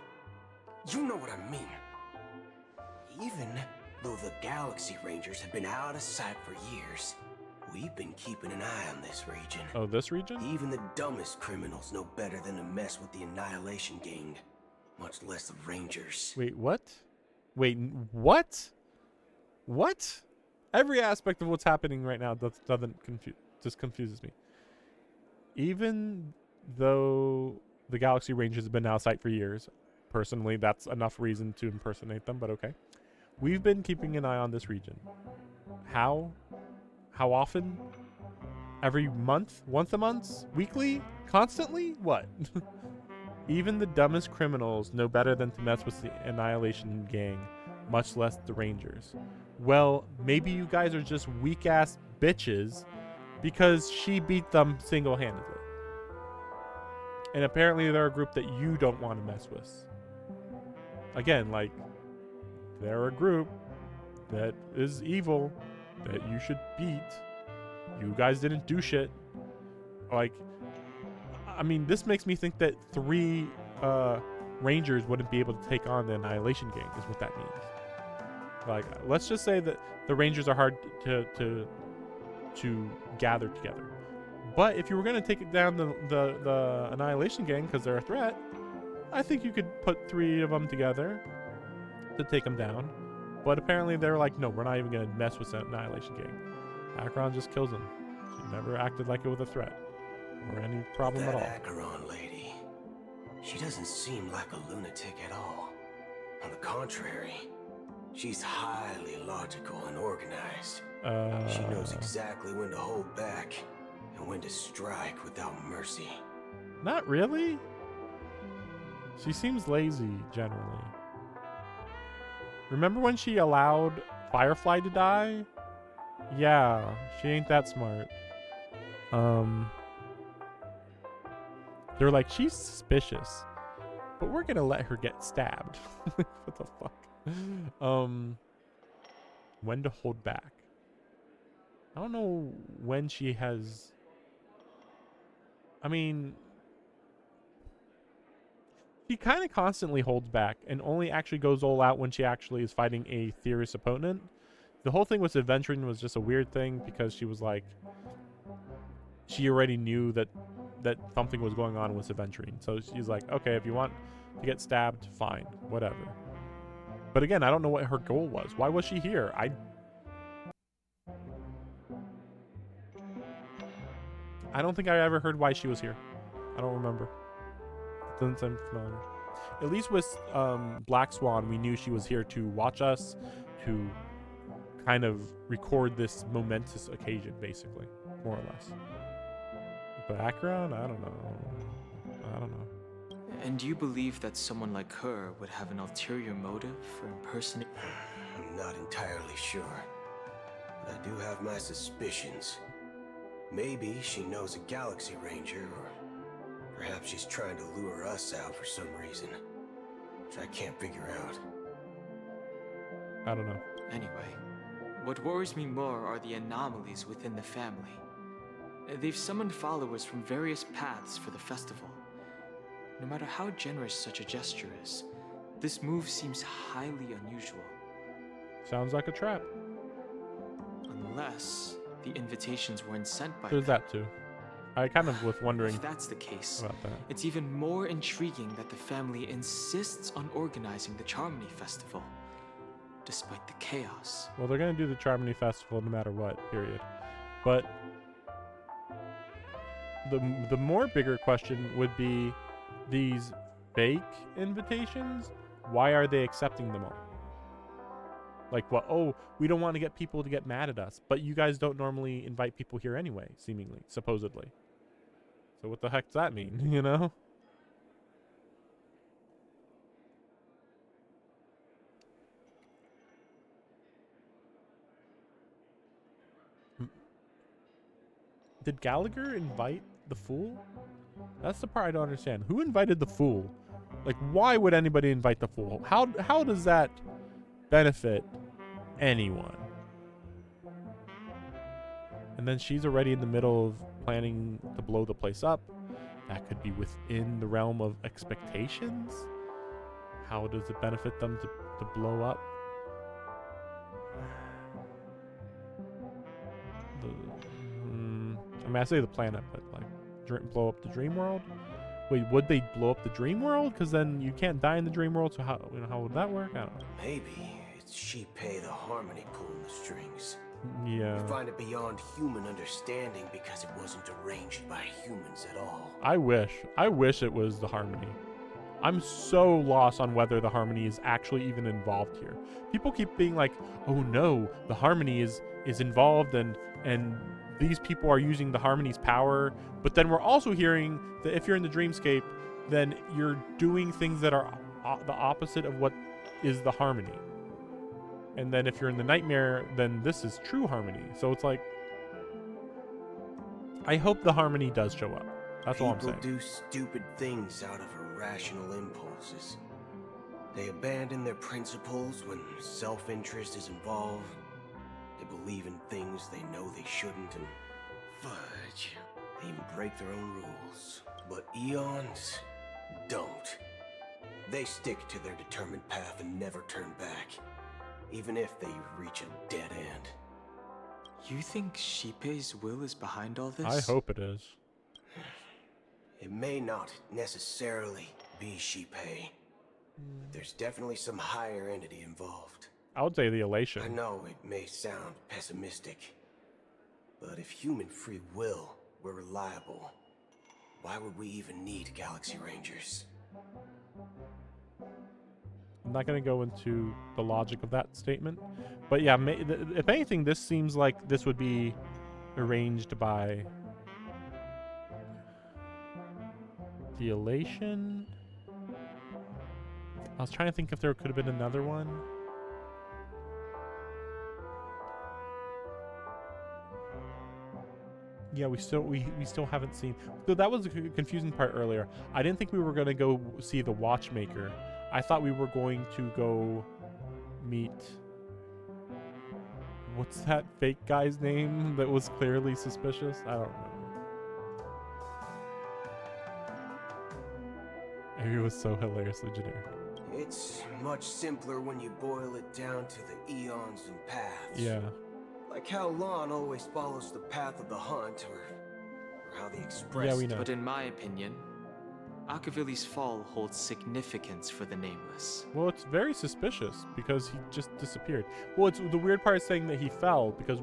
you know what I mean. Even though the Galaxy Rangers have been out of sight for years, we've been keeping an eye on this region. Oh, this region? Even the dumbest criminals know better than to mess with the Annihilation Gang, much less the Rangers. Wait, what? Wait, what? What? Every aspect of what's happening right now just confuses me. Even though the Galaxy Rangers have been out of sight for years, personally, that's enough reason to impersonate them, but okay. We've been keeping an eye on this region. How? How often? Every month? Once a month? Weekly? Constantly? What? Even the dumbest criminals know better than to mess with the Annihilation Gang, much less the Rangers. Well, maybe you guys are just weak-ass bitches because she beat them single-handedly. And apparently they're a group that you don't want to mess with. Again, like, they're a group that is evil that you should beat. You guys didn't do shit. Like, I mean, this makes me think that 3 Rangers wouldn't be able to take on the Annihilation Gang, is what that means. Like, let's just say that the Rangers are hard to gather together. But if you were going to take it down the Annihilation Gang because they're a threat, I think you could put 3 of them together to take them down. But apparently they're like, no, we're not even going to mess with the Annihilation Gang. Acheron just kills them. She never acted like it was a threat or any problem at all. That Acheron lady, she doesn't seem like a lunatic at all. On the contrary, she's highly logical and organized. She knows exactly when to hold back and when to strike without mercy. Not really. She seems lazy, generally. Remember when she allowed Firefly to die? Yeah, she ain't that smart. They're like, she's suspicious, but we're gonna let her get stabbed. What the fuck? When to hold back. I don't know when she has... I mean... She kind of constantly holds back and only actually goes all out when she actually is fighting a Theorist opponent. The whole thing with Adventuring was just a weird thing because she was like... She already knew that something was going on with Adventuring. So she's like, okay, if you want to get stabbed, fine, whatever. But again, I don't know what her goal was. Why was she here? I don't think I ever heard why she was here. I don't remember. It doesn't sound familiar. At least with Black Swan, we knew she was here to watch us, to kind of record this momentous occasion, basically, more or less. But Acheron, I don't know. And do you believe that someone like her would have an ulterior motive for impersonating? I'm not entirely sure, but I do have my suspicions. Maybe she knows a Galaxy Ranger, or perhaps she's trying to lure us out for some reason, which I can't figure out. I don't know. Anyway, what worries me more are the anomalies within the family. They've summoned followers from various paths for the festival. No matter how generous such a gesture is, this move seems highly unusual. Sounds like a trap. Unless the invitations weren't sent by There's them. that too. I kind of was wondering If that's the case, about that. it's even more intriguing that the family insists on organizing the Charmony Festival, despite the chaos. Well, they're going to do the Charmony Festival no matter what, period. But the more bigger question would be these fake invitations. Why are they accepting them all? Like, what? Oh, we don't want to get people to get mad at us. But you guys don't normally invite people here anyway, seemingly, supposedly. So what the heck does that mean, you know? Did Gallagher invite the Fool? That's the part I don't understand. Who invited the Fool? Like, why would anybody invite the Fool? How does that benefit anyone? And then she's already in the middle of planning to blow the place up. That could be within the realm of expectations. How does it benefit them to blow up? I mean, I say the planet, but like blow up the dream world. Wait, would they blow up the dream world? Because then you can't die in the dream world. So how would that work? I don't know. Maybe it's Shipei the Harmony pulling the strings. Yeah. We find it beyond human understanding because it wasn't arranged by humans at all. I wish it was the Harmony. I'm so lost on whether the Harmony is actually even involved here. People keep being like, "Oh no, the Harmony is involved and these people are using the Harmony's power." But then we're also hearing that if you're in the dreamscape, then you're doing things that are the opposite of what is the Harmony. And then if you're in the nightmare, then this is true Harmony. So it's like, I hope the Harmony does show up. That's all I'm saying. People do stupid things out of irrational impulses. They abandon their principles when self-interest is involved. They believe in things they know they shouldn't, and fudge, they even break their own rules. But Eons don't. They stick to their determined path and never turn back, even if they reach a dead end. You think Shippei's will is behind all this? I hope it is. It may not necessarily be Shippei, but there's definitely some higher entity involved. I would say the elation. I know it may sound pessimistic, but if human free will were reliable, why would we even need Galaxy Rangers? I'm not going to go into the logic of that statement, but yeah, if anything, this seems like this would be arranged by the elation. I was trying to think if there could have been another one. Yeah, we still haven't seen. So that was the confusing part earlier. I didn't think we were gonna go see the Watchmaker. I thought we were going to go meet. What's that fake guy's name that was clearly suspicious? I don't remember. He was so hilariously generic. It's much simpler when you boil it down to the eons and paths. Yeah. Like how Lon always follows the path of the hunt, or how the Express... Yeah, we know. But in my opinion, Akavili's fall holds significance for the Nameless. Well, it's very suspicious because he just disappeared. Well, it's the weird part is saying that he fell because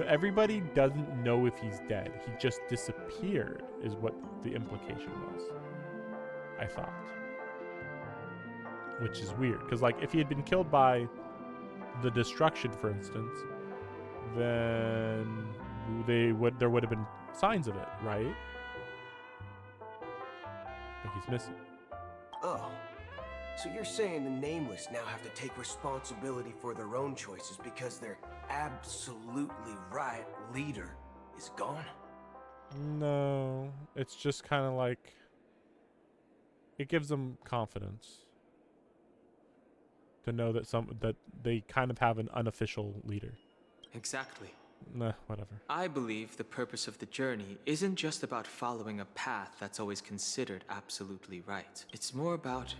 everybody doesn't know if he's dead. He just disappeared is what the implication was, I thought. Which is weird because, like, if he had been killed by the destruction, for instance, then there would have been signs of it, right? But he's missing. Oh, so you're saying the Nameless now have to take responsibility for their own choices because their absolutely right leader is gone? No, it's just kind of like it gives them confidence to know that they kind of have an unofficial leader. Exactly. Nah, whatever. I believe the purpose of the journey isn't just about following a path that's always considered absolutely right. It's more about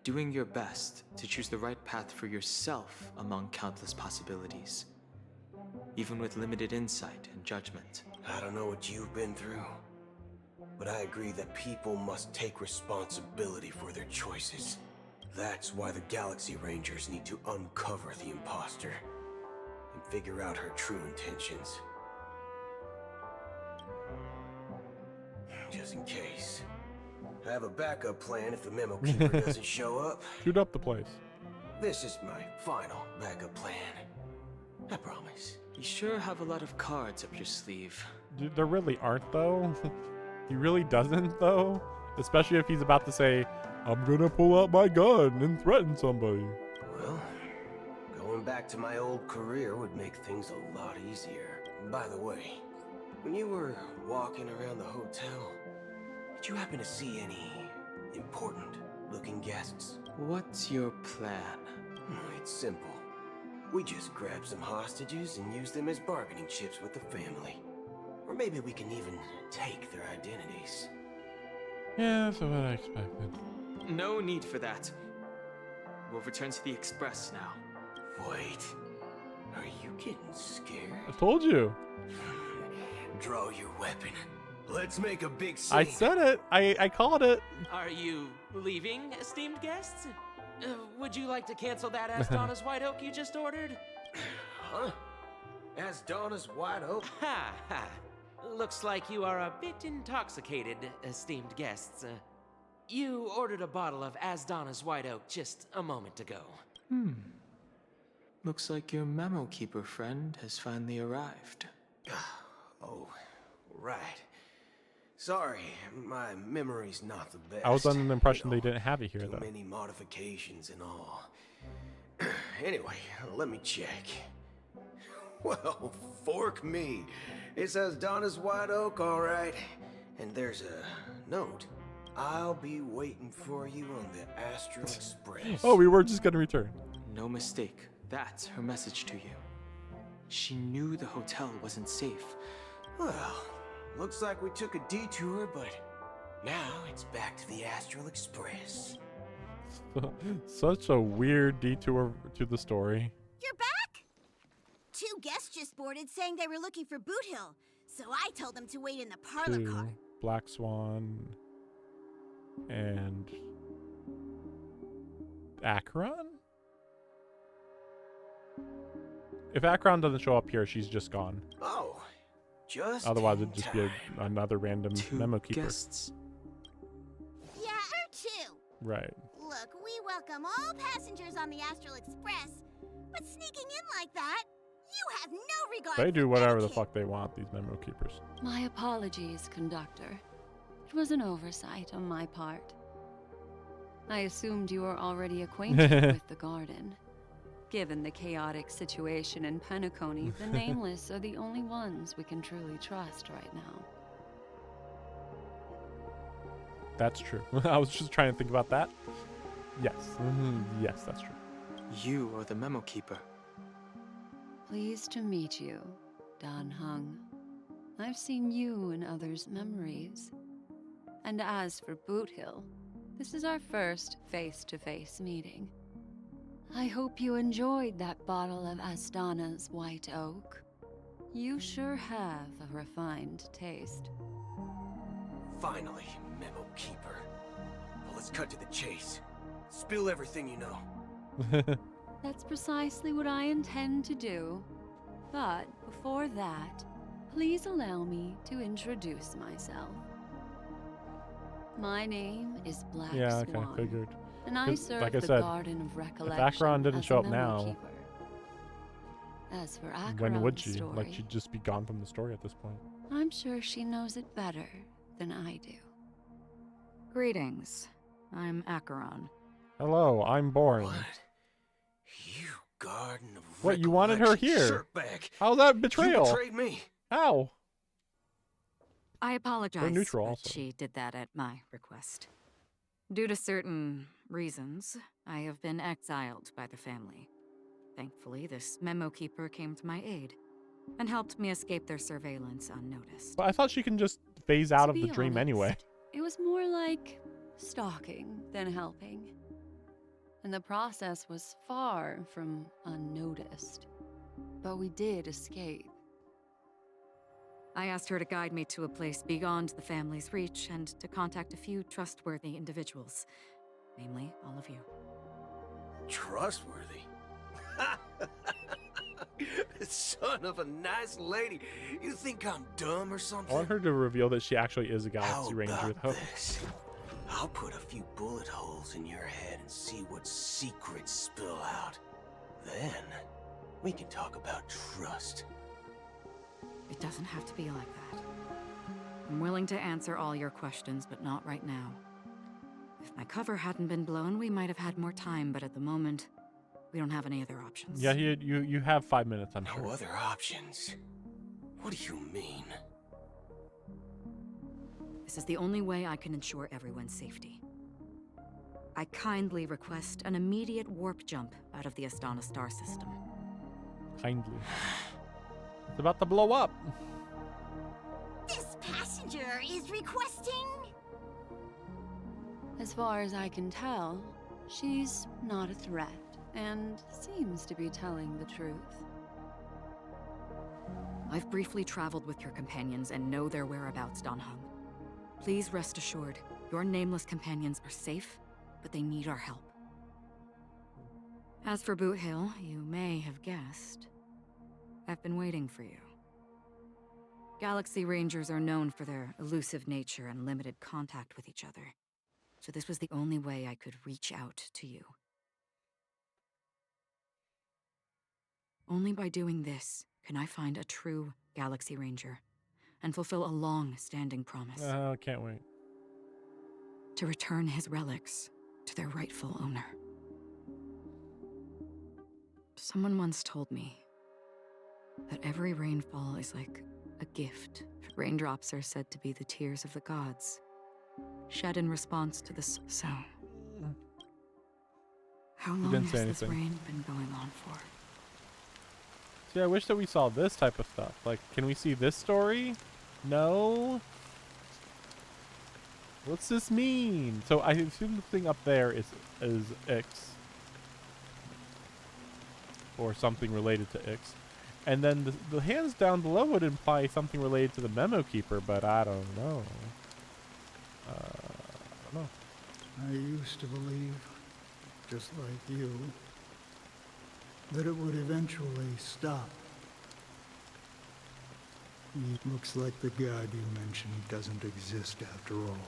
doing your best to choose the right path for yourself among countless possibilities, even with limited insight and judgment. I don't know what you've been through, but I agree that people must take responsibility for their choices. That's why the Galaxy Rangers need to uncover the imposter and figure out her true intentions. Just in case. I have a backup plan if the Memo Keeper doesn't show up. Shoot up the place. This is my final backup plan. I promise. You sure have a lot of cards up your sleeve. Dude, there really aren't, though. He really doesn't, though. Especially if he's about to say, I'm gonna pull out my gun and threaten somebody. Well, going back to my old career would make things a lot easier. By the way, when you were walking around the hotel, did you happen to see any important-looking guests? What's your plan? It's simple. We just grab some hostages and use them as bargaining chips with the family. Or maybe we can even take their identities. Yeah, that's what I expected. No need for that. We'll return to the Express now. Wait. Are you getting scared? I told you. Draw your weapon. Let's make a big scene. I said it. I called it. Are you leaving, esteemed guests? Would you like to cancel that Asdona's White Oak you just ordered? Huh? Asdona's White Oak? Ha ha. Looks like you are a bit intoxicated, esteemed guests. You ordered a bottle of Asdona's White Oak just a moment ago. Looks like your Memo Keeper friend has finally arrived. Oh, right. Sorry, my memory's not the best. I was under the impression they didn't have it here, though. Too many modifications and all. Anyway, let me check. Well, fork me. It says Donna's White Oak, all right. And there's a note. I'll be waiting for you on the Astral Express. Oh, we were just gonna return. No mistake. That's her message to you. She knew the hotel wasn't safe. Well, Looks like we took a detour, but now it's back to the Astral Express. Such a weird detour to the story. You're back? 2 guests just boarded saying they were looking for Boot Hill, so I told them to wait in the parlor car. Black Swan and Acheron? If Acheron doesn't show up here, she's just gone. Oh, just otherwise it'd just be another random 2 memo keeper. guests. Yeah, or 2. Right. Look, we welcome all passengers on the Astral Express, but sneaking in like that, you have no regard They do for whatever the etiquette. fuck they want, these memo keepers. My apologies, conductor. It was an oversight on my part. I assumed you were already acquainted with the garden. Given the chaotic situation in Penacony, the Nameless are the only ones we can truly trust right now. That's true. I was just trying to think about that. Yes. Yes, that's true. You are the memo keeper. Pleased to meet you, Dan Hung. I've seen you in others' memories. And as for Boot Hill, this is our first face-to-face meeting. I hope you enjoyed that bottle of Astana's White Oak. You sure have a refined taste. Finally, memo keeper. Well, let's cut to the chase. Spill everything you know. That's precisely what I intend to do. But before that, please allow me to introduce myself. My name is Black Yeah, I Swan, kind of figured. and I serve like I the said, Garden of if Recollection Acheron didn't as show a up memo now, keeper. As for when would Acheron's she? story, Like, she'd just be gone from the story at this point. I'm sure she knows it better than I do. Greetings. I'm Acheron. Hello, I'm Boring. You Garden of What, you wanted her here? Shirtbag. How's that betrayal? You betrayed me. How? I apologize, neutral but also. she did that at my request. Due to certain reasons, I have been exiled by the family. Thankfully, this memo keeper came to my aid and helped me escape their surveillance unnoticed. But I thought she can just phase out To of the be dream honest, anyway. It was more like stalking than helping. And the process was far from unnoticed. But we did escape. I asked her to guide me to a place beyond the family's reach and to contact a few trustworthy individuals, namely all of you. Trustworthy? Son of a nice lady. You think I'm dumb or I something? want her to reveal that she actually is a Galaxy How Ranger with about hope. this? I'll put a few bullet holes in your head and see what secrets spill out. Then, we can talk about trust. It doesn't have to be like that. I'm willing to answer all your questions, but not right now. If my cover hadn't been blown, we might have had more time, but at the moment, we don't have any other options. Yeah, you have 5 minutes, I'm No sure. other options? What do you mean? This is the only way I can ensure everyone's safety. I kindly request an immediate warp jump out of the Astana star system. Kindly. It's about to blow up. This passenger is requesting... As far as I can tell, she's not a threat and seems to be telling the truth. I've briefly traveled with your companions and know their whereabouts, Dan Hung. Please rest assured, your nameless companions are safe, but they need our help. As for Boot Hill, you may have guessed, I've been waiting for you. Galaxy Rangers are known for their elusive nature and limited contact with each other, so this was the only way I could reach out to you. Only by doing this can I find a true Galaxy Ranger and fulfill a long-standing promise. Can't wait. To return his relics to their rightful owner. Someone once told me that every rainfall is like a gift. Raindrops are said to be the tears of the gods, shed in response to the so. How long didn't say has this anything. rain been going on for? See, I wish that we saw this type of stuff. Like, can we see this story? No. What's this mean? So I assume the thing up there is X. Or something related to X. And then the hands down below would imply something related to the Memo Keeper, but I don't know. I don't know. I used to believe, just like you, that it would eventually stop. It looks like the god you mentioned doesn't exist after all.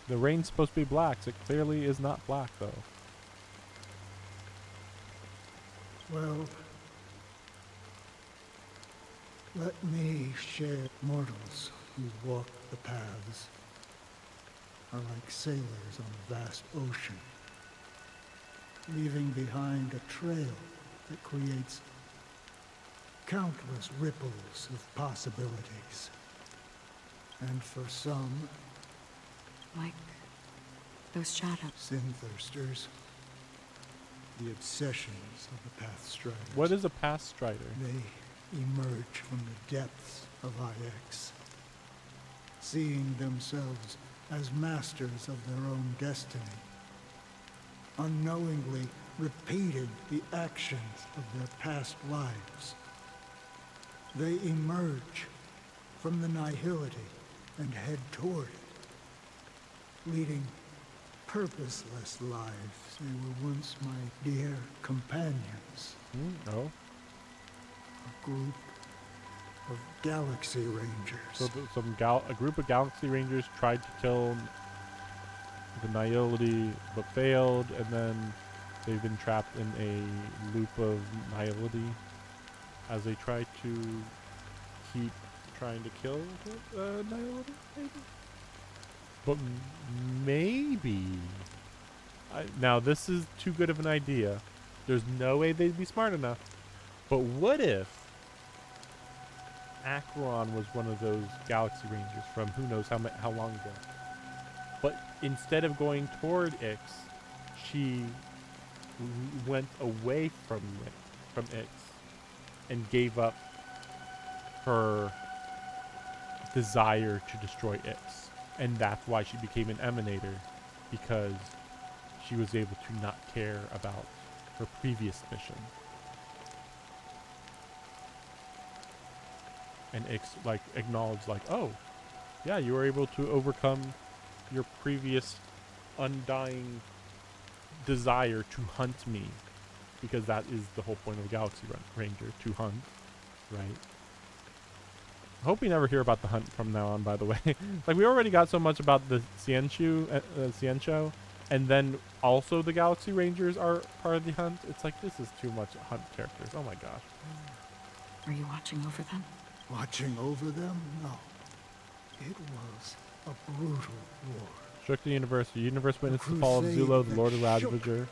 The rain's supposed to be black, so it clearly is not black, though. Well, let me share. Mortals who walk the paths are like sailors on a vast ocean, leaving behind a trail that creates countless ripples of possibilities. And for some, like those shadows. Sin-thirsters, the obsessions of the Path Striders. What is a Path Strider? They emerge from the depths of IX, seeing themselves as masters of their own destiny, unknowingly repeating the actions of their past lives. They emerge from the nihility and head toward it, leading purposeless lives. They were once my dear companions. Oh. A group of Galaxy Rangers. So a group of Galaxy Rangers tried to kill the Nihility, but failed, and then they've been trapped in a loop of Nihility as they try to keep trying to kill Nihility, maybe? But maybe... now, this is too good of an idea. There's no way they'd be smart enough. But what if Acheron was one of those Galaxy Rangers from who knows how long ago? But instead of going toward X, she went away from X and gave up her desire to destroy X. And that's why she became an Emanator, because she was able to not care about her previous mission. And X acknowledged oh, yeah, you were able to overcome your previous undying desire to hunt me, because that is the whole point of a Galaxy Ranger, to hunt, right? I hope we never hear about the hunt from now on, by the way. We already got so much about the Ciencio, and then also the Galaxy Rangers are part of the hunt. It's this is too much hunt characters. Oh my gosh. Are you watching over them? Watching over them? No. It was a brutal war. Shook the universe. The universe witnessed the fall of Zulo, the Lord of Ravager.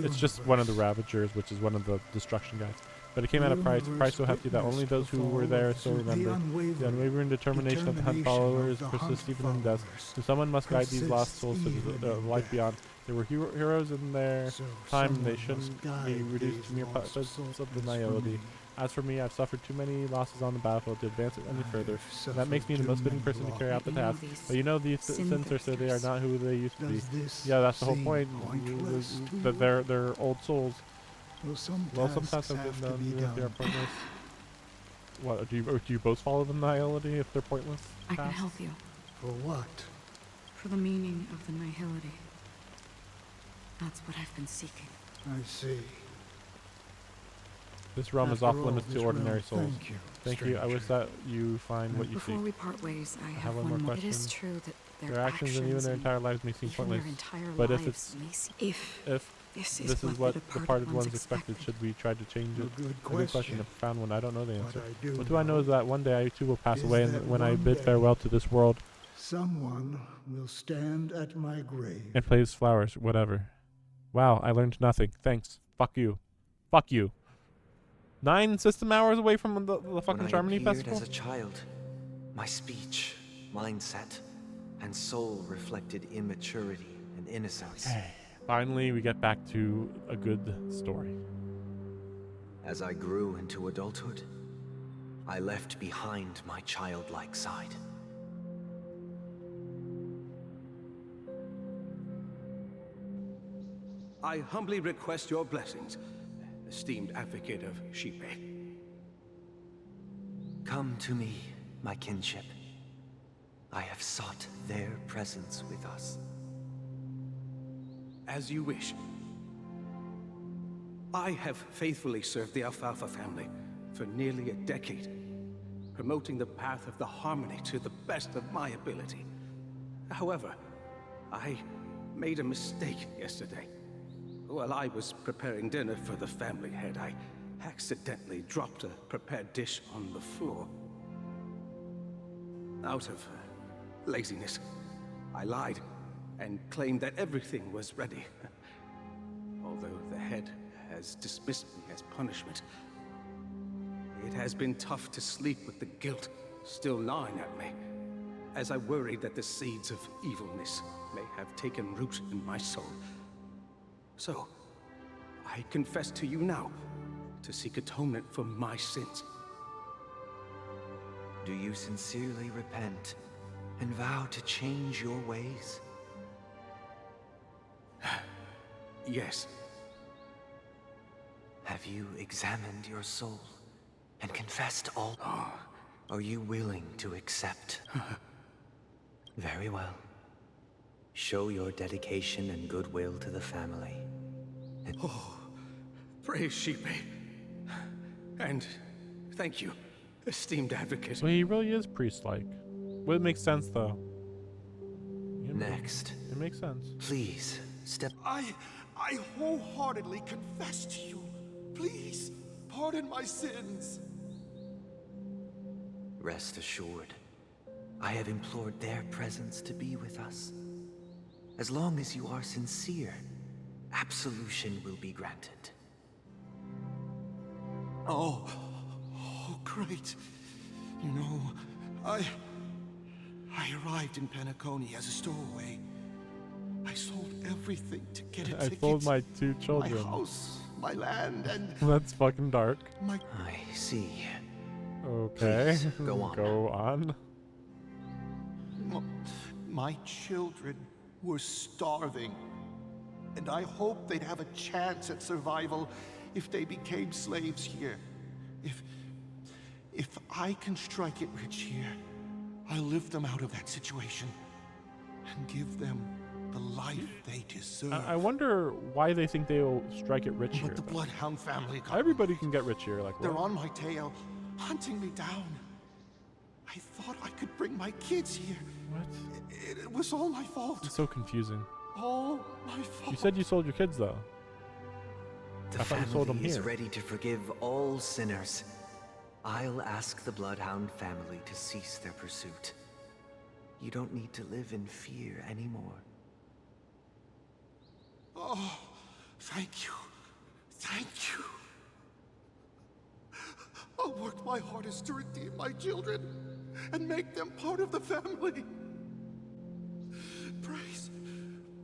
It's just one of the Ravagers, which is one of the destruction guys. But it came at a price so hefty that only those who were there still remember. The unwavering determination of the hunt followers persists even in death. So someone must guide these lost souls to the life beyond. There were heroes in their time, and they shouldn't be reduced to mere puppets of the Nihility. As for me, I've suffered too many losses on the battlefield to advance it any further. And that makes me the most fitting person to carry out the task. But these Sin-thirsters, they are not who they used to be. Yeah, that's the whole point. That they're old souls. Well, sometimes I've been done, even if they are pointless. What, do you both follow the Nihility if they're pointless? I can help you. For what? For the meaning of the Nihility. That's what I've been seeking. I see. This realm is off limits to ordinary souls. Thank you. I wish that you find what you seek. Before we part ways, I have one more question. It is true that their actions and even their entire lives may seem pointless. But if this is what the departed ones expected, should we try to change it? A good question. If I found one, I don't know the answer. What do I know is that one day I too will pass away, and when I bid farewell to this world, someone will stand at my grave and place flowers, whatever. Wow, I learned nothing. Thanks. Fuck you. Fuck you. 9 system hours away from the fucking Charmony Festival? As a child, my speech, mindset, and soul reflected immaturity and innocence. Okay. Finally, we get back to a good story. As I grew into adulthood, I left behind my childlike side. I humbly request your blessings, esteemed advocate of Shipe. Come to me, my kinship. I have sought their presence with us. As you wish. I have faithfully served the Alfalfa family for nearly a decade, promoting the path of the harmony to the best of my ability. However, I made a mistake yesterday. While I was preparing dinner for the family head, I accidentally dropped a prepared dish on the floor. Out of laziness, I lied and claimed that everything was ready. Although the head has dismissed me as punishment, it has been tough to sleep with the guilt still gnawing at me, as I worried that the seeds of evilness may have taken root in my soul. So, I confess to you now, to seek atonement for my sins. Do you sincerely repent and vow to change your ways? Yes. Have you examined your soul and confessed all? Are you willing to accept? Very well. Show your dedication and goodwill to the family. Oh, praise Shipe. And thank you, esteemed advocate. So he really is priest-like. Well, it makes sense, though. Next. It makes sense. Please, step... I wholeheartedly confess to you. Please, pardon my sins. Rest assured, I have implored their presence to be with us. As long as you are sincere, absolution will be granted. Oh, great. You know, I arrived in Penacony as a stowaway. I sold everything to get a I ticket. sold my 2 children. My house, my land, and... That's fucking dark. I see. Okay. Please, go on. Go on. My children were starving, and I hoped they'd have a chance at survival if they became slaves here. If I can strike it rich here, I'll lift them out of that situation and give them the life they deserve. I wonder why they think they'll strike it rich here. But the Bloodhound family... Everybody can get rich here, like They're what? on my tail, hunting me down. I thought I could bring my kids here. What? It was all my fault. It's so confusing. All my fault. You said you sold your kids, though. The I thought you sold them family is here. ready to forgive all sinners. I'll ask the Bloodhound family to cease their pursuit. You don't need to live in fear anymore. Oh, thank you. Thank you. I'll work my hardest to redeem my children and make them part of the family.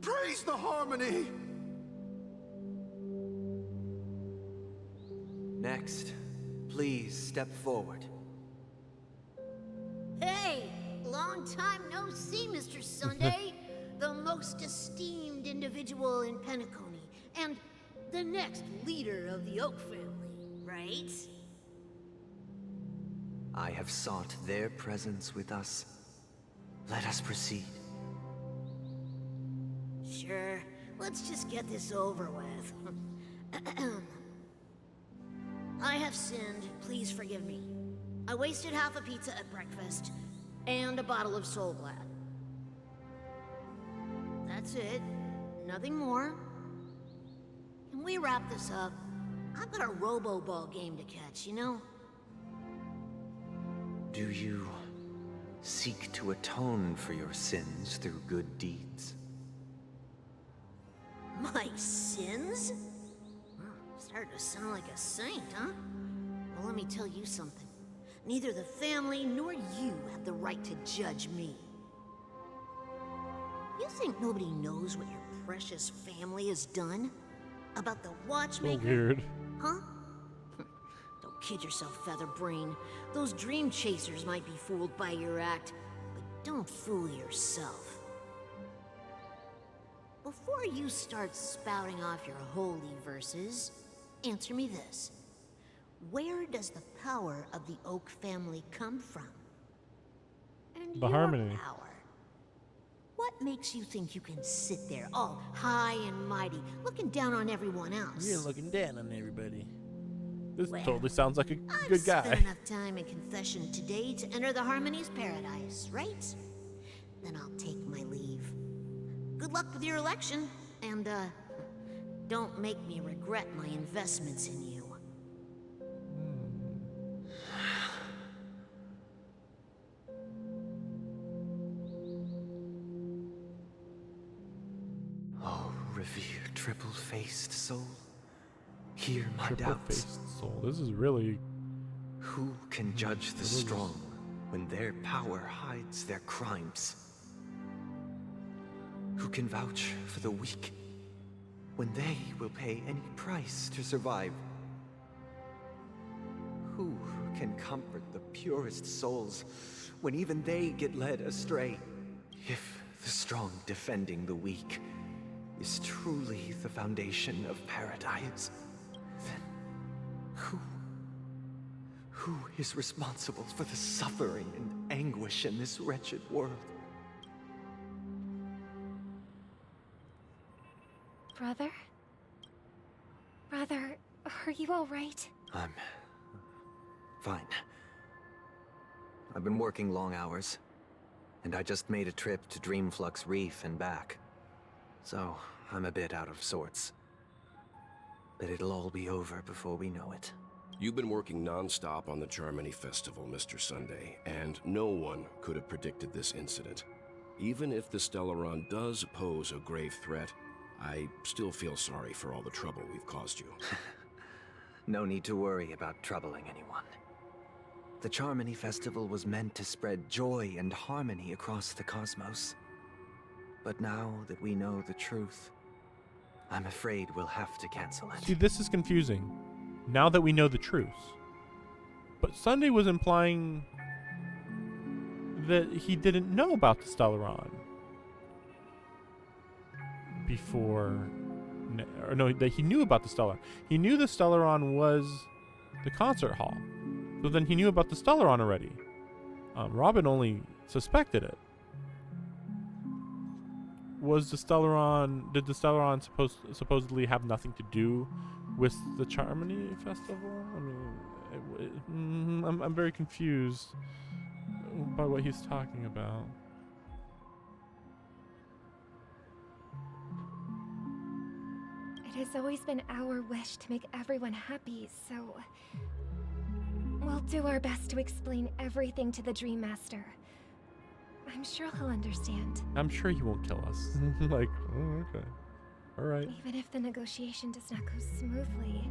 Praise the harmony! Next, please step forward. Hey, long time no see, Mr. Sunday. The most esteemed individual in Penacony, and the next leader of the Oak family, right? I have sought their presence with us. Let us proceed. Sure, let's just get this over with. I have sinned, please forgive me. I wasted half a pizza at breakfast, and a bottle of Soul Glad. That's it. Nothing more. Can we wrap this up? I've got a robo-ball game to catch, you know? Do you seek to atone for your sins through good deeds? My sins? Starting to sound like a saint, huh? Well, let me tell you something. Neither the family nor you have the right to judge me. You think nobody knows what your precious family has done? About the watchmaker? So weird. Huh? kid yourself, Featherbrain. Those dream chasers might be fooled by your act, but don't fool yourself. Before you start spouting off your holy verses, answer me this. Where does the power of the Oak family come from? And The your harmony. power. What makes you think you can sit there all high and mighty, looking down on everyone else? You're looking down on everybody. This Well, totally sounds like a I've good spent guy. enough time in confession today to enter the Harmony's paradise, right? Then I'll take my leave. Good luck with your election, and don't make me regret my investments in you. Oh, revered triple-faced soul, hear my doubts. Triple-faced soul. This is really... Who can judge the strong when their power hides their crimes? Who can vouch for the weak when they will pay any price to survive? Who can comfort the purest souls when even they get led astray? If the strong defending the weak is truly the foundation of paradise, then who is responsible for the suffering and anguish in this wretched world? Brother? Brother, are you all right? I'm fine. I've been working long hours, and I just made a trip to Dreamflux Reef and back. So, I'm a bit out of sorts. But it'll all be over before we know it. You've been working non-stop on the Charmony Festival, Mr. Sunday, and no one could have predicted this incident. Even if the Stellaron does pose a grave threat, I still feel sorry for all the trouble we've caused you. No need to worry about troubling anyone. The Charmony Festival was meant to spread joy and harmony across the cosmos. But now that we know the truth, I'm afraid we'll have to cancel it. See, this is confusing. Now that we know the truth. But Sunday was implying that he didn't know about the Stellaron before... Or no, that he knew about the Stellaron. He knew the Stellaron was the concert hall. So then he knew about the Stellaron already. Robin only suspected it. Was the Stellaron... Did the Stellaron supposedly have nothing to do with the Charmony Festival? I mean, I'm very confused by what he's talking about. It has always been our wish to make everyone happy, so... We'll do our best to explain everything to the Dream Master. I'm sure he'll understand. I'm sure he won't kill us. Like, oh, okay. Alright. Even if the negotiation does not go smoothly,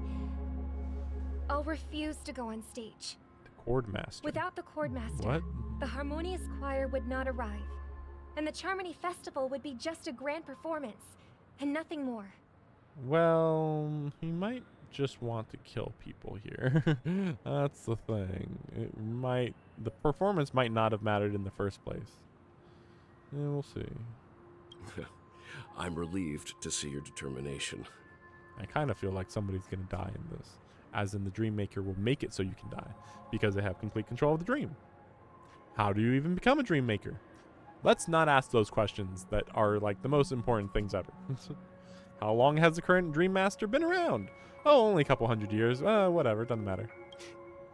I'll refuse to go on stage. The Chord Master. Without the Chord Master, What? the Harmonious Choir would not arrive, and the Charmony Festival would be just a grand performance, and nothing more. Well, he might just want to kill people here. That's the thing. The performance might not have mattered in the first place. Yeah, we'll see. I'm relieved to see your determination. I kind of feel like somebody's going to die in this. As in, the Dream Maker will make it so you can die. Because they have complete control of the dream. How do you even become a Dream Maker? Let's not ask those questions that are like the most important things ever. How long has the current Dream Master been around? Oh, only a couple hundred years. Whatever, doesn't matter.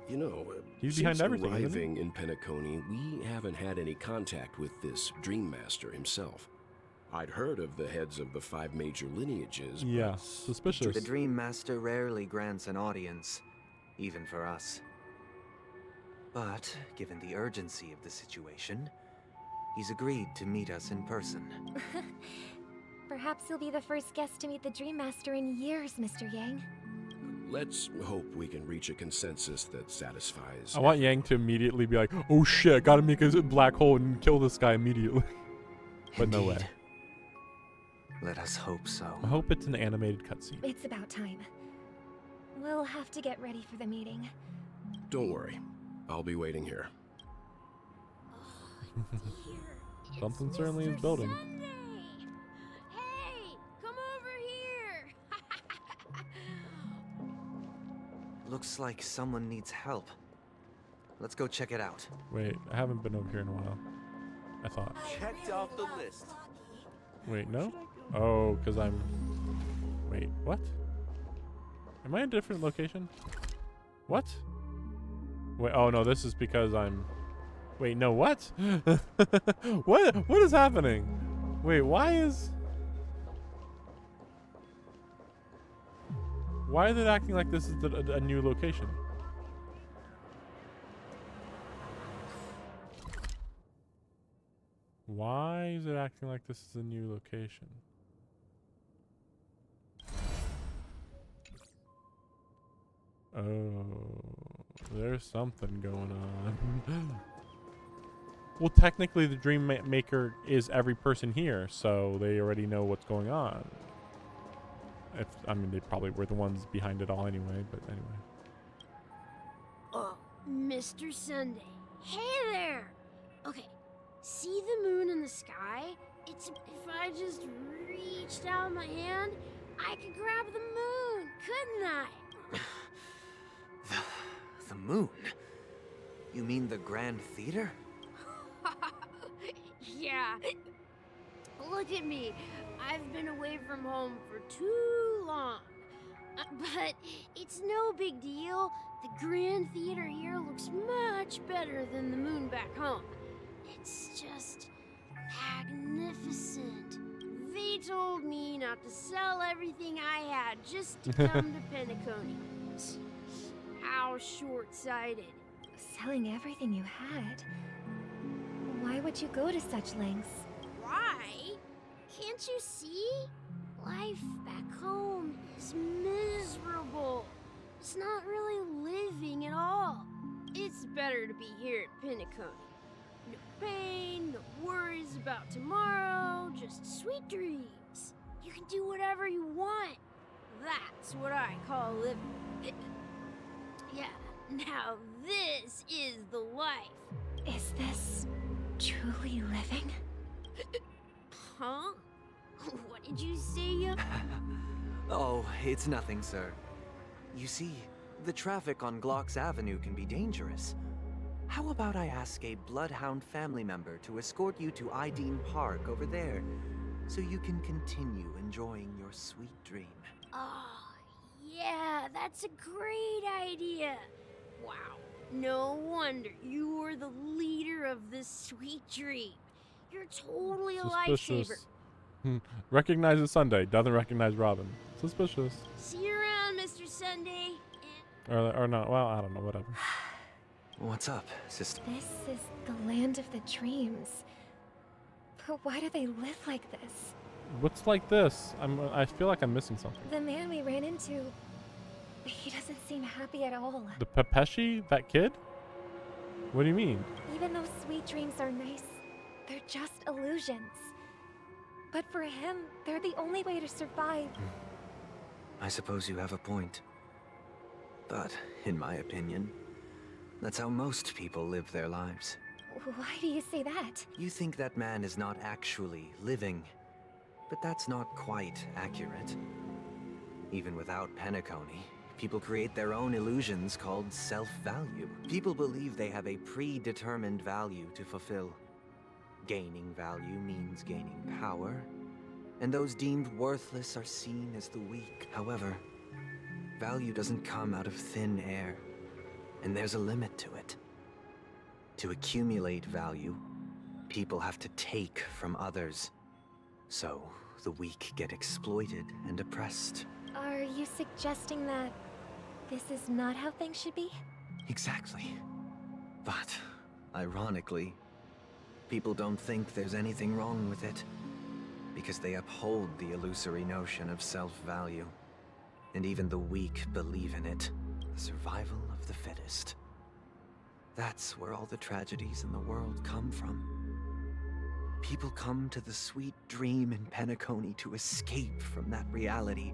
You know, he's behind since everything, isn't he? arriving in Penacony, we haven't had any contact with this Dream Master himself. I'd heard of the heads of the 5 major lineages, yeah, but... suspicious. The Dream Master rarely grants an audience, even for us. But, given the urgency of the situation, he's agreed to meet us in person. Perhaps you'll be the first guest to meet the Dream Master in years, Mr. Yang. Let's hope we can reach a consensus that satisfies... I want Yang to immediately be like, oh shit, gotta make a black hole and kill this guy immediately. But no way. Let us hope so. I hope it's an animated cutscene. It's about time. We'll have to get ready for the meeting. Don't worry. I'll be waiting here. Something certainly is building. Hey, come over here. Looks like someone needs help. Let's go check it out. Wait, I haven't been over here in a while. I thought. Checked off the list. Wait, no? Oh, because I'm... Wait, what? Am I in a different location? What? Wait, oh no, this is because I'm... Wait, no, what? What is happening? Wait, why is... Why is it acting like this is a new location? Why is it acting like this is a new location? Oh, there's something going on. Well, technically the Dream Maker is every person here, so they already know what's going on. I mean, they probably were the ones behind it all anyway, but anyway. Oh, Mr. Sunday. Hey there. Okay, see the moon in the sky? If I just reached out my hand, I could grab the moon, couldn't I? The moon? You mean the Grand Theater? Yeah. Look at me. I've been away from home for too long. But it's no big deal. The Grand Theater here looks much better than the moon back home. It's just magnificent. They told me not to sell everything I had just to come to Penacony. How short-sighted. Selling everything you had? Why would you go to such lengths? Why? Can't you see? Life back home is miserable. It's not really living at all. It's better to be here at Penacony. No pain, no worries about tomorrow, just sweet dreams. You can do whatever you want. That's what I call living. Yeah, now this is the life. Is this truly living? Huh? What did you say? Oh, it's nothing, sir. You see, the traffic on Glock's Avenue can be dangerous. How about I ask a Bloodhound family member to escort you to Ideen Park over there, so you can continue enjoying your sweet dream? Oh, yeah, that's a great idea. Wow, no wonder you were the leader of this sweet dream. You're totally a lifesaver. Recognizes Sunday, doesn't recognize Robin. Suspicious. See you around, Mr. Sunday. Or not, well, I don't know, whatever. What's up, sister? This is the land of the dreams. But why do they live like this? What's like this? I feel like I'm missing something. The man we ran into, he doesn't seem happy at all. The Pepeshi? That kid? What do you mean? Even though sweet dreams are nice, they're just illusions. But for him, they're the only way to survive. I suppose you have a point. But, in my opinion, that's how most people live their lives. Why do you say that? You think that man is not actually living, but that's not quite accurate. Even without Penacony, people create their own illusions called self-value. People believe they have a predetermined value to fulfill. Gaining value means gaining power, and those deemed worthless are seen as the weak. However, value doesn't come out of thin air, and there's a limit to it. To accumulate value, people have to take from others. So, the weak get exploited and oppressed. Are you suggesting that this is not how things should be? Exactly. But, ironically, people don't think there's anything wrong with it, because they uphold the illusory notion of self-value. And even the weak believe in it. The survival of the fittest. That's where all the tragedies in the world come from. People come to the sweet dream in Penacony to escape from that reality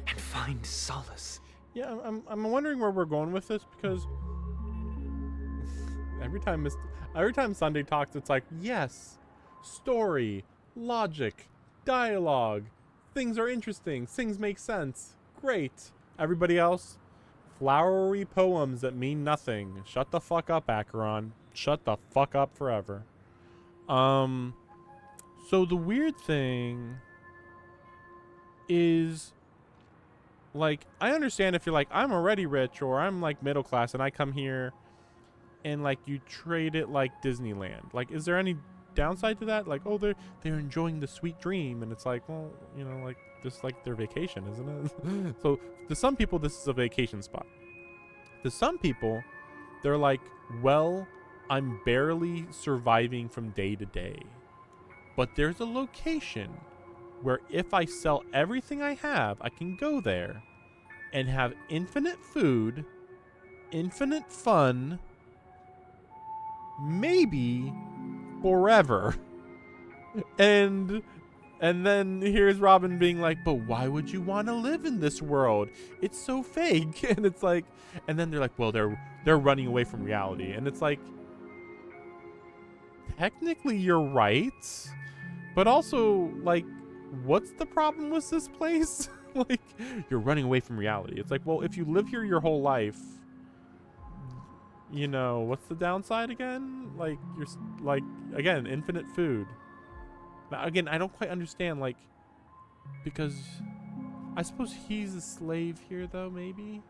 and find solace. Yeah, I'm wondering where we're going with this, because Every time Sunday talks, it's like, yes, story, logic, dialogue, things are interesting, things make sense, great. Everybody else, flowery poems that mean nothing. Shut the fuck up, Acheron. Shut the fuck up forever. So the weird thing is, like, I understand if you're like, I'm already rich, or I'm like middle class and I come here and like you trade it like Disneyland. Like, is there any downside to that? Like, oh, they're enjoying the sweet dream, and it's like, well, you know, like, this is like their vacation, isn't it? So to some people, this is a vacation spot. To some people, they're like, well, I'm barely surviving from day to day, but there's a location where if I sell everything I have, I can go there and have infinite food, infinite fun, maybe forever. And then here's Robin being like, but why would you want to live in this world? It's so fake. And it's like, and then they're like, well, they're running away from reality. And it's like, technically you're right, but also, like, what's the problem with this place? Like, you're running away from reality. It's like, well, if you live here your whole life, you know, what's the downside again? Like, you're like, again, infinite food. Now, again, I don't quite understand, like, because I suppose he's a slave here, though, maybe.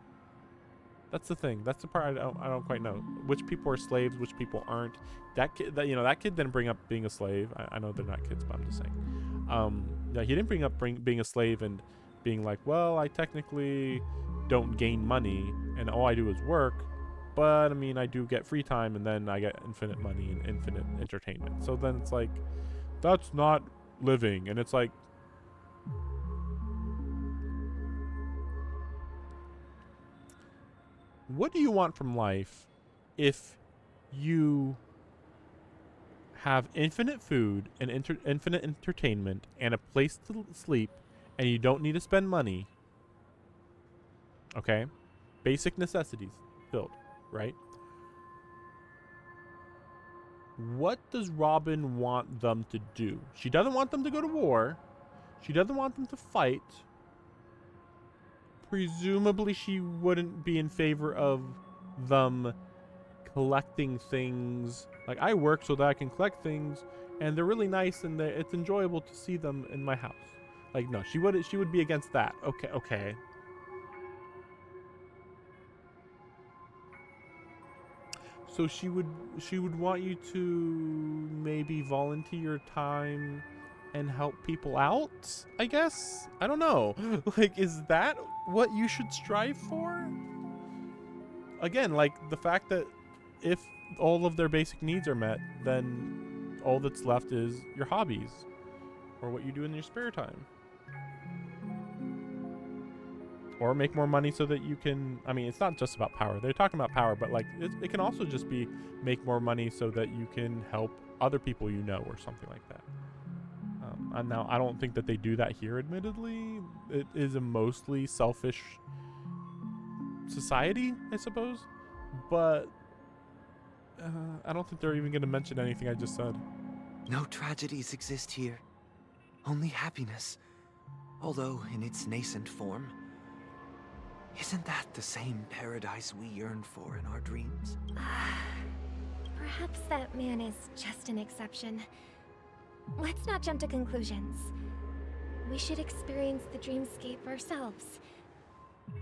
That's the thing. That's the part I don't quite know. Which people are slaves, which people aren't. That kid, that kid didn't bring up being a slave. I know they're not kids, but I'm just saying. Yeah, he didn't bring up being a slave and being like, well, I technically don't gain money and all I do is work, but I mean, I do get free time and then I get infinite money and infinite entertainment. So then it's like, that's not living. And it's like, what do you want from life if you have infinite food and infinite entertainment and a place to sleep and you don't need to spend money? Okay? Basic necessities filled, right? What does Robin want them to do? She doesn't want them to go to war. She doesn't want them to fight. Presumably she wouldn't be in favor of them collecting things. Like, I work so that I can collect things and they're really nice and it's enjoyable to see them in my house. Like, no, she would be against that. Okay. So she would want you to maybe volunteer your time and help people out, I guess? I don't know. Like, is that what you should strive for? Again, like, the fact that if all of their basic needs are met, then all that's left is your hobbies or what you do in your spare time. Or make more money so that you can, I mean, it's not just about power. They're talking about power, but like, it can also just be make more money so that you can help other people you know or something like that. And now, I don't think that they do that here, admittedly. It is a mostly selfish society, I suppose. But I don't think they're even going to mention anything I just said. No tragedies exist here. Only happiness. Although in its nascent form. Isn't that the same paradise we yearn for in our dreams? Perhaps that man is just an exception. Let's not jump to conclusions. We should experience the dreamscape ourselves.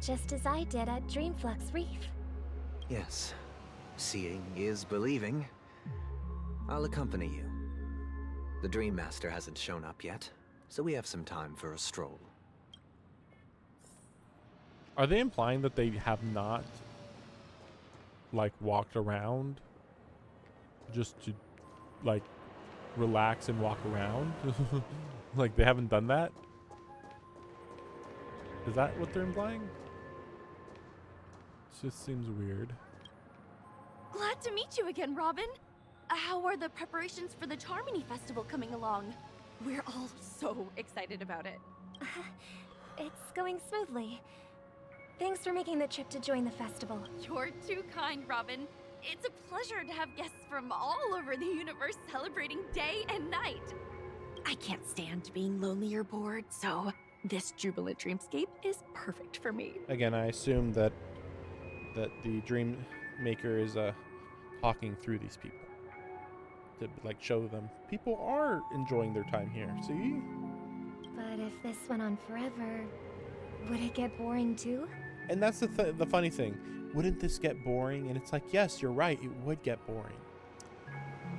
Just as I did at Dreamflux Reef. Yes. Seeing is believing. I'll accompany you. The Dream Master hasn't shown up yet, so we have some time for a stroll. Are they implying that they have not, like, walked around just to, like, relax and walk around? Like, they haven't done that? Is that what they're implying? It just seems weird. Glad to meet you again, Robin. How are the preparations for the Charmony Festival coming along? We're all so excited about it. It's going smoothly. Thanks for making the trip to join the festival. You're too kind, Robin. It's a pleasure to have guests from all over the universe celebrating day and night. I can't stand being lonely or bored, so this jubilant dreamscape is perfect for me. Again, I assume that the dream maker is talking through these people to like show them people are enjoying their time here. See? But if this went on forever, would it get boring too? And that's the funny thing. Wouldn't this get boring? And it's like, yes, you're right. It would get boring.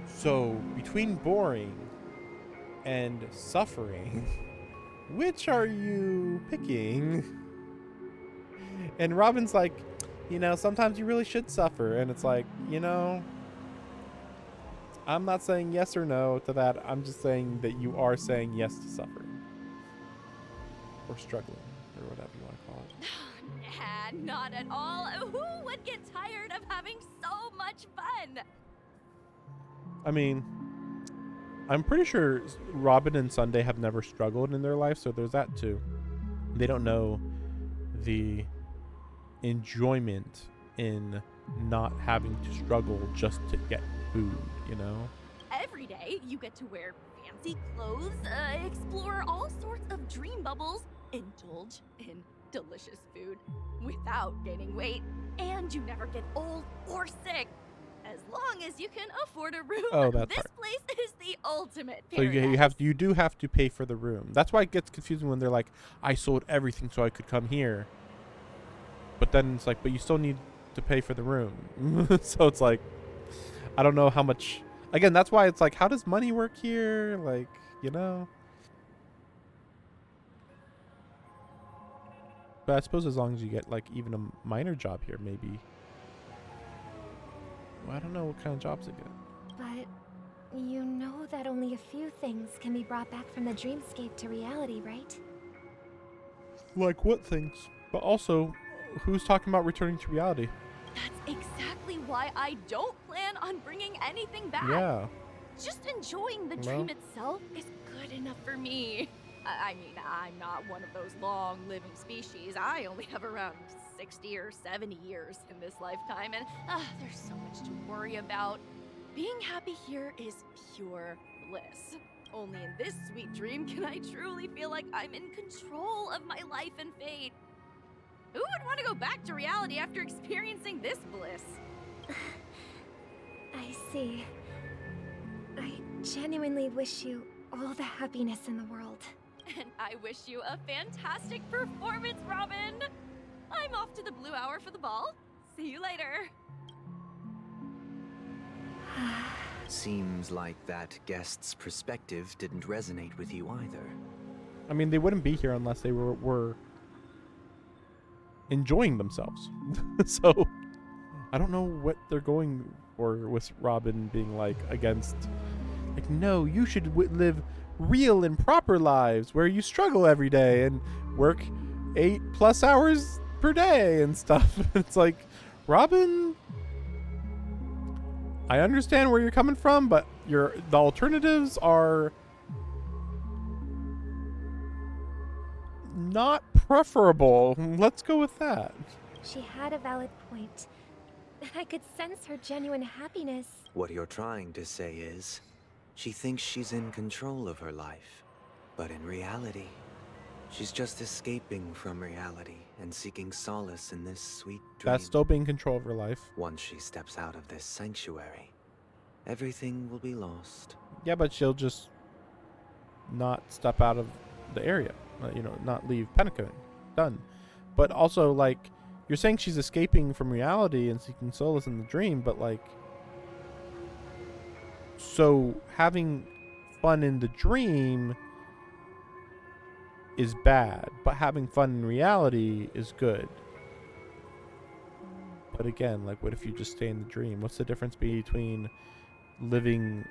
So between boring and suffering, which are you picking? And Robin's like, you know, sometimes you really should suffer. And it's like, you know, I'm not saying yes or no to that. I'm just saying that you are saying yes to suffering. Or struggling, or whatever you want to call it. Nah, not at all. Who would get tired of having so much fun? I mean, I'm pretty sure Robin and Sunday have never struggled in their life, so there's that too. They don't know the enjoyment in not having to struggle just to get food, you know? Every day, you get to wear fancy clothes, explore all sorts of dream bubbles, indulge in delicious food without gaining weight, and you never get old or sick. As long as you can afford a room, Oh, that this part. place is the ultimate So paradise. you do have to pay for the room. That's why it gets confusing when they're like, I sold everything so I could come here. But then it's like, but you still need to pay for the room. So it's like, I don't know how much. Again, that's why it's like, how does money work here? Like, you know? But I suppose as long as you get like even a minor job here, maybe. Well, I don't know what kind of jobs they get. But you know that only a few things can be brought back from the dreamscape to reality, right? Like what things? But also, who's talking about returning to reality? That's exactly why I don't plan on bringing anything back. Yeah. Just enjoying the dream itself is good enough for me. I mean, I'm not one of those long-living species. I only have around 60 or 70 years in this lifetime, and there's so much to worry about. Being happy here is pure bliss. Only in this sweet dream can I truly feel like I'm in control of my life and fate. Who would want to go back to reality after experiencing this bliss? I see. I genuinely wish you all the happiness in the world. And I wish you a fantastic performance, Robin! I'm off to the Blue Hour for the ball. See you later. Seems like that guest's perspective didn't resonate with you either. I mean, they wouldn't be here unless they were enjoying themselves. So, I don't know what they're going for with Robin being like against, like, no, you should live real and proper lives where you struggle every day and work 8+ hours per day and stuff. It's like, Robin, I understand where you're coming from, but the alternatives are not preferable. Let's go with that. She had a valid point. I could sense her genuine happiness. What you're trying to say is, she thinks she's in control of her life. But in reality, she's just escaping from reality and seeking solace in this sweet dream. That's still being in control of her life. Once she steps out of this sanctuary, everything will be lost. Yeah, but she'll just not step out of the area. You know, not leave Penacone. Done. But also, like, you're saying she's escaping from reality and seeking solace in the dream, but, like, so having fun in the dream is bad, but having fun in reality is good. But again, like, what if you just stay in the dream? What's the difference between living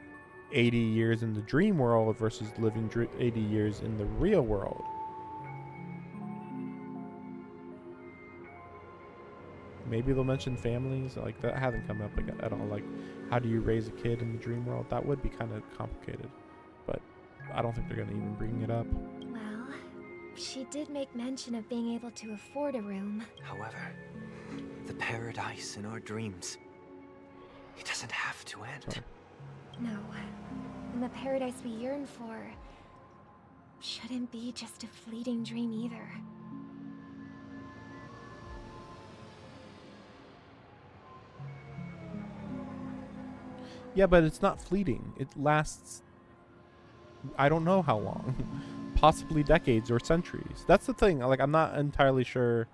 80 years in the dream world versus living 80 years in the real world? Maybe they'll mention families. Like, that hasn't come up at all. Like, how do you raise a kid in the dream world? That would be kind of complicated. But I don't think they're going to even bring it up. Well, she did make mention of being able to afford a room. However, the paradise in our dreams It doesn't have to end. Sorry. No. And the paradise we yearn for shouldn't be just a fleeting dream either. Yeah, but it's not fleeting. It lasts, I don't know how long. Possibly decades or centuries. That's the thing. Like, I'm not entirely sure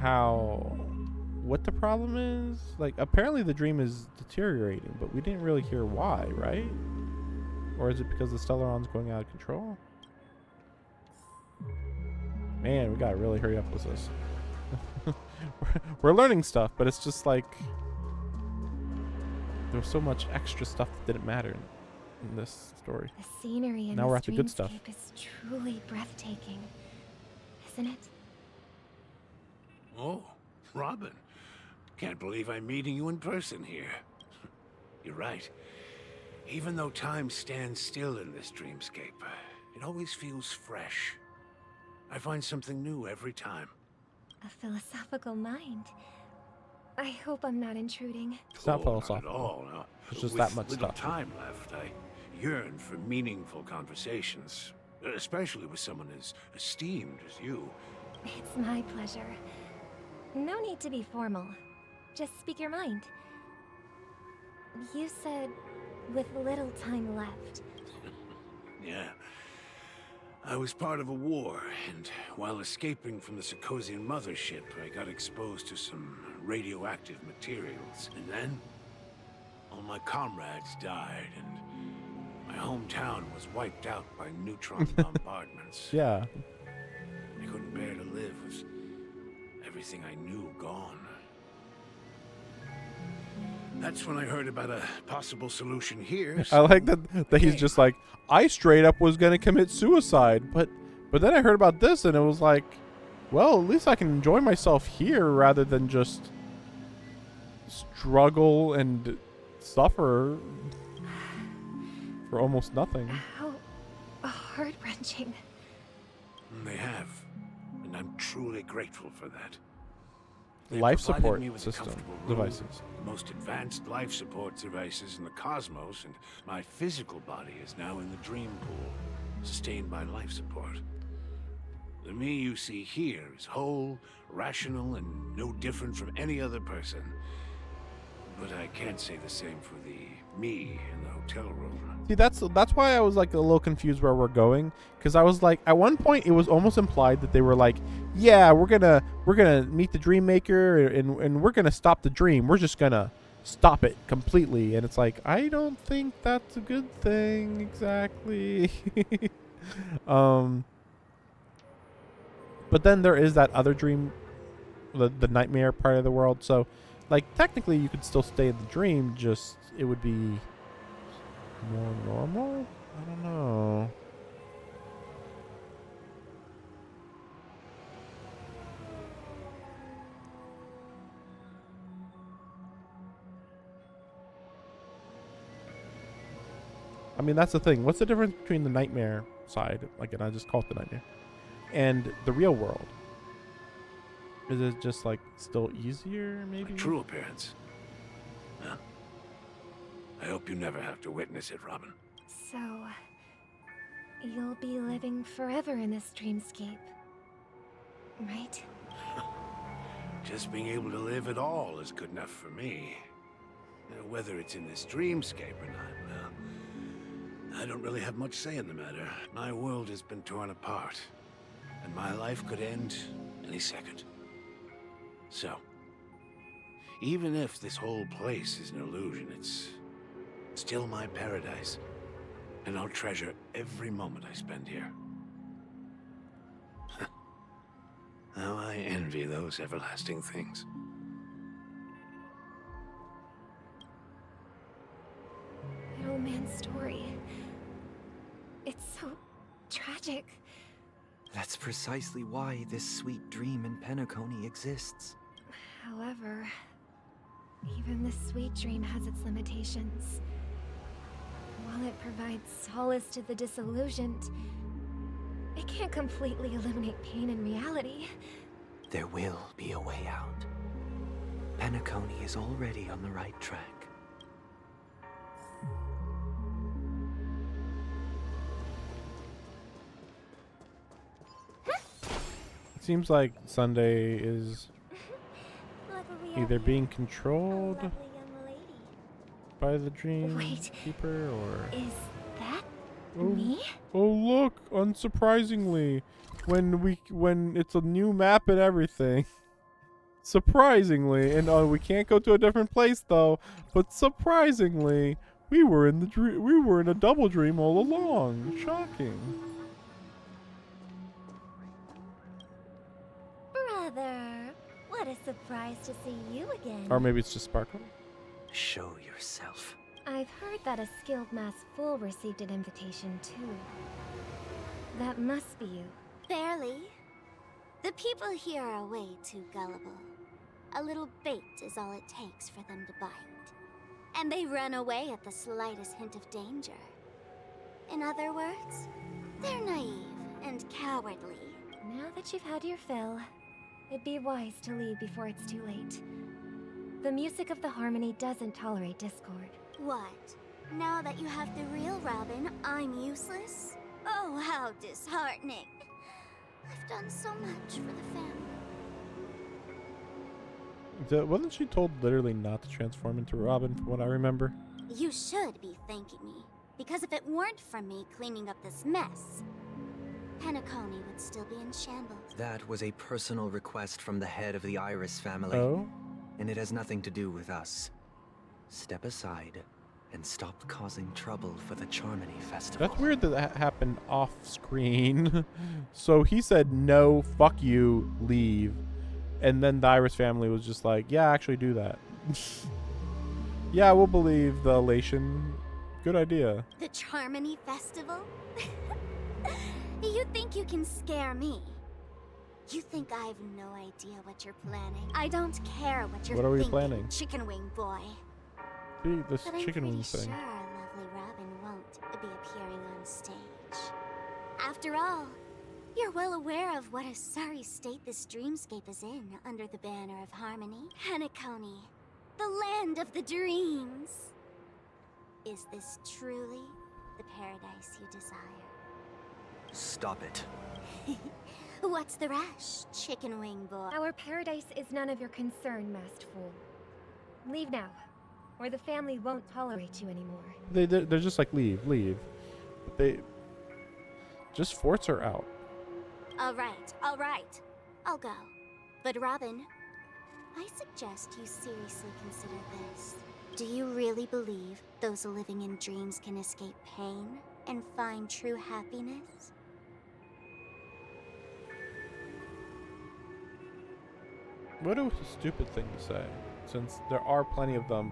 what the problem is. Like, apparently the dream is deteriorating, but we didn't really hear why, right? Or is it because the Stellaron's going out of control? Man, we gotta really hurry up with this. We're learning stuff, but it's just like there was so much extra stuff that didn't matter in this story. The scenery in Now this we're at the good stuff. dreamscape is truly breathtaking, isn't it? Oh, Robin. Can't believe I'm meeting you in person here. You're right. Even though time stands still in this dreamscape, it always feels fresh. I find something new every time. A philosophical mind. I hope I'm not intruding. It's not Not philosophical. at all. No. It's just With that much little stuff. time left, I yearn for meaningful conversations, especially with someone as esteemed as you. It's my pleasure. No need to be formal. Just speak your mind. You said with little time left. Yeah. I was part of a war, and while escaping from the Sarkosian mothership, I got exposed to some radioactive materials. And then, all my comrades died, and my hometown was wiped out by neutron bombardments. Yeah. I couldn't bear to live with everything I knew gone. That's when I heard about a possible solution here. I like that he's just like, I straight up was gonna commit suicide, but then I heard about this and it was like, well, at least I can enjoy myself here rather than just struggle and suffer for almost nothing. How heart-wrenching. They have, and I'm truly grateful for that. They Life provided support me with a system comfortable room, devices. the most advanced life support devices in the cosmos, and my physical body is now in the dream pool, sustained by life support. The me you see here is whole, rational, and no different from any other person. But I can't say the same for the me in the hotel room. See, that's why I was like a little confused where we're going, because I was like, at one point it was almost implied that they were like, yeah, we're gonna meet the dream maker and we're gonna stop the dream. We're just gonna stop it completely. And it's like, I don't think that's a good thing exactly. But then there is that other dream, the nightmare part of the world. So, like, technically you could still stay in the dream, just it would be more normal? I don't know. I mean, that's the thing. What's the difference between the nightmare side, like, and I just call it the nightmare, and the real world? Is it just, like, still easier, maybe? My true appearance. Huh? I hope you never have to witness it, Robin. So, you'll be living forever in this dreamscape, right? Just being able to live at all is good enough for me. Whether it's in this dreamscape or not, well, I don't really have much say in the matter. My world has been torn apart, and my life could end any second. So, even if this whole place is an illusion, it's still my paradise, and I'll treasure every moment I spend here. How I envy those everlasting things. That old man's story. It's so tragic. That's precisely why this sweet dream in Penacony exists. However, even this sweet dream has its limitations. While it provides solace to the disillusioned, it can't completely eliminate pain in reality. There will be a way out. Penacony is already on the right track. Seems like Sunday is Luckily, either I'm being here. controlled A lovely young lady. by the dream Wait, keeper, or is that oh, me? oh look, unsurprisingly, when it's a new map and everything, surprisingly, and we can't go to a different place though, but surprisingly, we were in a double dream all along. Shocking. Brother, what a surprise to see you again. Or maybe it's just Sparkle. Show yourself. I've heard that a skilled mass fool received an invitation too. That must be you. Barely. The people here are way too gullible. A little bait is all it takes for them to bite. And they run away at the slightest hint of danger. In other words, they're naive and cowardly. Now that you've had your fill, it'd be wise to leave before it's too late. The music of the harmony doesn't tolerate discord. What? Now that you have the real Robin, I'm useless? Oh, how disheartening. I've done so much for the family. Wasn't she told literally not to transform into Robin, from what I remember? You should be thanking me, because if it weren't for me cleaning up this mess, Penacony would still be in shambles. That was a personal request from the head of the Iris family. Oh? And it has nothing to do with us. Step aside and stop causing trouble for the Charmony Festival. That's weird that that happened off screen. So he said, no, fuck you, leave. And then the Iris family was just like, yeah, actually do that. Yeah, we'll believe the elation. Good idea. The Charmony Festival? You think you can scare me? You think I have no idea what you're planning? I don't care what you're What are we thinking, planning? Chicken Wing Boy. See, this But I'm chicken pretty wing thing. sure lovely Robin won't be appearing on stage. After all, you're well aware of what a sorry state this dreamscape is in under the banner of harmony. Penacony, the land of the dreams. Is this truly the paradise you desire? Stop it. What's the rush, Chicken Wing Boy? Our paradise is none of your concern, masked fool. Leave now, or the family won't tolerate you anymore. They're just like, leave. But they just force her out. All right. I'll go. But Robin, I suggest you seriously consider this. Do you really believe those living in dreams can escape pain and find true happiness? What a stupid thing to say, since there are plenty of them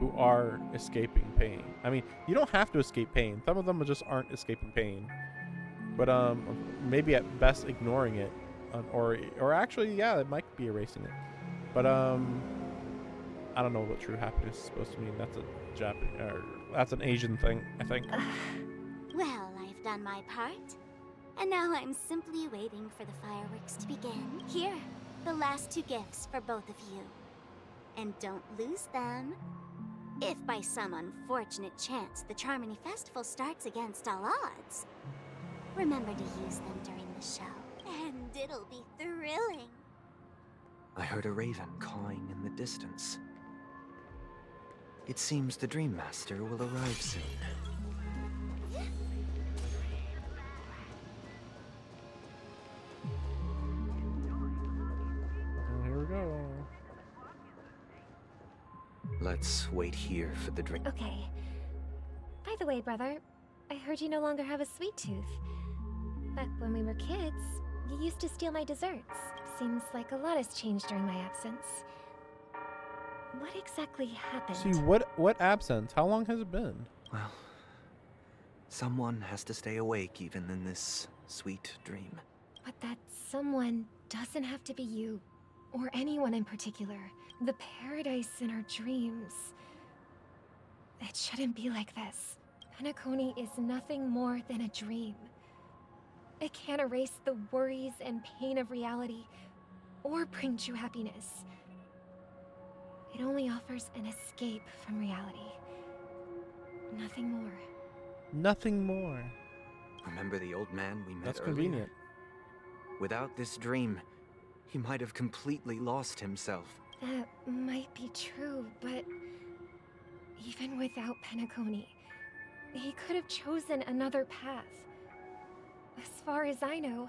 who are escaping pain. I mean, you don't have to escape pain. Some of them just aren't escaping pain. But maybe at best ignoring it, or actually, yeah, it might be erasing it. But I don't know what true happiness is supposed to mean. That's a Japanese, or that's an Asian thing, I think. Well, I've done my part. And now I'm simply waiting for the fireworks to begin. Here, the last 2 gifts for both of you. And don't lose them. If by some unfortunate chance the Charmony Festival starts against all odds, remember to use them during the show. And it'll be thrilling. I heard a raven cawing in the distance. It seems the Dream Master will arrive soon. Here we go. Let's wait here for the drink. Okay. By the way, brother, I heard you no longer have a sweet tooth. Back when we were kids, you used to steal my desserts. Seems like a lot has changed during my absence. What exactly happened? See, what absence? How long has it been? Well, someone has to stay awake even in this sweet dream. But that someone doesn't have to be you, or anyone in particular. The paradise in our dreams. It shouldn't be like this. Penacony is nothing more than a dream. It can't erase the worries and pain of reality, or bring true happiness. It only offers an escape from reality. Nothing more. Nothing more. Remember the old man we met That's earlier? convenient. Without this dream, He might have completely lost himself. That might be true, but even without Penacony, he could have chosen another path. As far as I know,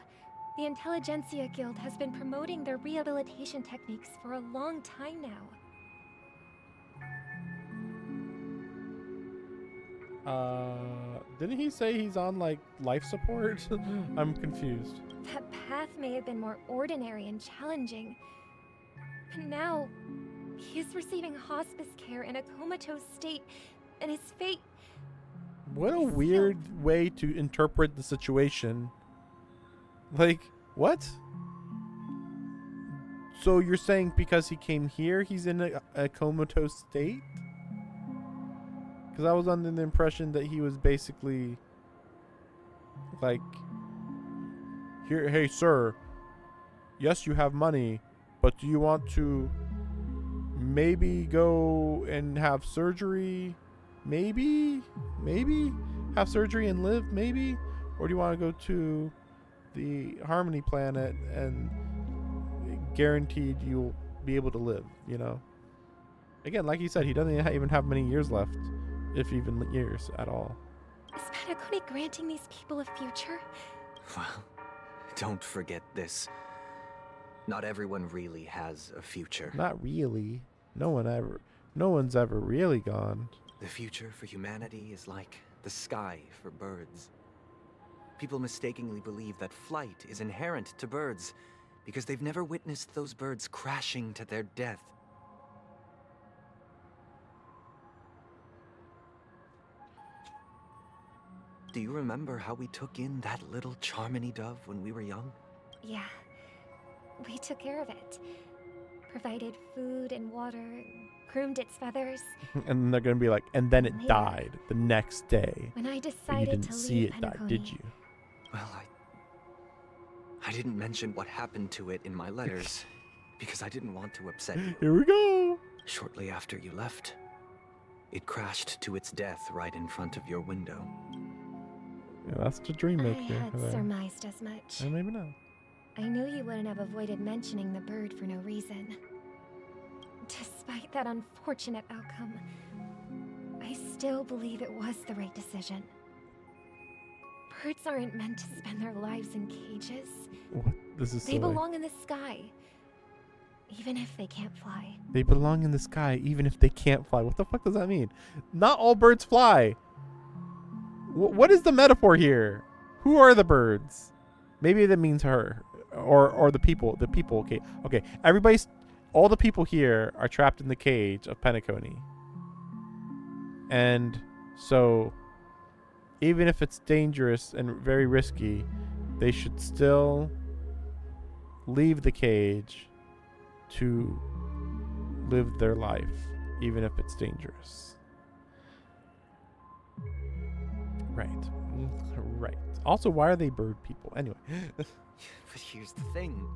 the Intelligentsia Guild has been promoting their rehabilitation techniques for a long time now. Didn't he say he's on like life support? I'm confused. That path may have been more ordinary and challenging, but now he is receiving hospice care in a comatose state, and his fate... What a weird way to interpret the situation. Like, what? So you're saying because he came here, he's in a comatose state? Because I was under the impression that he was basically like, here, hey sir, yes you have money, but do you want to maybe go and have surgery? Maybe have surgery and live, maybe? Or do you want to go to the Harmony planet and guaranteed you'll be able to live, you know? Again, like he said, he doesn't even have many years left, if even years at all. Is Penacony granting these people a future? Well, don't forget this. Not everyone really has a future. Not really. No one's ever really gone. The future for humanity is like the sky for birds. People mistakenly believe that flight is inherent to birds because they've never witnessed those birds crashing to their death. Do you remember how we took in that little Charmony dove when we were young? Yeah. We took care of it. Provided food and water, groomed its feathers. And they're gonna be like, and then it Later, died the next day. when I But you decided didn't to see leave it die, Penacony, did you? Well, I didn't mention what happened to it in my letters because I didn't want to upset you. Here we go. Shortly after you left, it crashed to its death right in front of your window. Yeah, that's the dream I maker. had surmised as much. And maybe not. I knew you wouldn't have avoided mentioning the bird for no reason. Despite that unfortunate outcome, I still believe it was the right decision. Birds aren't meant to spend their lives in cages. What? This is They silly. belong in the sky, even if they can't fly. They belong in the sky even if they can't fly. What the fuck does that mean? Not all birds fly. What is the metaphor here? Who are the birds? Maybe that means her or the people. The people. Okay. All the people here are trapped in the cage of Penacony. And so even if it's dangerous and very risky, they should still leave the cage to live their life, even if it's dangerous. Right. Also, why are they bird people? Anyway. But here's the thing.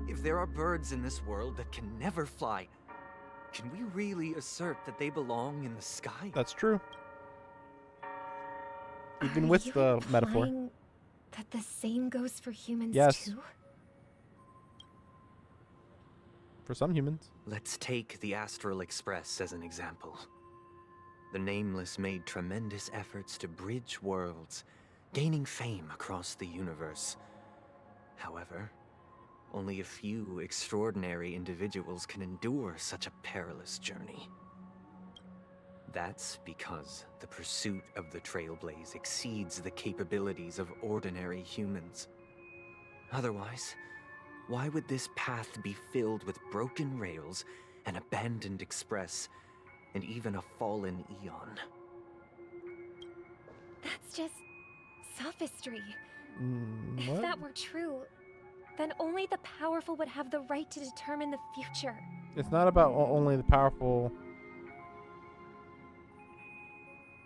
If there are birds in this world that can never fly, can we really assert that they belong in the sky? That's true. Even with the metaphor. Implying that the same goes for humans Yes. too? For some humans. Let's take the Astral Express as an example. The Nameless made tremendous efforts to bridge worlds, gaining fame across the universe. However, only a few extraordinary individuals can endure such a perilous journey. That's because the pursuit of the Trailblaze exceeds the capabilities of ordinary humans. Otherwise, why would this path be filled with broken rails, an abandoned express, and even a fallen eon? That's just sophistry. What? If that were true, then only the powerful would have the right to determine the future. It's not about only the powerful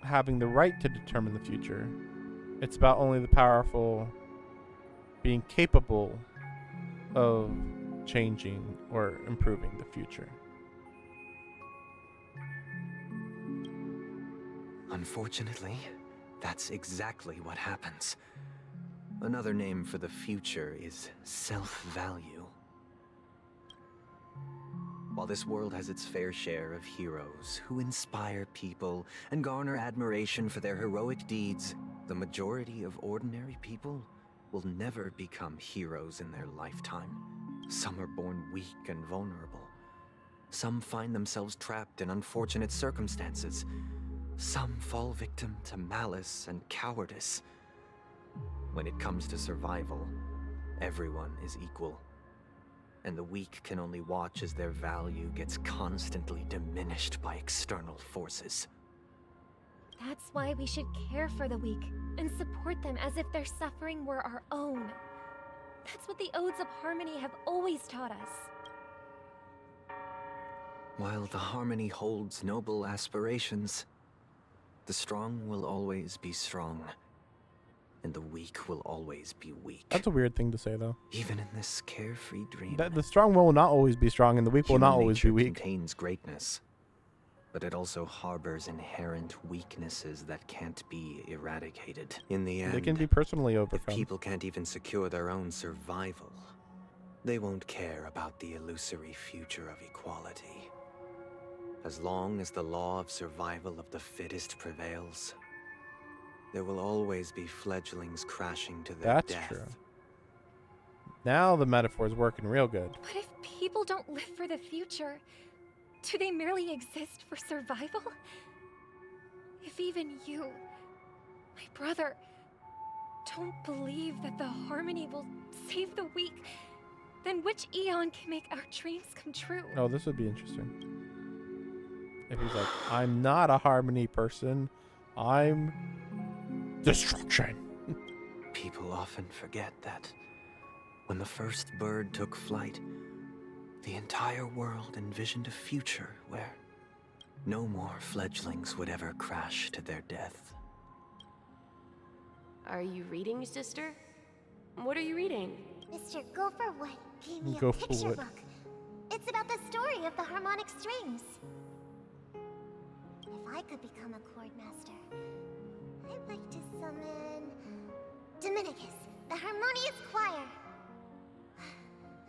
having the right to determine the future. It's about only the powerful being capable of changing or improving the future. Unfortunately, that's exactly what happens. Another name for the future is self-value. While this world has its fair share of heroes who inspire people and garner admiration for their heroic deeds, the majority of ordinary people will never become heroes in their lifetime. Some are born weak and vulnerable. Some find themselves trapped in unfortunate circumstances. Some fall victim to malice and cowardice. When it comes to survival, everyone is equal. And the weak can only watch as their value gets constantly diminished by external forces. That's why we should care for the weak and support them as if their suffering were our own. That's what the Odes of Harmony have always taught us. While the Harmony holds noble aspirations, the strong will always be strong, and the weak will always be weak. That's a weird thing to say, though. Even in this carefree dream, The strong will not always be strong, and the weak will not always be weak. contains greatness, but it also harbors inherent weaknesses that can't be eradicated. In the end, They can be personally if overcome. people can't even secure their own survival, they won't care about the illusory future of equality. As long as the law of survival of the fittest prevails, there will always be fledglings crashing to their That's death. true. Now the metaphor's working real good. But if people don't live for the future, do they merely exist for survival? If even you, my brother, don't believe that the Harmony will save the weak, then which Eon can make our dreams come true? Oh, this would be interesting. If he's like, I'm not a Harmony person, I'm destruction. People often forget that when the first bird took flight, the entire world envisioned a future where no more fledglings would ever crash to their death. Are you reading, sister? What are you reading? Mr. Gopherwood gave me a Gopherwood. picture book. It's about the story of the harmonic strings. If I could become a chord master, I'd like to summon Dominicus, the harmonious choir.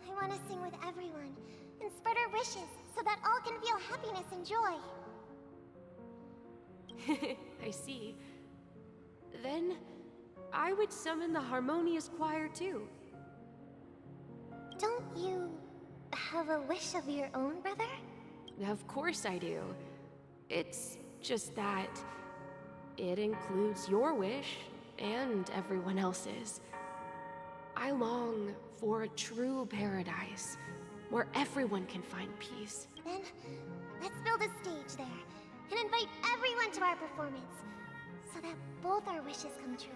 I want to sing with everyone and spread our wishes so that all can feel happiness and joy. I see. Then I would summon the harmonious choir too. Don't you have a wish of your own, brother? Of course I do. It's just that it includes your wish and everyone else's. I long for a true paradise where everyone can find peace. Then, let's build a stage there and invite everyone to our performance so that both our wishes come true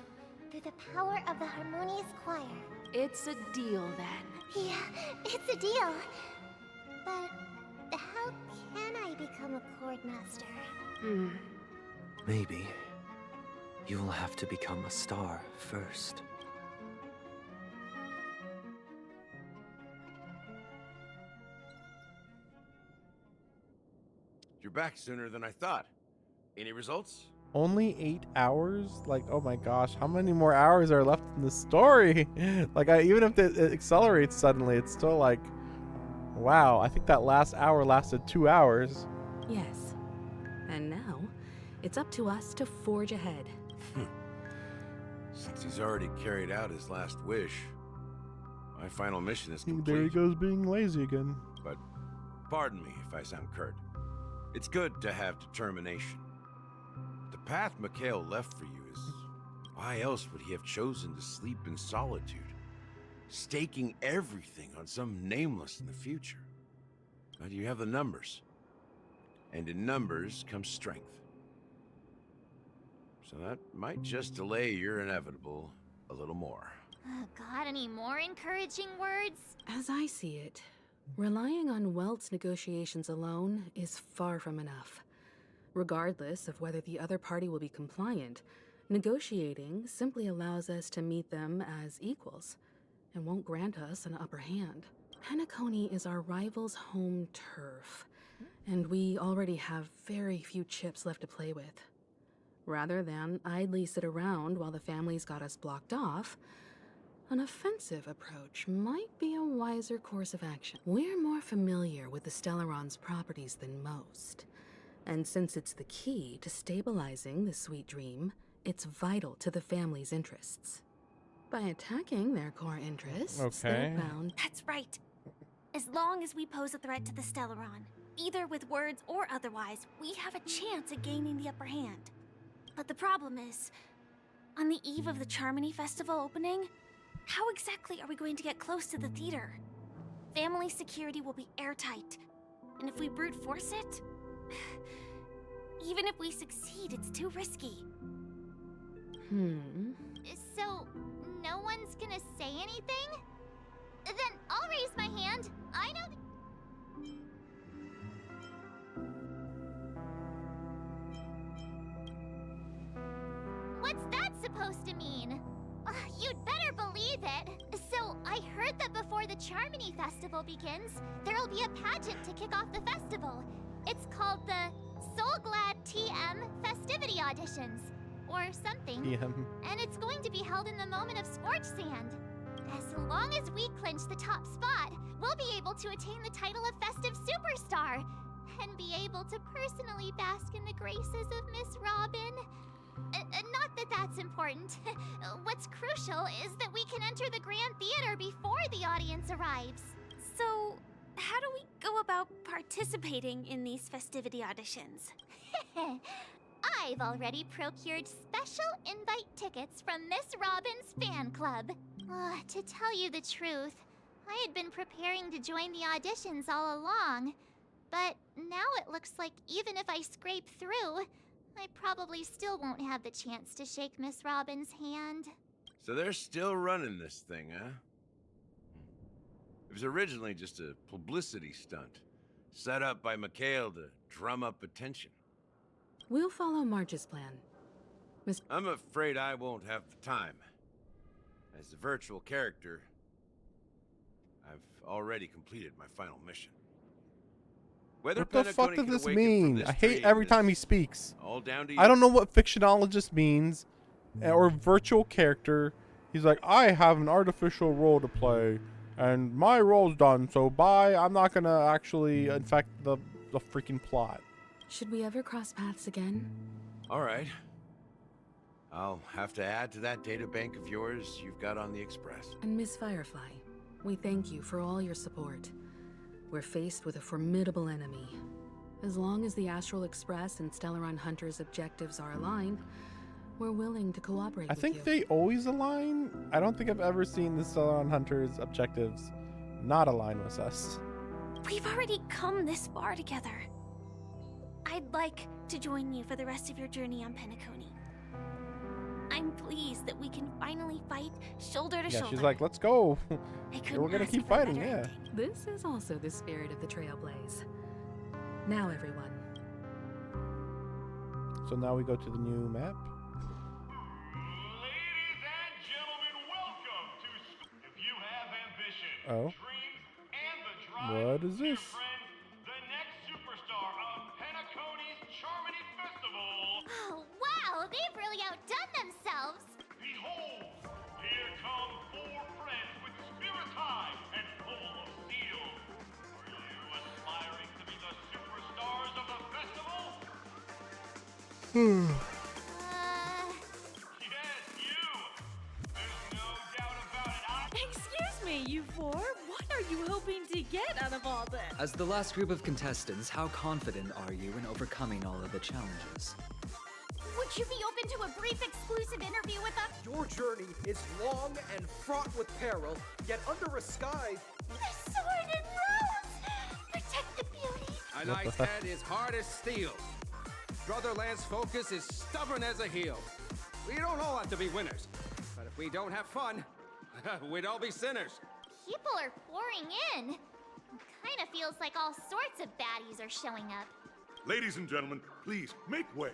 through the power of the harmonious choir. It's a deal then. Yeah, it's a deal. But how can I become a chord master? Maybe you will have to become a star first. You're back sooner than I thought. Any results? Only 8 hours? Like, oh my gosh, how many more hours are left in the story? Like, even if it accelerates suddenly, it's still like, wow, I think that last hour lasted 2 hours. Yes. And now, it's up to us to forge ahead. Since he's already carried out his last wish, my final mission is complete. There he goes being lazy again. But pardon me if I sound curt. It's good to have determination. The path Mikhail left for you is... Why else would he have chosen to sleep in solitude, staking everything on some nameless in the future? But you have the numbers. And in numbers comes strength. So that might just delay your inevitable a little more. Got any more encouraging words? As I see it, relying on Welt's negotiations alone is far from enough. Regardless of whether the other party will be compliant, negotiating simply allows us to meet them as equals and won't grant us an upper hand. Penacony is our rival's home turf, and we already have very few chips left to play with. Rather than idly sit around while the families got us blocked off, An offensive approach might be a wiser course of action. We're more familiar with the Stellaron's properties than most. And since it's the key to stabilizing the sweet dream, it's vital to the family's interests. By attacking their core interests, they're bound. That's right. As long as we pose a threat to the Stellaron, either with words or otherwise, we have a chance at gaining the upper hand. But the problem is, on the eve of the Charmony Festival opening, how exactly are we going to get close to the theater? Family security will be airtight, and if we brute force it, even if we succeed, it's too risky. So, no one's gonna say anything? Then I'll raise my hand. I know. What's that supposed to mean? You'd better believe it. So, I heard that before the Charmony Festival begins, there'll be a pageant to kick off the festival. It's called the Soul Glad TM Festivity Auditions, or something. TM. And it's going to be held in the moment of scorch sand. As long as we clinch the top spot, we'll be able to attain the title of Festive Superstar, and be able to personally bask in the graces of Miss Robin. Not that that's important. What's crucial is that we can enter the Grand Theater before the audience arrives. So, how do we go about participating in these festivity auditions? I've already procured special invite tickets from Miss Robin's fan club. To tell you the truth, I had been preparing to join the auditions all along. But now it looks like even if I scrape through, I probably still won't have the chance to shake Miss Robin's hand. So they're still running this thing, huh? It was originally just a publicity stunt, set up by Mikhail to drum up attention. We'll follow March's plan. I'm afraid I won't have the time. As a virtual character, I've already completed my final mission. Whether What the fuck Penacony does can this awaken from mean? this I hate dream every is time he speaks. all down to I don't know what fictionologist means, or virtual character. He's like, I have an artificial role to play, and my role's done, so bye. I'm not gonna actually infect the freaking plot. Should we ever cross paths again? All right. I'll have to add to that data bank of yours you've got on the Express. And Miss Firefly, we thank you for all your support. We're faced with a formidable enemy. As long as the Astral Express and Stellaron Hunter's objectives are aligned, we're willing to cooperate I with think you. they always align. I don't think I've ever seen the Stellaron Hunter's objectives not align with us. We've already come this far together. I'd like to join you for the rest of your journey on Penacony. I'm pleased that we can finally fight shoulder to Yeah, shoulder. she's like, let's go. couldn't We're gonna ask keep for a fighting, better yeah. ending. This is also the spirit of the Trailblaze. Now, everyone. So now we go to the new map. Oh. What is this? Oh, wow, they've really outdone themselves. Behold, here come 4 friends with spirits high and full of zeal. Are you aspiring to be the superstars of the festival? Yes, you! There's no doubt about it. Excuse me, you 4. What are you hoping to get out of all this? As the last group of contestants, how confident are you in overcoming all of the challenges? Would you be open to a brief exclusive interview with us? Your journey is long and fraught with peril, yet under a sky. The sword and rose! Protect the beauty! A knight's head is hard as steel. Brotherland's focus is stubborn as a heel. We don't all have to be winners, but if we don't have fun, we'd all be sinners. People are pouring in. Kinda feels like all sorts of baddies are showing up. Ladies and gentlemen, please make way.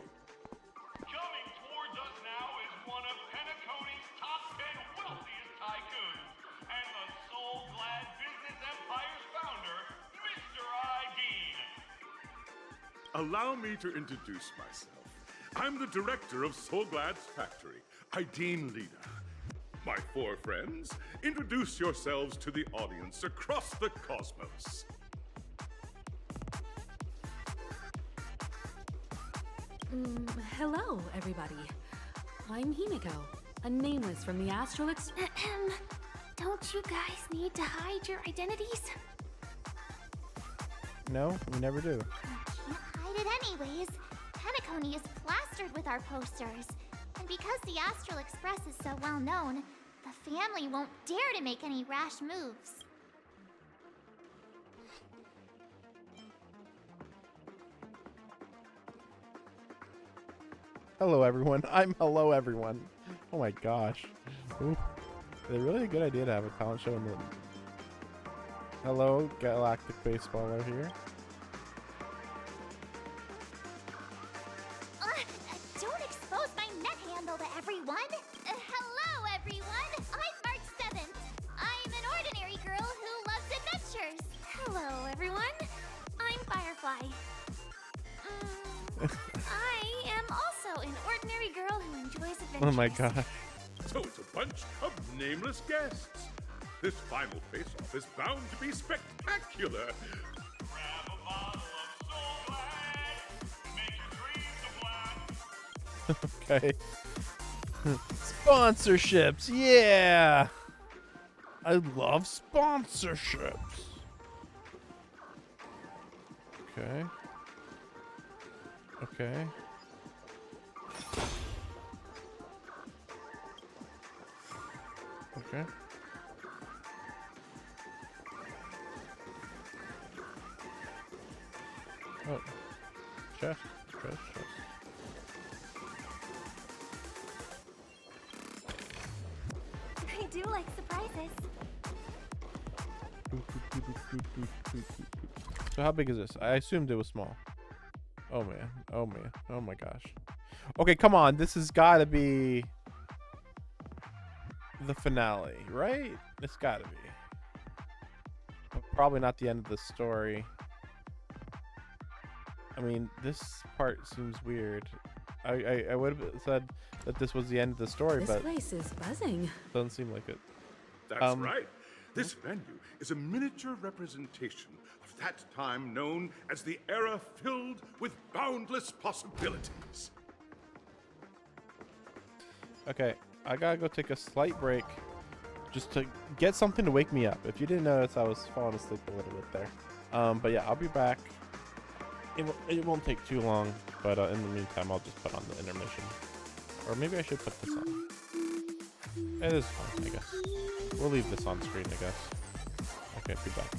Coming towards us now is one of Penacony's top 10 wealthiest tycoons, and the Soul Glad Business Empire's founder, Mr. Dean. Allow me to introduce myself. I'm the director of Soul Glad's factory, Dean Lida. My four friends, introduce yourselves to the audience across the cosmos. Hello, everybody. I'm Himiko, a nameless from the Astral Don't you guys need to hide your identities? No, we never do. Can't hide it anyways. Penacony is plastered with our posters. And because the Astral Express is so well known, the family won't dare to make any rash moves. Hello, everyone. I'm hello, everyone. Oh my gosh. Ooh. It's really a good idea to have a talent show in the... Hello, Galactic Baseballer here. Don't expose my net handle to everyone! Hello, everyone! I'm March 7th. I'm an ordinary girl who loves adventures. Hello, everyone. I'm Firefly. I am also an ordinary girl who enjoys adventures. Oh my god. So it's a bunch of nameless guests. This final face-off is bound to be spectacular. Grab a bottle of Soul Glad, make your dreams a black. Okay. Sponsorships, yeah! I love sponsorships. Okay. Okay. Okay. Oh. Chest. I do like surprises. So how big is this? I assumed it was small. Oh man. Oh man. Oh my gosh. Okay, come on. This has got to be the finale, right? It's got to be. Probably not the end of the story. I mean, this part seems weird. I would have said that this was the end of the story, This but place is buzzing. doesn't seem like it. That's right. This venue is a miniature representation of that time known as the era filled with boundless possibilities. Okay, I gotta go take a slight break just to get something to wake me up. If you didn't notice, I was falling asleep a little bit there. But yeah, I'll be back. It won't take too long, but in the meantime, I'll just put on the intermission. Or maybe I should put this on. It is fine, I guess. We'll leave this on screen, I guess. Okay, be back.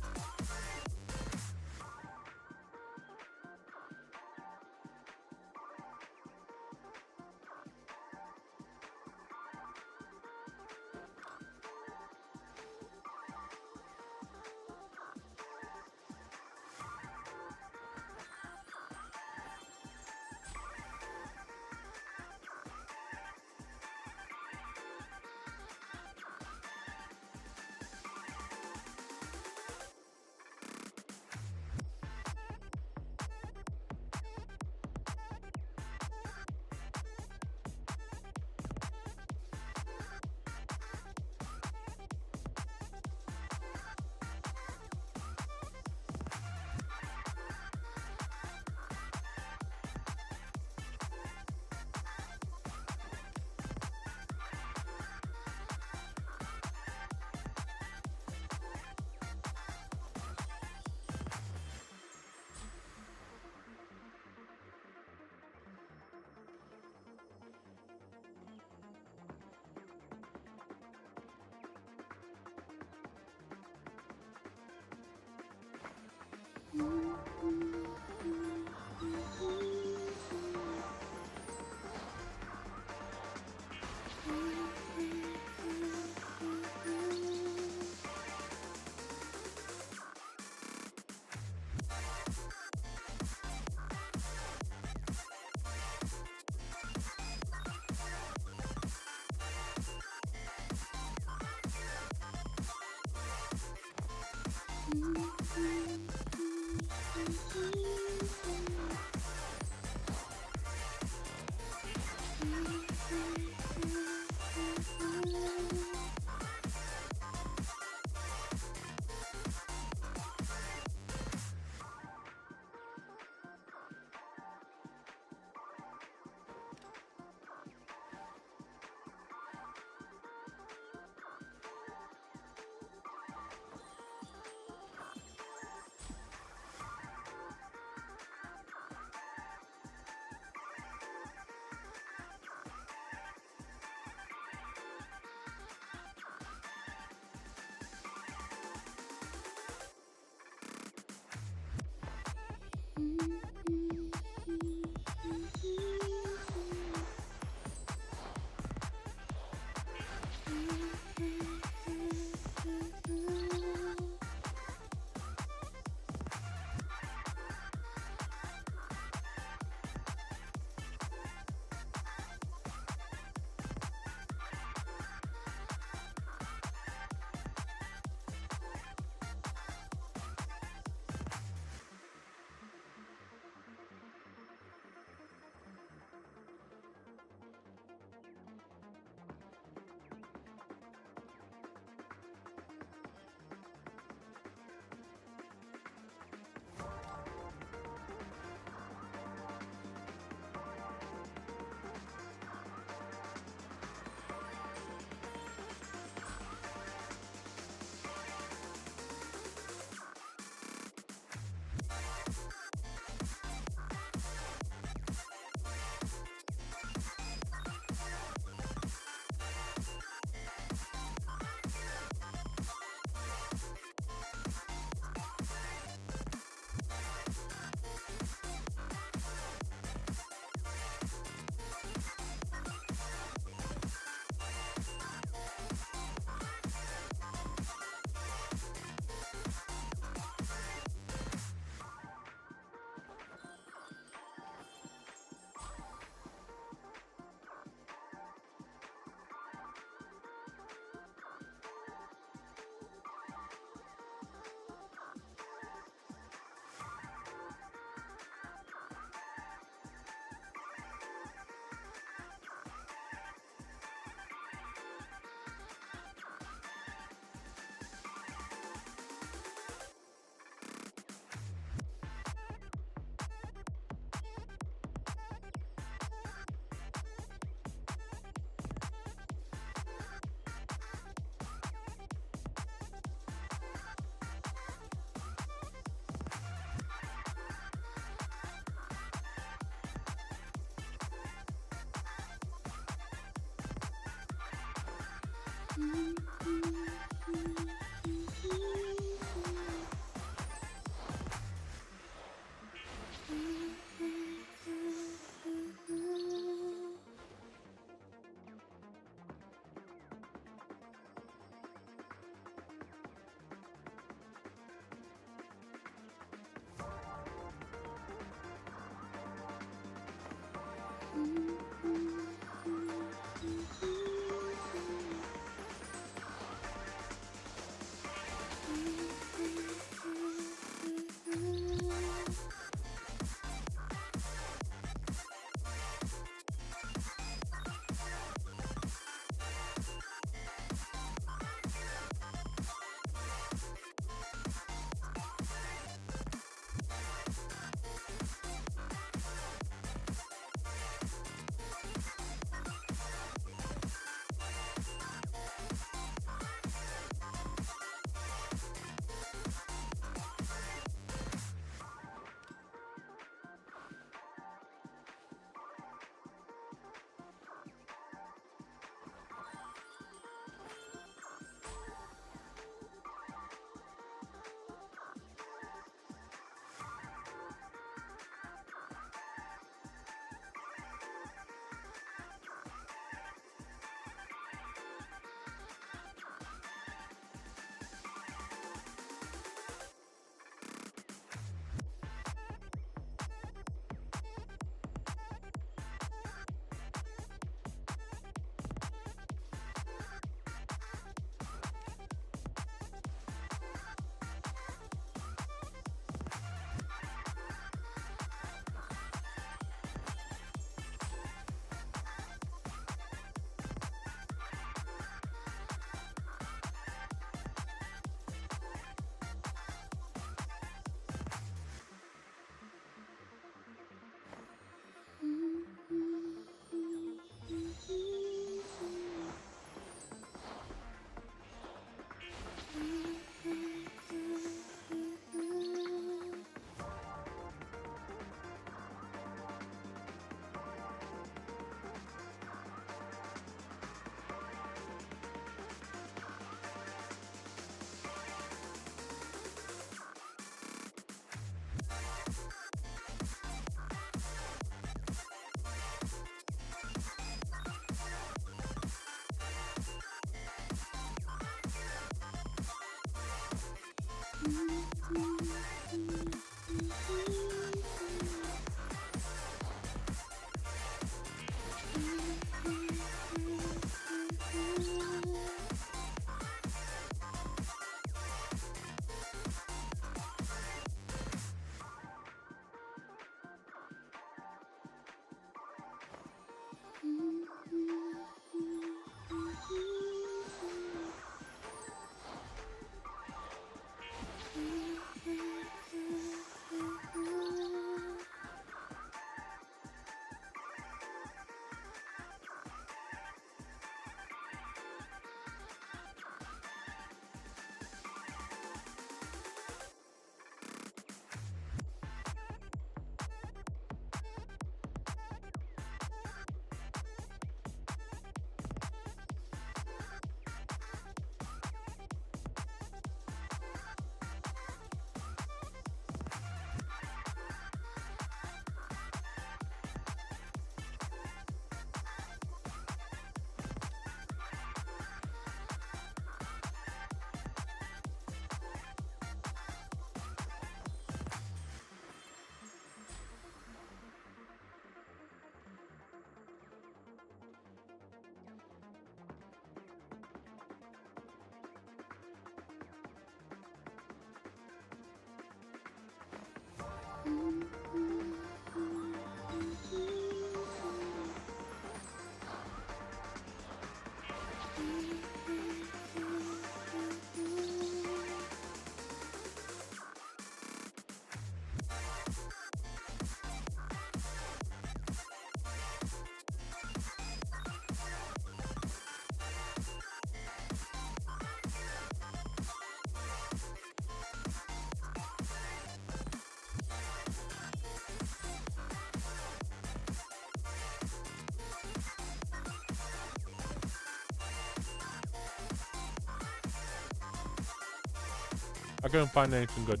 I couldn't find anything good.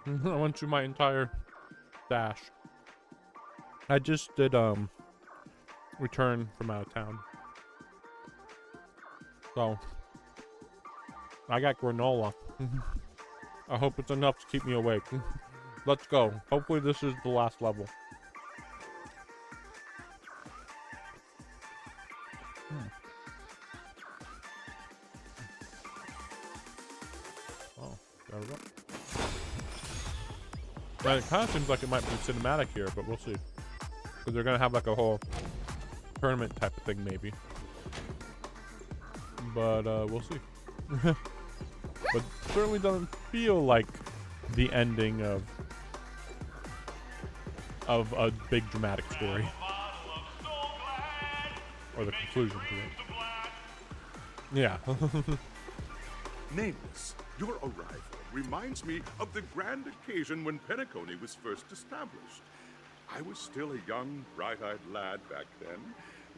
I went through my entire stash. I just did return from out of town. So I got granola. I hope it's enough to keep me awake. Let's go. Hopefully this is the last level. Oh, there we go. Now, it kind of seems like it might be cinematic here, but we'll see. Because they're going to have like a whole tournament type of thing, maybe. But we'll see. But certainly doesn't feel like the ending of a big dramatic story. Or the conclusion to it. Yeah. Nameless, your arrival reminds me of the grand occasion when Penacony was first established. I was still a young, bright-eyed lad back then,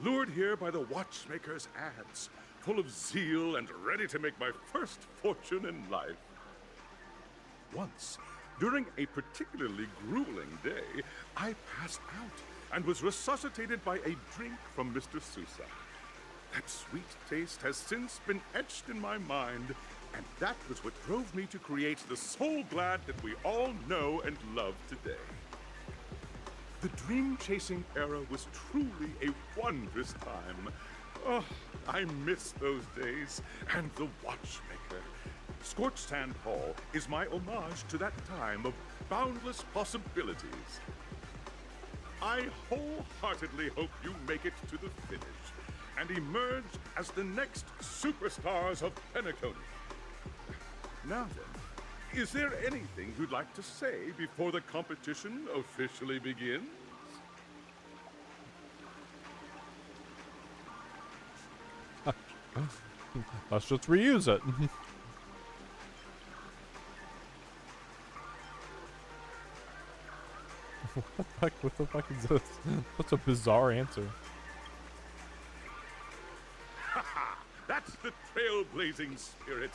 lured here by the watchmaker's ads, full of zeal and ready to make my first fortune in life. Once, during a particularly grueling day, I passed out and was resuscitated by a drink from Mr. Sousa. That sweet taste has since been etched in my mind, and that was what drove me to create the Soul Glad that we all know and love today. The dream-chasing era was truly a wondrous time. Oh, I miss those days, and the watchmaker. Scorched Sand Hall is my homage to that time of boundless possibilities. I wholeheartedly hope you make it to the finish and emerge as the next superstars of Penacony. Now then, is there anything you'd like to say before the competition officially begins? Let's just reuse it. What the fuck is this? That's a bizarre answer. Haha, that's the trailblazing spirit.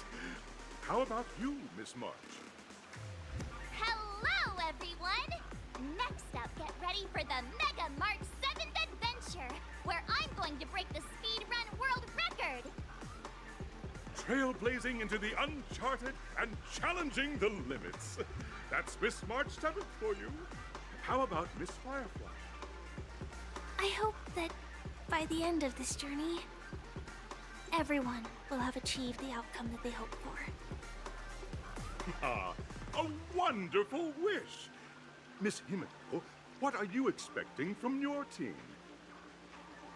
How about you, Miss March? Hello, everyone! Next up, get ready for the Mega March 7th Adventure, where I'm going to break the speedrun world record! Trailblazing into the uncharted and challenging the limits. That's Miss March 7th for you. How about Miss Firefly? I hope that by the end of this journey, everyone will have achieved the outcome that they hoped for. Ah, a wonderful wish! Miss Himiko, what are you expecting from your team?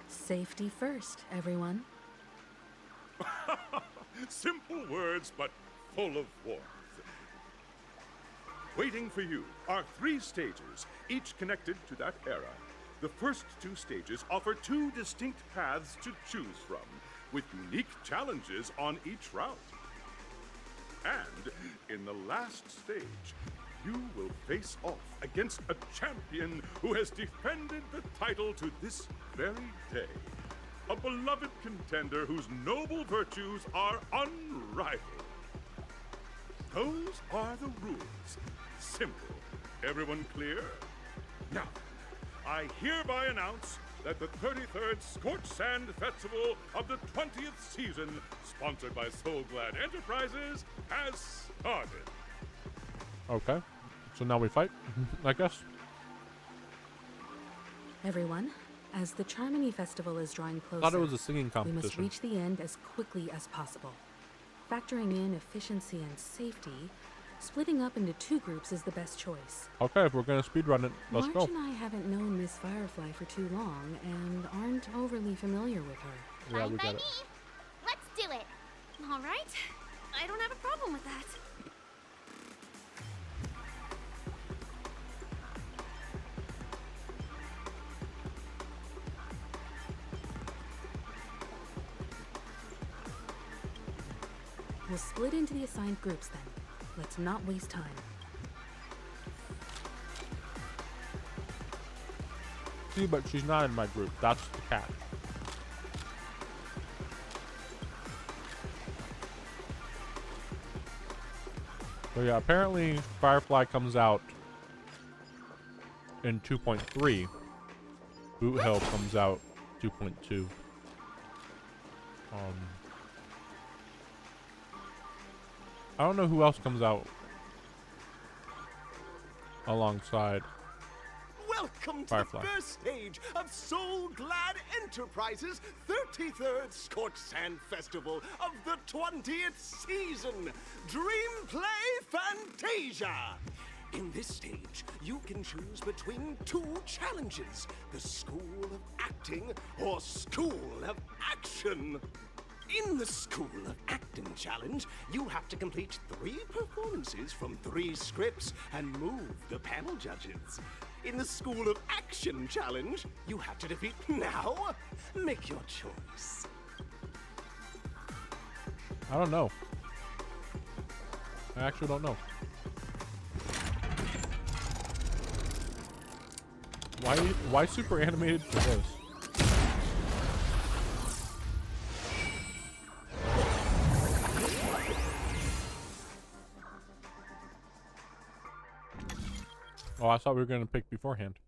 Safety first, everyone. Simple words, but full of warmth. Waiting for you are 3 stages, each connected to that era. The first 2 stages offer 2 distinct paths to choose from, with unique challenges on each route. And in the last stage, you will face off against a champion who has defended the title to this very day. A beloved contender whose noble virtues are unrivaled. Those are the rules. Simple. Everyone clear? Now, I hereby announce that the 33rd Scorched Sand Festival of the 20th season, sponsored by Soul Glad Enterprises, has started. Okay. So now we fight, I guess. Everyone, as the Charmony Festival is drawing closer, Thought it was a singing we must competition. reach the end as quickly as possible. Factoring in efficiency and safety, Splitting up into 2 groups is the best choice. Okay, if we're gonna speedrun it, let's March go. and I haven't known Miss Firefly for too long and aren't overly familiar with her. Yeah, Fine we by got me. it. Let's do it. All right. I don't have a problem with that. We'll split into the assigned groups then. Let's not waste time. See, but she's not in my group. That's the catch. So yeah, apparently Firefly comes out in 2.3. Boot Hill comes out 2.2. I don't know who else comes out alongside Welcome to Firefly. the first stage of Soul Glad Enterprises' 33rd Scorch Sand Festival of the 20th season, Dream Play Fantasia. In this stage, you can choose between 2 challenges, the School of Acting or School of Action. In the School of Acting challenge, you have to complete 3 performances from 3 scripts and move the panel judges. In the School of Action challenge, you have to defeat now. Make your choice. I don't know. I actually don't know. Why super animated for this? Oh, I thought we were gonna pick beforehand.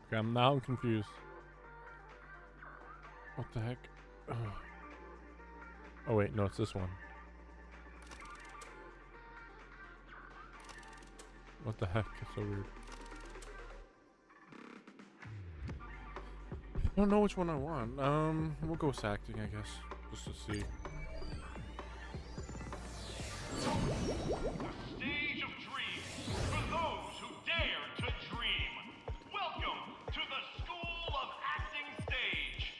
Okay, I'm confused. What the heck? Ugh. Oh wait, no, it's this one. What the heck? It's so weird. I don't know which one I want. We'll go with acting, I guess, just to see. Stage of dreams for those who dare to dream. Welcome to the School of Acting stage.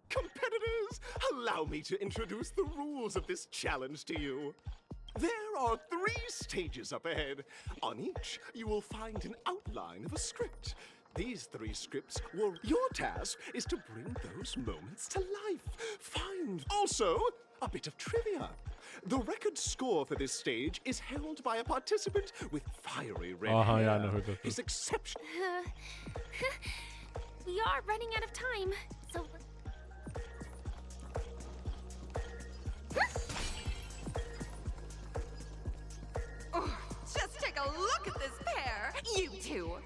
Competitors, allow me to introduce the rules of this challenge to you. There are 3 stages up ahead. On each, you will find an outline of a script. These 3 scripts will... Your task is to bring those moments to life. Find also a bit of trivia. The record score for this stage is held by a participant with fiery red hair. Yeah, I know who this is. His exception... We are running out of time, so... Oh, just take a look at this pair, you 2.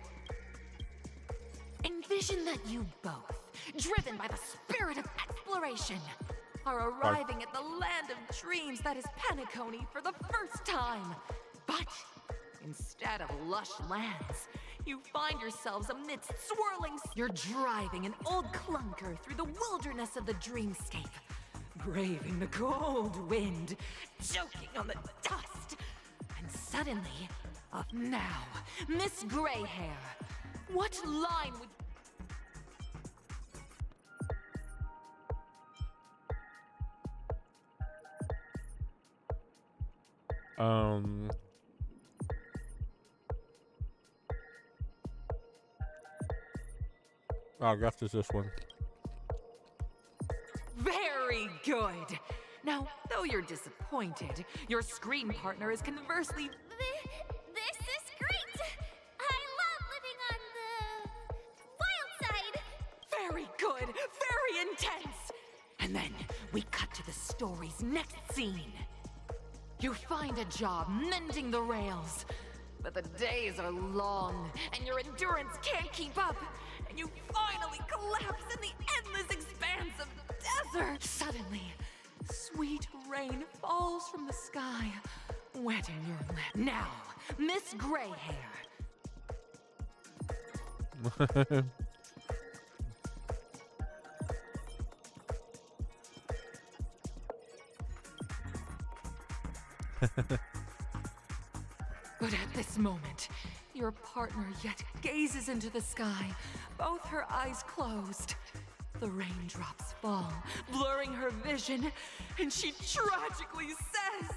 Envision that you both, driven by the spirit of exploration, are arriving at the land of dreams that is Penacony for the first time. But instead of lush lands, you find yourselves amidst swirling... You're driving an old clunker through the wilderness of the dreamscape, braving the cold wind, choking on the dust. And suddenly, up now, Miss Greyhair, what line would... Oh, I guess it's this one. Very good. Now, though you're disappointed, your screen partner is conversely. This is great! I love living on the wild side! Very good, very intense. And then we cut to the story's next scene. You find a job mending the rails, but the days are long and your endurance can't keep up, and you finally collapse in the endless expanse of desert. Suddenly, sweet rain falls from the sky, wetting your lip. Now, Miss Greyhair. But at this moment, your partner yet gazes into the sky, both her eyes closed. The raindrops fall, blurring her vision, and she tragically says,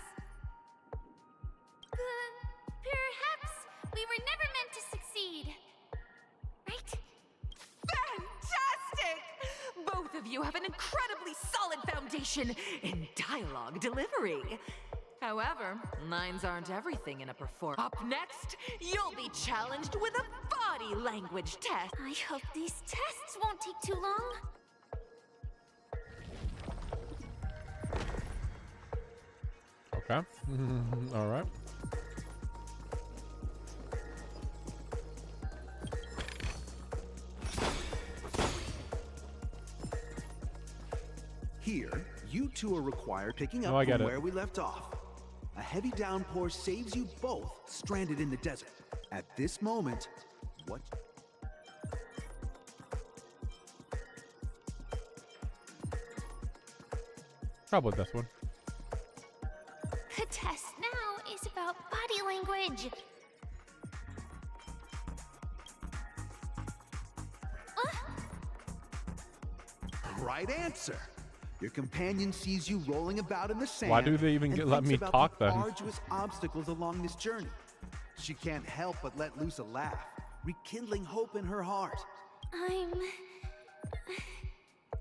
Perhaps we were never meant to succeed. Right? Fantastic! Both of you have an incredibly solid foundation in dialogue delivery. However, lines aren't everything in a performance. Up next, you'll be challenged with a body language test. I hope these tests won't take too long. Okay. All right. Here, you two are required picking No, up I get from it. where we left off. A heavy downpour saves you both stranded in the desert. At this moment, what? Probably this one. The test now is about body language. Right answer. Your companion sees you rolling about in the sand. Why do they even and let thinks me about talk the then? arduous obstacles along this journey. She can't help but let loose a laugh, rekindling hope in her heart. I'm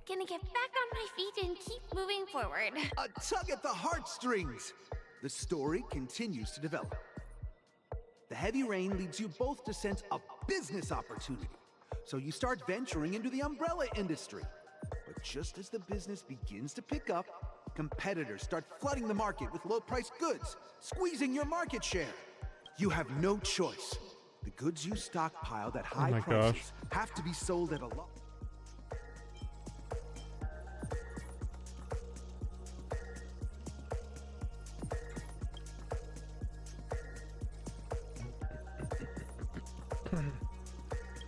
gonna get back on my feet and keep moving forward. A tug at the heartstrings. The story continues to develop. The heavy rain leads you both to sense a business opportunity. So you start venturing into the umbrella industry. But just as the business begins to pick up, competitors start flooding the market with low-priced goods, squeezing your market share. You have no choice. The goods you stockpiled at high my prices gosh. have to be sold at a loss.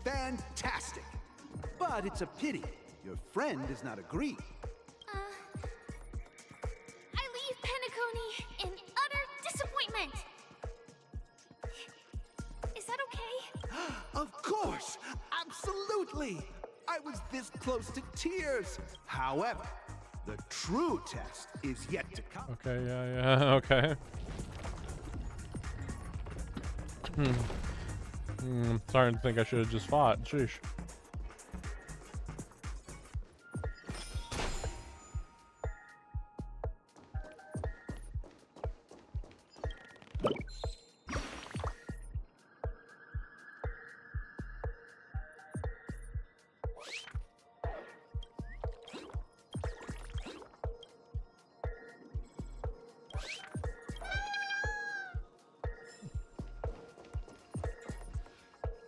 Fantastic! But it's a pity. Your friend does not agree. I leave Penacony in utter disappointment. Is that okay? Of course! Absolutely! I was this close to tears. However, the true test is yet to come. Okay, yeah, okay. Starting to think I should have just fought. Sheesh.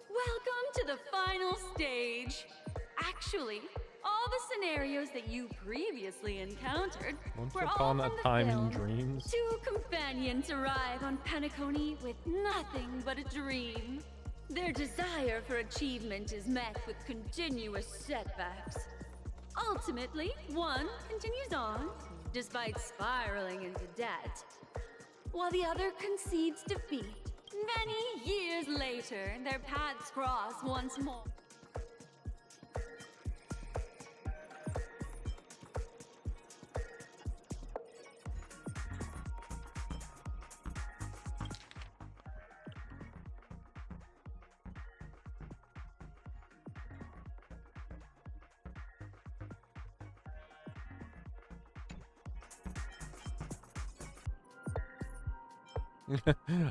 Welcome to the final stage. Actually, all the scenarios that you previously encountered Once were all upon a from the time in film. dreams. Two companions arrive on Penacony with nothing but a dream. Their desire for achievement is met with continuous setbacks. Ultimately, one continues on, despite spiraling into debt, while the other concedes defeat. Many years later, their paths cross once more.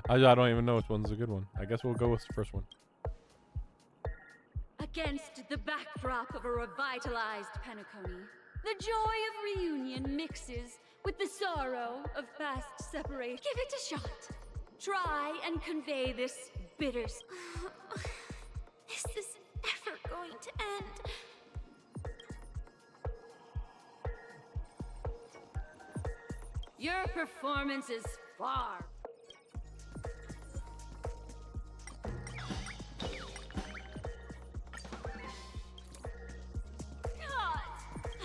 I don't even know which one's a good one. I guess we'll go with the first one. Against the backdrop of a revitalized Penacony, the joy of reunion mixes with the sorrow of past separation. Give it a shot. Try and convey this bitter. This is never going to end. Your performance is far.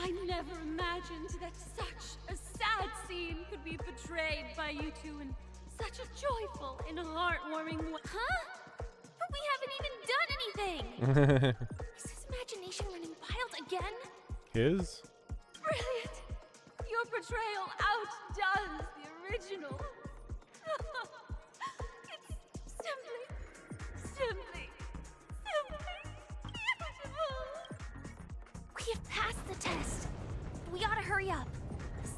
I never imagined that such a sad scene could be portrayed by you two in such a joyful and heartwarming way. Huh? But we haven't even done anything! Is his imagination running wild again? His? Brilliant! Your portrayal outdoes the original. It's simply beautiful! We have passed the test. We ought to hurry up.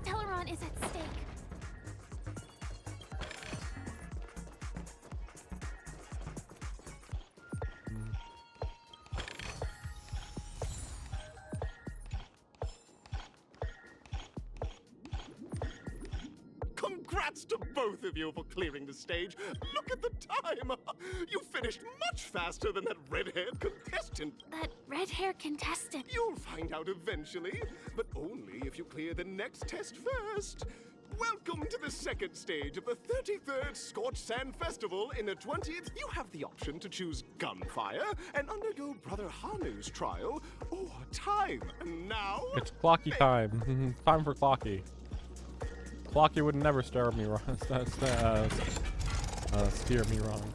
Stellaron is at stake. Congrats to both of you for clearing the stage. Look at the time. You finished much faster than that red-haired contestant. That red-haired contestant. You'll find out eventually, but only if you clear the next test first. Welcome to the second stage of the 33rd Scorched Sand Festival. In the 20th, you have the option to choose gunfire and undergo Brother Hanu's trial, or time. And now... It's Clocky time. Time for Clocky. Clocky would never steer me wrong. Steer me wrong.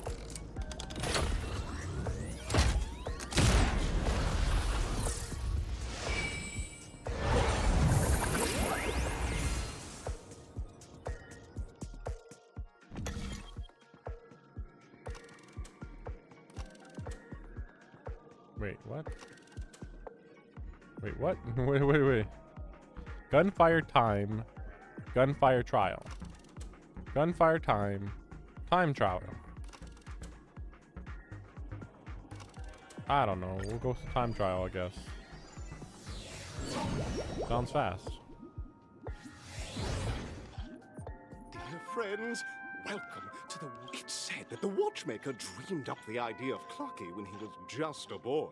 Wait, what? Wait, what? Wait. Gunfire time. Gunfire trial. Gunfire time. Time trial. I don't know. We'll go with time trial, I guess. Sounds fast. Dear friends, welcome to the... It's said that the watchmaker dreamed up the idea of Clocky when he was just a boy.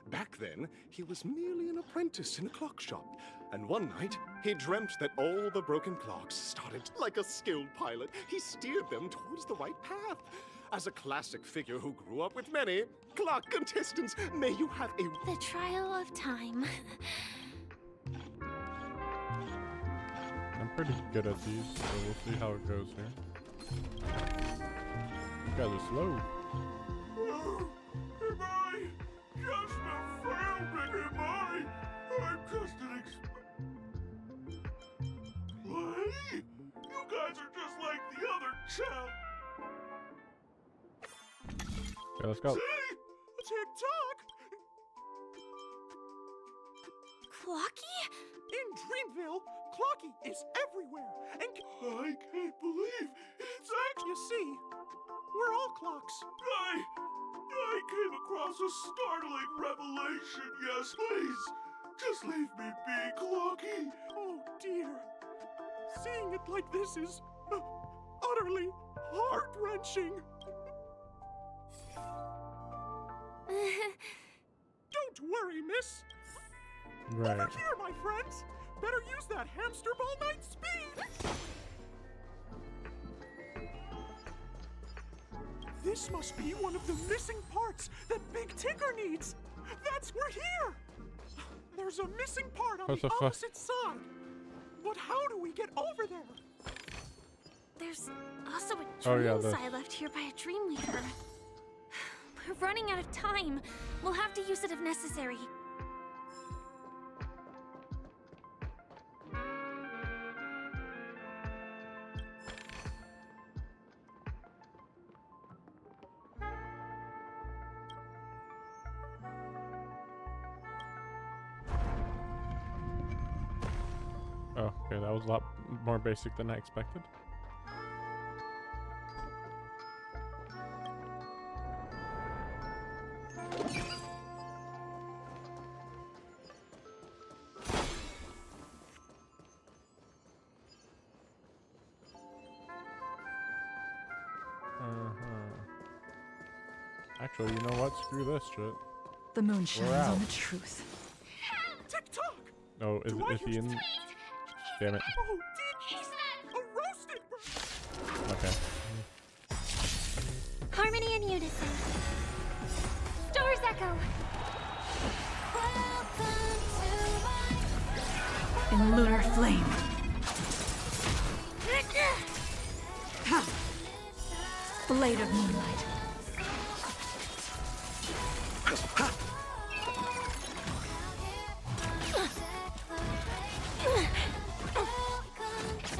Back then, he was merely an apprentice in a clock shop. And one night, he dreamt that all the broken clocks started like a skilled pilot. He steered them towards the right path. As a classic figure who grew up with many clock contestants, may you have a... The trial of time. I'm pretty good at these, so we'll see how it goes here. You guys are slow. Am I just a frailman? Am I? I'm just an Play? You guys are just like the other chap. Okay, let's go. See? Tick-tock! Clocky? In Dreamville, Clocky is everywhere, and I can't believe it's actually... You see, we're all clocks. I came across a startling revelation. Yes, please. Just leave me be, Clocky. Oh dear. Seeing it like this is utterly heart-wrenching. Don't worry, miss. Right. Over here, my friends. Better use that hamster ball night speed. This must be one of the missing parts that Big Tinker needs. We're here. There's a missing part on the opposite side. But how do we get over there? There's also a dream sigh left here by a Dreamweaver. We're running out of time. We'll have to use it if necessary. Oh, okay, that was a lot more basic than I expected. So you know what? Screw this shit. The moon shines out. on the truth. TikTok! Oh, is he in? Damn it. Oh, did a roasted Okay. Harmony and unison. Stars echo. In lunar flame. Blade of moonlight.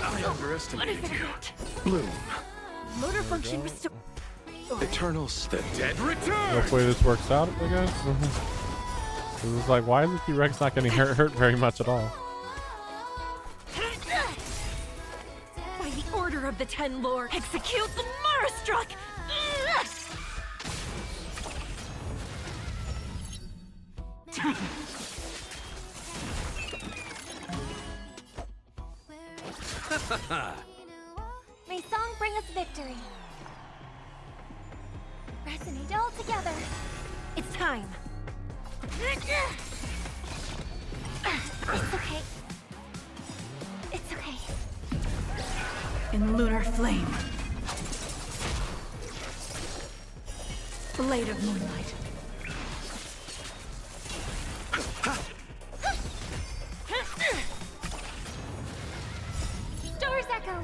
I underestimated you. Bloom. Motor function restored. Eternals. The dead return! Hopefully this works out, I guess. It was like, why is the T-Rex not getting hurt very much at all? By the order of the Ten Lords, execute the Marastruck! May song bring us victory. Resonate all together. It's time. It's okay. It's okay. In lunar flame. Blade of moonlight. Stars echo.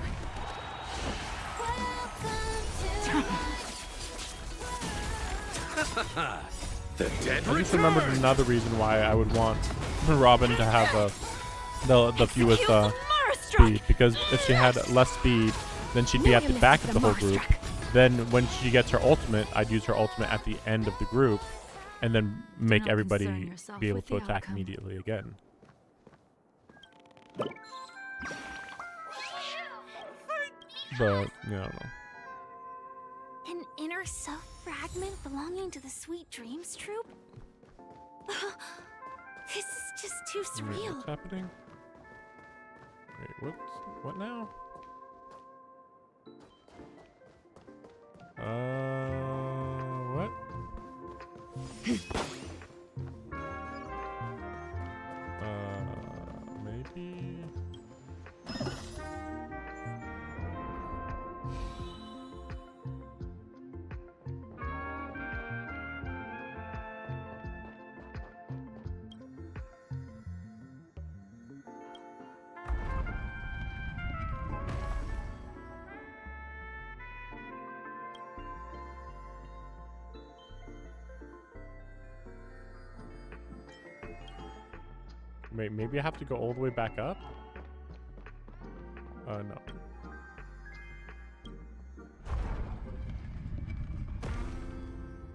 The dead I just remembered another reason why I would want Robin to have the fewest speed, because if she had less speed, then she'd be at the back of the whole group. Then when she gets her ultimate, I'd use her ultimate at the end of the group, and then make not everybody concern yourself be able with to the attack outcome. immediately again. But yeah, I don't know. An inner self fragment belonging to the Sweet Dreams troupe? This is just too Wait, surreal. what's happening? Wait, what now? What? Maybe. Maybe I have to go all the way back up? No.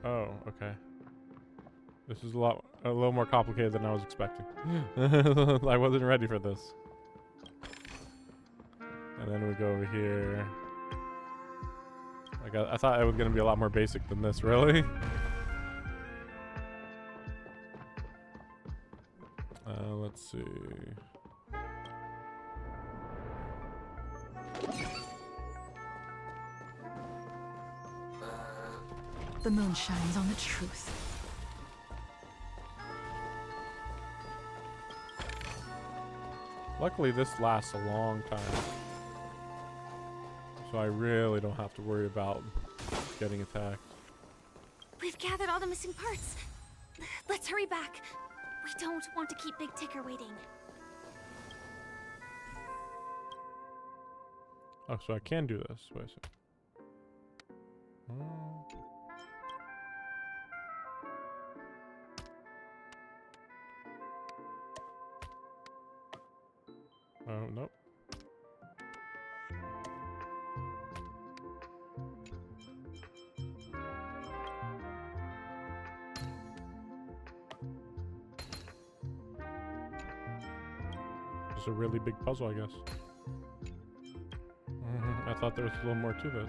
Oh, okay. This is a little more complicated than I was expecting. I wasn't ready for this. And then we go over here. Like I thought it was gonna be a lot more basic than this, really. Let's see. The moon shines on the truth. Luckily, this lasts a long time. So I really don't have to worry about getting attacked. We've gathered all the missing parts. Let's hurry back. We don't want to keep Big Ticker waiting. Oh, so I can do this. Wait a second. Oh, nope. Just a really big puzzle, I guess. I thought there was a little more to this.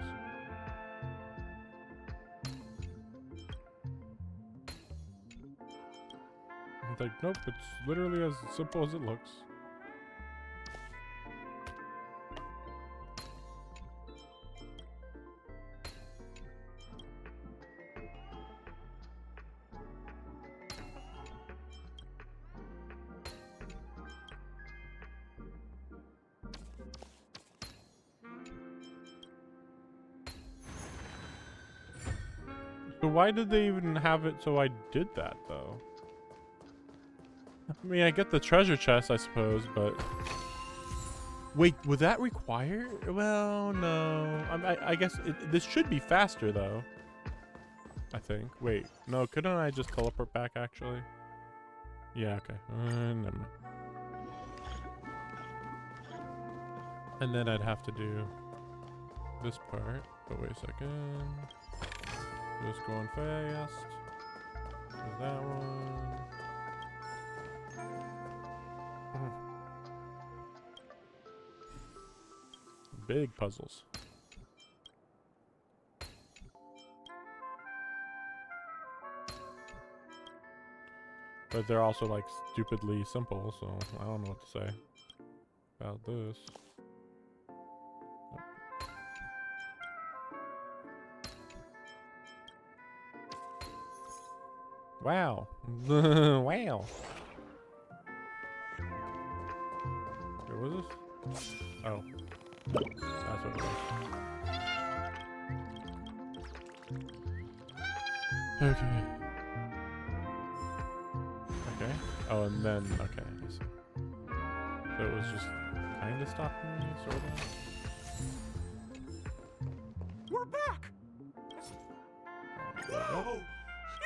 It's like, nope, it's literally as simple as it looks. But why did they even have it so I did that, though? I mean, I get the treasure chest, I suppose, but... Wait, would that require? Well, no. I guess this should be faster, though. I think. Wait, no, couldn't I just teleport back, actually? Yeah, okay. Never mind. And then I'd have to do this part. But wait a second. Just going fast. There's that one. Big puzzles. But they're also like stupidly simple, so I don't know what to say about this. Wow. Wow. Wait, what is this? Oh. That's what it was. Okay. Okay. Oh, and then, okay. I see. So it was just kind of stopping me, sort of? We're back! No!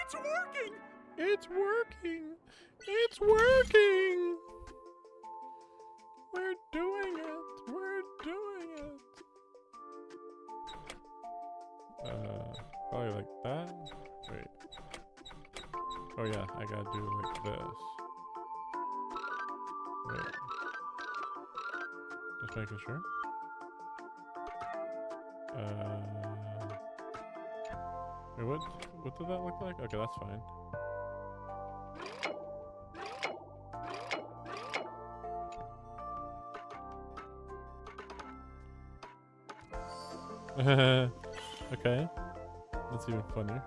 It's working! It's working! It's working! We're doing it! We're doing it! Probably like that? Wait. Oh yeah, I gotta do like this. Wait. Just making sure. Wait, what did that look like? Okay, that's fine. Okay. That's even funnier.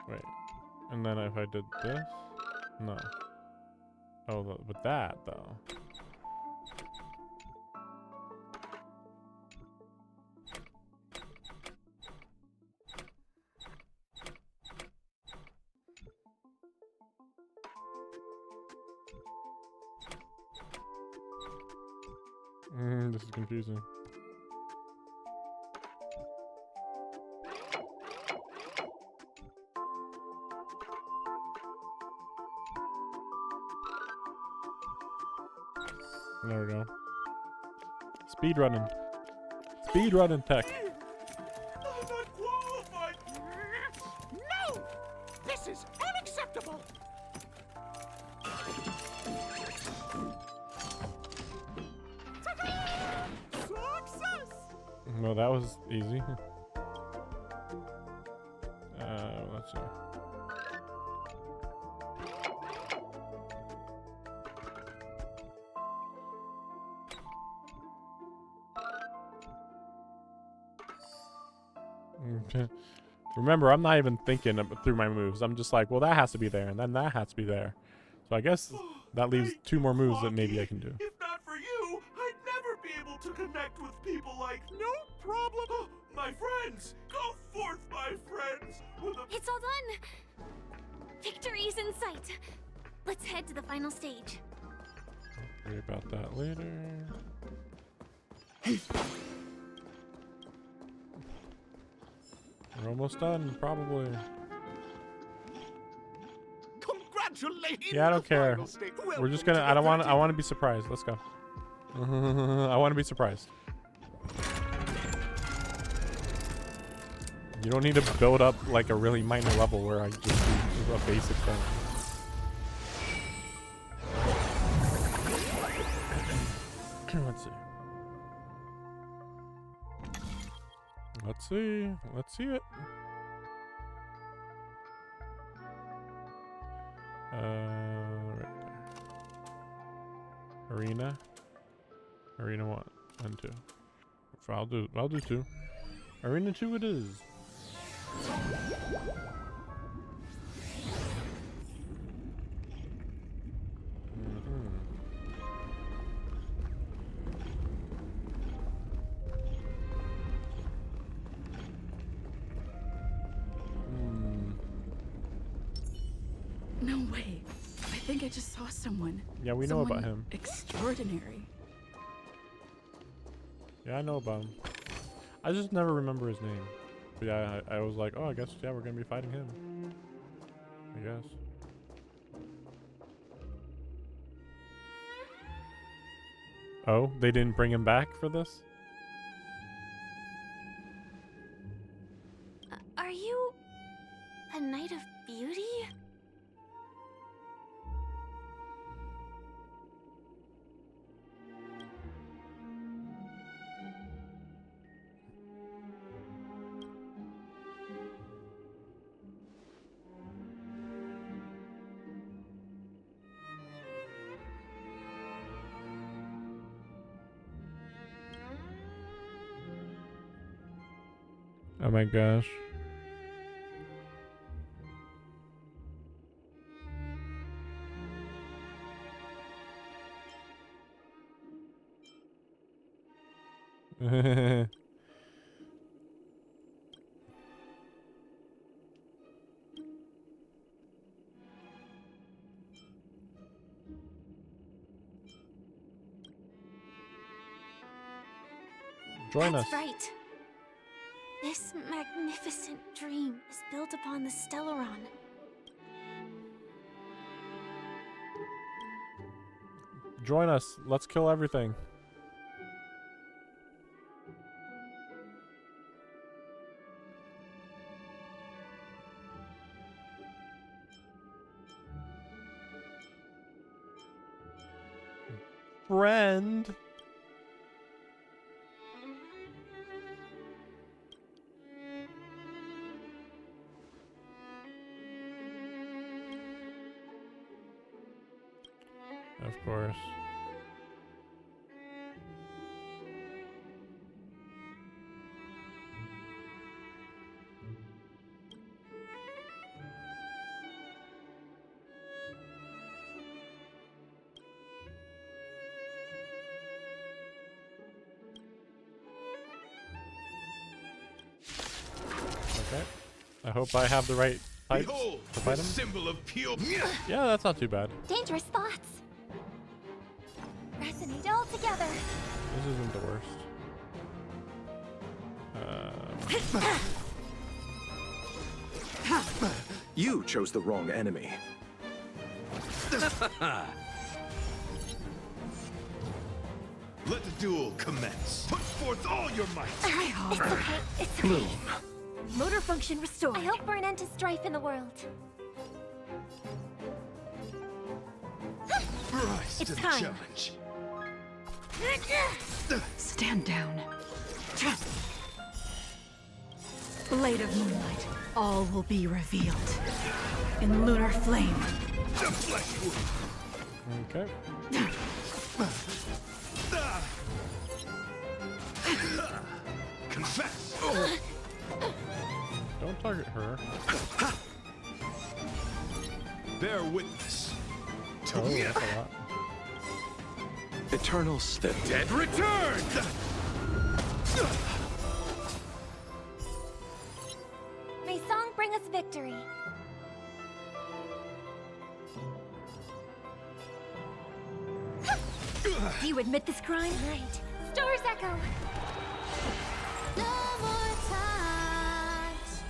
Wait. And then if I did this? No. Oh, with that, though. This is confusing. There we go. Speed running. Speed running tech. I'm not qualified! No! This is unacceptable! Success! No, that was easy. Let's see. Remember, I'm not even thinking through my moves. I'm just like, well, that has to be there, and then that has to be there. So I guess that leaves 2 more moves that maybe I can do. If not for you, I'd never be able to connect with people like... No problem! My friends! Go forth, my friends! It's all done! Victory's in sight! Let's head to the final stage. Worry about that later. We're almost done, probably. Congratulations! Yeah, I don't care. Well, We're just gonna. I want to be surprised. Let's go. I want to be surprised. You don't need to build up like a really minor level where I just do a basic thing. Let's see. Let's see. Let's see it. Right there. Arena. Arena 1 and 2. I'll do 2. Arena 2 it is. No way. I think I just saw someone. Yeah, we know about Someone him. Extraordinary. Yeah, I know about him. I just never remember his name. But yeah, I was like, oh, I guess, yeah, we're gonna be fighting him. I guess. Oh, they didn't bring him back for this? Are you a knight of beauty? Oh my gosh. Join us. That's right. This magnificent dream is built upon the Stellaron. Join us. Let's kill everything. Friend. Of course. Okay. I hope I have the right types Behold, to fight the him. symbol of pure. Yeah, that's not too bad. Dangerous thoughts. Resonate all together. This isn't the worst. You chose the wrong enemy. Let the duel commence. Put forth all your might. It's okay. It's okay. Bloom. Motor function restored. I hope for an end to strife in the world. Rise It's to the time. challenge. Stand down. Blade of moonlight. All will be revealed. In lunar flame. The flesh wound. Okay. Confess. Don't target her. Bear witness. To Oh, that's a lot. Eternals. The dead return. May song bring us victory. Do you admit this crime? Right. Stars echo. No more times.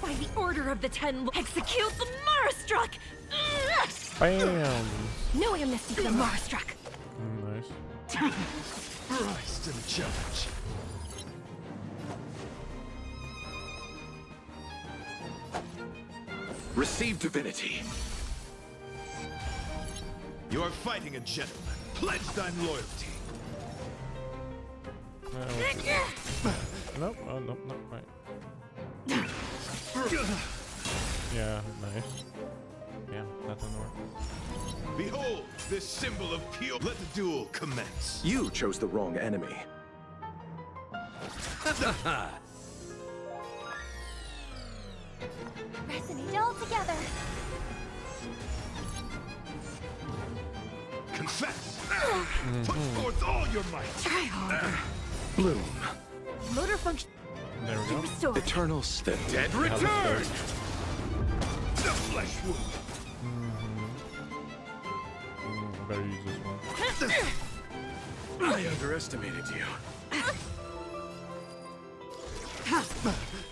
By the order of the Ten, execute the Marastruck! Bam. No amnesty for the Marastruck! Nice. Rise to the challenge. Receive divinity. You are fighting a gentleman. Pledge thine loyalty. Nope. Oh, nope, not right. Yeah, nice. Yeah, that didn't work. Behold, this symbol of pure. Let the duel commence. You chose the wrong enemy. Resonate all together. Confess. Put forth all your might. Try harder. Bloom. Motor function There we go. restored. Eternals. The dead return. flesh wound. I better use this one. I underestimated you.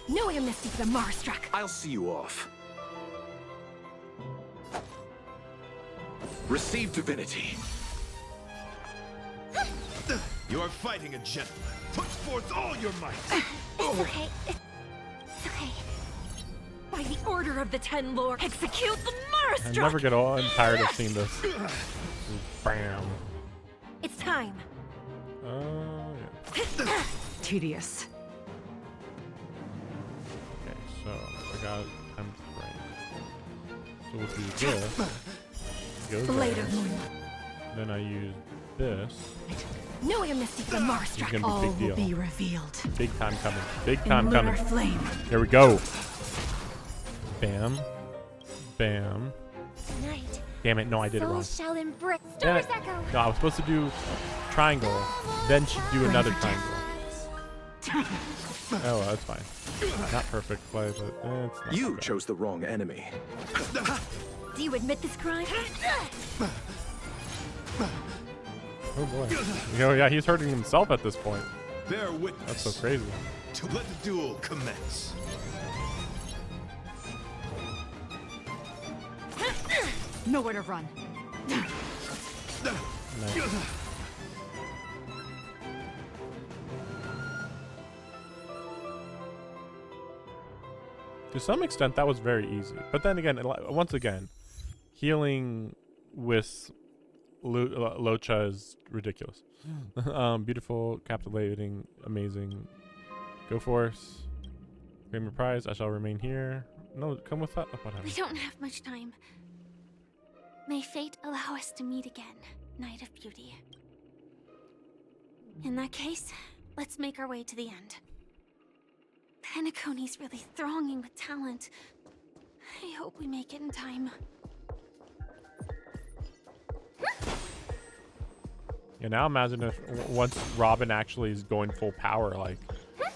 No amnesty for the Marstruck. I'll see you off. Receive divinity. You are fighting a gentleman. Put forth all your might. It's okay. It's okay. By the order of the Ten Lords, execute the Marstruck! I never get tired of seeing this. Bam. It's time. Yeah. Tedious. Okay, so I got time to brain. So we'll do this. Go Blade there. of Moonlight. Then I use this. No amnesty for the It's Marstruck. gonna be a All big deal. will be revealed. Big time coming. Big In time lunar coming. flame. Here we go. Bam. Bam. Tonight, Damn it, no, I did it wrong. souls shall embrace. Damn Stars it. echo. No, I was supposed to do triangle, then she'd do another triangle. Oh, well, that's fine. Not perfect play, but it's not You too bad. chose the wrong enemy. Do you admit this crime? Oh boy. You know, yeah, he's hurting himself at this point. Bear witness. That's so crazy. To let the duel commence. Nowhere to run. Nice. To some extent, that was very easy. But then again, once again, healing with Locha is ridiculous. Beautiful, captivating, amazing. Go Force. Claim your prize. I shall remain here. No, come with that. Oh, whatever. We don't have much time. May fate allow us to meet again, Knight of Beauty. In that case, let's make our way to the end. Penacony's really thronging with talent. I hope we make it in time. Yeah, now imagine if once Robin actually is going full power, like,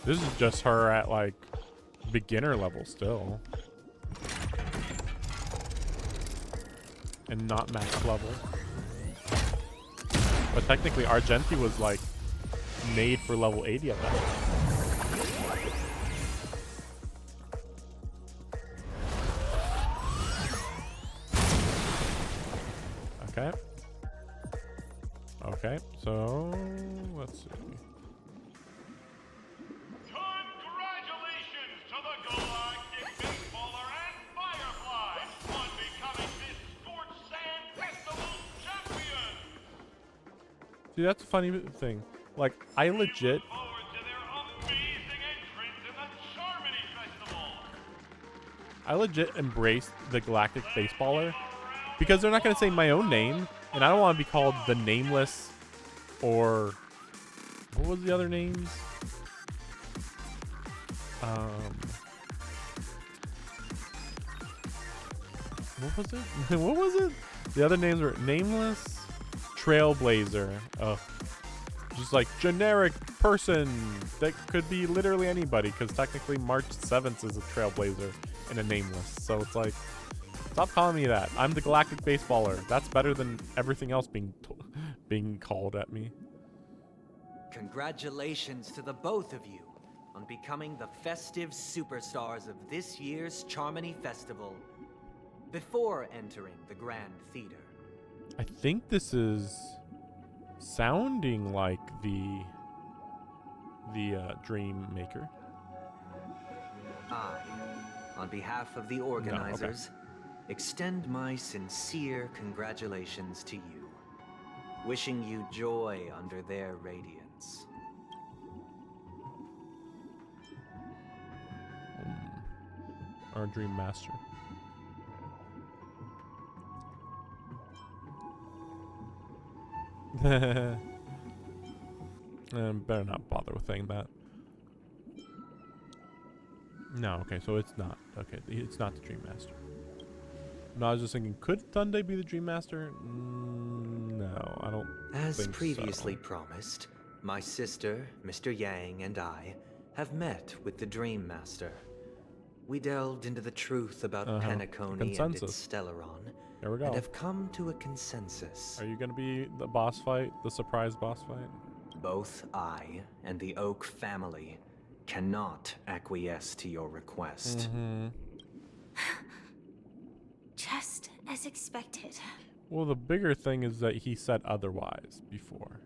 this is just her at, like, beginner level still. And not max level. But technically, Argenti was, like, made for level 80 at that point. Okay. Okay, so let's see. Congratulations to the Galactic Baseballer and Firefly on becoming this Scorched Sand Festival champion! See, that's a funny thing. Like, I legit... I legit embraced the Galactic Baseballer because they're not going to say my own name, and I don't want to be called the Nameless or... What was the other names? What was it? What was it? The other names were Nameless, Trailblazer. Oh, just like generic person that could be literally anybody, because technically March 7th is a Trailblazer and a Nameless. So it's like, stop calling me that. I'm the Galactic Baseballer. That's better than everything else being called at me. Congratulations to the both of you on becoming the festive superstars of this year's Charmony Festival before entering the Grand Theater. I think this is sounding like the Dream Maker. I, on behalf of the organizers, extend my sincere congratulations to you, wishing you joy under their radiance. Our Dream Master. Better not bother with saying that. No, okay, so it's not. Okay, it's not the Dream Master. No, I was just thinking, could Thunday be the Dream Master? No, I don't As think previously so. promised, my sister, Mr. Yang, and I have met with the Dream Master. we delved into the truth about Penacony and its Stellaron, There we go. and have come to a consensus. Are you gonna be the boss fight, the surprise boss fight? Both I and the Oak family cannot acquiesce to your request. Just as expected. Well, the bigger thing is that he said otherwise before.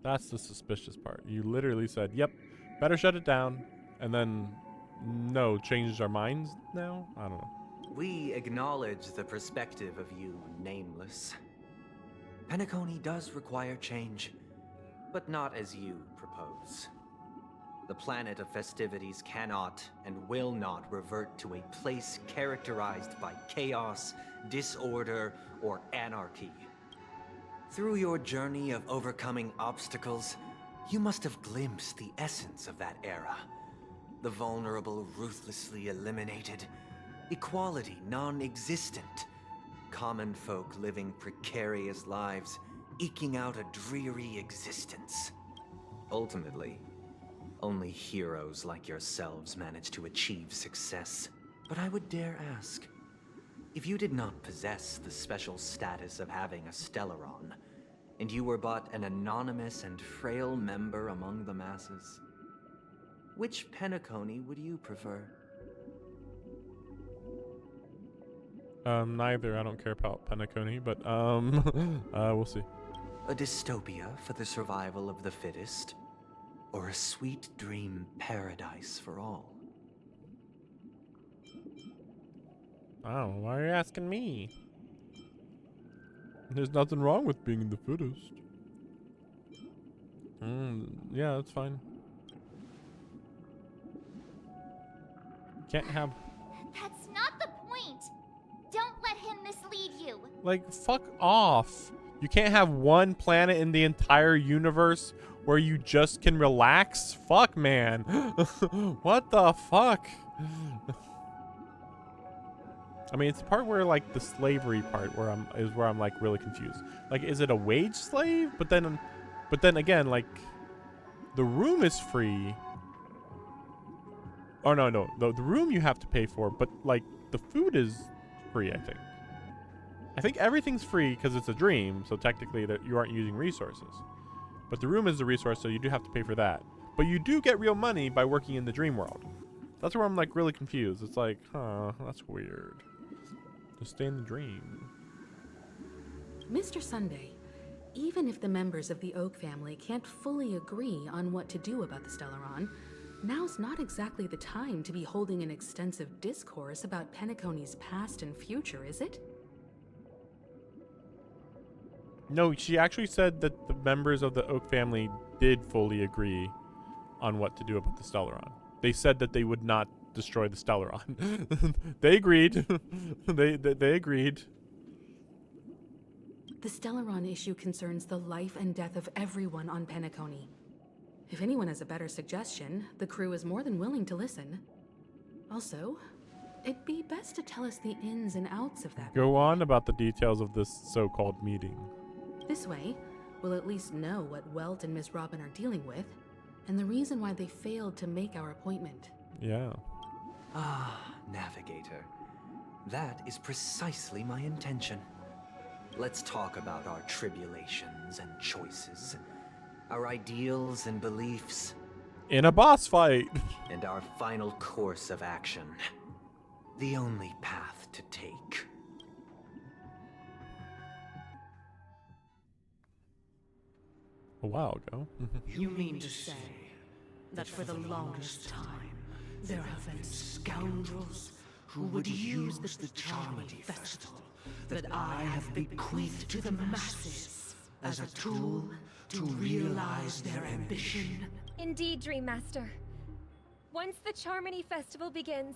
That's the suspicious part. You literally said, yep, better shut it down, and then, no, changed our minds now? I don't know. We acknowledge the perspective of you, Nameless. Penacony does require change, but not as you propose. The planet of festivities cannot and will not revert to a place characterized by chaos, disorder, or anarchy. Through your journey of overcoming obstacles, you must have glimpsed the essence of that era. The vulnerable ruthlessly eliminated, equality non-existent, common folk living precarious lives, eking out a dreary existence. Ultimately, only heroes like yourselves manage to achieve success. But I would dare ask, if you did not possess the special status of having a Stellaron, and you were but an anonymous and frail member among the masses, which Penacony would you prefer? Neither. I don't care about Penacony, but we'll see. A dystopia for the survival of the fittest, or a sweet dream paradise for all? I don't know. Why are you asking me? There's nothing wrong with being the fittest. Yeah, that's fine. Can't have... That's not the point. Don't let him mislead you. Like, fuck off. You can't have one planet in the entire universe where you just can relax? Fuck, man. What the fuck? I mean, it's the part where, like, the slavery part where I'm like really confused. Like, is it a wage slave? But then again, like, the room is free. Oh no, the room you have to pay for, but like the food is free. I think everything's free because it's a dream, so technically that you aren't using resources. But the room is the resource, so you do have to pay for that. But you do get real money by working in the dream world. That's where I'm like really confused. It's like, huh, that's weird. Just stay in the dream. Mr. Sunday, even if the members of the Oak family can't fully agree on what to do about the Stellaron, now's not exactly the time to be holding an extensive discourse about Penacony's past and future, is it? No, she actually said that the members of the Oak family did fully agree on what to do about the Stellaron. They said that they would not destroy the Stellaron. They agreed. They agreed. The Stellaron issue concerns the life and death of everyone on Penacony. If anyone has a better suggestion, the crew is more than willing to listen. Also, it'd be best to tell us the ins and outs of that. Go on about the details of this so-called meeting. This way, we'll at least know what Welt and Miss Robin are dealing with, and the reason why they failed to make our appointment. Yeah. Ah, Navigator. That is precisely my intention. Let's talk about our tribulations and choices, our ideals and beliefs. In a boss fight. And our final course of action. The only path to take. A while ago. You mean to say that for the longest time, there have been scoundrels who would use the Charmony Festival that I have bequeathed to the masses as a tool to realize their ambition? Indeed, Dream Master. Once the Charmony Festival begins,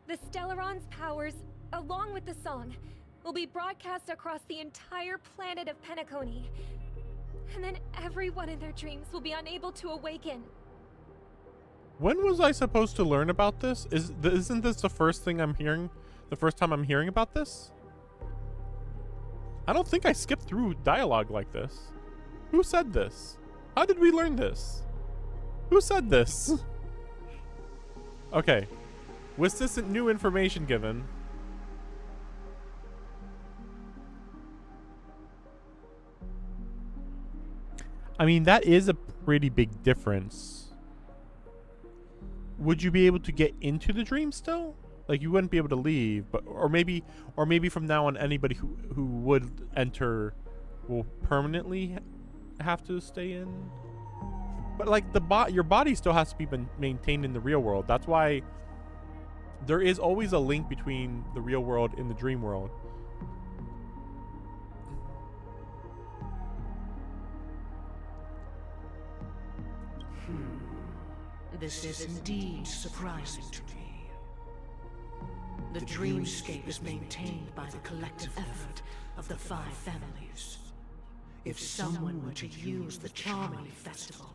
the Stellaron's powers, along with the song, will be broadcast across the entire planet of Penacony. And then everyone in their dreams will be unable to awaken. When was I supposed to learn about this? Isn't this the first thing I'm hearing? The first time I'm hearing about this? I don't think I skipped through dialogue like this. Who said this? How did we learn this? Who said this? Okay. Was this new information given? I mean, that is a pretty big difference. Would you be able to get into the dream still? Like, you wouldn't be able to leave, but or maybe from now on, anybody who would enter will permanently have to stay in. But like your body still has to be maintained in the real world. That's why there is always a link between the real world and the dream world. This is indeed surprising to me. The dreamscape is maintained by the collective effort of the 5 families. If someone were to use the Charmony Festival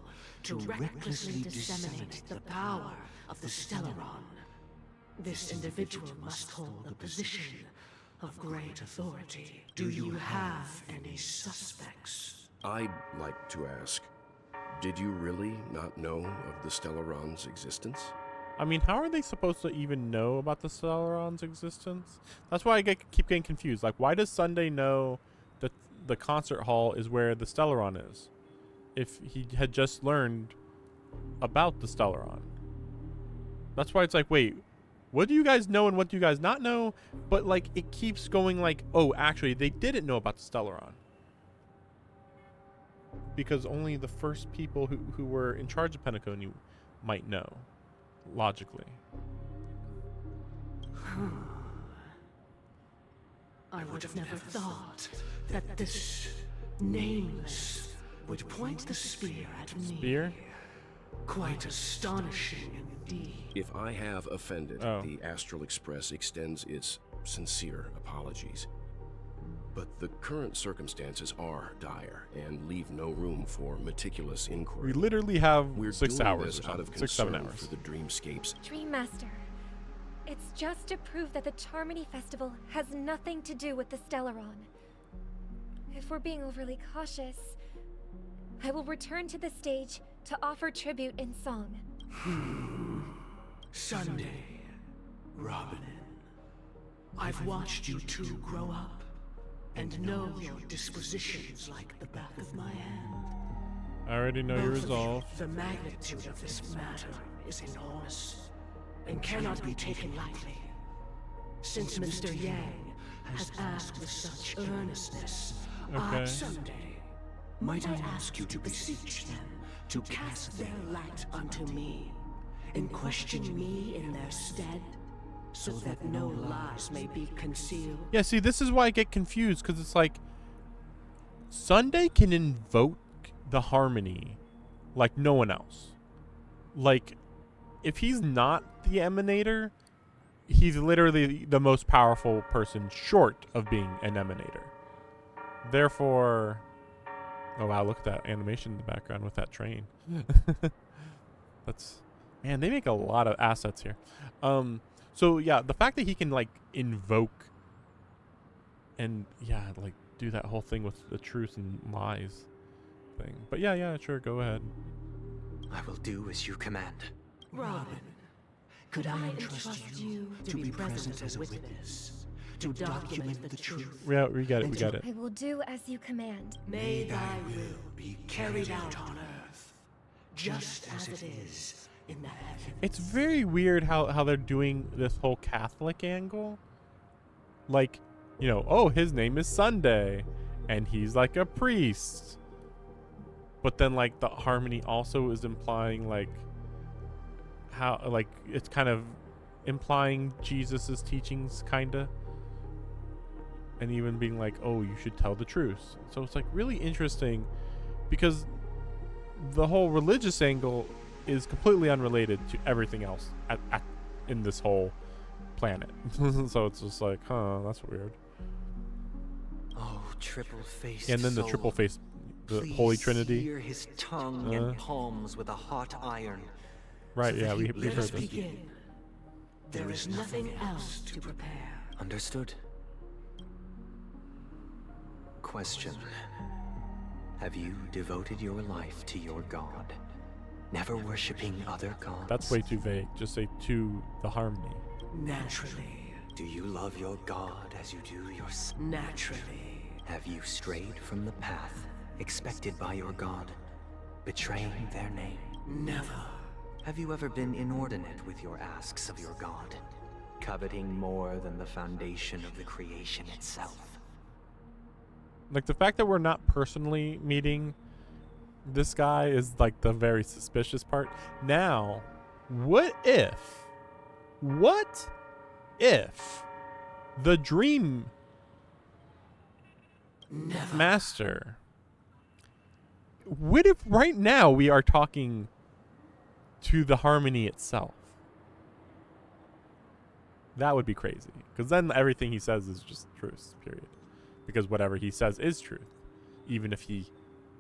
to recklessly disseminate the power of the Stellaron, this individual must hold a position of great authority. Do you have any suspects? I'd like to ask, did you really not know of the Stellaron's existence? I mean, how are they supposed to even know about the Stellaron's existence? That's why I keep getting confused. Like, why does Sunday know that the concert hall is where the Stellaron is, if he had just learned about the Stellaron? That's why it's like, wait, what do you guys know and what do you guys not know? But like, it keeps going like, oh, actually, they didn't know about the Stellaron. Because only the first people who were in charge of Penacony might know, logically. I would have never thought that this nameless would point the spear at me. Spear? Quite astonishing indeed. If I have offended, Oh. the Astral Express extends its sincere apologies. But the current circumstances are dire and leave no room for meticulous inquiry. We literally have We're 6 doing hours this or out of something. 6, 7 concern hours. for the dreamscapes. Dream Master, it's just to prove that the Charmony Festival has nothing to do with the Stellaron. If we're being overly cautious, I will return to the stage to offer tribute in song. Sunday, Robin, I've watched you two grow up and know your dispositions like the back of my hand. I already know your Both of you, resolve. the magnitude of this matter is enormous and cannot be taken lightly. Since Mr. Yang has asked with such earnestness, Okay. Sunday, might I ask you to beseech them to cast their light unto me and question me in their stead, so that no lies may be concealed? Yeah, see, this is why I get confused, because it's like, Sunday can invoke the harmony like no one else. Like, if he's not the emanator, he's literally the most powerful person short of being an emanator. Therefore, oh wow, look at that animation in the background with that train. That's, man, they make a lot of assets here. So yeah, the fact that he can like invoke and yeah, like do that whole thing with the truth and lies thing. But yeah, sure, go ahead. I will do as you command. Robin, could I entrust you to be present as a witness, to document the truth? Yeah, we got it. I will do as you command. May thy will be carried out on earth, just as it is in the heavens. It's very weird how they're doing this whole Catholic angle. Like, you know, oh, his name is Sunday, and he's like a priest. But then, like, the harmony also is implying, like, how, like, it's kind of implying Jesus's teachings, kinda. And even being like, oh, you should tell the truth. So it's, like, really interesting, because the whole religious angle is completely unrelated to everything else in this whole planet. So it's just like, huh, that's weird. Oh, triple-faced And then the soul. triple face, the Please Holy Trinity. sear his tongue and palms with a hot iron. Right, so yeah, that he we've heard Let us this. begin. There is nothing else to prepare. Understood. Question. Have you devoted your life to your god, never worshipping other gods? That's way too vague. Just say to the harmony. Naturally. Do you love your god as you do your Naturally. Have you strayed from the path expected by your god, betraying their name? Never. Have you ever been inordinate with your asks of your god, coveting more than the foundation of the creation itself? Like, the fact that we're not personally meeting this guy is like the very suspicious part. Now, what if the Dream Master, what if right now we are talking to the Harmony itself? That would be crazy, because then everything he says is just truth, period. Because whatever he says is truth, even if he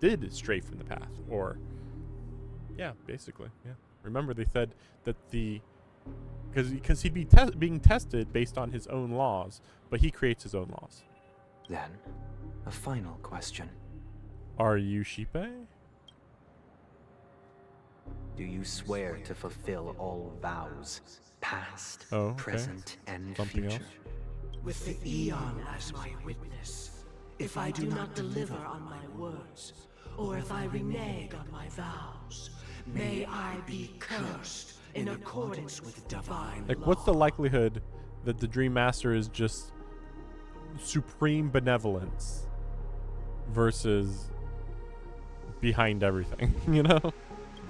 did stray from the path, or yeah, basically, yeah. Remember, they said that because he'd be being tested based on his own laws, but he creates his own laws. Then, a final question. Are you Shipe? Do you swear to fulfill all vows, past, okay. present, and Something future? else? With the Eon as my witness, if I do not deliver on my words, or if I renege on my vows, may I be cursed in accordance with divine Like, law. what's the likelihood that the Dream Master is just supreme benevolence versus behind everything, you know?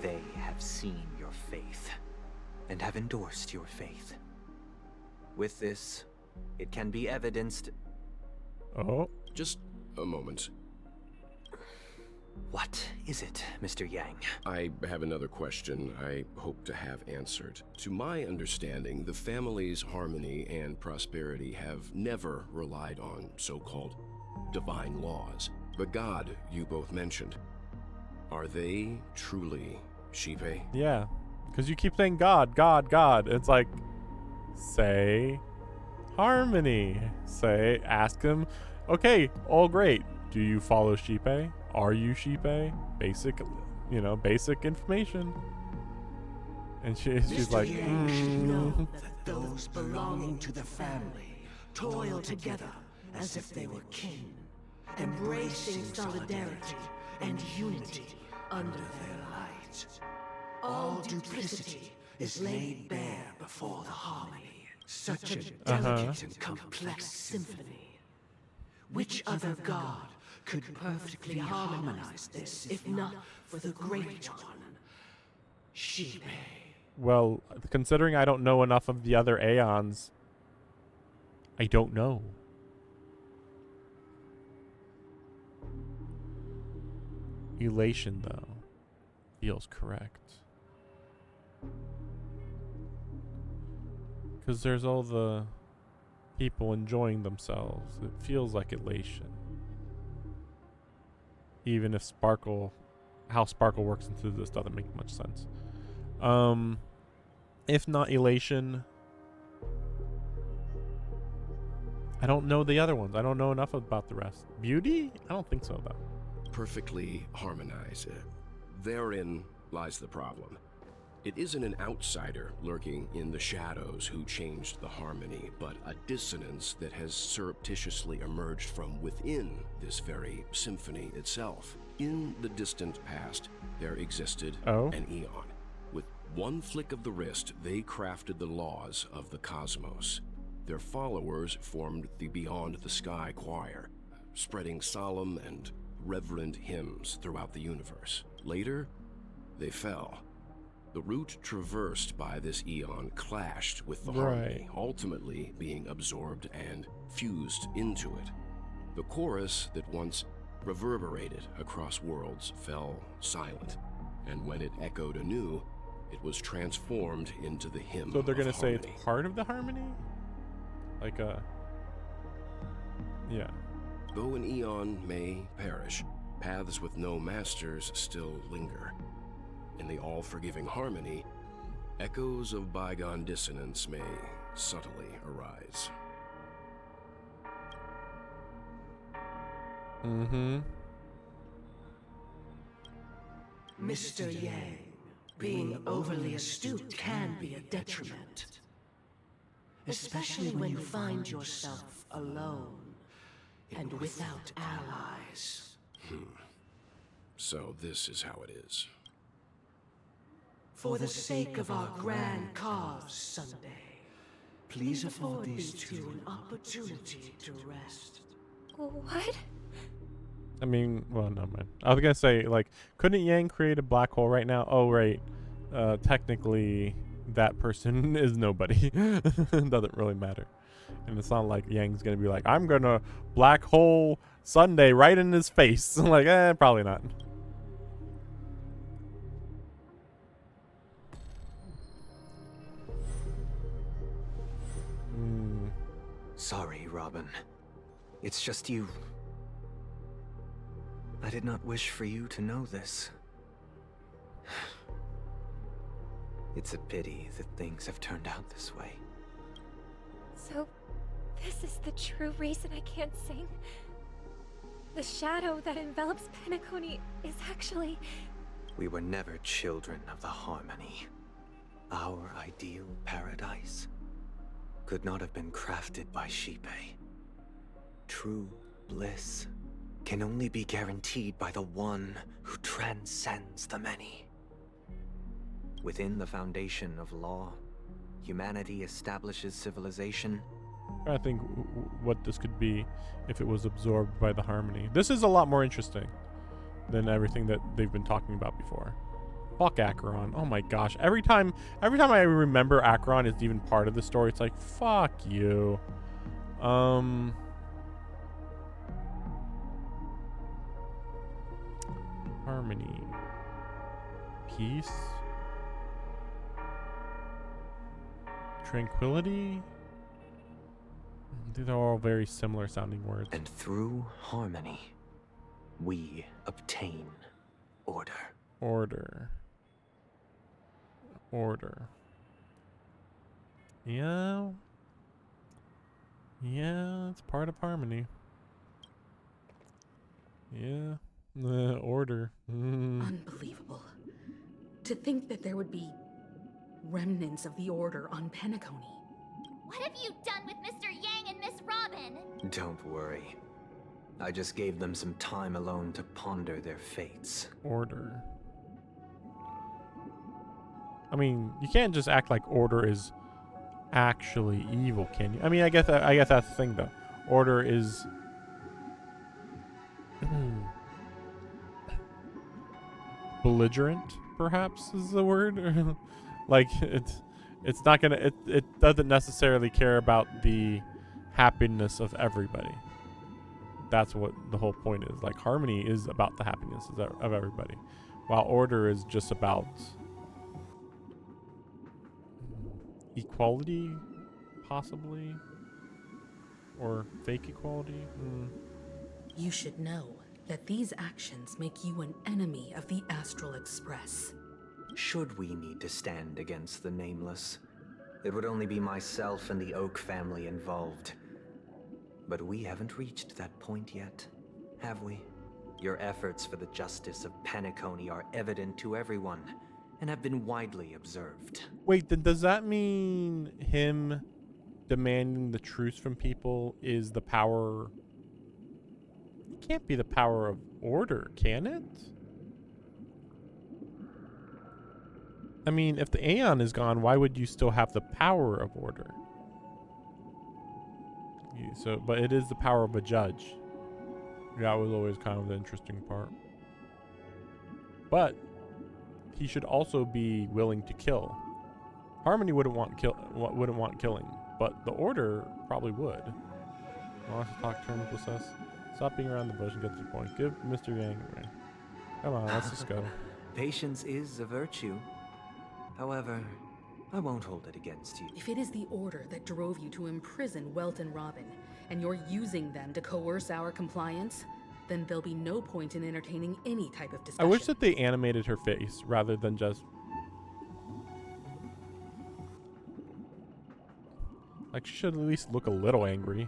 They have seen your faith and have endorsed your faith. With this, it can be evidenced. Oh. Just a moment. What is it, Mr. Yang? I have another question I hope to have answered. To my understanding, the family's harmony and prosperity have never relied on so-called divine laws. The god you both mentioned, are they truly Shipe? Yeah, because you keep saying God, God, God. It's like, say Harmony. Ask him, okay, all great. Do you follow Shipe? Are you Shipe? Basic information. And she's like, Yang should know that those belonging to the family toil together as if they were kin, embracing solidarity and unity under their light. All duplicity is laid bare before the harmony. Such a delicate and complex symphony. Which other god could perfectly harmonize this, if not for the great one, Shipe? well, considering I don't know enough of the other Aeons, I don't know. Elation, though, feels correct. Because there's all the people enjoying themselves. It feels like elation. Even if how Sparkle works into this doesn't make much sense. If not elation, I don't know the other ones. I don't know enough about the rest. Beauty? I don't think so, though. Perfectly harmonized. Therein lies the problem. It isn't an outsider lurking in the shadows who changed the harmony, but a dissonance that has surreptitiously emerged from within this very symphony itself. In the distant past, there existed an Eon. With one flick of the wrist, they crafted the laws of the cosmos. Their followers formed the Beyond the Sky Choir, spreading solemn and reverent hymns throughout the universe. Later, they fell. The route traversed by this Eon clashed with the harmony, ultimately being absorbed and fused into it. The chorus that once reverberated across worlds fell silent, and when it echoed anew, it was transformed into the hymn. So they're going to say harmony. it's part of the harmony? Like yeah. Though an Eon may perish, paths with no masters still linger. In the all-forgiving harmony, echoes of bygone dissonance may subtly arise. Mr. Yang, being overly astute can be a detriment. Especially when you find yourself alone and without allies. So this is how it is. For the sake of our grand cause, Sunday, please afford these two an opportunity to rest. What? I mean, well, no, man. I was gonna say, like, couldn't Yang create a black hole right now? Oh, right. Technically, that person is nobody. Doesn't really matter. And it's not like Yang's gonna be like, I'm gonna black hole Sunday right in his face. Like, probably not. Sorry, Robin. It's just you. I did not wish for you to know this. It's a pity that things have turned out this way. So, this is the true reason I can't sing? The shadow that envelops Penacony is actually... We were never children of the Harmony. Our ideal paradise could not have been crafted by Xipe. True bliss can only be guaranteed by the one who transcends the many. Within the foundation of law, humanity establishes civilization. I think what this could be if it was absorbed by the Harmony. This is a lot more interesting than everything that they've been talking about before. Fuck Acheron. Oh my gosh. Every time I remember Acheron is even part of the story, it's like, fuck you. Harmony. Peace. Tranquility. These are all very similar sounding words. And through harmony, we obtain order. Order. Yeah. Yeah, it's part of harmony. Yeah. Order. Unbelievable. To think that there would be remnants of the Order on Penacony. What have you done with Mr. Yang and Miss Robin? Don't worry. I just gave them some time alone to ponder their fates. Order. I mean, you can't just act like Order is actually evil, can you? I mean, I guess that's the thing, though. Order is belligerent, perhaps is the word. Like it's not gonna. It doesn't necessarily care about the happiness of everybody. That's what the whole point is. Like, harmony is about the happiness of everybody, while order is just about equality, possibly, or fake equality. You should know that these actions make you an enemy of the Astral Express. Should we need to stand against the Nameless, it would only be myself and the Oak family involved. But we haven't reached that point yet, have we? Your efforts for the justice of Penacony are evident to everyone, and have been widely observed. Wait, then does that mean him demanding the truce from people is the power? It can't be the power of order, can it? I mean, if the Aeon is gone, why would you still have the power of order? But it is the power of a judge. That was always kind of the interesting part. But he should also be willing to kill. Harmony wouldn't want killing, but the Order probably would. Want to talk terms with us? Stop being around the bush and get to the point. Give Mr. Yang a ring. Come on, let's just go. Patience is a virtue. However, I won't hold it against you. If it is the Order that drove you to imprison Welt and Robin, and you're using them to coerce our compliance, then there'll be no point in entertaining any type of discussion. I wish that they animated her face rather than just... Like, she should at least look a little angry.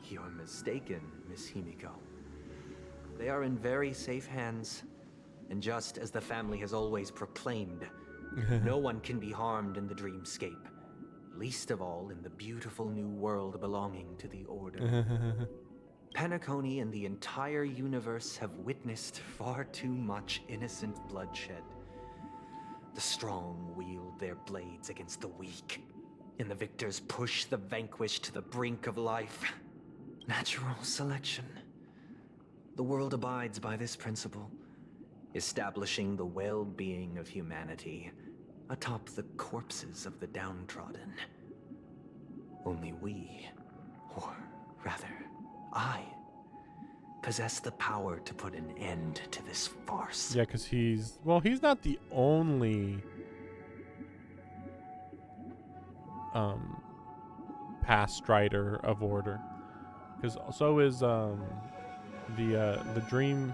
You're mistaken, Miss Himiko. They are in very safe hands, and just as the family has always proclaimed, no one can be harmed in the dreamscape. least of all in the beautiful new world belonging to the Order. Penacony and the entire universe have witnessed far too much innocent bloodshed. The strong wield their blades against the weak, and the victors push the vanquished to the brink of life. Natural selection. The world abides by this principle, establishing the well-being of humanity atop the corpses of the downtrodden. Only we, or rather, I, possess the power to put an end to this farce. Yeah, because he's not the only past strider of Order, because so is the Dream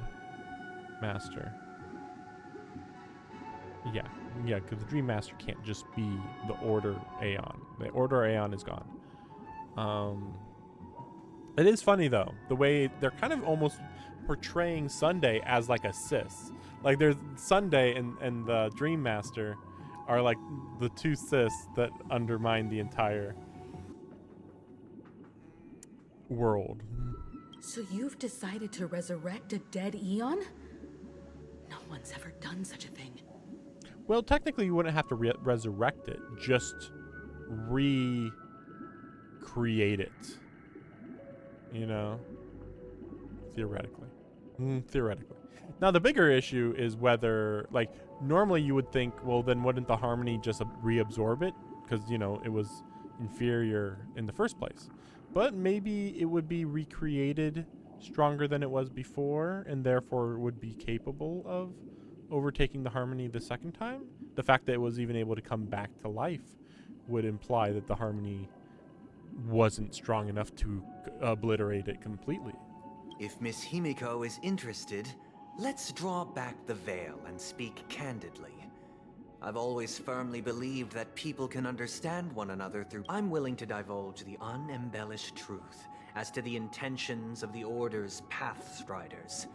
Master. Yeah, because the Dream Master can't just be the Order Aeon. The Order Aeon is gone. It is funny though, the way they're kind of almost portraying Sunday as like a cis. Like there's Sunday and the Dream Master are like the two cis that undermine the entire world. So you've decided to resurrect a dead Eon? No one's ever done such a thing. Well, technically you wouldn't have to resurrect it, just recreate it. You know? Theoretically. Theoretically. Now, the bigger issue is whether, like, normally you would think, well, then wouldn't the harmony just reabsorb it? Because, you know, it was inferior in the first place. But maybe it would be recreated stronger than it was before, and therefore would be capable of overtaking the harmony the second time. The fact that it was even able to come back to life would imply that the harmony wasn't strong enough to obliterate it completely. If Miss Himiko is interested, let's draw back the veil and speak candidly. I've always firmly believed that people can understand one another through... I'm willing to divulge the unembellished truth as to the intentions of the Order's Pathstriders,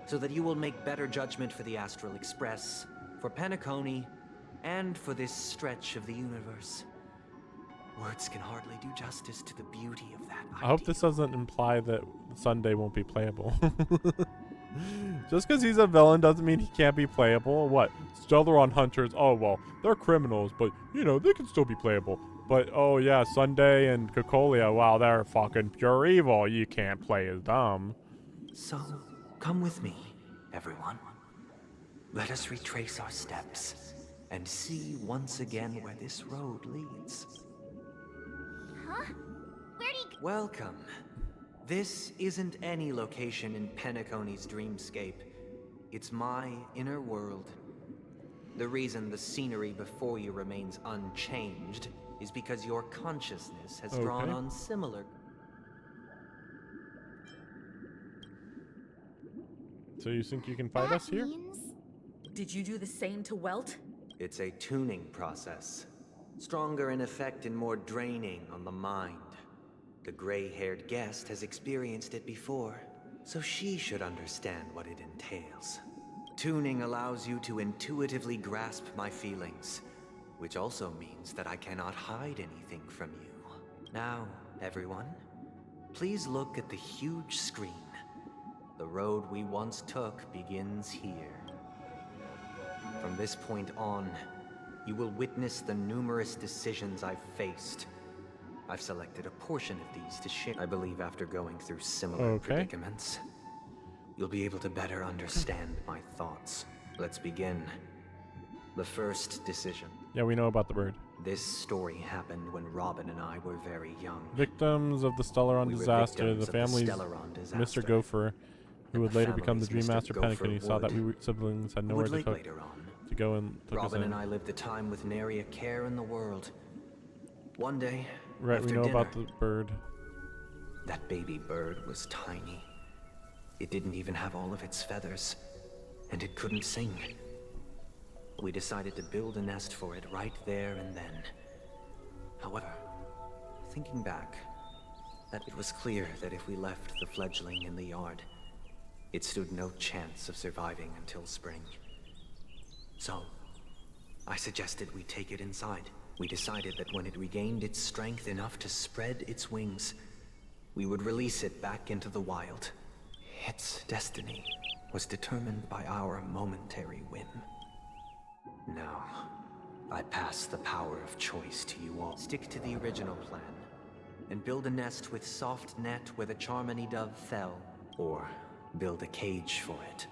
so that you will make better judgment for the Astral Express, for Penacony, and for this stretch of the universe. Words can hardly do justice to the beauty of that idea. I hope this doesn't imply that Sunday won't be playable. Just because he's a villain doesn't mean he can't be playable. What? Stellaron Hunters, oh well, they're criminals, but you know, they can still be playable. But oh yeah, Sunday and Cocolia, wow, they're fucking pure evil. You can't play as them. So, come with me, everyone. Let us retrace our steps and see once again where this road leads. Huh? Where'd he go? Welcome. This isn't any location in Penacony's dreamscape. It's my inner world. The reason the scenery before you remains unchanged is because your consciousness has drawn on similar... So you think you can fight us here? Did you do the same to Welt? It's a tuning process. Stronger in effect and more draining on the mind. The gray-haired guest has experienced it before, so she should understand what it entails. Tuning allows you to intuitively grasp my feelings, which also means that I cannot hide anything from you. Now, everyone, please look at the huge screen. The road we once took begins here. From this point on, you will witness the numerous decisions I've faced. I've selected a portion of these to share. I believe after going through similar predicaments, you'll be able to better understand my thoughts. Let's begin. The first decision. Yeah, we know about the bird. This story happened when Robin and I were very young. Victims of the Stellaron disaster, the family's Mr. Gopher, who would later become the Dream Master Penacony, saw that we siblings had nowhere to go and took us in. Robin and I lived a time with nary a care in the world. One day, right, we know dinner, about the bird. That baby bird was tiny. It didn't even have all of its feathers, and it couldn't sing. We decided to build a nest for it right there and then. However, thinking back, that it was clear that if we left the fledgling in the yard, it stood no chance of surviving until spring. So, I suggested we take it inside. We decided that when it regained its strength enough to spread its wings, we would release it back into the wild. Its destiny was determined by our momentary whim. Now, I pass the power of choice to you all. Stick to the original plan, and build a nest with soft net where the Charmony dove fell, or build a cage for it,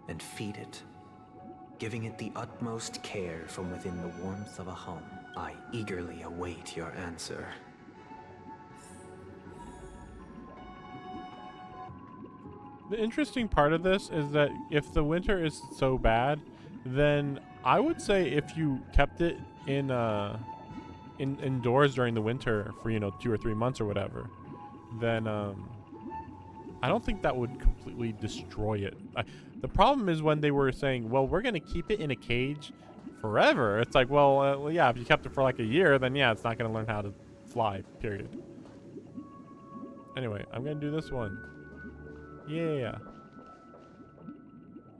and feed it, giving it the utmost care from within the warmth of a home. I eagerly await your answer. The interesting part of this is that if the winter is so bad, then I would say if you kept it indoors during the winter for 2 or 3 months or whatever, then I don't think that would completely destroy it. The problem is when they were saying, well, we're gonna keep it in a cage forever. It's like, well, yeah, if you kept it for like a year, then yeah, it's not gonna learn how to fly, period. Anyway, I'm gonna do this one. Yeah.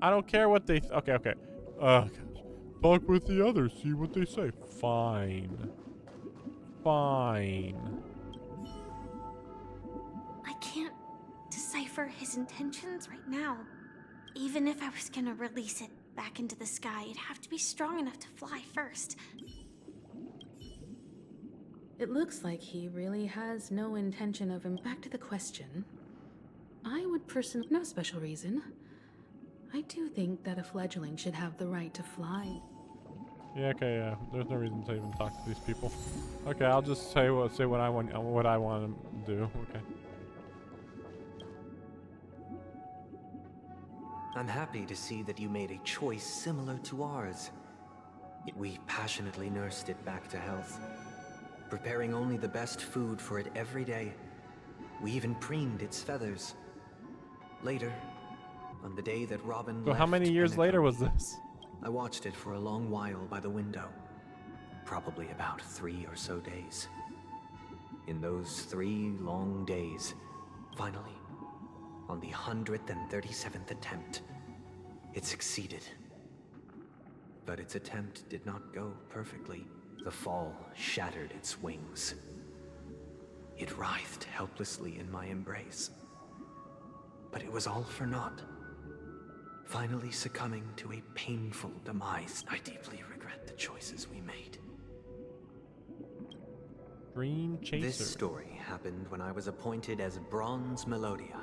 I don't care what they okay. Gosh. Talk with the others, see what they say. Fine. I can't decipher his intentions right now. Even if I was gonna release it back into the sky, it'd have to be strong enough to fly first. It looks like he really has no intention of him. Back to the question. I would personally... No special reason. I do think that a fledgling should have the right to fly. Yeah, okay, yeah. There's no reason to even talk to these people. Okay, I'll just say what I want to do. Okay. I'm happy to see that you made a choice similar to ours. Yet we passionately nursed it back to health, preparing only the best food for it every day. We even preened its feathers. Later, on the day that Robin So how many years later was this? I watched it for a long while by the window. Probably about 3 or so days. In those 3 long days, finally, on the 137th attempt, it succeeded. But its attempt did not go perfectly. The fall shattered its wings. It writhed helplessly in my embrace. But it was all for naught. Finally succumbing to a painful demise. I deeply regret the choices we made. Dream Chaser. This story happened when I was appointed as Bronze Melodia,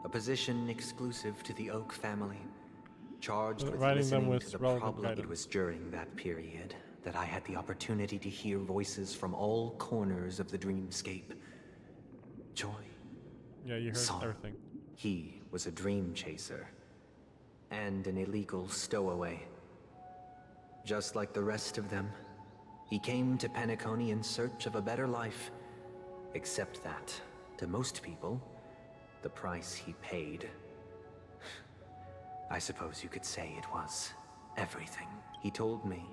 a position exclusive to the Oak family, charged with listening to the problem. It was during that period that I had the opportunity to hear voices from all corners of the dreamscape. Joy. Yeah, you heard song. Everything. He was a dream chaser and an illegal stowaway. Just like the rest of them, he came to Penacony in search of a better life. Except that, to most people, the price he paid, I suppose you could say it was everything. He told me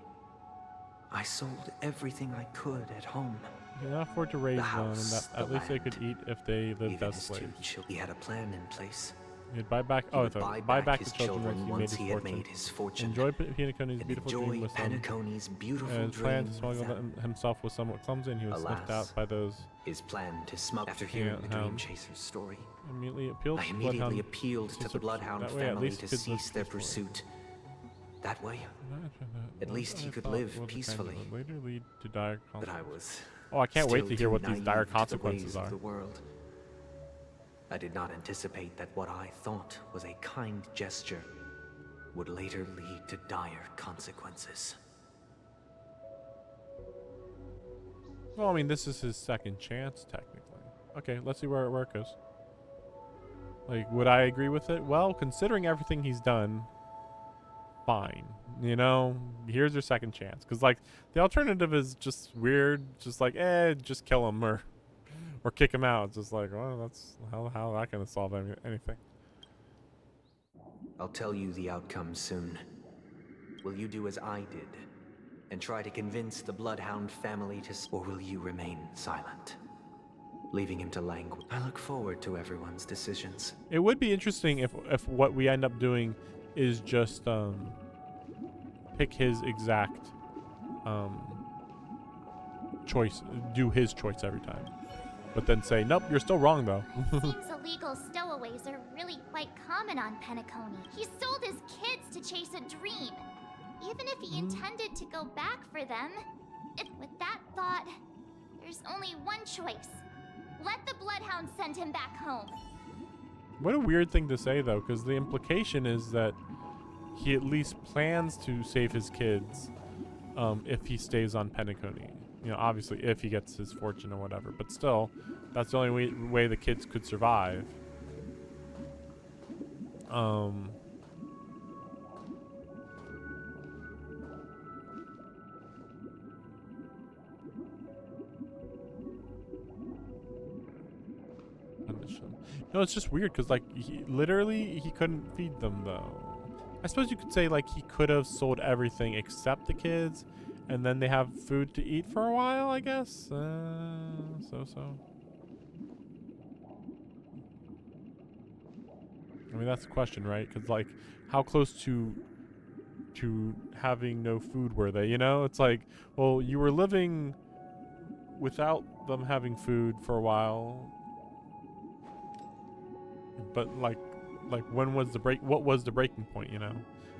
I sold everything I could at home. You cannot afford to raise The them, house, and that, the at least they could eat if they lived Even as his slaves. 2 children. He had a plan in place. He'd buy back. He would buy back his the children once he made his fortune. Enjoy Penacony's beautiful dream with them. Penacony's beautiful And his plan to dream smuggle with himself was somewhat clumsy, and he was sniffed out by those. His plan to smuggle. After hearing the Dream Chaser's story, Immediately appealed. I immediately appealed to the Bloodhound that way, at family least to kids live cease their peacefully. pursuit. That way, at least he I could thought live was a kind peacefully. of later lead to dire But I consequences. was. Oh, I can't wait still to hear too what these dire naive to the consequences ways of are. the world. I did not anticipate that what I thought was a kind gesture would later lead to dire consequences. Well, I mean, this is his second chance, technically. Okay, let's see where it goes. Like, would I agree with it? Well, considering everything he's done, fine. You know, here's your second chance. Because, like, the alternative is just weird. Just like, just kill him or kick him out. It's just like, well, that's how that gonna solve anything. I'll tell you the outcome soon. Will you do as I did and try to convince the Bloodhound family to... Or will you remain silent, leaving him to languish? I look forward to everyone's decisions. It would be interesting if what we end up doing is just pick his exact do his choice every time. But then say, nope, you're still wrong though. Seems illegal stowaways are really quite common on Penacony. He sold his kids to chase a dream. Even if he intended to go back for them, with that thought, there's only one choice. Let the Bloodhound send him back home. What a weird thing to say though, because the implication is that he at least plans to save his kids if he stays on Penacony. You know, obviously if he gets his fortune or whatever, but still, that's the only way the kids could survive. No, it's just weird because, like, literally he couldn't feed them though. I suppose you could say like he could have sold everything except the kids, and then they have food to eat for a while, I guess. So. I mean, that's the question, right? Because, like, how close to having no food were they? You know, it's like, well, you were living without them having food for a while, but like when was the break? What was the breaking point? You know,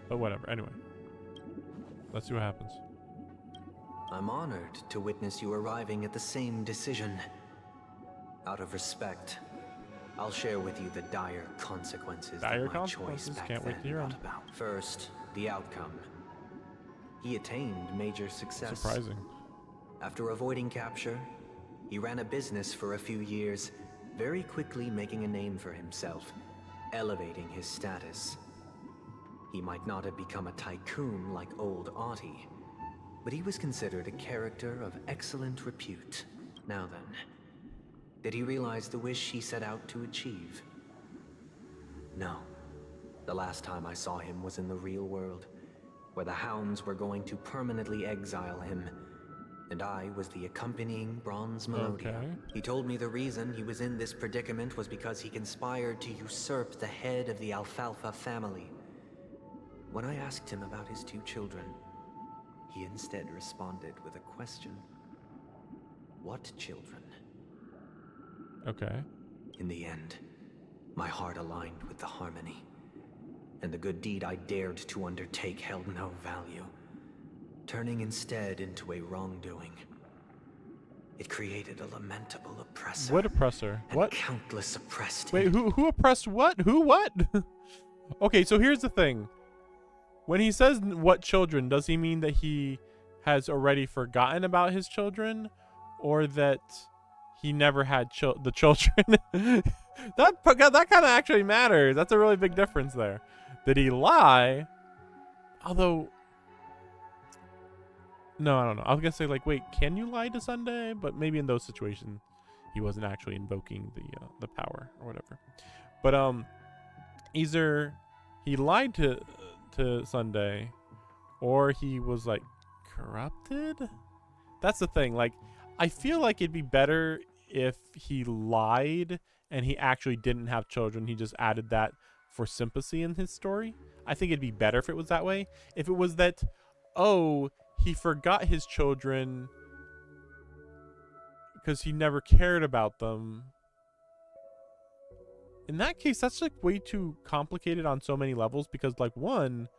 but whatever. Anyway, let's see what happens. I'm honored to witness you arriving at the same decision. Out of respect, I'll share with you the dire consequences Dire that my consequences? choice back Can't wait then to hear 'em. brought about. First, the outcome. He attained major success. Surprising. After avoiding capture, he ran a business for a few years, very quickly making a name for himself, elevating his status. He might not have become a tycoon like old Audie, but he was considered a character of excellent repute. Now then, did he realize the wish he set out to achieve? No. The last time I saw him was in the real world, where the hounds were going to permanently exile him, and I was the accompanying Bronze Melodia. Okay. He told me the reason he was in this predicament was because he conspired to usurp the head of the Alfalfa family. When I asked him about his 2 children, he instead responded with a question. What children? Okay. In the end, my heart aligned with the harmony, and the good deed I dared to undertake held no value, turning instead into a wrongdoing. It created a lamentable oppressor. What oppressor? And What? countless oppressed. Wait, who oppressed what? Who what? Okay, so here's the thing. When he says what children, does he mean that he has already forgotten about his children, or that he never had the children? that kind of actually matters. That's a really big difference there. Did he lie? Although, no, I don't know. I was gonna say, like, wait, can you lie to Sunday? But maybe in those situations, he wasn't actually invoking the power or whatever. But either he lied to Sunday, or he was like corrupted. That's the thing. Like, I feel like it'd be better if he lied and he actually didn't have children. He just added that for sympathy in his story. I think it'd be better if it was that way. If it was that, oh, he forgot his children because he never cared about them. In that case, that's like way too complicated on so many levels, because, like, one,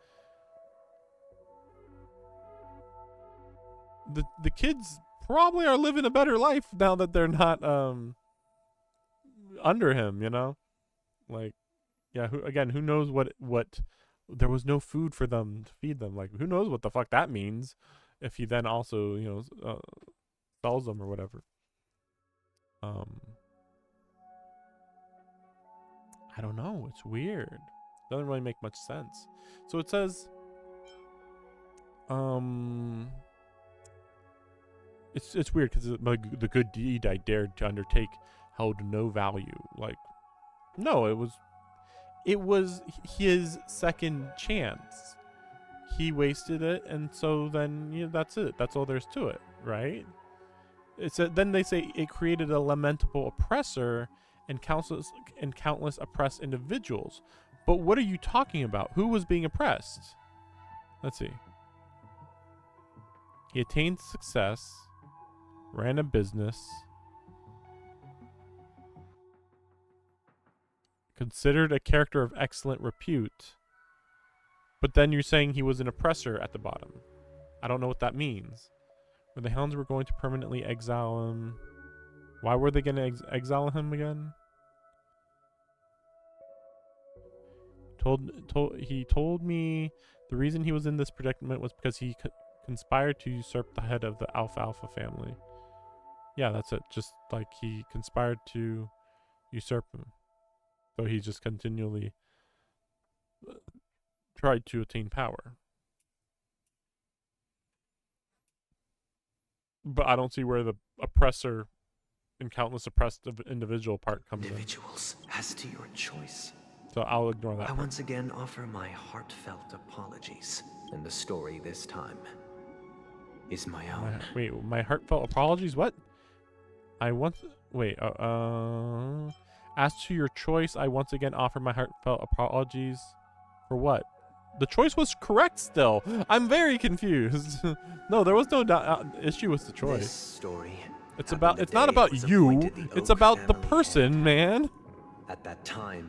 the kids probably are living a better life now that they're not under him, you know? Like, yeah, who knows what there was no food for them to feed them. Like, who knows what the fuck that means if he then also, you know, sells them or whatever. I don't know. It's weird. Doesn't really make much sense. So it says, it's weird because the good deed I dared to undertake held no value. Like, no, it was his second chance. He wasted it, and so then, you know, that's it. That's all there's to it, right? Then they say it created a lamentable oppressor and countless oppressed individuals. But what are you talking about? Who was being oppressed? Let's see. He attained success. ran a business, considered a character of excellent repute, but then you're saying he was an oppressor at the bottom. I don't know what that means. Where the Hounds were going to permanently exile him. Why were they going to exile him again? He told me the reason he was in this predicament was because he conspired to usurp the head of the Alfalfa family. Yeah, that's it. Just like he conspired to usurp him. So he just continually tried to attain power. But I don't see where the oppressor and countless oppressed individual part comes Individuals, as to your choice. So I'll ignore that I part. once again offer my heartfelt apologies, and the story this time is my own. My heartfelt apologies? What? As to your choice, I once again offer my heartfelt apologies. For what? The choice was correct still. I'm very confused. No, there was no issue with the choice. This story. It's not about you. It's about the person, man. At that time,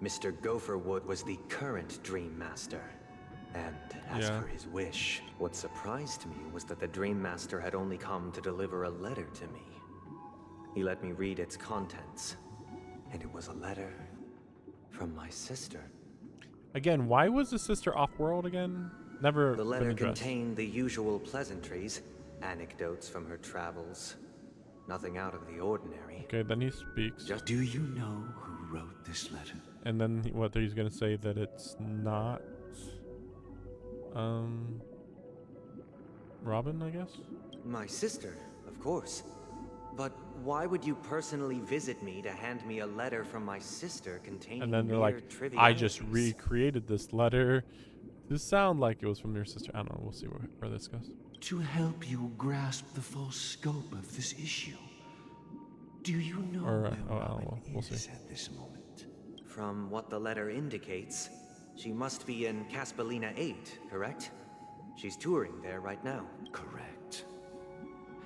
Mr. Gopherwood was the current Dream Master. And as for his wish, what surprised me was that the Dream Master had only come to deliver a letter to me. He let me read its contents, and it was a letter from my sister. Again, why was the sister off-world again? Never. The letter contained the usual pleasantries, anecdotes from her travels. Nothing out of the ordinary. Okay, then he speaks. Do you know who wrote this letter? And then what he's gonna say that it's not Robin, I guess? My sister, of course. But why would you personally visit me to hand me a letter from my sister containing And then they're like, I just recreated this letter. This sound like it was from your sister. I don't know. We'll see where this goes. To help you grasp the full scope of this issue. Do you know where Robin is at this moment? From what the letter indicates, she must be in Caspelina 8, correct? She's touring there right now. Correct.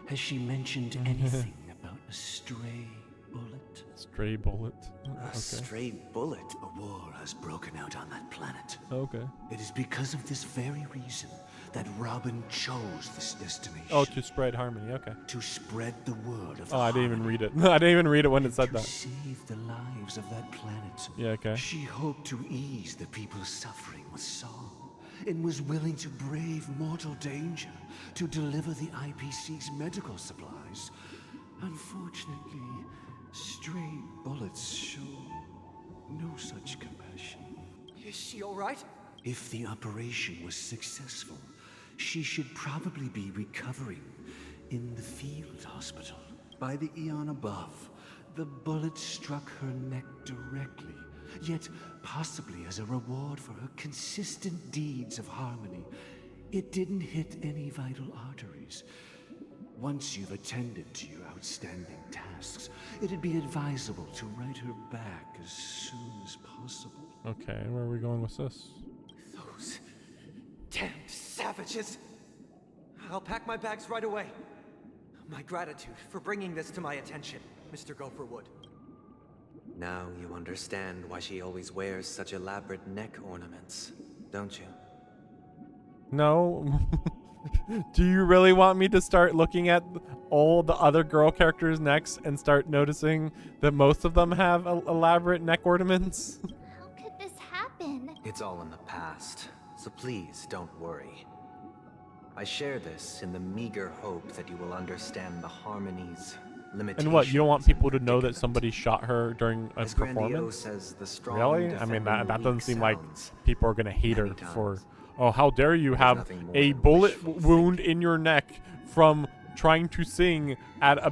Has she mentioned anything about a stray bullet? Stray bullet? A stray bullet? A war has broken out on that planet. Okay. It is because of this very reason that Robin chose this destination. Oh, to spread harmony, okay. To spread the word of I didn't even read it. I didn't even read it when it said that. To save the lives of that planet. Yeah, okay. She hoped to ease the people's suffering with song, and was willing to brave mortal danger to deliver the IPC's medical supplies. Unfortunately, stray bullets show no such compassion. Is she all right? If the operation was successful, she should probably be recovering in the field hospital. By the eon above, the bullet struck her neck directly, yet possibly as a reward for her consistent deeds of harmony, it didn't hit any vital arteries. Once you've attended to your outstanding tasks, it'd be advisable to write her back as soon as possible. Okay, where are we going with this? Those damned savages! I'll pack my bags right away. My gratitude for bringing this to my attention, Mr. Gopherwood. Now you understand why she always wears such elaborate neck ornaments, don't you? No. Do you really want me to start looking at all the other girl characters' necks and start noticing that most of them have elaborate neck ornaments? How could this happen? It's all in the past, so please don't worry. I share this in the meager hope that you will understand the harmonies, limitations. And what, you don't want people to know that somebody shot her during a As performance? grandiose as the strong Really? I mean, that defending doesn't weak seem like sounds people are going to hate her many for, times. oh, how dare you have nothing more a than bullet wound in your neck from trying to sing at a,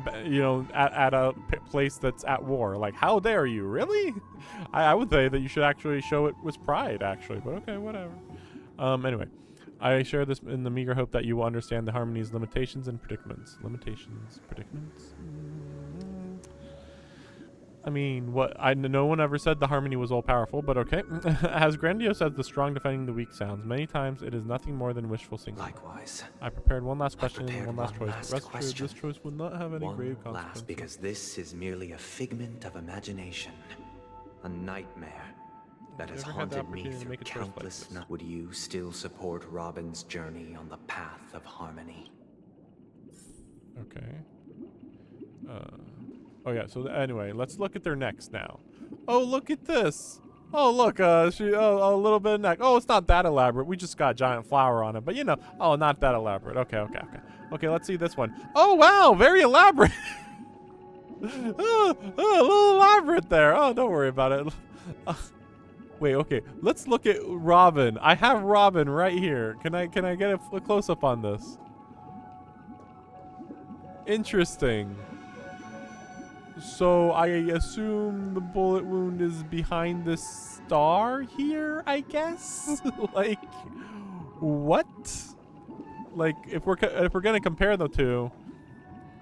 at a place that's at war. Like, how dare you? Really? I would say that you should actually show it with pride, actually, but okay, whatever. Anyway, I share this in the meager hope that you will understand the harmony's limitations and predicaments. Limitations, predicaments? I mean, no one ever said the harmony was all powerful, but okay. As grandiose as the strong defending the weak sounds, many times it is nothing more than wishful thinking. Likewise. I prepared one last question and one last choice. Last Rest assured, question. this choice will not have any grave One consequences. last, because this is merely a figment of imagination, a nightmare that has Never had the haunted me opportunity to through make a choice like countless this. nights. Would you still support Robin's journey on the path of harmony? Okay. Oh yeah. So anyway, let's look at their necks now. Oh, look at this. Oh, look. A little bit of neck. Oh, it's not that elaborate. We just got a giant flower on it, but you know. Oh, not that elaborate. Okay. Okay. Let's see this one. Oh wow, very elaborate. A little elaborate there. Oh, don't worry about it. Wait. Okay. Let's look at Robin. I have Robin right here. Can I get a close up on this? Interesting. So I assume the bullet wound is behind this star here, I guess? Like, what? Like, if we're gonna compare the two,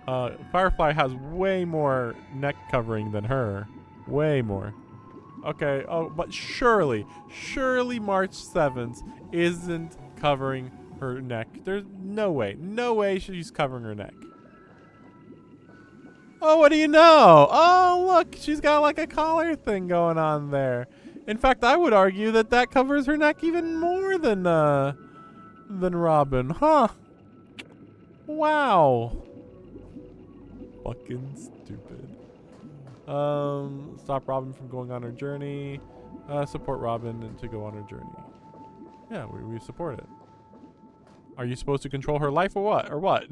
Firefly has way more neck covering than her. Way more. Okay, oh, but surely March 7th isn't covering her neck. There's no way she's covering her neck. Oh, what do you know? Oh, look, she's got like a collar thing going on there. In fact, I would argue that covers her neck even more than Robin, huh? Wow. Fucking stupid. Stop Robin from going on her journey. Support Robin to go on her journey. Yeah, we support it. Are you supposed to control her life or what? Or what?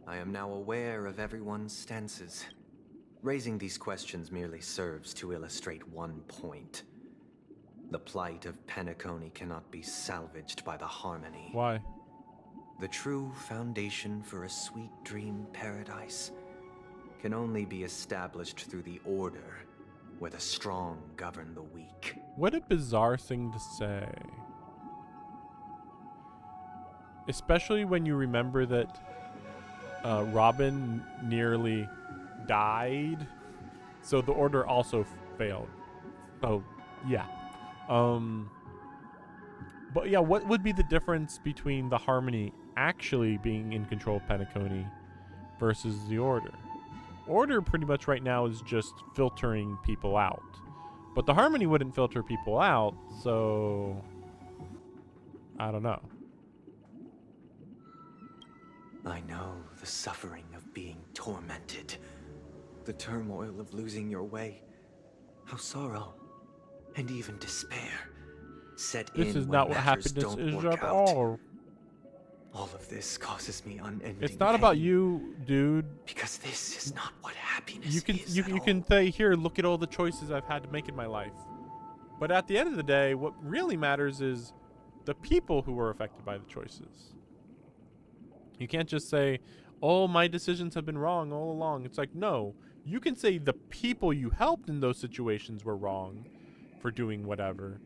I am now aware of everyone's stances. Raising these questions merely serves to illustrate one point. The plight of Penacony cannot be salvaged by the harmony. Why? The true foundation for a sweet dream paradise can only be established through the order, where the strong govern the weak. What a bizarre thing to say. Especially when you remember that Robin nearly died, so the order also failed. Oh, yeah. But yeah, what would be the difference between the harmony actually being in control of Penacony versus the order? Order pretty much right now is just filtering people out, but the harmony wouldn't filter people out, so I don't know. I know the suffering of being tormented, the turmoil of losing your way, how sorrow and even despair set in. This is when not what matters happiness don't is work at out. all. All of this causes me unending It's not about pain, you, dude. because this is not what happiness You can is you at can say, here, look at all the choices I've had to make in my life. But at the end of the day, what really matters is the people who were affected by the choices. You can't just say, oh, my decisions have been wrong all along. It's like, no, you can say the people you helped in those situations were wrong for doing whatever.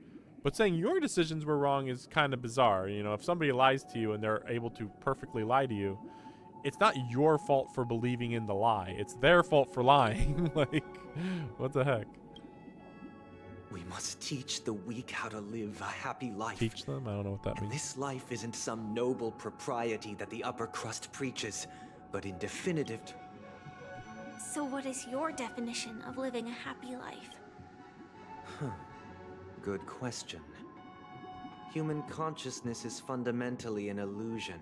But saying your decisions were wrong is kind of bizarre. You know, if somebody lies to you and they're able to perfectly lie to you, it's not your fault for believing in the lie. It's their fault for lying. Like, what the heck? We must teach the weak how to live a happy life. Teach them? I don't know what that means. This life isn't some noble propriety that the upper crust preaches, but in definitive... So what is your definition of living a happy life? Good question. Human consciousness is fundamentally an illusion,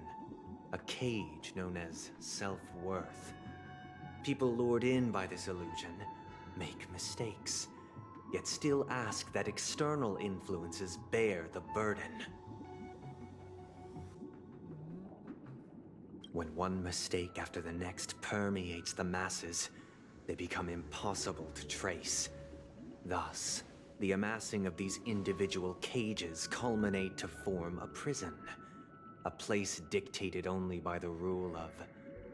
a cage known as self-worth. People lured in by this illusion make mistakes, yet still ask that external influences bear the burden. When one mistake after the next permeates the masses, they become impossible to trace. Thus, the amassing of these individual cages culminate to form a prison, a place dictated only by the rule of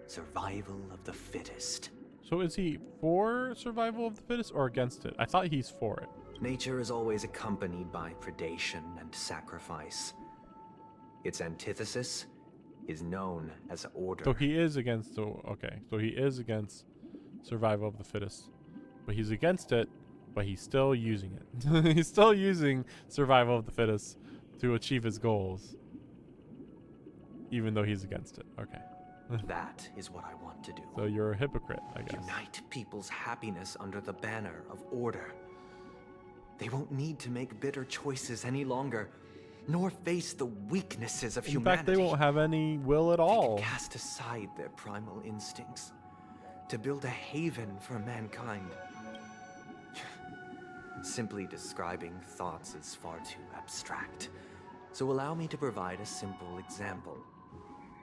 survival of the fittest. So is he for survival of the fittest or against it? I thought he's for it. Nature is always accompanied by predation and sacrifice. Its antithesis is known as order. So he is against. Okay. So he is against survival of the fittest, but he's against it. But he's still using it. He's still using survival of the fittest to achieve his goals, even though he's against it. Okay. That is what I want to do. So you're a hypocrite, I guess. Unite people's happiness under the banner of order. They won't need to make bitter choices any longer, nor face the weaknesses of humanity. In fact, they won't have any will at all. They can cast aside their primal instincts to build a haven for mankind. Simply describing thoughts is far too abstract, so allow me to provide a simple example.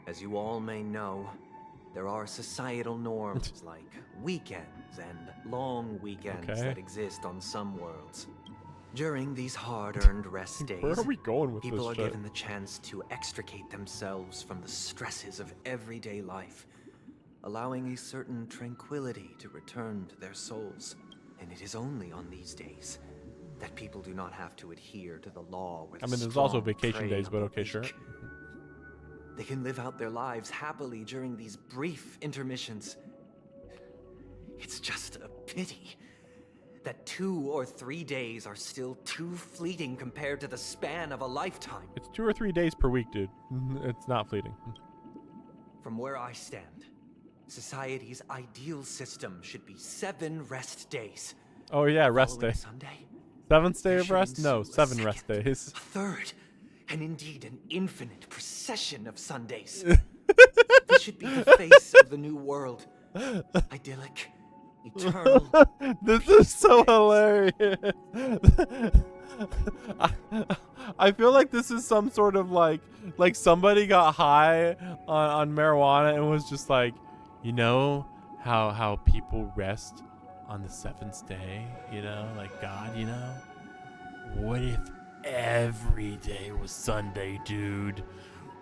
As you all may know, there are societal norms like weekends and long weekends that exist on some worlds. During these hard-earned rest days, where are we going with people this are shit? given the chance to extricate themselves from the stresses of everyday life, allowing a certain tranquility to return to their souls. And it is only on these days that people do not have to adhere to the law. I mean, there's also vacation days, but okay, sure. They can live out their lives happily during these brief intermissions. It's just a pity that 2 or 3 days are still too fleeting compared to the span of a lifetime. It's 2 or 3 days per week, dude. It's not fleeting. From where I stand, society's ideal system should be 7 rest days. Oh yeah, rest day. Sunday, 7th day of rest? No, 7 rest days. a third, and indeed an infinite procession of Sundays. This should be the face of the new world. Idyllic, eternal. This is so hilarious. I feel like this is some sort of like somebody got high on marijuana and was just like, you know how people rest on the 7th day, you know, like God, you know? What if every day was Sunday, dude?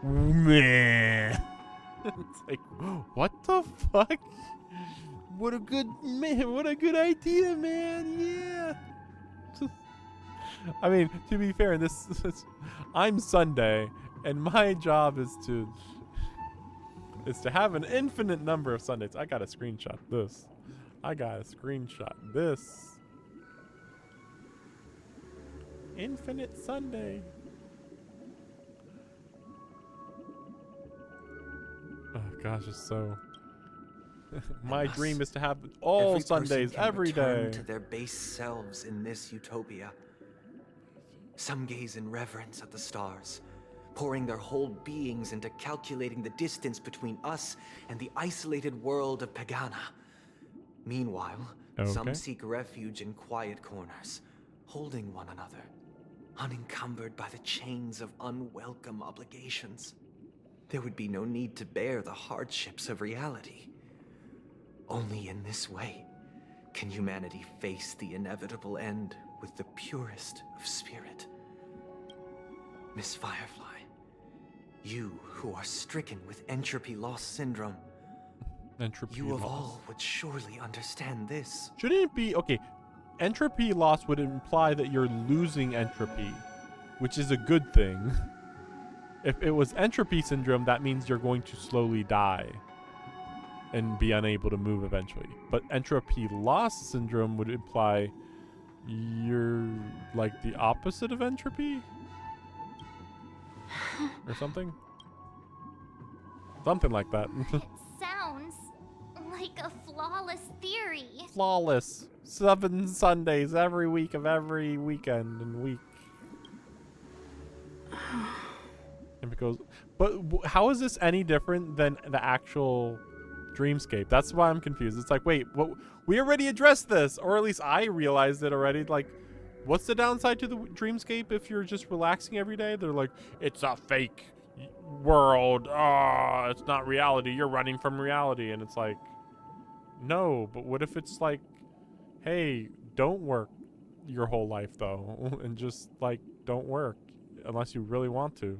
Man. It's like, what the fuck? What a good idea, man. Yeah. I mean, to be fair, I'm Sunday, and my job is to have an infinite number of Sundays. I gotta screenshot this. Infinite Sunday. Oh gosh, it's so. My dream is to have all Every Sundays, person can every return day. to their base selves in this utopia. Some gaze in reverence at the stars, pouring their whole beings into calculating the distance between us and the isolated world of Pagana. Meanwhile, some seek refuge in quiet corners, holding one another, unencumbered by the chains of unwelcome obligations. There would be no need to bear the hardships of reality. Only in this way can humanity face the inevitable end with the purest of spirit. Miss Firefly, you who are stricken with entropy loss syndrome, you of all would surely understand this. Shouldn't it be okay? Entropy loss would imply that you're losing entropy, which is a good thing. If it was entropy syndrome, that means you're going to slowly die and be unable to move eventually. But entropy loss syndrome would imply you're like the opposite of entropy or something. Something like that. Sounds like a flawless theory. Flawless. 7 Sundays every week of every weekend and week. And it goes, but how is this any different than the actual Dreamscape? That's why I'm confused. It's like, wait, what? We already addressed this, or at least I realized it already. Like, what's the downside to the Dreamscape if you're just relaxing every day? They're like, it's a fake world. It's not reality. You're running from reality. And it's like, no, but what if it's like, hey, don't work your whole life though, and just like don't work unless you really want to.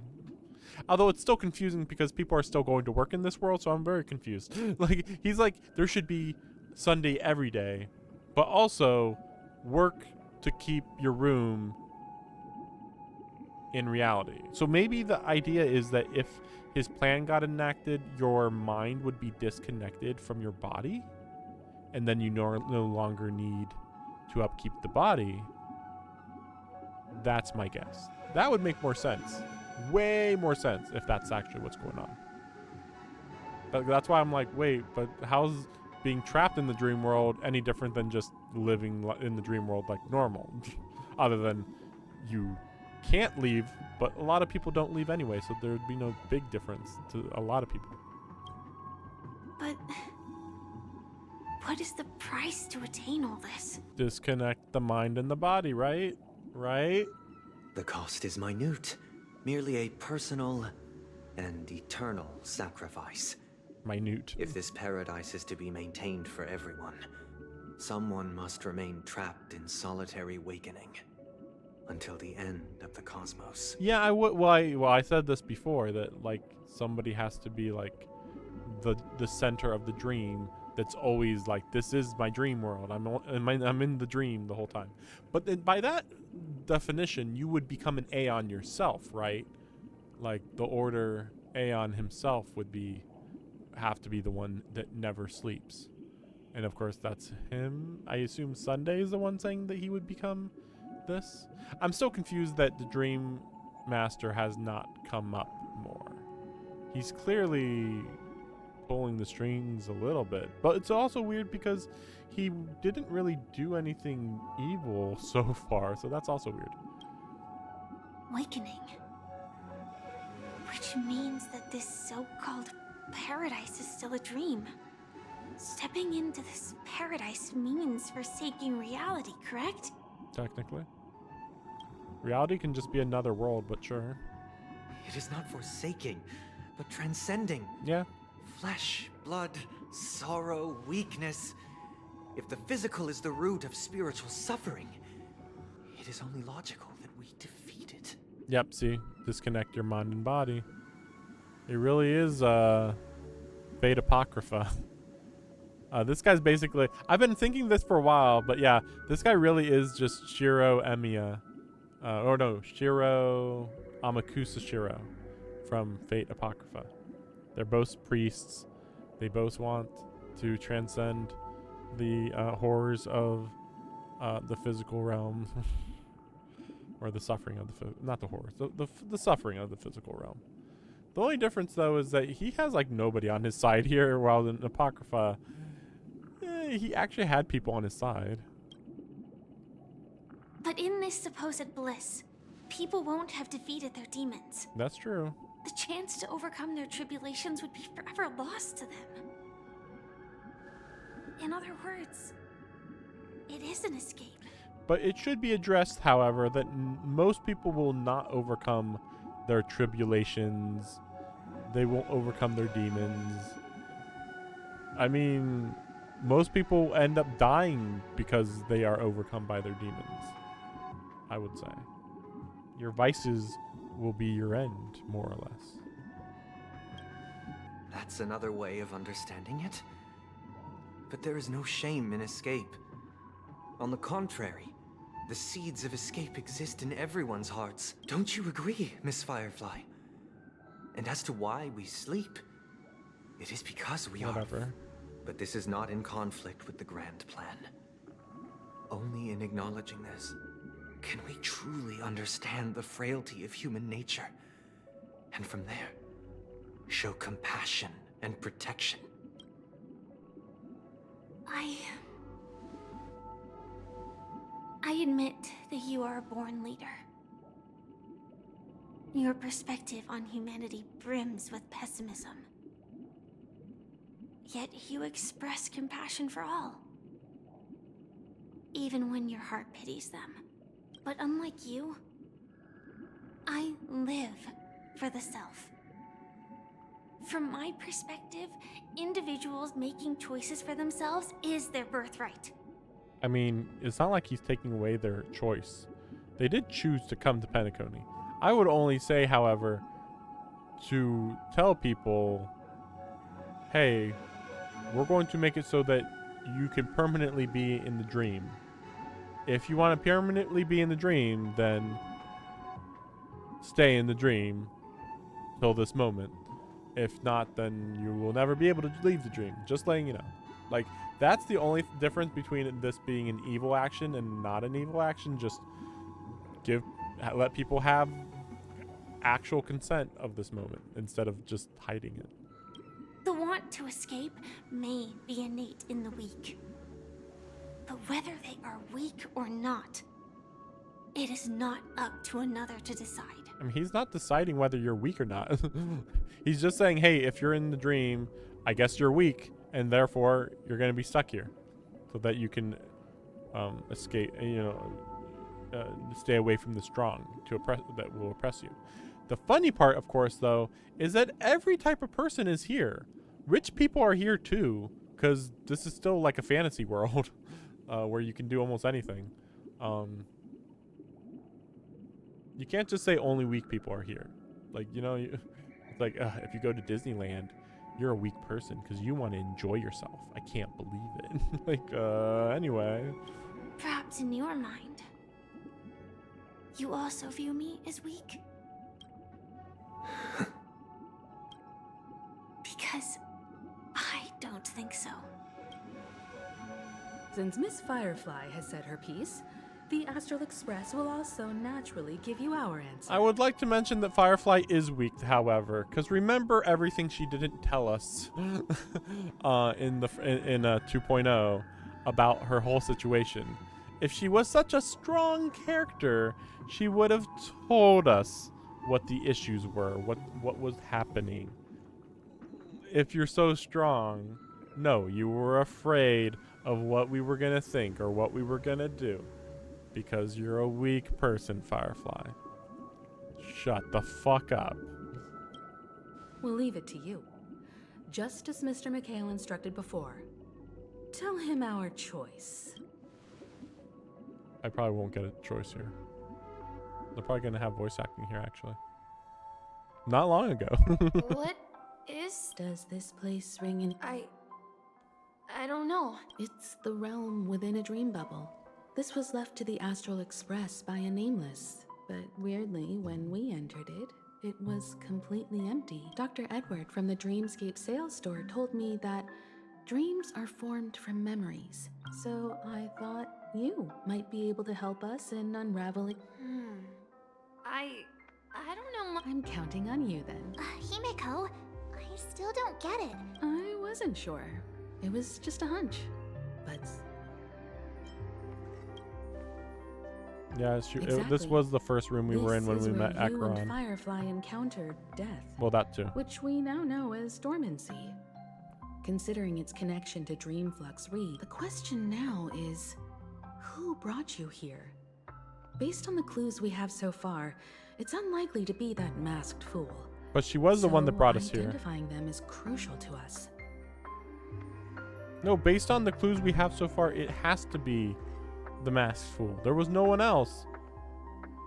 Although it's still confusing because people are still going to work in this world, so I'm very confused. Like, he's like, there should be Sunday every day, but also work to keep your room in reality. So maybe the idea is that if his plan got enacted, your mind would be disconnected from your body, and then you no longer need to upkeep the body. That's my guess. That would make more sense. Way more sense if that's actually what's going on. But that's why I'm like, wait, but how's being trapped in the dream world any different than just living in the dream world like normal? Other than you can't leave, but a lot of people don't leave anyway, so there would be no big difference to a lot of people. But what is the price to attain all this? Disconnect the mind and the body, right? Right? The cost is minute, merely a personal and eternal sacrifice. Minute. If this paradise is to be maintained for everyone, someone must remain trapped in solitary awakening until the end of the cosmos. Yeah, I would. Well, I said this before, that like somebody has to be like the center of the dream. That's always like, this is my dream world. I'm in the dream the whole time. But then by that definition, you would become an Aeon yourself, right? Like the Order Aeon himself would have to be the one that never sleeps. And of course that's him. I assume Sunday is the one saying that he would become this. I'm so confused that the Dream Master has not come up more. He's clearly pulling the strings a little bit, but it's also weird because he didn't really do anything evil so far, so that's also weird. Awakening. Which means that this so-called paradise is still a dream. Stepping into this paradise means forsaking reality, correct? Technically. Reality can just be another world, but sure. It is not forsaking, but transcending. Yeah. Flesh, blood, sorrow, weakness. If the physical is the root of spiritual suffering, it is only logical that we defeat it. Yep, see? Disconnect your mind and body. It really is, Fate Apocrypha. This guy's basically... I've been thinking this for a while, but yeah, this guy really is just Shiro Emiya. Shiro Amakusa Shiro from Fate Apocrypha. They're both priests. They both want to transcend the horrors of the physical realm. Or the suffering of not the horrors, the suffering of the physical realm. The only difference, though, is that he has, like, nobody on his side here, while in Apocrypha, he actually had people on his side. But in this supposed bliss, people won't have defeated their demons. That's true. The chance to overcome their tribulations would be forever lost to them. In other words, it is an escape. But it should be addressed, however, that most people will not overcome their tribulations. They won't overcome their demons. I mean, most people end up dying because they are overcome by their demons, I would say. Your vices will be your end, more or less. That's another way of understanding it. But there is no shame in escape. On the contrary, the seeds of escape exist in everyone's hearts. Don't you agree, Miss Firefly? And as to why we sleep, it is because we are. But this is not in conflict with the grand plan. Only in acknowledging this can we truly understand the frailty of human nature. And from there, show compassion and protection. I admit that you are a born leader. Your perspective on humanity brims with pessimism. Yet you express compassion for all, even when your heart pities them. But unlike you, I live for the self. From my perspective, individuals making choices for themselves is their birthright. I mean, it's not like he's taking away their choice. They did choose to come to Penacony. I would only say, however, to tell people, hey, we're going to make it so that you can permanently be in the dream. If you want to permanently be in the dream, then stay in the dream till this moment. If not, then you will never be able to leave the dream. Just letting you know. Like, that's the only difference between this being an evil action and not an evil action. Just let people have actual consent of this moment instead of just hiding it. The want to escape may be innate in the weak. But whether they are weak or not, it is not up to another to decide. I mean, he's not deciding whether you're weak or not. He's just saying, hey, if you're in the dream, I guess you're weak, and therefore you're going to be stuck here, so that you can escape. Stay away from the strong that will oppress you. The funny part, of course, though, is that every type of person is here. Rich people are here too, because this is still like a fantasy world where you can do almost anything. You can't just say only weak people are here. Like, it's like if you go to Disneyland, you're a weak person because you want to enjoy yourself. I can't believe it. Like, anyway. Perhaps in your mind, you also view me as weak? Because I don't think so. Since Miss Firefly has said her piece, the Astral Express will also naturally give you our answer. I would like to mention that Firefly is weak, however, because remember everything she didn't tell us in 2.0 about her whole situation. If she was such a strong character, she would have told us what the issues were, what was happening. If you're so strong, no, you were afraid of what we were going to think or what we were going to do. Because you're a weak person, Firefly. Shut the fuck up. We'll leave it to you. Just as Mr. McHale instructed before. Tell him our choice. I probably won't get a choice here. They're probably going to have voice acting here, actually. Not long ago. What is... Does this place ring in... I don't know. It's the realm within a dream bubble. This was left to the Astral Express by a nameless, but weirdly, when we entered it, it was completely empty. Dr. Edward from the Dreamscape sales store told me that dreams are formed from memories, so I thought you might be able to help us in unraveling... I don't know. I'm counting on you then. Himeko, I still don't get it. I wasn't sure. It was just a hunch, but... Yeah, it's true. Exactly. This was the first room we were in when we met This is where you Acheron. and Firefly encountered death. Well, that too. Which we now know as dormancy. Considering its connection to Dreamflux Reed, the question now is, who brought you here? Based on the clues we have so far, it's unlikely to be that masked fool. But she was the one that brought us here. Identifying them is crucial to us. No, based on the clues we have so far, it has to be the masked fool. There was no one else.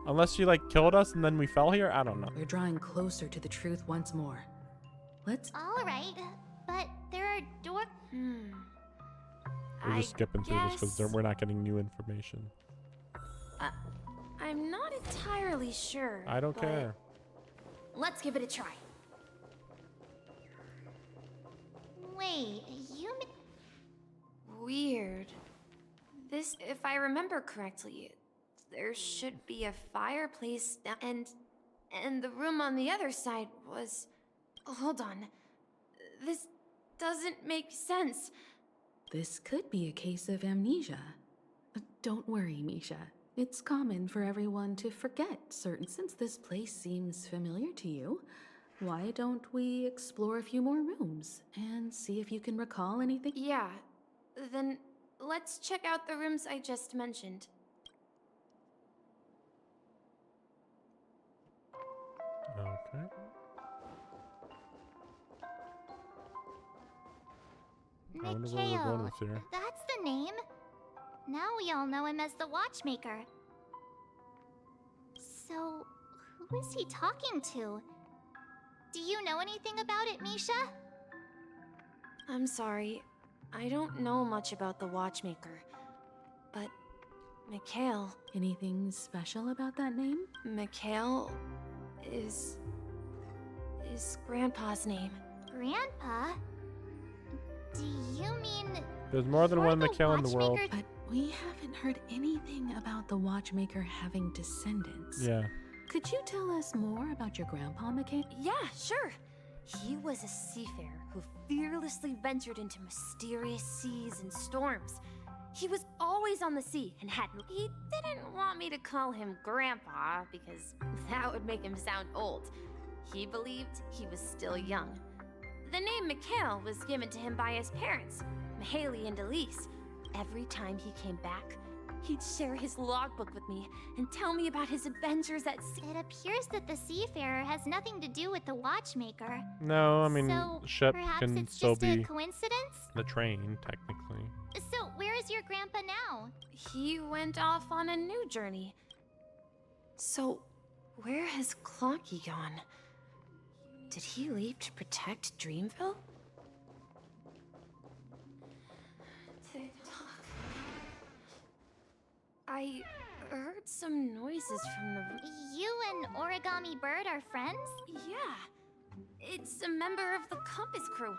Unless she, like, killed us and then we fell here? I don't know. We're drawing closer to the truth once more. Let's... All right, but there are We're just skipping through this because we're not getting new information. I'm not entirely sure. I don't care. Let's give it a try. Wait, you... Weird. This, if I remember correctly, there should be a fireplace and the room on the other side was... Hold on. This doesn't make sense. This could be a case of amnesia. Don't worry, Misha. It's common for everyone to forget certain... Since this place seems familiar to you, why don't we explore a few more rooms and see if you can recall anything? Yeah, then let's check out the rooms I just mentioned. Okay. Mikhail, that's the name. Now we all know him as the Watchmaker. So, who is he talking to? Do you know anything about it, Misha? I'm sorry. I don't know much about the Watchmaker. But, Mikhail... Anything special about that name? Mikhail is Grandpa's name. Grandpa? Do you mean... There's more than one Mikhail in the world. But we haven't heard anything about the Watchmaker having descendants. Yeah. Could you tell us more about your grandpa, Mikhail? Yeah, sure. He was a seafarer who fearlessly ventured into mysterious seas and storms. He was always on the sea and he didn't want me to call him Grandpa because that would make him sound old. He believed he was still young. The name Mikhail was given to him by his parents, Mihaly and Elise. Every time he came back, he'd share his logbook with me and tell me about his adventures at sea. It appears that the seafarer has nothing to do with the Watchmaker. No, I mean, So, ship perhaps can it's still just a be coincidence? the train, technically. So, where is your grandpa now? He went off on a new journey. So, where has Clocky gone? Did he leave to protect Dreamville? Tick-tock. I heard some noises from the... You and Origami Bird are friends? Yeah. It's a member of the Compass crew,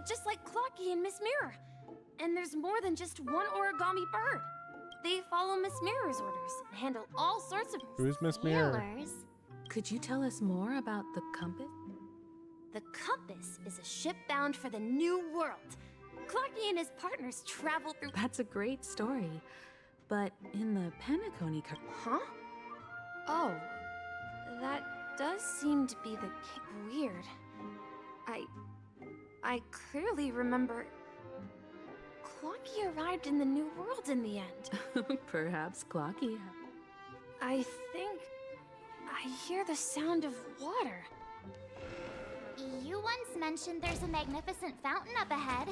just like Clocky and Miss Mirror. And there's more than just one Origami Bird. They follow Miss Mirror's orders and handle all sorts of... Who's Miss Mirror? Could you tell us more about the Compass? The Compass is a ship bound for the New World. Clocky and his partners travel through... That's a great story. But in the Penacony... Huh? Oh, that does seem to be the weird. I clearly remember... Clocky arrived in the New World in the end. Perhaps Clocky... I think... I hear the sound of water. You once mentioned there's a magnificent fountain up ahead.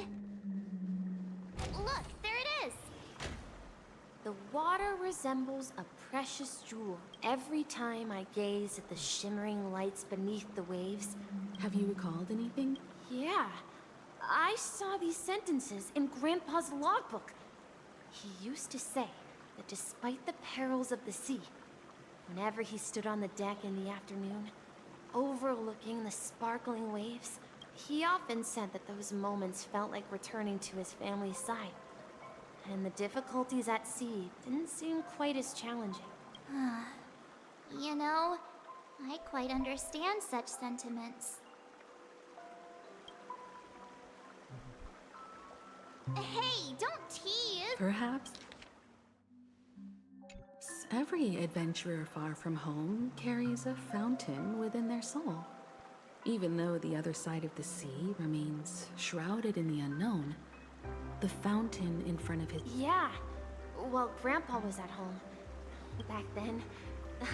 Look, there it is! The water resembles a precious jewel every time I gaze at the shimmering lights beneath the waves. Have you recalled anything? Yeah. I saw these sentences in Grandpa's logbook. He used to say that despite the perils of the sea, whenever he stood on the deck in the afternoon, overlooking the sparkling waves, he often said that those moments felt like returning to his family's side. And the difficulties at sea didn't seem quite as challenging. You know, I quite understand such sentiments. Hey, don't tease! Perhaps every adventurer far from home carries a fountain within their soul. Even though the other side of the sea remains shrouded in the unknown, the fountain in front of his... Yeah. Well, Grandpa was at home. Back then,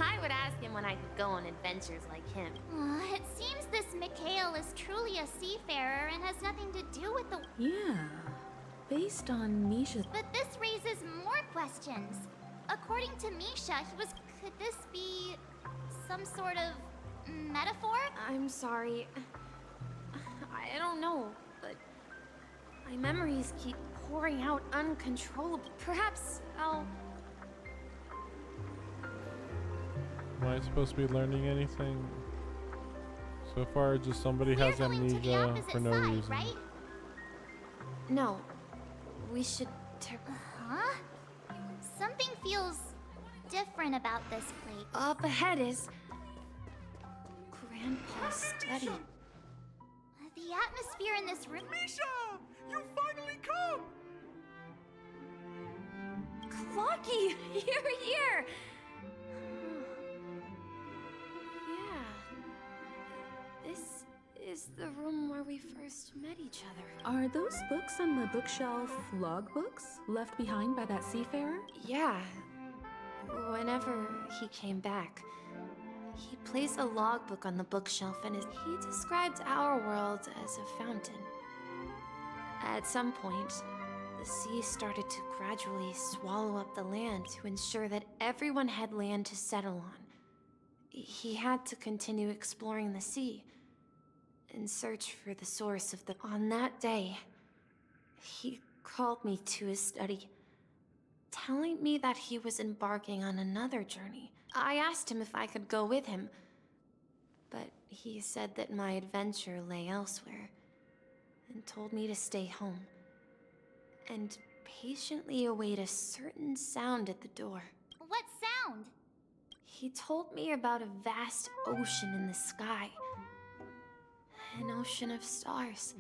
I would ask him when I could go on adventures like him. It seems this Mikhail is truly a seafarer and has nothing to do with the... Yeah, based on Misha's... But this raises more questions. According to Misha, could this be some sort of metaphor? I'm sorry. I don't know, but my memories keep pouring out uncontrollably. Perhaps I'll... Am I supposed to be learning anything? So far, just somebody has amnesia for no reason. Right? No. We should... Huh? Something feels different about this place. Up ahead is... Grandpa's study. The atmosphere in this room... Misha! You finally come! Clocky! You're here! Yeah. This is the room where we first met each other. Are those books on the bookshelf logbooks left behind by that seafarer? Yeah. Whenever he came back, he placed a logbook on the bookshelf and he described our world as a fountain. At some point, the sea started to gradually swallow up the land to ensure that everyone had land to settle on. He had to continue exploring the sea in search for the source of the... On that day, he called me to his study, telling me that he was embarking on another journey. I asked him if I could go with him, He said that my adventure lay elsewhere, and told me to stay home, and patiently await a certain sound at the door. What sound? He told me about a vast ocean in the sky. An ocean of stars.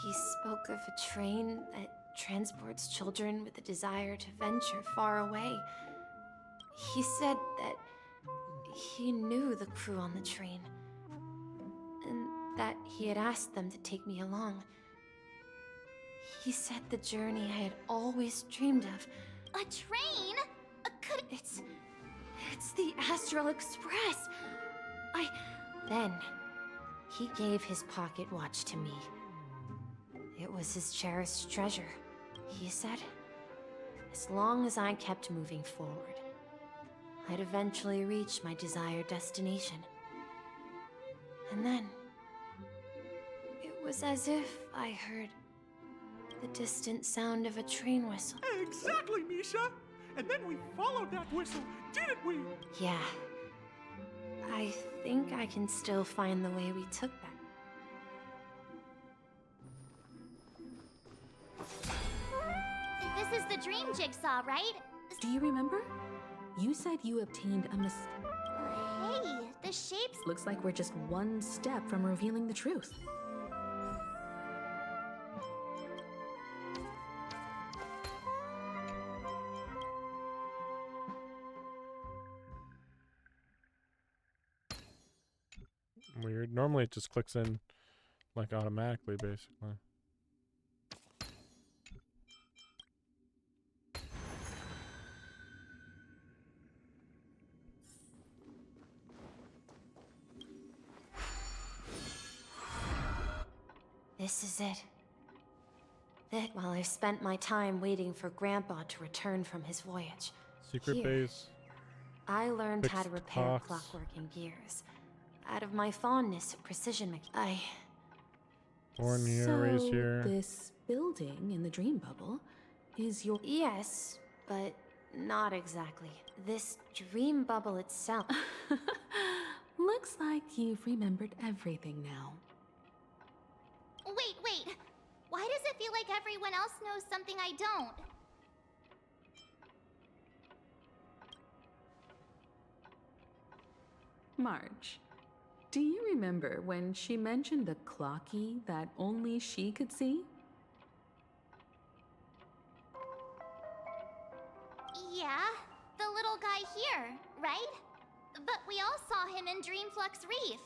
He spoke of a train that transports children with a desire to venture far away. He said that he knew the crew on the train, and that he had asked them to take me along. He said the journey I had always dreamed of. A train? It's the Astral Express. Then, he gave his pocket watch to me. It was his cherished treasure. He said, as long as I kept moving forward, I'd eventually reach my desired destination. And then, it was as if I heard the distant sound of a train whistle. Exactly, Misha! And then we followed that whistle, didn't we? Yeah. I think I can still find the way we took that. This is the dream jigsaw, right? Do you remember? You said you obtained a Hey, the shapes... Looks like we're just one step from revealing the truth. Weird. Normally it just clicks in like automatically, basically. This is it. That while I spent my time waiting for Grandpa to return from his voyage. Secret Here, base. I learned how to Fixed repair clocks. clockwork and gears. Out of my fondness of precision mechanics. Born here, raised here. This building in the dream bubble is your... Yes, but not exactly. This dream bubble itself. Looks like you've remembered everything now. Wait. Why does it feel like everyone else knows something I don't? Marge, do you remember when she mentioned a clocky that only she could see? Yeah, the little guy here, right? But we all saw him in Dreamflux Reef,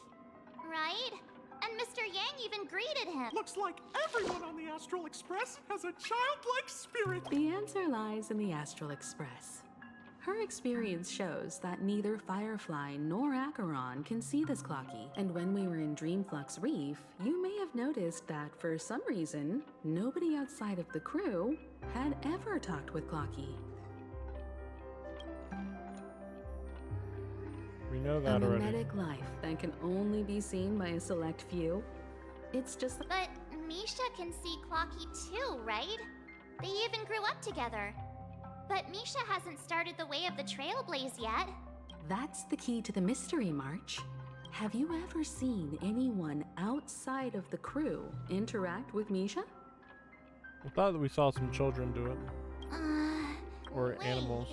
right? And Mr. Yang even greeted him. Looks like everyone on the Astral Express has a childlike spirit. The answer lies in the Astral Express. Her experience shows that neither Firefly nor Acheron can see this clocky, and when we were in Dreamflux Reef, you may have noticed that for some reason, nobody outside of the crew had ever talked with Clocky. We know A that already. mimetic life that can only be seen by a select few. It's just... But Misha can see Clocky too, right? They even grew up together. But Misha hasn't started the way of the Trailblaze yet. That's the key to the mystery, March. Have you ever seen anyone outside of the crew interact with Misha? I thought that we saw some children do it. Or wait. animals.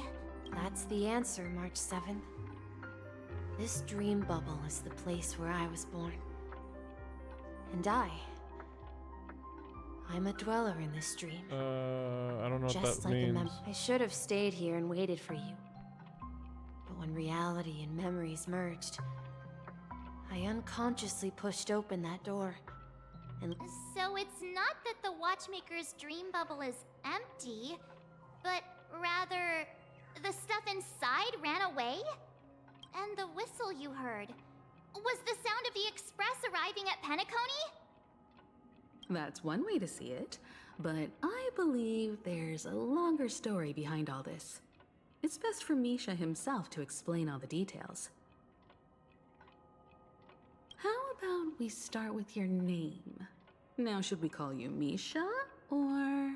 That's the answer, March 7th. This dream bubble is the place where I was born. And I'm a dweller in this dream. I don't know what Just that like means. I should have stayed here and waited for you. But when reality and memories merged, I unconsciously pushed open that door. And So it's not that the Watchmaker's dream bubble is empty, but rather the stuff inside ran away? And the whistle you heard was the sound of the Express arriving at Penacony? That's one way to see it, but I believe there's a longer story behind all this. It's best for Misha himself to explain all the details. How about we start with your name? Now, should we call you Misha, or...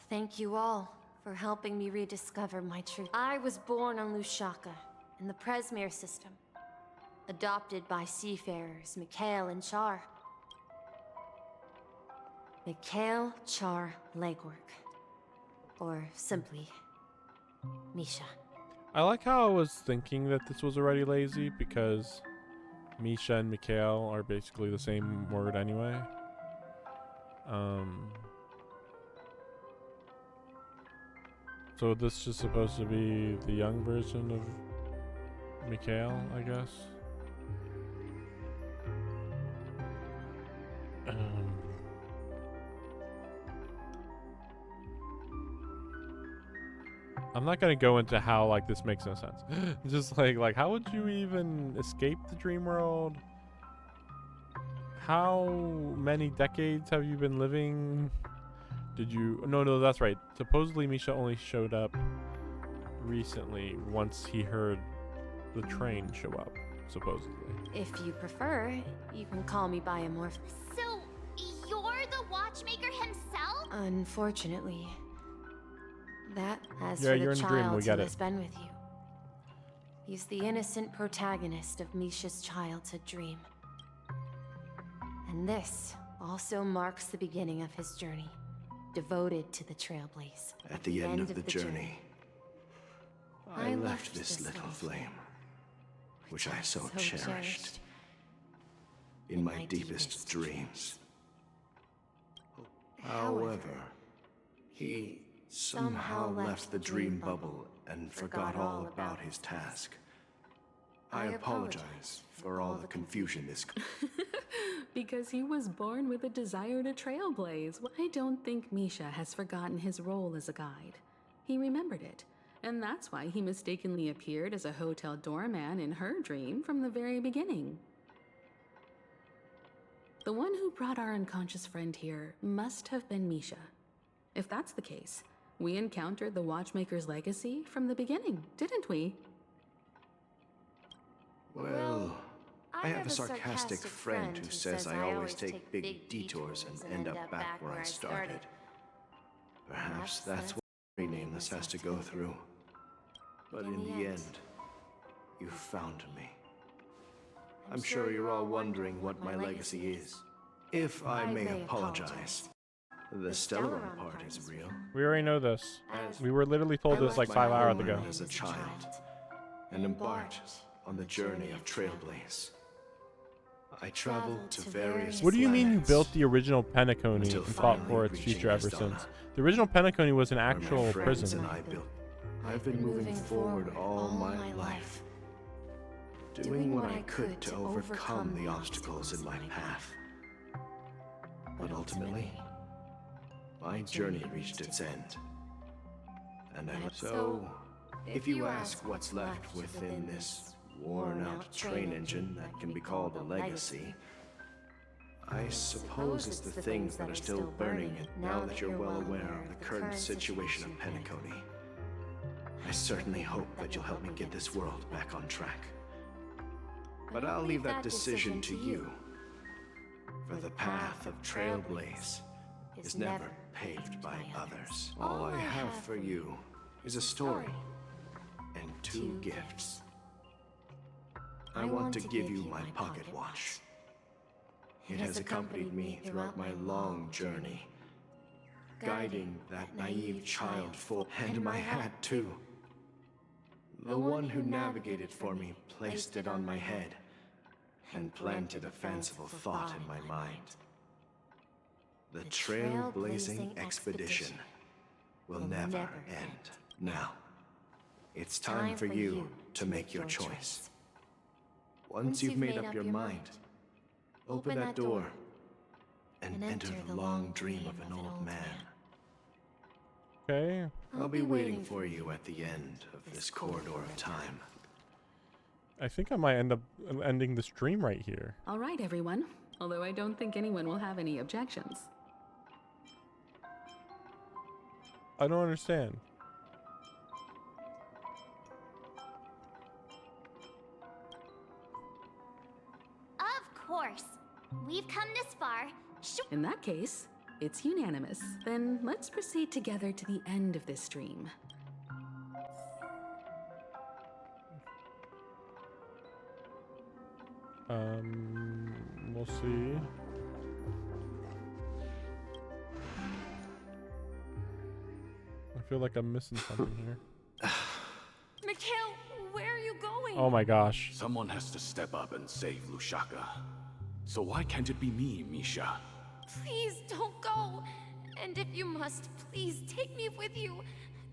thank you all for helping me rediscover my truth. I was born on Lushaka, in the Presmere system. adopted by seafarers Mikhail and Char. Mikhail, Char, Legwork. Or simply, Misha. I like how I was thinking that this was already lazy because Misha and Mikhail are basically the same word anyway. So this is just supposed to be the young version of Mikhail, I guess. I'm not gonna go into how like this makes no sense. Just like how would you even escape the dream world? How many decades have you been living? Did you? No, that's right. Supposedly Misha only showed up recently once he heard the train show up. Supposedly. If you prefer, you can call me Biomorph. So, you're the watchmaker himself? Unfortunately. That, as Yeah, for you're the in a dream, child we who get has it. been with you. He's the innocent protagonist of Misha's childhood dream. And this also marks the beginning of his journey, devoted to the Trailblaze. At the end of the journey, I left this little flame, which I so cherished, in my deepest dreams. However, he somehow left the dream bubble and forgot all about his task. I apologize for all the confusion this... Because he was born with a desire to trailblaze. I don't think Misha has forgotten his role as a guide. He remembered it, and that's why he mistakenly appeared as a hotel doorman in her dream from the very beginning. The one who brought our unconscious friend here must have been Misha. If that's the case, we encountered the Watchmaker's legacy from the beginning, didn't we? Well, I have a sarcastic friend who says I always take big detours and end up back where I started. Perhaps that's what every nameless has to go through. But in the end, you found me. I'm sure you're all wondering what my legacy is. If I may apologize, the Stellaron part is real. We already know this. We were literally told this like 5 hours ago. As a child, and embarked on the journey of Trailblaze. I traveled to various What do you mean you planets built the original Penacony until and fought finally for its reaching future ever Estana, since? The original Penacony was an where my actual friends prison. and I built. I've been moving forward all my life, doing what I could to overcome the obstacles in my path. But ultimately, my journey reached its end. And so, if you ask what's left within this worn-out train engine that can be called a legacy, I suppose it's the things that are still burning now that you're well aware of the current situation of Penacony. I certainly hope that you'll help me get this world back on track. But I'll leave that decision to you. For the path of Trailblaze is never paved by others. All I have for you is a story and 2 gifts. I want to give you my pocket watch. It has accompanied me throughout my long journey, guiding that naive child full, and my hat too. The one who navigated for me placed it on my head and planted a fanciful thought in my mind. The trailblazing expedition will never end. Now, it's time for you to make your choice. Once you've made up your mind, open that door and enter the long dream of an old man. Okay. I'll be waiting for you at the end of this corridor of time. I think I might end up ending the stream right here. All right, everyone. Although I don't think anyone will have any objections. I don't understand. Of course. We've come this far. In that case, it's unanimous. Then let's proceed together to the end of this stream. We'll see. I feel like I'm missing something here. Mikhail, where are you going? Oh my gosh. Someone has to step up and save Lushaka. So why can't it be me, Misha? Please don't go. And if you must, please take me with you.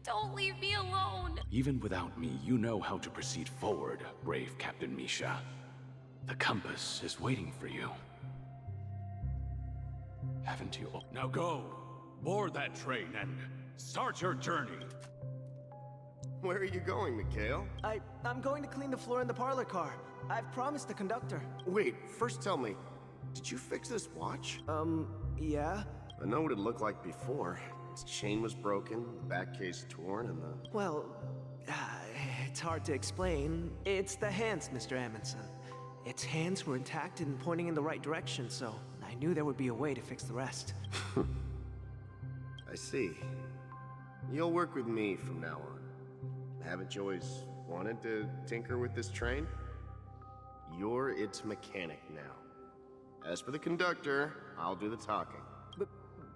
Don't leave me alone. Even without me, you know how to proceed forward, brave Captain Misha. The compass is waiting for you. Haven't you? Now go! Board that train and start your journey! Where are you going, Mikhail? I'm going to clean the floor in the parlor car. I've promised the conductor. Wait, first tell me, did you fix this watch? Yeah? I know what it looked like before. Its chain was broken, the back case torn, and the... Well, it's hard to explain. It's the hands, Mr. Amundsen. Its hands were intact and pointing in the right direction, so I knew there would be a way to fix the rest. I see. You'll work with me from now on. Haven't you always wanted to tinker with this train? You're its mechanic now. As for the conductor, I'll do the talking.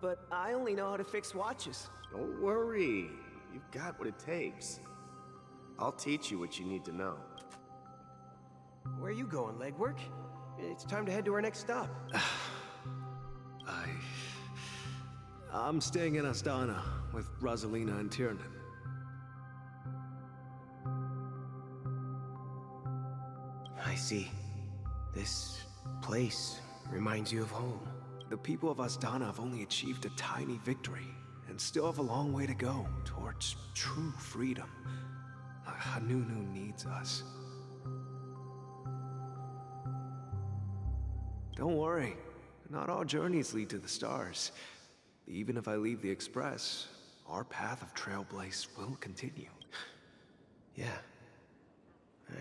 But I only know how to fix watches. Don't worry. You've got what it takes. I'll teach you what you need to know. Where are you going, legwork? It's time to head to our next stop. I'm staying in Astana with Rosalina and Tiernan. I see. This place reminds you of home. The people of Astana have only achieved a tiny victory and still have a long way to go towards true freedom. Hanunu needs us. Don't worry, not all journeys lead to the stars. Even if I leave the Express, our path of Trailblaze will continue. Yeah.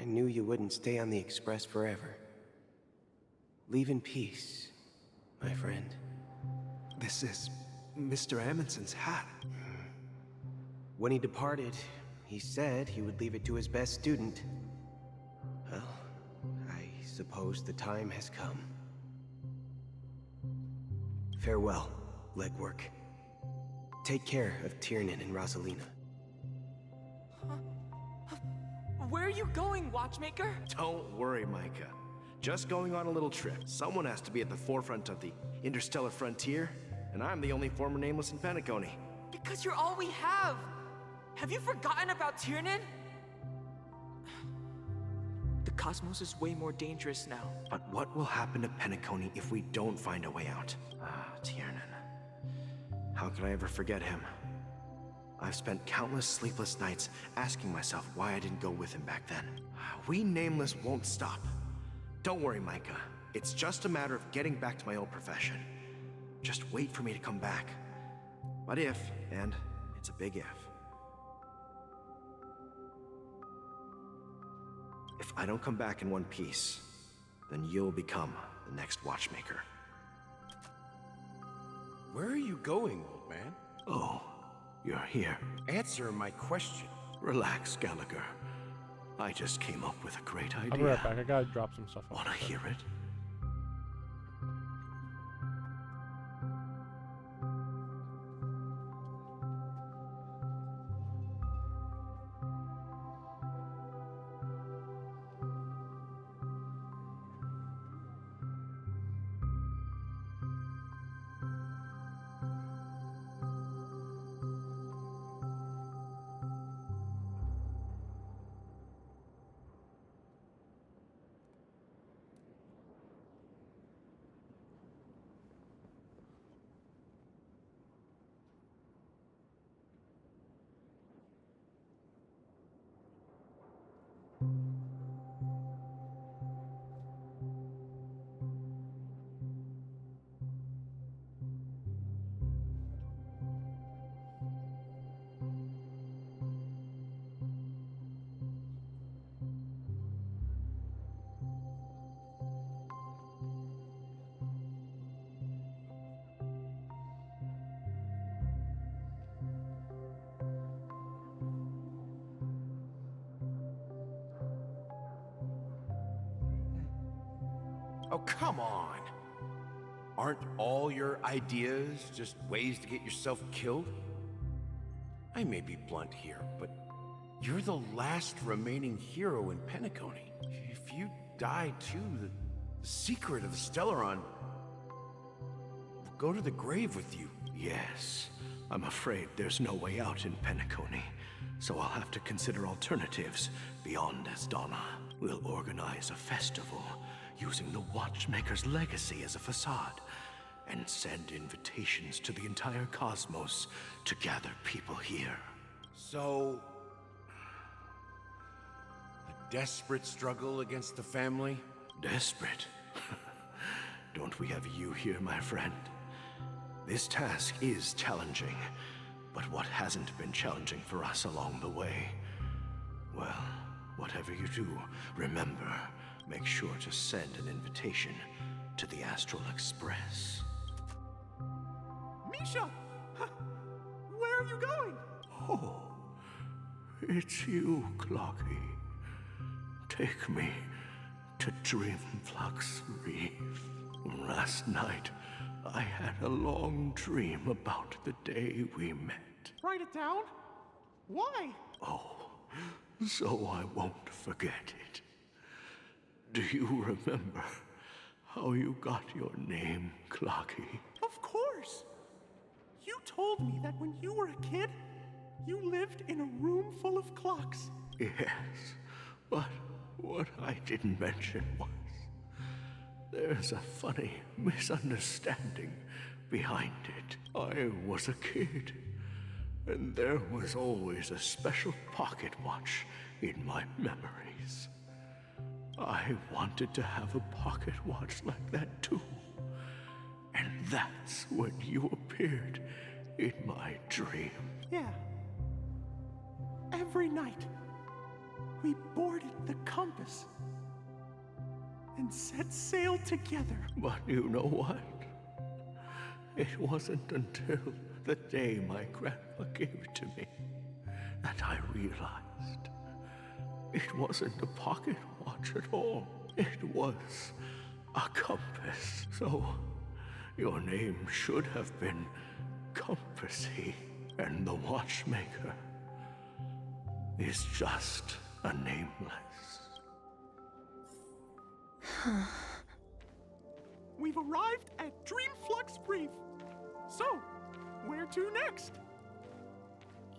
I knew you wouldn't stay on the Express forever. Leave in peace, my friend. This is Mr. Amundsen's hat. When he departed, he said he would leave it to his best student. Well, I suppose the time has come. Farewell, legwork. Take care of Tiernan and Rosalina. Where are you going, Watchmaker? Don't worry, Micah. Just going on a little trip. Someone has to be at the forefront of the interstellar frontier, and I'm the only former Nameless in Penacony. Because you're all we have. Have you forgotten about Tiernan? The cosmos is way more dangerous now. But what will happen to Penacony if we don't find a way out? Tiernan. How could I ever forget him? I've spent countless sleepless nights asking myself why I didn't go with him back then. We Nameless won't stop. Don't worry, Micah. It's just a matter of getting back to my old profession. Just wait for me to come back. But if, and it's a big if I don't come back in one piece, then you'll become the next Watchmaker. Where are you going, old man? Oh, you're here. Answer my question. Relax, Gallagher. I just came up with a great idea. I'll be right back. I gotta drop some stuff off. Wanna hear it? Oh, come on. Aren't all your ideas just ways to get yourself killed? I may be blunt here, but you're the last remaining hero in Penacony. If you die too, the secret of the Stellaron will go to the grave with you. Yes, I'm afraid there's no way out in Penacony, so I'll have to consider alternatives beyond Asdana. We'll organize a festival using the Watchmaker's legacy as a facade, and send invitations to the entire cosmos to gather people here. So, a desperate struggle against the family? Desperate? Don't we have you here, my friend? This task is challenging, but what hasn't been challenging for us along the way? Well, whatever you do, remember, make sure to send an invitation to the Astral Express. Misha! Where are you going? Oh, it's you, Clocky. Take me to Dreamflux Reef. Last night, I had a long dream about the day we met. Write it down? Why? Oh, so I won't forget it. Do you remember how you got your name, Clocky? Of course! You told me that when you were a kid, you lived in a room full of clocks. Yes, but what I didn't mention was there's a funny misunderstanding behind it. I was a kid, and there was always a special pocket watch in my memories. I wanted to have a pocket watch like that too. And that's when you appeared in my dream. Yeah. Every night, we boarded the compass and set sail together. But you know what? It wasn't until the day my grandpa gave it to me that I realized it wasn't a pocket watch at all. It was a compass. So your name should have been Compassy, and the Watchmaker is just a nameless. We've arrived at Dreamflux Reef. So, where to next?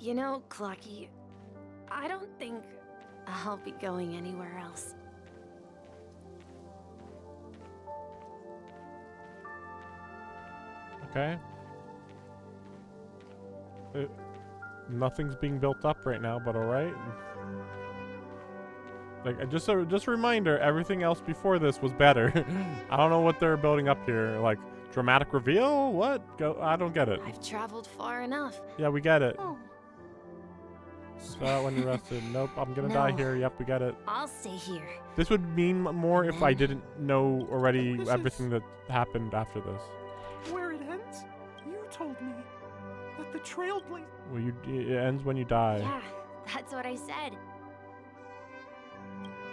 You know, Clocky, I don't think I'll be going anywhere else. Okay. Nothing's being built up right now, but alright. Like, just a reminder, everything else before this was better. I don't know what they're building up here. Like, dramatic reveal? What? I don't get it. I've traveled far enough. Yeah, we get it. Oh. So when you rested. Nope, I'm gonna die here. Yep, we get it. I'll stay here. This would mean more if I didn't know already everything that happened after this. Where it ends? You told me that the Trailblazer... Well, it ends when you die. Yeah, that's what I said.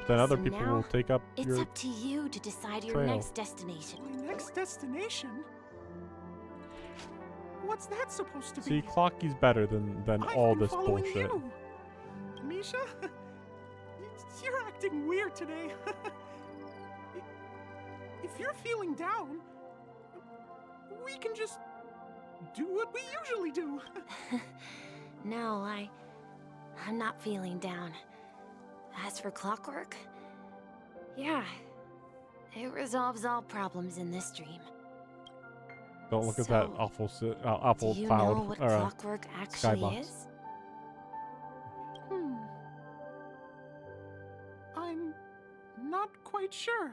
Then other So people now, will take up It's your up to you to decide your trail. next destination. My next destination? What's that supposed to be? See, Clocky's better than I've all been this following bullshit. You. Misha? You're acting weird today. If you're feeling down, we can just do what we usually do. No, I'm not feeling down. As for clockwork, yeah, it resolves all problems in this dream. Don't look at that awful awful Do you cloud know what or clockwork actually skybox. is? I'm not quite sure.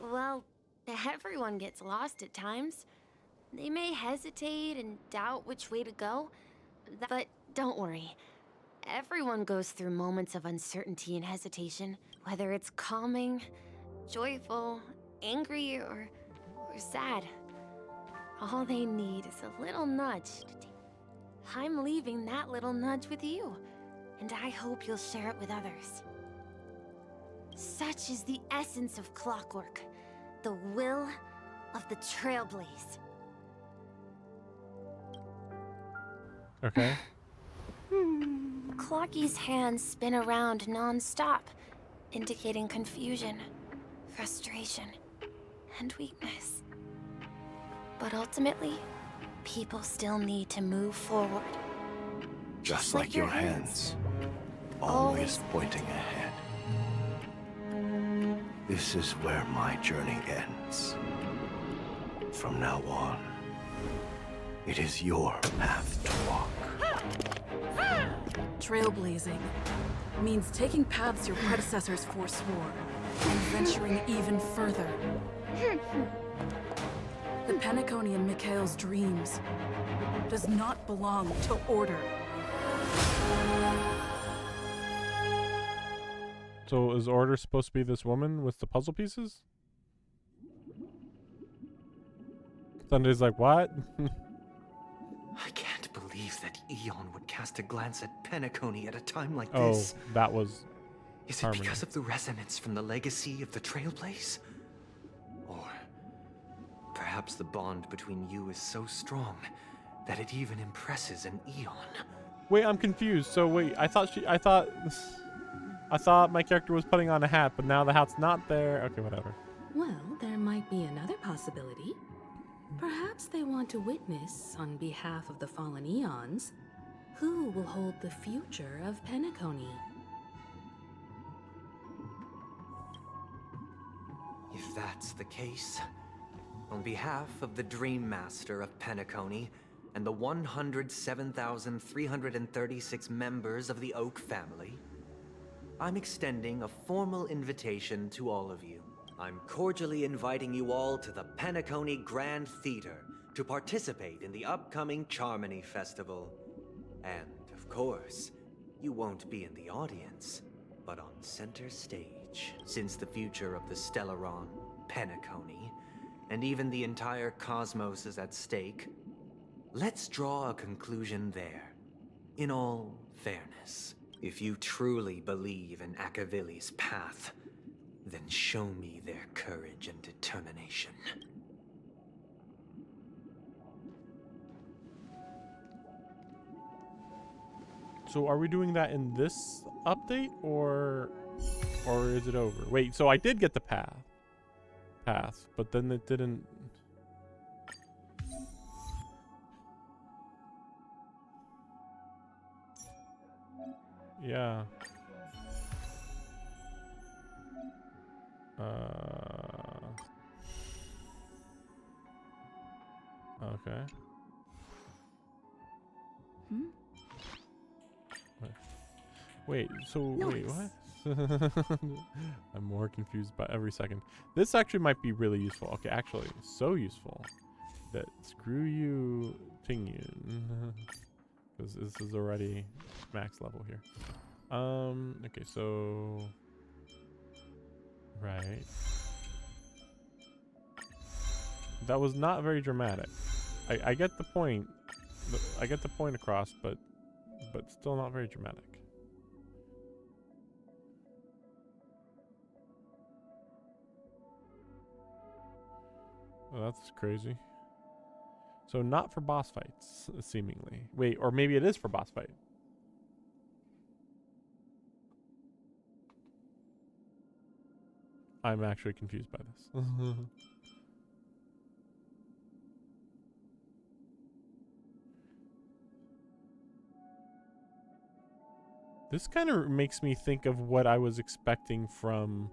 Well, everyone gets lost at times. They may hesitate and doubt which way to go, but don't worry. Everyone goes through moments of uncertainty and hesitation, whether it's calming, joyful, angry, or sad. All they need is a little nudge to take. I'm leaving that little nudge with you, and I hope you'll share it with others. Such is the essence of clockwork, the will of the Trailblaze. Okay. Clocky's hands spin around non-stop, indicating confusion, frustration, and weakness. But ultimately, people still need to move forward. Just like your hands, always pointing ahead. This is where my journey ends. From now on, it is your path to walk. Trailblazing means taking paths your predecessors forswore and venturing even further. The Penacony in Mikhail's dreams does not belong to Order. So is Order supposed to be this woman with the puzzle pieces? Sunday's like, what? I can't believe that Eon would cast a glance at Penacony at a time like Oh, this. that was Is it Harmony. because of the resonance from the legacy of the Trailblaze? Or perhaps the bond between you is so strong that it even impresses an Eon? Wait, I'm confused. So wait, I thought my character was putting on a hat, but now the hat's not there. Okay, whatever. Well, there might be another possibility. Perhaps they want to witness, on behalf of the fallen Eons, who will hold the future of Penacony. If that's the case, on behalf of the Dream Master of Penacony and the 107,336 members of the Oak family, I'm extending a formal invitation to all of you. I'm cordially inviting you all to the Penacony Grand Theater to participate in the upcoming Charmony Festival. And, of course, you won't be in the audience, but on center stage, since the future of the Stellaron, Penacony, and even the entire cosmos is at stake. Let's draw a conclusion there. In all fairness, if you truly believe in Akavili's path, then show me their courage and determination. So are we doing that in this update, or is it over? Wait, so I did get the path, but then it didn't. Yeah. Okay. Wait, so wait, what? I'm more confused by every second. This actually might be really useful. Okay, actually, so useful that screw you, Tingyun, because this is already max level here. Okay, so right. That was not very dramatic. I get the point. I get the point across, but still not very dramatic. Oh, that's crazy. So not for boss fights, seemingly. Wait, or maybe it is for boss fight. I'm actually confused by this. This kind of makes me think of what I was expecting from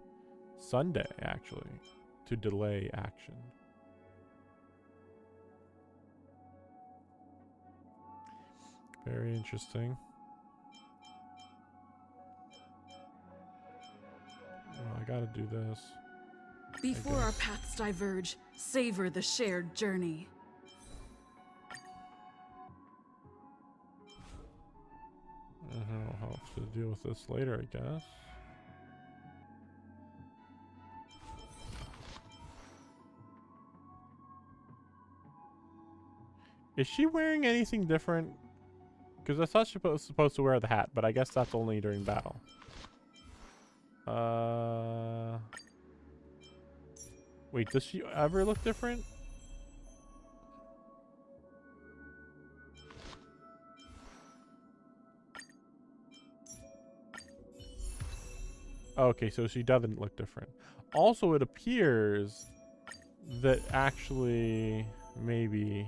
Sunday, actually, to delay action. Very interesting. Oh, I gotta do this. Before our paths diverge, savor the shared journey. I'll have to deal with this later, I guess. Is she wearing anything different? Because I thought she was supposed to wear the hat, but I guess that's only during battle. Wait, does she ever look different? Okay, so she doesn't look different. Also, it appears that actually maybe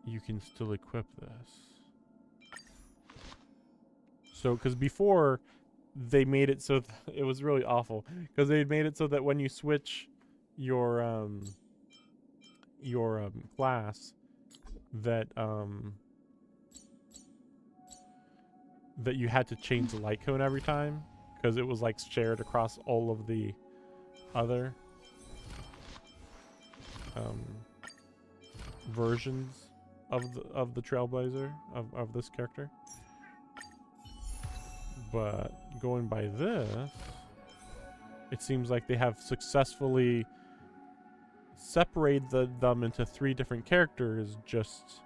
you can still equip this. So, because before they made it so it was really awful, because they made it so that when you switch your class, that that you had to change the light cone every time, because it was like shared across all of the other versions of the Trailblazer of this character. But going by this, it seems like they have successfully separated them into 3 different characters. Just,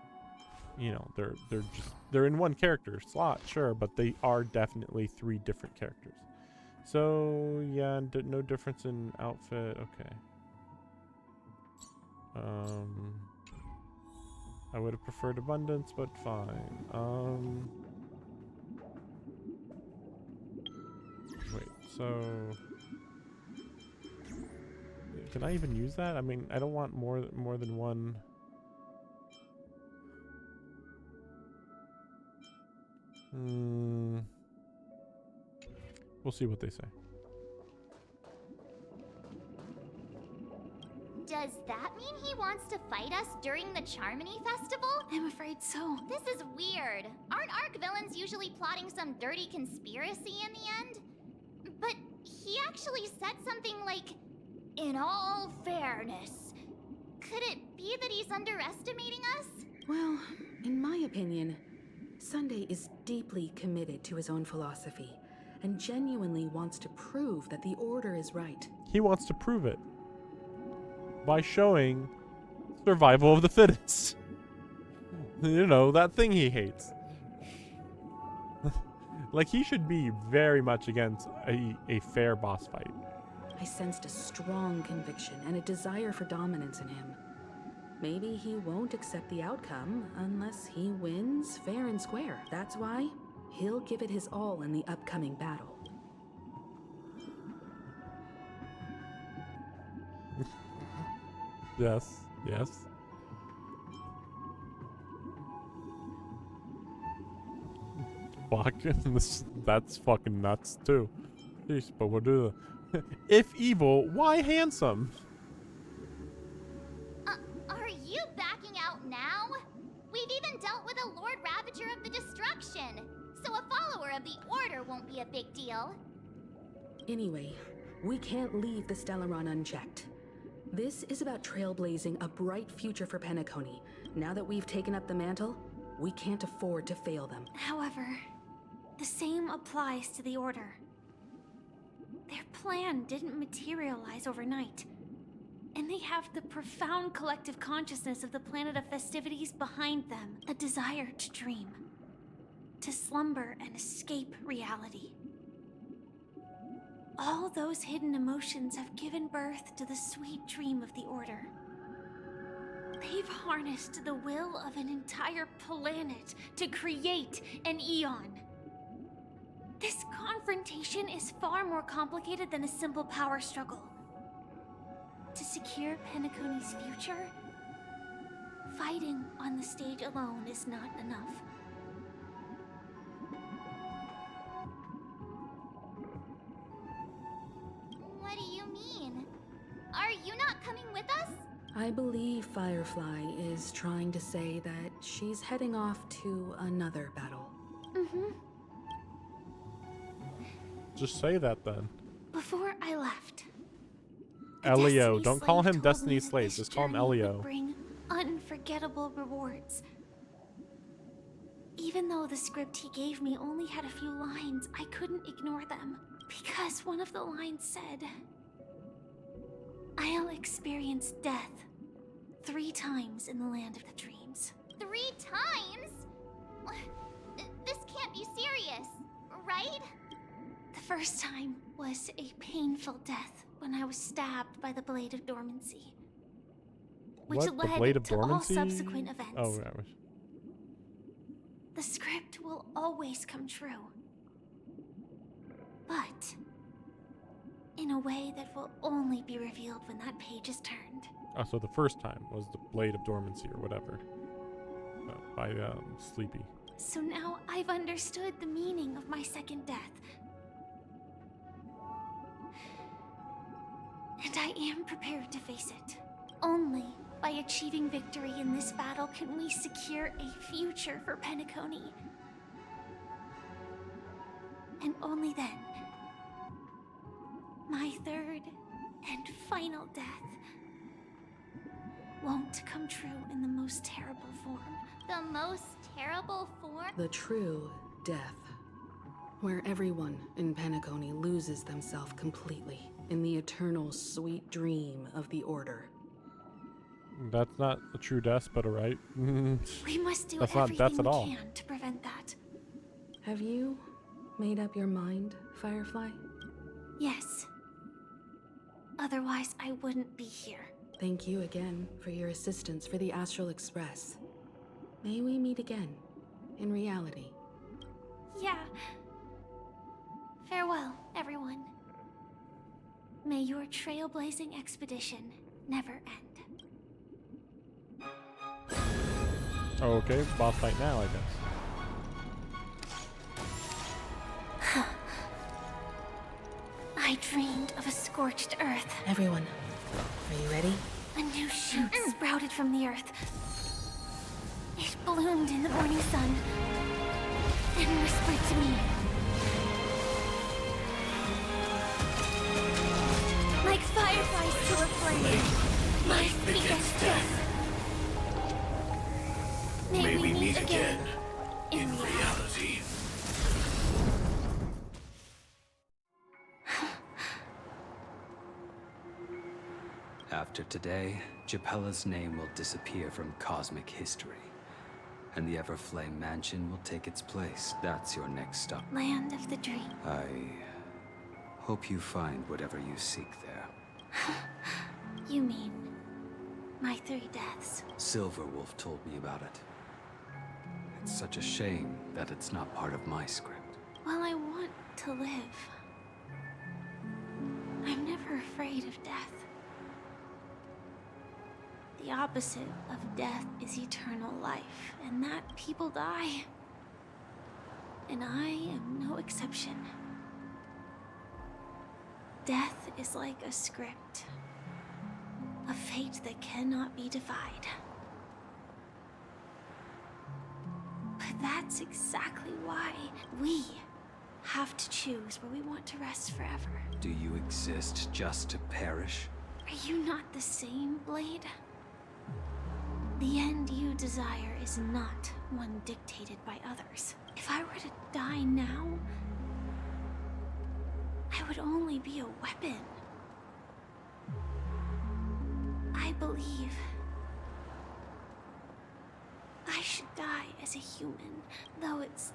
you know, they're in one character slot, sure, but they are definitely 3 different characters. So yeah, no difference in outfit. Okay. I would have preferred abundance, but fine. Wait, so can I even use that? I mean, I don't want more than one. We'll see what they say. Does that mean he wants to fight us during the Charmony Festival? I'm afraid so. This is weird. Aren't Arc villains usually plotting some dirty conspiracy in the end? But he actually said something like, "In all fairness." Could it be that he's underestimating us? Well, in my opinion, Sunday is deeply committed to his own philosophy and genuinely wants to prove that the Order is right. He wants to prove it by showing survival of the fittest. You know, that thing he hates. Like, he should be very much against a fair boss fight. I sensed a strong conviction and a desire for dominance in him. Maybe he won't accept the outcome unless he wins fair and square. That's why he'll give it his all in the upcoming battle. Yes, yes. Fuck, that's fucking nuts too. Jeez, but we'll do the if evil, why handsome? Are you backing out now? We've even dealt with a Lord Ravager of the Destruction, so a follower of the Order won't be a big deal. Anyway, we can't leave the Stellaron unchecked. This is about trailblazing a bright future for Penacony. Now that we've taken up the mantle, we can't afford to fail them. However, the same applies to the Order. Their plan didn't materialize overnight, and they have the profound collective consciousness of the planet of festivities behind them, a desire to dream, to slumber and escape reality. All those hidden emotions have given birth to the sweet dream of the Order. They've harnessed the will of an entire planet to create an Eon. This confrontation is far more complicated than a simple power struggle. To secure Penacony's future, fighting on the stage alone is not enough. What do you mean? Are you not coming with us? I believe Firefly is trying to say that she's heading off to another battle. Mm-hmm. Just say that then. Before I left, Elio. Don't call him told Destiny me that Slave. this Just call him journey would Elio. bring unforgettable rewards. Even though the script he gave me only had a few lines, I couldn't ignore them. Because one of the lines said, "I'll experience death 3 times in the land of the dreams." 3 times? This can't be serious, right? The first time was a painful death when I was stabbed by the Blade of Dormancy, which What? The led Blade of to all Dormancy? subsequent events. Oh, I wish. The script will always come true, but in a way that will only be revealed when that page is turned. Oh, so the first time was the Blade of Dormancy or whatever. By Sleepy. So now I've understood the meaning of my second death. And I am prepared to face it. Only by achieving victory in this battle can we secure a future for Penacony. And only then, my third and final death won't come true in the most terrible form. The most terrible form? The true death, where everyone in Penacony loses themselves completely in the eternal sweet dream of the Order. That's not a true death, but alright. We must do That's not everything death at we all. can to prevent that. Have you made up your mind, Firefly? Yes. Otherwise, I wouldn't be here. Thank you again for your assistance for the Astral Express. May we meet again, in reality. Yeah. Farewell, everyone. May your trailblazing expedition never end. Oh, okay, boss fight now, I guess. I dreamed of a scorched earth. Everyone, are you ready? A new shoot sprouted from the earth. It bloomed in the morning sun and whispered to me. Like fireflies to a flame, my biggest death. May we meet again in reality. After today, Japella's name will disappear from cosmic history, and the Everflame Mansion will take its place. That's your next stop. Land of the Dream. I hope you find whatever you seek there. You mean my 3 deaths? Silverwolf told me about it. It's such a shame that it's not part of my script. Well, I want to live. I'm never afraid of death. The opposite of death is eternal life, and that people die. And I am no exception. Death is like a script, a fate that cannot be defied. But that's exactly why we have to choose where we want to rest forever. Do you exist just to perish? Are you not the same, Blade? The end you desire is not one dictated by others. If I were to die now, I would only be a weapon. I believe I should die as a human, though its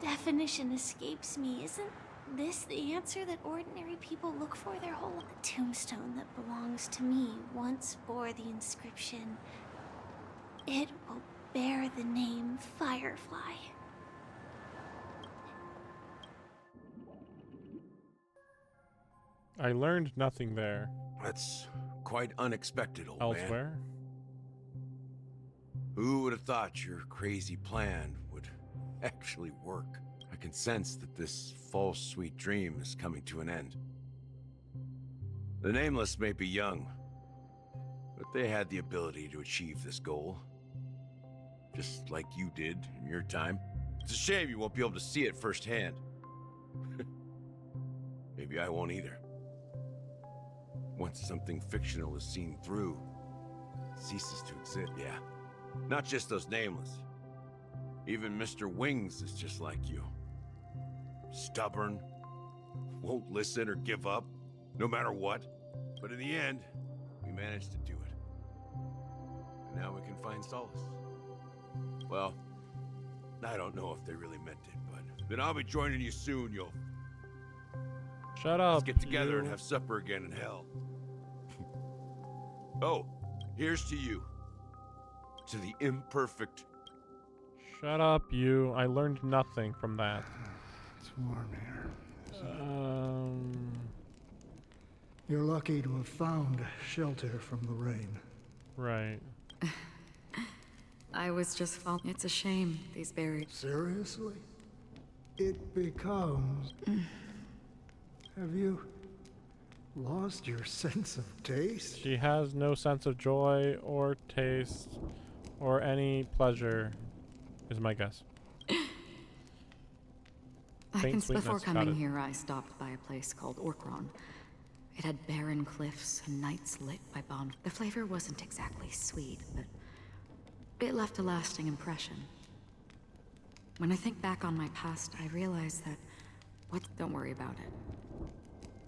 definition escapes me. Isn't this the answer that ordinary people look for their whole life? The tombstone that belongs to me once bore the inscription, "It will bear the name Firefly." I learned nothing there. That's quite unexpected, old Elsewhere? man. Who would have thought your crazy plan would actually work? I can sense that this false sweet dream is coming to an end. The Nameless may be young, but they had the ability to achieve this goal. Just like you did in your time. It's a shame you won't be able to see it firsthand. Maybe I won't either. Once something fictional is seen through, it ceases to exist, yeah. Not just those Nameless. Even Mr. Wings is just like you. Stubborn, won't listen or give up, no matter what. But in the end, we managed to do it. And now we can find solace. Well, I don't know if they really meant it, but then I'll be joining you soon. You'll Shut up. Let's get together you. and have supper again in hell. Oh, here's to you. To the imperfect. Shut up, you. I learned nothing from that. It's warm here. You're lucky to have found shelter from the rain. Right. I was just it's a shame, these berries. Seriously? It becomes... Have you lost your sense of taste? She has no sense of joy or taste or any pleasure, is my guess. Before coming here, I stopped by a place called Orkron. It had barren cliffs and nights lit by bonfires. The flavor wasn't exactly sweet, but it left a lasting impression. When I think back on my past, I realize that... Don't worry about it.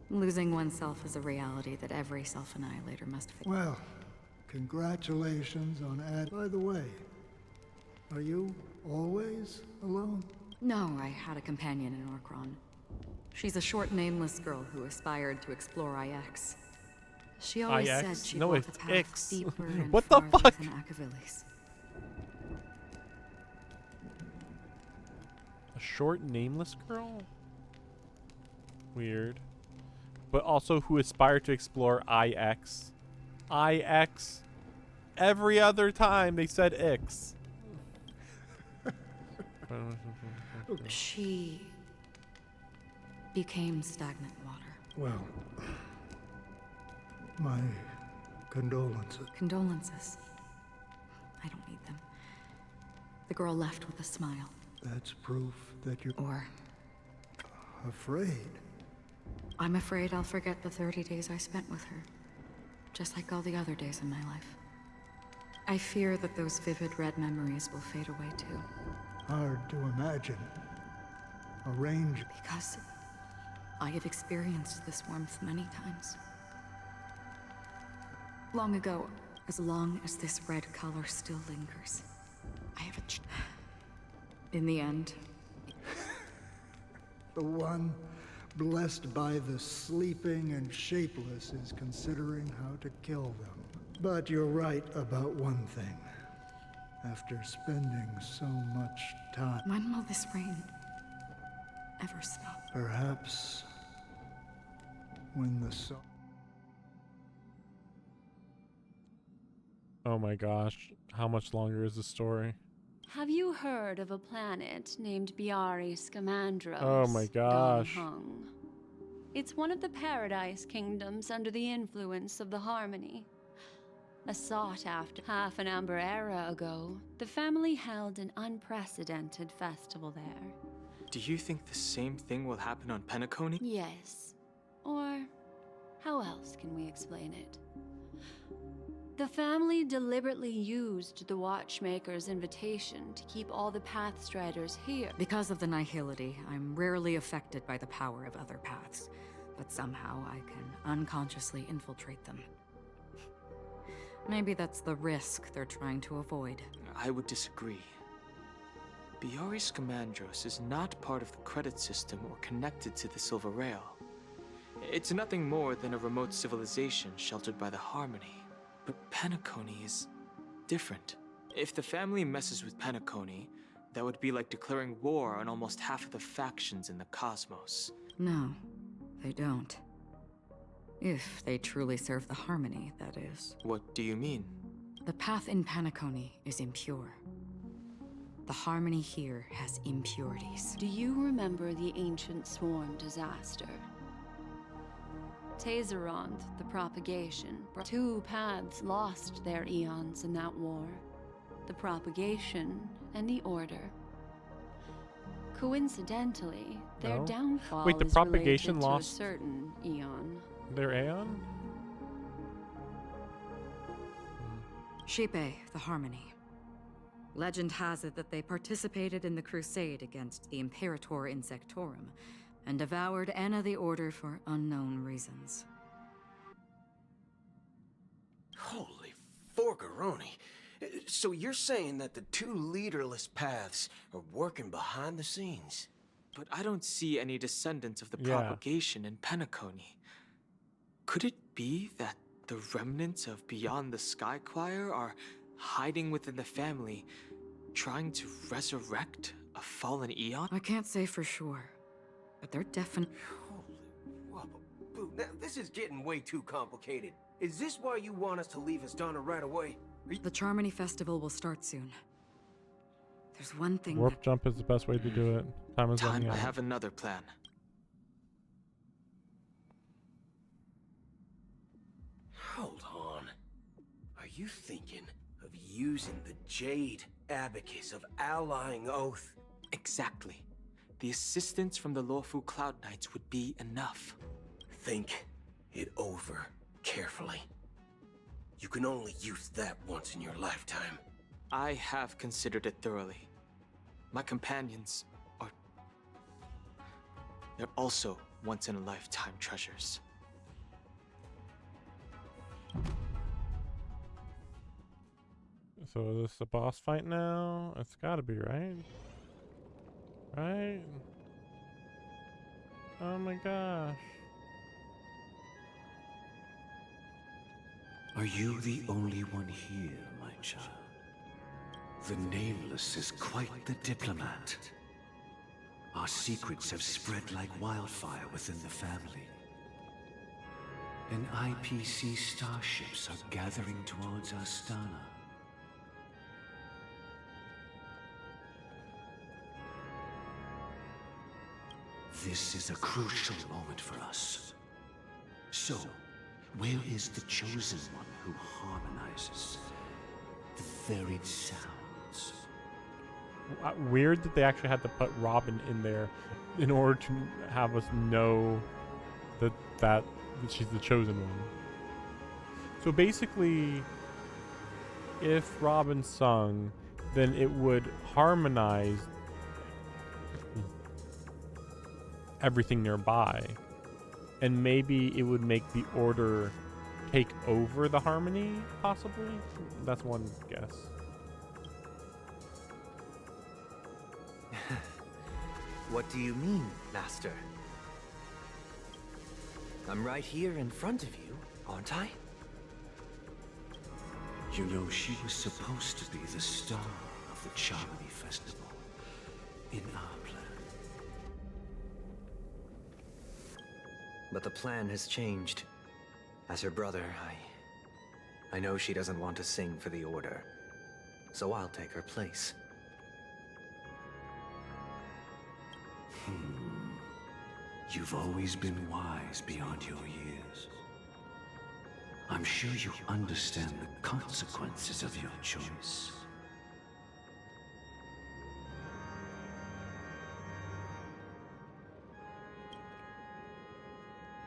Losing oneself is a reality that every self-annihilator must face. Well, congratulations on By the way, are you always alone? No, I had a companion in Orkron. She's a short, nameless girl who aspired to explore IX. She always said she'd walk a path deeper and what the fuck? than Akavilis. A short, nameless girl? Weird. But also who aspired to explore IX. IX. Every other time they said Ix. She became stagnant water. Well, my condolences. Condolences. I don't need them. The girl left with a smile. That's proof that you're... Or... afraid. I'm afraid I'll forget the 30 days I spent with her. Just like all the other days in my life. I fear that those vivid red memories will fade away too. Hard to imagine. A range... Because I have experienced this warmth many times. Long ago, as long as this red color still lingers, I have in the end... The one blessed by the sleeping and shapeless is considering how to kill them. But you're right about one thing. After spending so much time... When will this rain ever stop? Perhaps... when the sun... Oh my gosh. How much longer is the story? Have you heard of a planet named Biari Scamandros? Oh my gosh. Donghung? It's one of the Paradise Kingdoms under the influence of the Harmony. A sought-after half an amber era ago, the family held an unprecedented festival there. Do you think the same thing will happen on Penacony? Yes. Or how else can we explain it? The family deliberately used the Watchmaker's invitation to keep all the Pathstriders here. Because of the nihility, I'm rarely affected by the power of other paths, but somehow I can unconsciously infiltrate them. Maybe that's the risk they're trying to avoid. I would disagree. Biari Scamandros is not part of the credit system or connected to the Silver Rail. It's nothing more than a remote civilization sheltered by the Harmony. But Penacony is different. If the family messes with Penacony, that would be like declaring war on almost half of the factions in the cosmos. No, they don't. If they truly serve the Harmony, that is. What do you mean? The path in Penacony is impure. The Harmony here has impurities. Do you remember the ancient swarm disaster? Tazeronth, the propagation. 2 paths lost their eons in that war. The propagation and the order. Coincidentally, their downfall Wait, the is propagation related lost to a certain eon. their aeon? Shipe, the Harmony. Legend has it that they participated in the crusade against the Imperator Insectorum, and devoured Anna the Order for unknown reasons. Holy forgaroni. So you're saying that the 2 leaderless paths are working behind the scenes? But I don't see any descendants of the propagation in Penacony. Could it be that the remnants of Beyond the Sky Choir are hiding within the family, trying to resurrect a fallen eon? I can't say for sure, but they're definitely... Boo, now this is getting way too complicated. Is this why you want us to leave Astana right away? The Charmony Festival will start soon. There's one thing Warp jump is the best way to do it. Time is running out. I have another plan. Hold on. Are you thinking of using the Jade Abacus of Allying Oath? Exactly. The assistance from the Lawful Cloud Knights would be enough. Think it over carefully. You can only use that once in your lifetime. I have considered it thoroughly. My companions are... they're also once-in-a-lifetime treasures. So is this a boss fight now? It's gotta be, right? Right? Oh my gosh. Are you the only one here, my child? The Nameless is quite the diplomat. Our secrets have spread like wildfire within the family. And IPC starships are gathering towards Astana. This is a crucial moment for us. So, where is the Chosen One who harmonizes the varied sounds? Weird that they actually had to put Robin in there in order to have us know that she's the Chosen One. So basically, if Robin sung, then it would harmonize everything nearby. And maybe it would make the order take over the harmony, possibly? That's one guess. What do you mean, Master? I'm right here in front of you, aren't I? You know, she was supposed to be the star of the Charmony Festival in our plan. But the plan has changed. As her brother, I know she doesn't want to sing for the Order, so I'll take her place. You've always been wise beyond your years. I'm sure you understand the consequences of your choice.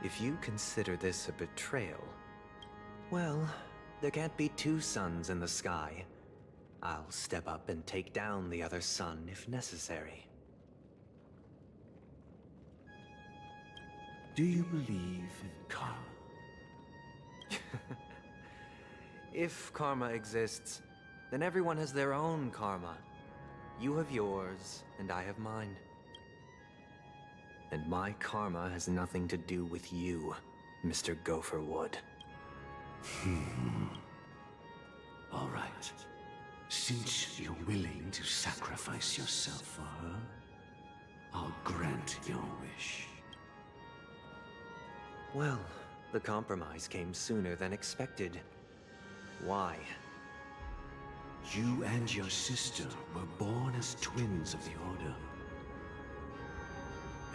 If you consider this a betrayal, well, there can't be two suns in the sky. I'll step up and take down the other sun if necessary. Do you believe in karma? If karma exists, then everyone has their own karma. You have yours, and I have mine. And my karma has nothing to do with you, Mr. Gopherwood. All right. Since you're willing to sacrifice yourself for her, I'll grant your wish. Well, the compromise came sooner than expected. Why? You and your sister were born as twins of the Order.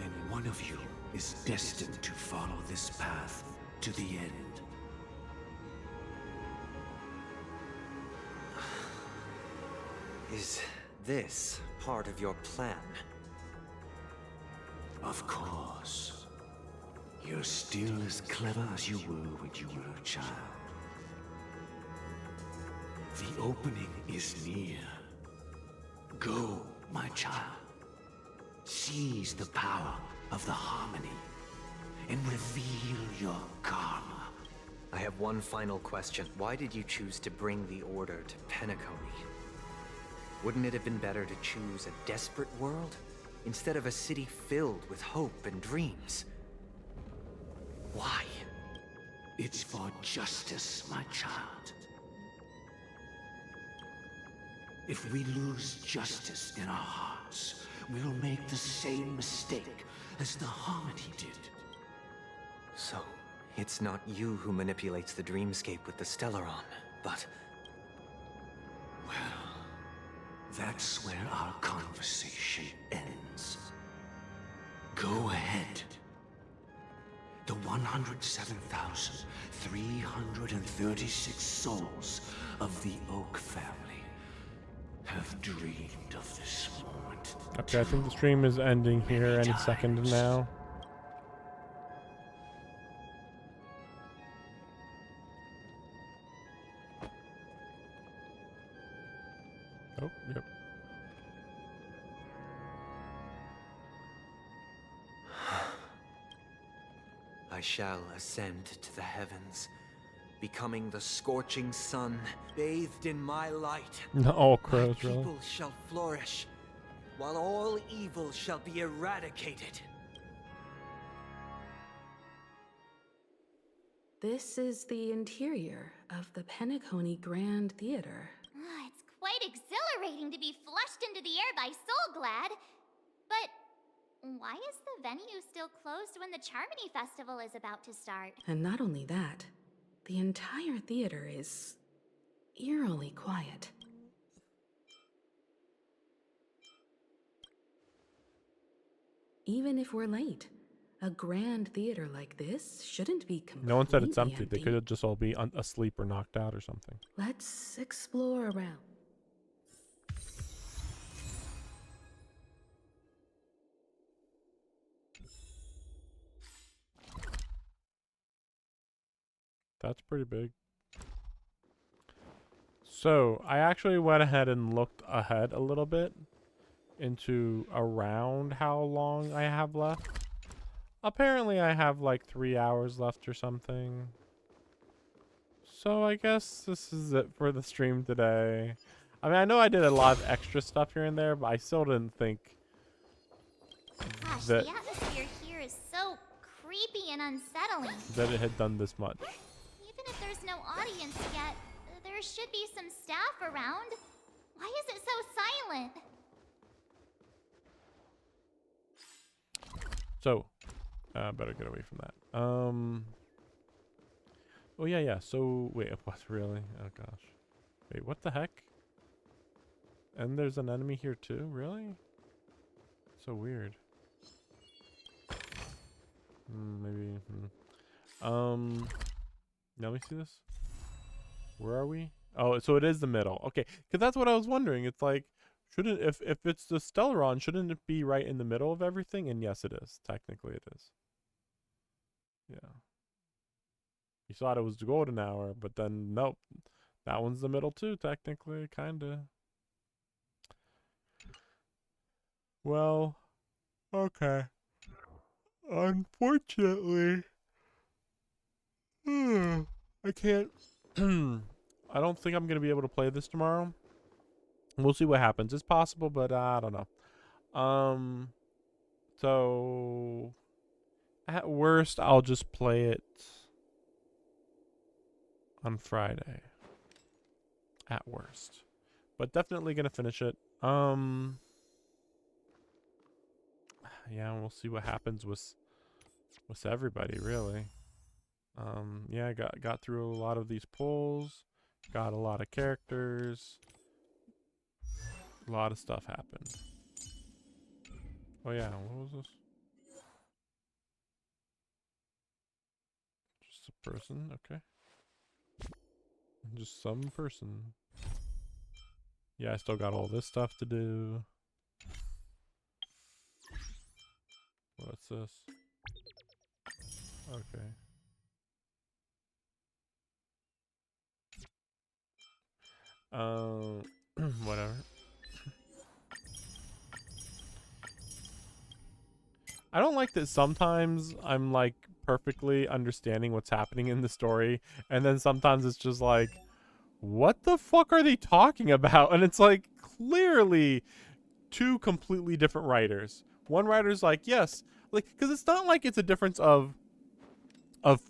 And one of you is destined to follow this path to the end. Is this part of your plan? Of course. You're still as clever as you were when you were a child. The opening is near. Go, my child. Seize the power of the harmony and reveal your karma. I have one final question. Why did you choose to bring the Order to Penacony? Wouldn't it have been better to choose a desperate world instead of a city filled with hope and dreams. Why? It's for justice, my child. If we lose justice in our hearts, we'll make the same mistake as the Harmony did. So, it's not you who manipulates the dreamscape with the Stellaron, but... Well, that's where our conversation ends. Go ahead. The 107,336 souls of the Oak family have dreamed of this moment. Okay, I think the stream is ending here any second now. Oh, yep. I shall ascend to the heavens, becoming the scorching sun, bathed in my light. All crows, My really. people shall flourish, while all evil shall be eradicated. This is the interior of the Penacony Grand Theater. It's quite exhilarating to be flushed into the air by Soulglad. But why is the venue still closed when the Charmony Festival is about to start? And not only that, the entire theater is eerily quiet. Even if we're late, a grand theater like this shouldn't be completely No one said it's empty. empty. They could have just all be asleep or knocked out or something. Let's explore around. That's pretty big. So, I actually went ahead and looked ahead a little bit into around how long I have left. Apparently, I have like 3 hours left or something. So, I guess this is it for the stream today. I mean, I know I did a lot of extra stuff here and there, but I still didn't think Gosh, that the atmosphere here is so creepy and unsettling. it had done this much. Even if there's no audience yet, there should be some staff around. Why is it so silent? So, better get away from that. Oh yeah. So, wait, what, really? Oh gosh. Wait, what the heck? And there's an enemy here too? Really? So weird. Maybe. Let me see this. Where are we? Oh, so it is the middle. Okay, because that's what I was wondering. It's like, shouldn't, if it's the Stellaron, shouldn't it be right in the middle of everything? And yes, it is. Technically, it is. Yeah. You thought it was the golden hour, but then nope. That one's the middle too, technically, kinda. Well, okay. Unfortunately, I can't. I don't think I'm gonna be able to play this tomorrow. We'll see what happens. It's possible, but I don't know. So at worst, I'll just play it on Friday. At worst, but definitely gonna finish it. Yeah, we'll see what happens with everybody, really. Yeah, I got through a lot of these polls, got a lot of characters, a lot of stuff happened. Oh yeah, what was this? Just a person, okay. Just some person. Yeah, I still got all this stuff to do. What's this? Okay. Whatever. I don't like that sometimes I'm like perfectly understanding what's happening in the story, and then sometimes it's just like, what the fuck are they talking about? And it's like clearly two completely different writers. One writer's like, yes, like, because it's not like it's a difference of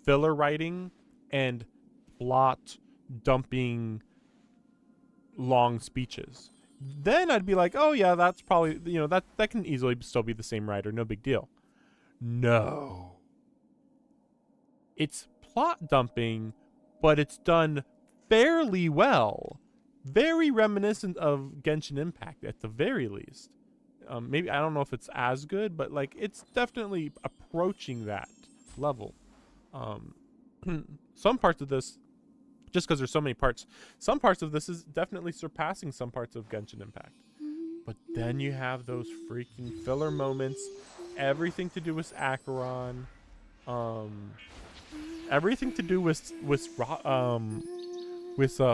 filler writing and plot dumping long speeches. Then I'd be like, oh yeah, that's probably, you know, that can easily still be the same writer, no big deal. No. It's plot dumping, but it's done fairly well. Very reminiscent of Genshin Impact at the very least. Maybe, I don't know if it's as good, but like it's definitely approaching that level. Some parts of this, just because there's so many parts, some parts of this is definitely surpassing some parts of Genshin Impact. But then you have those freaking filler moments, everything to do with Acheron, everything to do with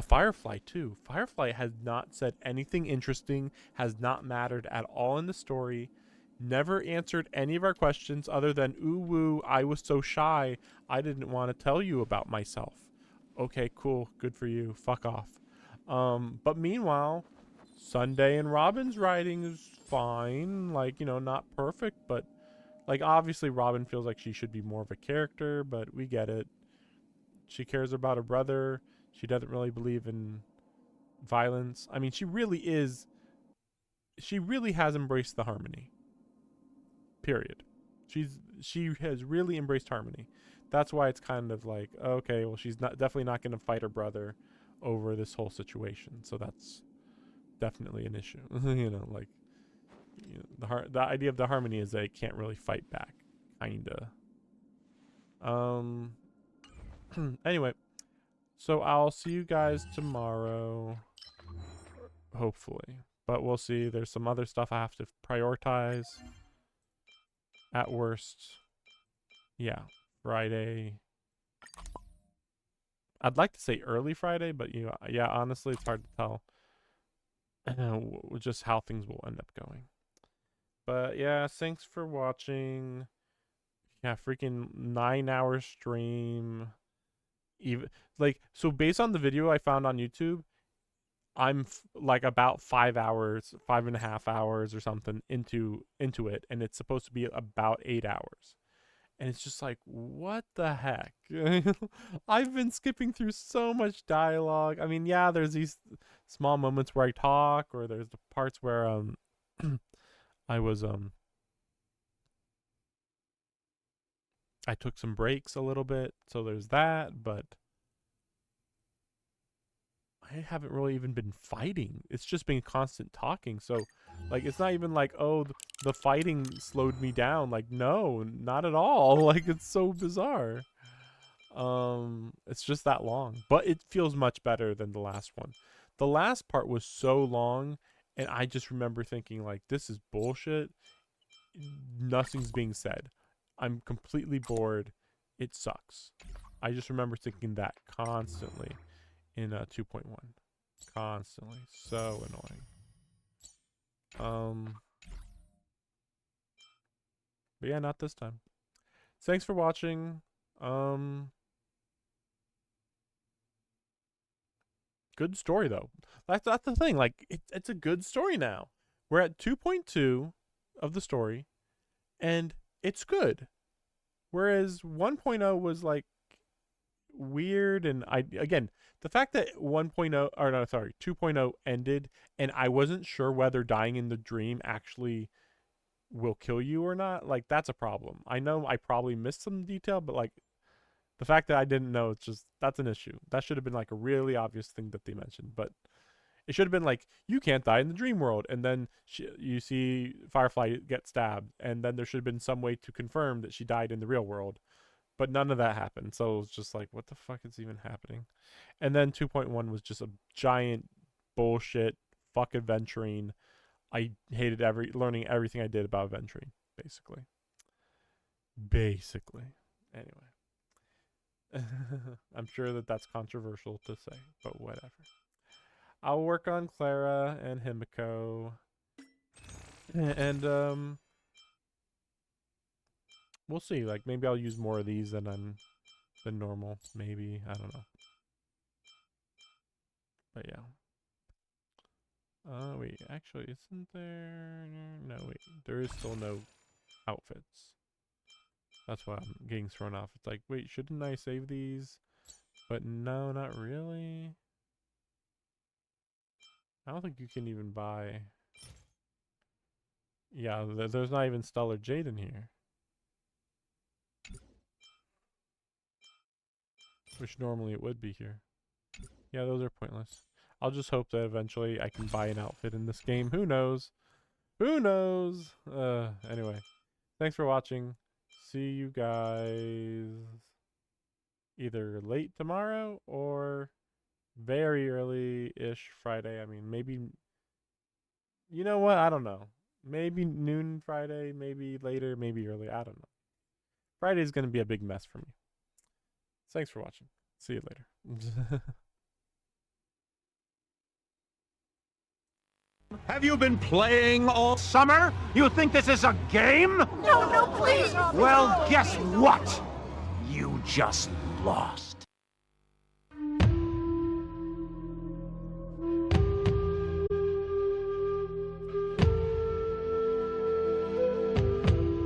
Firefly too. Firefly has not said anything interesting, has not mattered at all in the story, never answered any of our questions other than, ooh woo, I was so shy, I didn't want to tell you about myself. Okay, cool, good for you, fuck off. But meanwhile, Sunday and Robin's writing is fine, like, you know, not perfect, but like obviously Robin feels like she should be more of a character, but we get it. She cares about her brother. She doesn't really believe in violence. I mean, she really has embraced the harmony. Period. She has really embraced harmony. That's why it's kind of like, okay, well, she's definitely not going to fight her brother over this whole situation. So that's definitely an issue. You know, like, you know, the idea of the harmony is they can't really fight back, kinda. Anyway, so I'll see you guys tomorrow, hopefully. But we'll see. There's some other stuff I have to prioritize. At worst, yeah, Friday. I'd like to say early Friday, but you know, yeah, honestly, it's hard to tell just how things will end up going. But yeah, thanks for watching. Yeah, freaking 9-hour stream. Even like, so based on the video I found on YouTube, I'm like about 5 hours, 5.5 hours or something into it, and it's supposed to be about 8 hours. And it's just like, what the heck? I've been skipping through so much dialogue. I mean, yeah, there's these small moments where I talk, or there's the parts where I was I took some breaks a little bit, so there's that, but I haven't really even been fighting. It's just been constant talking. So, like, it's not even like, oh, the fighting slowed me down. Like, no, not at all. Like, it's so bizarre. It's just that long. But it feels much better than the last one. The last part was so long, and I just remember thinking, like, this is bullshit. Nothing's being said. I'm completely bored. It sucks. I just remember thinking that constantly in 2.1. Constantly. So annoying. But yeah, not this time. Thanks for watching. Good story though. That's the thing. Like, it's a good story now. We're at 2.2 of the story, and it's good. Whereas 1.0 was like weird, and again, the fact that 1.0 or no, sorry, 2.0 ended, and I wasn't sure whether dying in the dream actually will kill you or not, like, that's a problem. I know I probably missed some detail, but like the fact that I didn't know, it's just, that's an issue. That should have been like a really obvious thing that they mentioned, but it should have been like, you can't die in the dream world, and then you see Firefly get stabbed, and then there should have been some way to confirm that she died in the real world. But none of that happened. So it was just like, what the fuck is even happening? And then 2.1 was just a giant bullshit fuck adventuring. I hated learning everything I did about adventuring, basically. Anyway. I'm sure that that's controversial to say, but whatever. I'll work on Clara and Himiko. And we'll see. Like, maybe I'll use more of these than normal. Maybe, I don't know. But yeah. wait. Actually, isn't there? No, wait. There is still no outfits. That's why I'm getting thrown off. It's like, wait, shouldn't I save these? But no, not really. I don't think you can even buy... Yeah, there's not even Stellar Jade in here. Which normally it would be here. Yeah, those are pointless. I'll just hope that eventually I can buy an outfit in this game. Who knows? Who knows? Anyway. Thanks for watching. See you guys either late tomorrow or very early-ish Friday. I mean, maybe... You know what? I don't know. Maybe noon Friday, maybe later, maybe early. I don't know. Friday's going to be a big mess for me. Thanks for watching. See you later. Have you been playing all summer? You think this is a game? No, no, please! Well, guess what? You just lost.